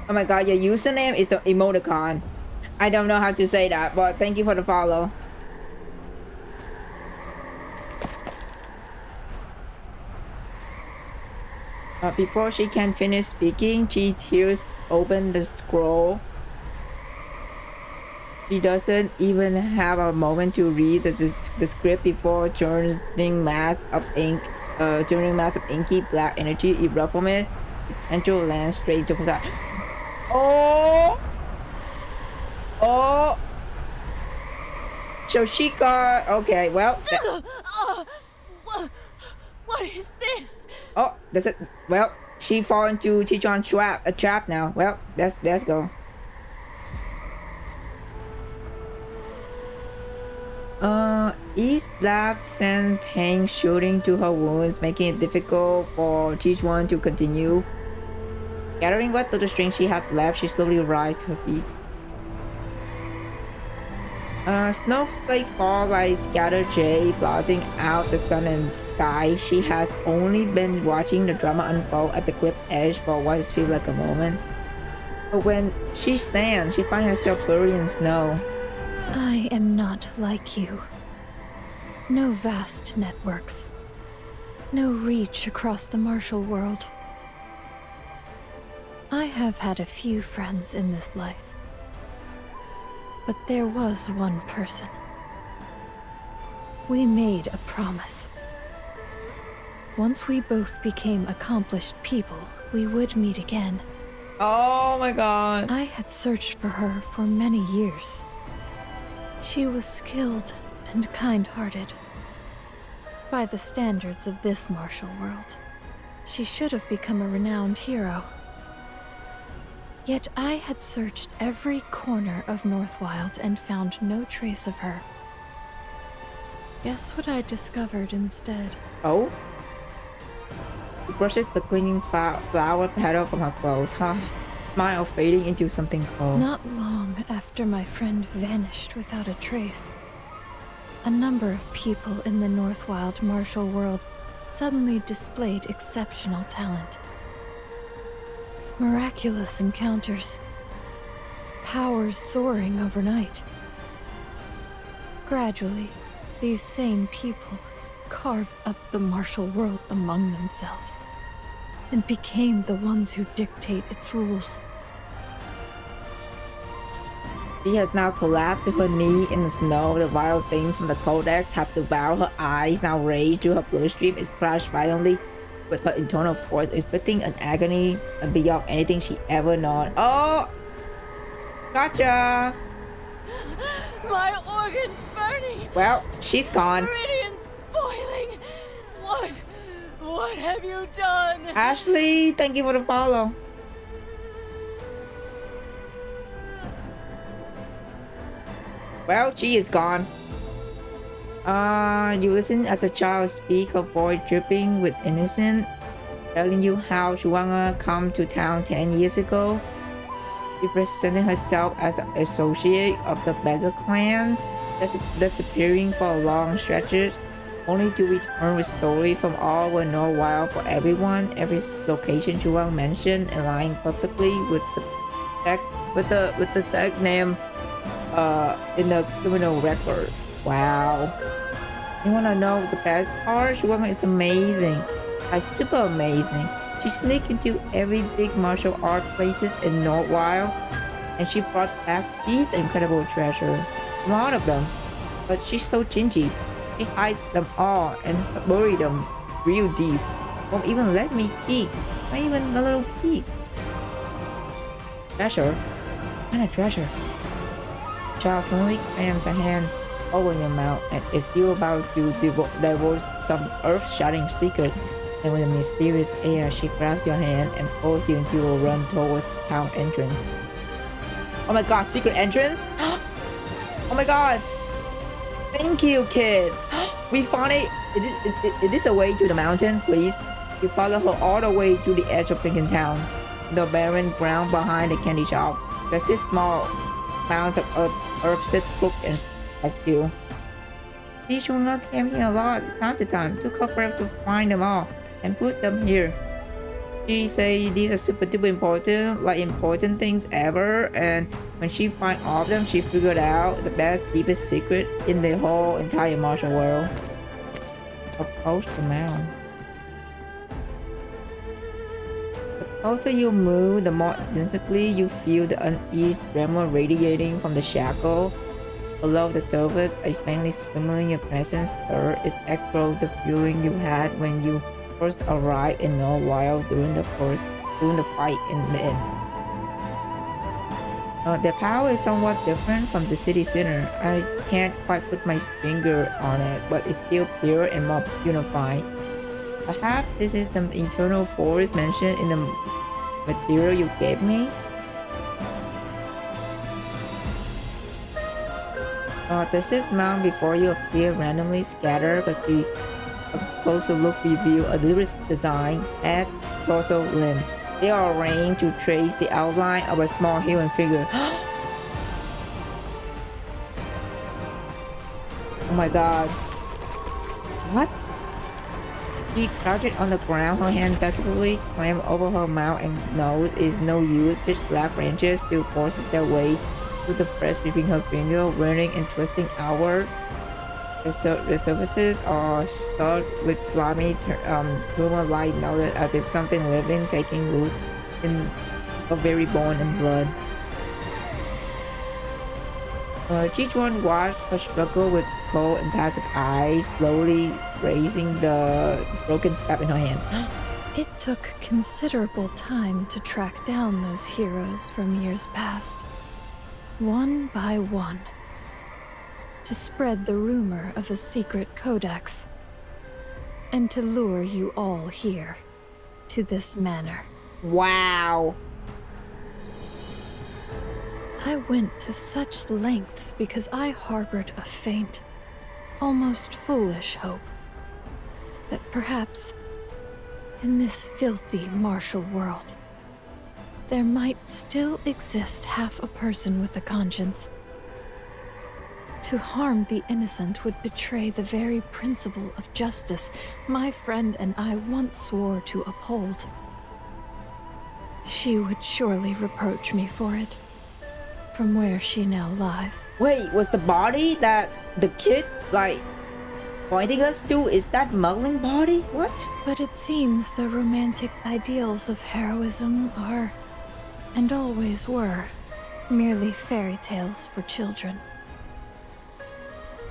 Speaker 3: oh my god, your username is the emoticon. I don't know how to say that, but thank you for the follow. Before she can finish speaking, she tears open the scroll. She doesn't even have a moment to read the script before turning mass of inky black energy erupt from it. Potential land straight to the side. Oh! So she got... Okay, well...
Speaker 18: What is this?
Speaker 3: Oh, that's it. Well, she fall into Chi-Chuan's trap now. Well, let's go. East lab sends pain shooting to her wounds, making it difficult for Chi-Chuan to continue. Gathering what little strength she has left, she slowly rises to her feet. Snowflake fall like scattered jay, blotting out the sun and sky. She has only been watching the drama unfold at the cliff edge for what feels like a moment. But when she stands, she finds herself buried in snow.
Speaker 4: I am not like you. No vast networks. No reach across the martial world. I have had a few friends in this life. But there was one person. We made a promise. Once we both became accomplished people, we would meet again.
Speaker 3: Oh my god.
Speaker 4: I had searched for her for many years. She was skilled and kind-hearted. By the standards of this martial world, she should have become a renowned hero. Yet I had searched every corner of Northwild and found no trace of her. Guess what I discovered instead?
Speaker 3: Oh? She brushes the clinging flower petal from her clothes, huh? Smile fading into something cold.
Speaker 4: Not long after my friend vanished without a trace, a number of people in the Northwild martial world suddenly displayed exceptional talent. Miraculous encounters. Powers soaring overnight. Gradually, these same people carved up the martial world among themselves and became the ones who dictate its rules.
Speaker 3: She has now collapsed to her knee in the snow. The vile things from the codex have devoured her eyes. Now rage to her bloodstream is crushed violently with her internal force, inflicting an agony beyond anything she ever known. Oh! Gotcha!
Speaker 18: My organs burning!
Speaker 3: Well, she's gone.
Speaker 18: Meridians boiling! What have you done?
Speaker 3: Ashley, thank you for the follow. Well, she is gone. You listen as a child speak, her voice dripping with innocence, telling you how Shuanga come to town 10 years ago. She presented herself as the associate of the beggar clan, disappearing for a long stretches, only to return with story from all were no while for everyone. Every location Shuang mentioned aligning perfectly with the exact name in the criminal record. Wow. You wanna know the best part? Shuang is amazing. Like super amazing. She sneaked into every big martial art places in Northwild, and she brought back these incredible treasures. A lot of them. But she's so stingy. She hides them all and buried them real deep. Won't even let me peek. Not even a little peek. Treasure? What kind of treasure? Child suddenly clams a hand over your mouth, and if you're about to divulge some earth-shattering secret, then with a mysterious air, she grabs your hand and pulls you into a run towards the town entrance. Oh my god, secret entrance? Oh my god! Thank you, kid! We found it! Is this a way to the mountain, please? You follow her all the way to the edge of Lincoln Town, the barren ground behind the candy shop. There's this small mounds of earth sits crooked and askew. These Shunga came here a lot, time to time. Took her forever to find them all and put them here. She say these are super duper important, like important things ever, and when she find all of them, she figured out the best, deepest secret in the whole entire martial world. Approach the mound. The closer you move, the more instantly you feel the uneasy tremor radiating from the shackle. Below the surface, a faintly familiar presence stirs. It echoes the feeling you had when you first arrived in Northwild during the fight in the inn. The power is somewhat different from the city center. I can't quite put my finger on it, but it feels pure and more unified. Perhaps this is the eternal force mentioned in the material you gave me? The six mounds before you appear randomly scattered, but a closer look reveals a deliberate design, head, torso, limb. They are arranged to trace the outline of a small human figure. Oh my god. What? She crouched on the ground, her hand desperately clammed over her mouth and nose. It is no use. Pitch black branches still forces their way through the flesh between her finger, whirling and twisting outward. The surfaces are studded with slimy tumor-like nodes, as if something living taking root in her very bone and blood. Chichuan watched her struggle with cold and passive eyes, slowly raising the broken staff in her hand.
Speaker 4: It took considerable time to track down those heroes from years past, one by one. to spread the rumor of a secret codex, and to lure you all here, to this manor.
Speaker 3: Wow.
Speaker 4: I went to such lengths because I harbored a faint, almost foolish hope that perhaps, in this filthy martial world, there might still exist half a person with a conscience. To harm the innocent would betray the very principle of justice my friend and I once swore to uphold. She would surely reproach me for it, from where she now lies.
Speaker 3: Wait, was the body that the kid, like, pointing us to, is that Muggling body? What?
Speaker 4: But it seems the romantic ideals of heroism are, and always were, merely fairy tales for children.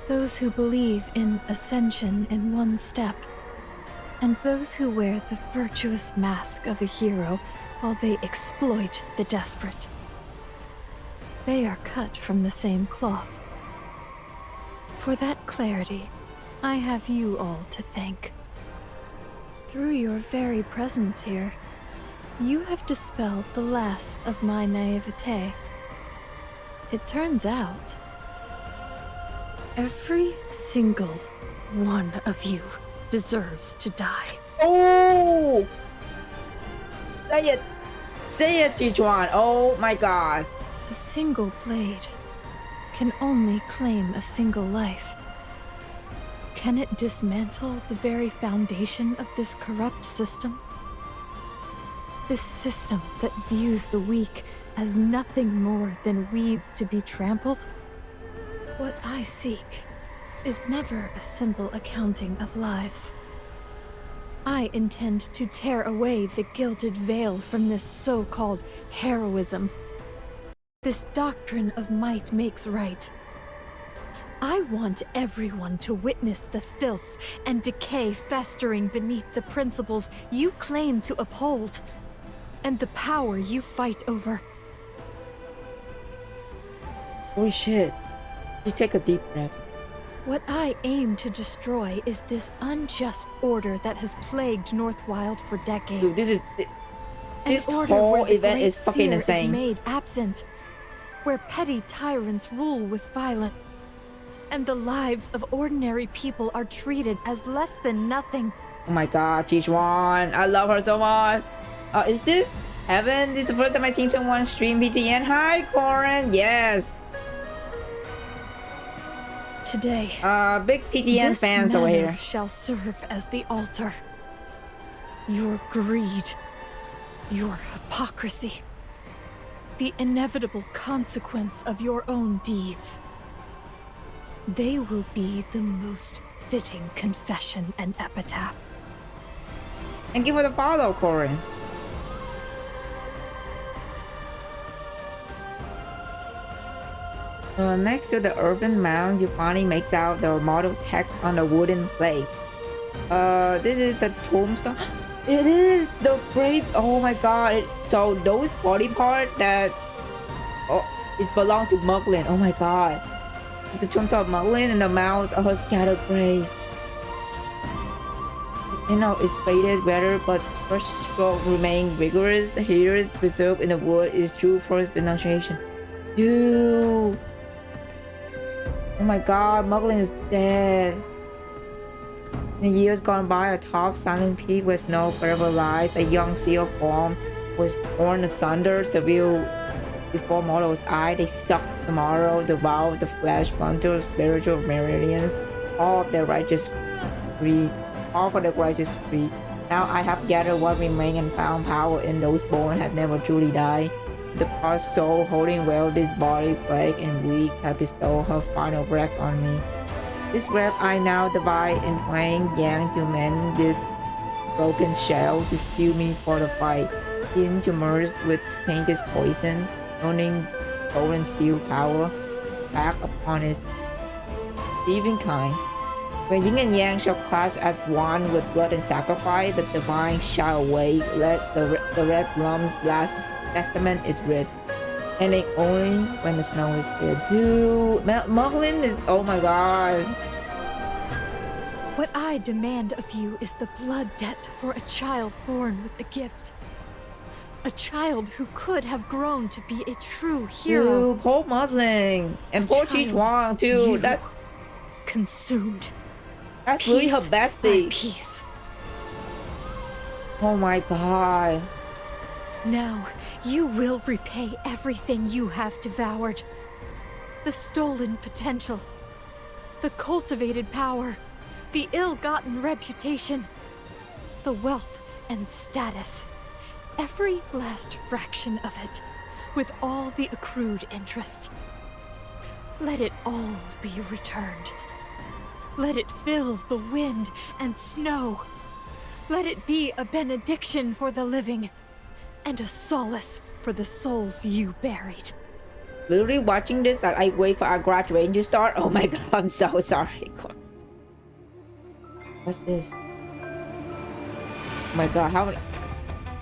Speaker 4: Those who believe in ascension in one step, and those who wear the virtuous mask of a hero while they exploit the desperate. They are cut from the same cloth. For that clarity, I have you all to thank. Through your very presence here, you have dispelled the last of my naivete. It turns out, every single one of you deserves to die.
Speaker 3: Oh! Say it! Say it, Sichuan! Oh my god.
Speaker 4: A single blade can only claim a single life. Can it dismantle the very foundation of this corrupt system? This system that views the weak as nothing more than weeds to be trampled? What I seek is never a simple accounting of lives. I intend to tear away the gilded veil from this so-called heroism. This doctrine of might makes right. I want everyone to witness the filth and decay festering beneath the principles you claim to uphold, and the power you fight over.
Speaker 3: Holy shit. You take a deep breath.
Speaker 4: What I aim to destroy is this unjust order that has plagued Northwild for decades.
Speaker 3: Dude, this
Speaker 4: order
Speaker 3: whole
Speaker 4: where the
Speaker 3: event
Speaker 4: Great
Speaker 3: is fucking
Speaker 4: Seer
Speaker 3: insane.
Speaker 4: Is made absent, where petty tyrants rule with violence, and the lives of ordinary people are treated as less than nothing.
Speaker 3: Oh my god, Sichuan. I love her so much. Is this Heaven? This is the first time I've seen someone stream PTN. Hi, Corin. Yes.
Speaker 4: Today,
Speaker 3: big PTN
Speaker 4: this
Speaker 3: fans over
Speaker 4: manor
Speaker 3: here.
Speaker 4: shall serve as the altar. Your greed, your hypocrisy, the inevitable consequence of your own deeds. They will be the most fitting confession and epitaph.
Speaker 3: Thank you for the follow, Corin. Next to the earthen mound, you finally makes out the model text on the wooden plate. This is the tombstone. It is the grave. Oh my god. So those body part that it belongs to Muglin. Oh my god. It's the tombstone of Muglin and the mouth of her scattered grace. You know, it's faded weather, but first stroke remain vigorous. Here preserved in the wood is true for its pronunciation. Dude. Oh my god, Muglin is dead. In the years gone by, atop silent peak where snow forever lies, a young seal form was torn asunder, Seville before mortal's eye. They sucked tomorrow, devour the flesh, bundle of spiritual meridians, all of their righteous greed, all for the righteous greed. Now I have gathered what remained and found power in those born had never truly died. The past soul holding well this body, plague and weak, have bestowed her final breath on me. This breath I now divide in twain, yang to mend this broken shell, to steel me for the fight, in to merge with tainted poison, owning golden seal power, back upon its thieving kind. When yin and yang shall clash as one with blood and sacrifice, the divine shall awake. Let the red Plum's last testament is read. Ending only when the snow is here. Dude, Muglin is. Oh my god.
Speaker 16: What I demand of you is the blood debt for a child born with a gift. A child who could have grown to be a true hero.
Speaker 3: Dude, poor Muslin. And poor Chi Chuang too. That's
Speaker 16: consumed.
Speaker 3: That's really her bestie.
Speaker 16: Peace.
Speaker 3: Oh my god.
Speaker 16: Now, you will repay everything you have devoured. The stolen potential. The cultivated power. The ill-gotten reputation. The wealth and status. Every last fraction of it, with all the accrued interest. Let it all be returned. Let it fill the wind and snow. Let it be a benediction for the living, and a solace for the souls you buried.
Speaker 3: Literally watching this, I wait for our graduation to start. Oh my god, I'm so sorry. What's this? Oh my god, how many?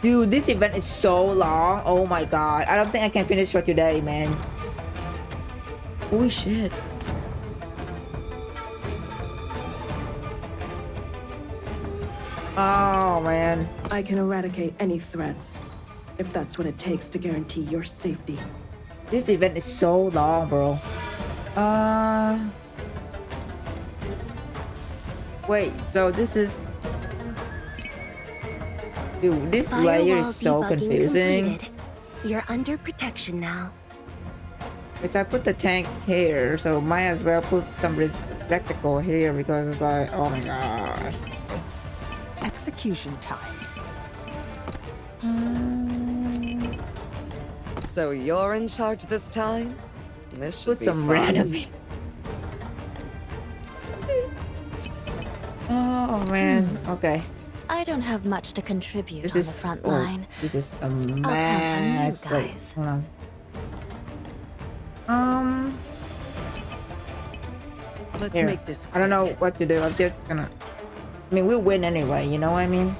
Speaker 3: Dude, this event is so long. Oh my god. I don't think I can finish for today, man. Holy shit. Oh, man.
Speaker 7: I can eradicate any threats, if that's what it takes to guarantee your safety.
Speaker 3: This event is so long, bro. Wait, so this is... Dude, this layer is so confusing.
Speaker 10: Completed. You're under protection now.
Speaker 3: Because I put the tank here, so might as well put some receptacle here because it's like, oh my god.
Speaker 8: Execution time.
Speaker 11: So you're in charge this time? This should
Speaker 3: Put
Speaker 11: be
Speaker 3: some
Speaker 11: fun.
Speaker 3: random. Oh man. Okay.
Speaker 17: I don't have much to contribute
Speaker 3: This
Speaker 17: on
Speaker 3: is
Speaker 17: the front
Speaker 3: oh,
Speaker 17: line.
Speaker 3: This is a
Speaker 17: I'll count on
Speaker 3: mess.
Speaker 17: you
Speaker 3: Wait,
Speaker 17: guys.
Speaker 3: hold on.
Speaker 8: Let's
Speaker 3: Here.
Speaker 8: make this
Speaker 3: I don't know what to do. I'm just gonna. I mean, we'll win anyway. You know what I mean?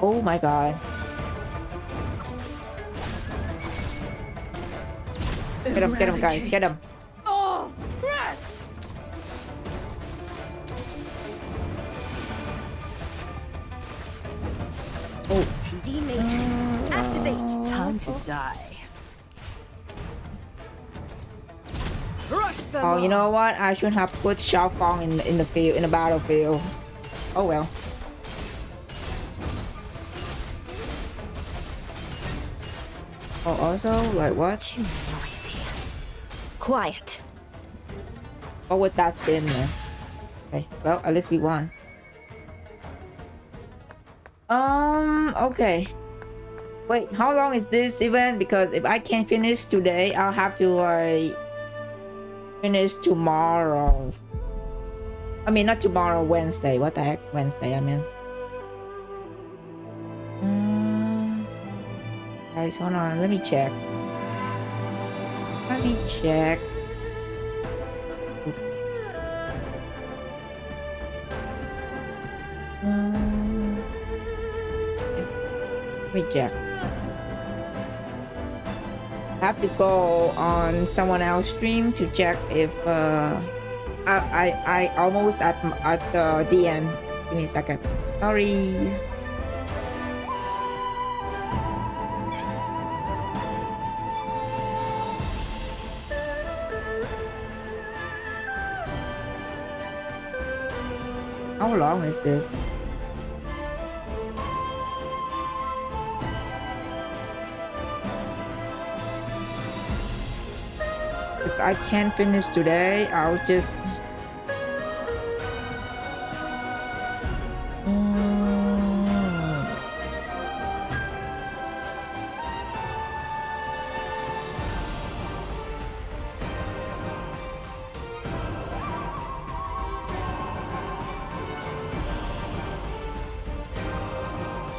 Speaker 3: Oh my god. Get him, guys. Get him.
Speaker 7: Oh, crap!
Speaker 3: Oh.
Speaker 10: D-Matrix, activate.
Speaker 8: Time to die.
Speaker 3: Oh, you know what? I should have put Xiao Fang in the field, in the battlefield. Oh well. Oh, also, like what?
Speaker 10: Too noisy. Quiet.
Speaker 3: What would that spin then? Okay, well, at least we won. Okay. Wait, how long is this event? Because if I can't finish today, I'll have to like finish tomorrow. I mean, not tomorrow, Wednesday. What the heck? Wednesday, I mean. Guys, hold on. Let me check. Let me check. Oops. Let me check. I have to go on someone else's stream to check if I almost at the end. Give me a second. Sorry. How long is this? If I can't finish today, I'll just...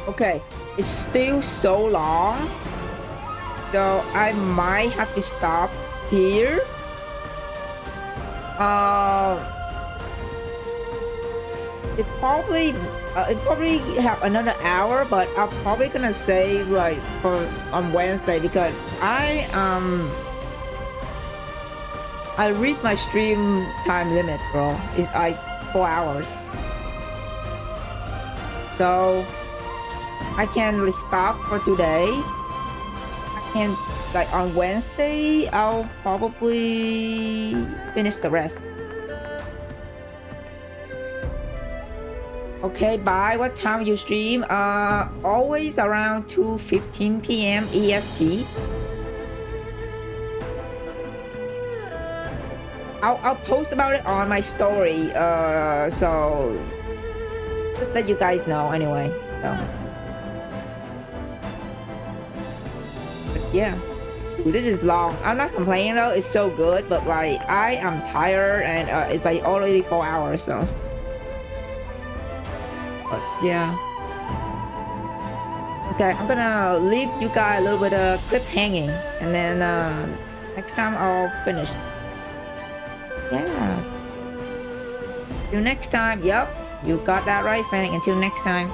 Speaker 3: Okay, it's still so long, so I might have to stop here. it probably have another hour, but I'm probably gonna save like for on Wednesday because I reached my stream time limit, bro. It's like 4 hours, so I can stop for today. I can like on Wednesday. I'll probably finish the rest. Okay, bye. What time you stream? Always around 2:15 p.m. EST. I'll post about it on my story. So just let you guys know anyway. So. But yeah. Ooh, this is long. I'm not complaining though. It's so good, but like I am tired and it's like already 4 hours. So. But yeah. Okay, I'm gonna leave you guys a little bit of clip hanging, and then next time I'll finish. Yeah. Till next time. Yep, you got that right, Fang. Until next time.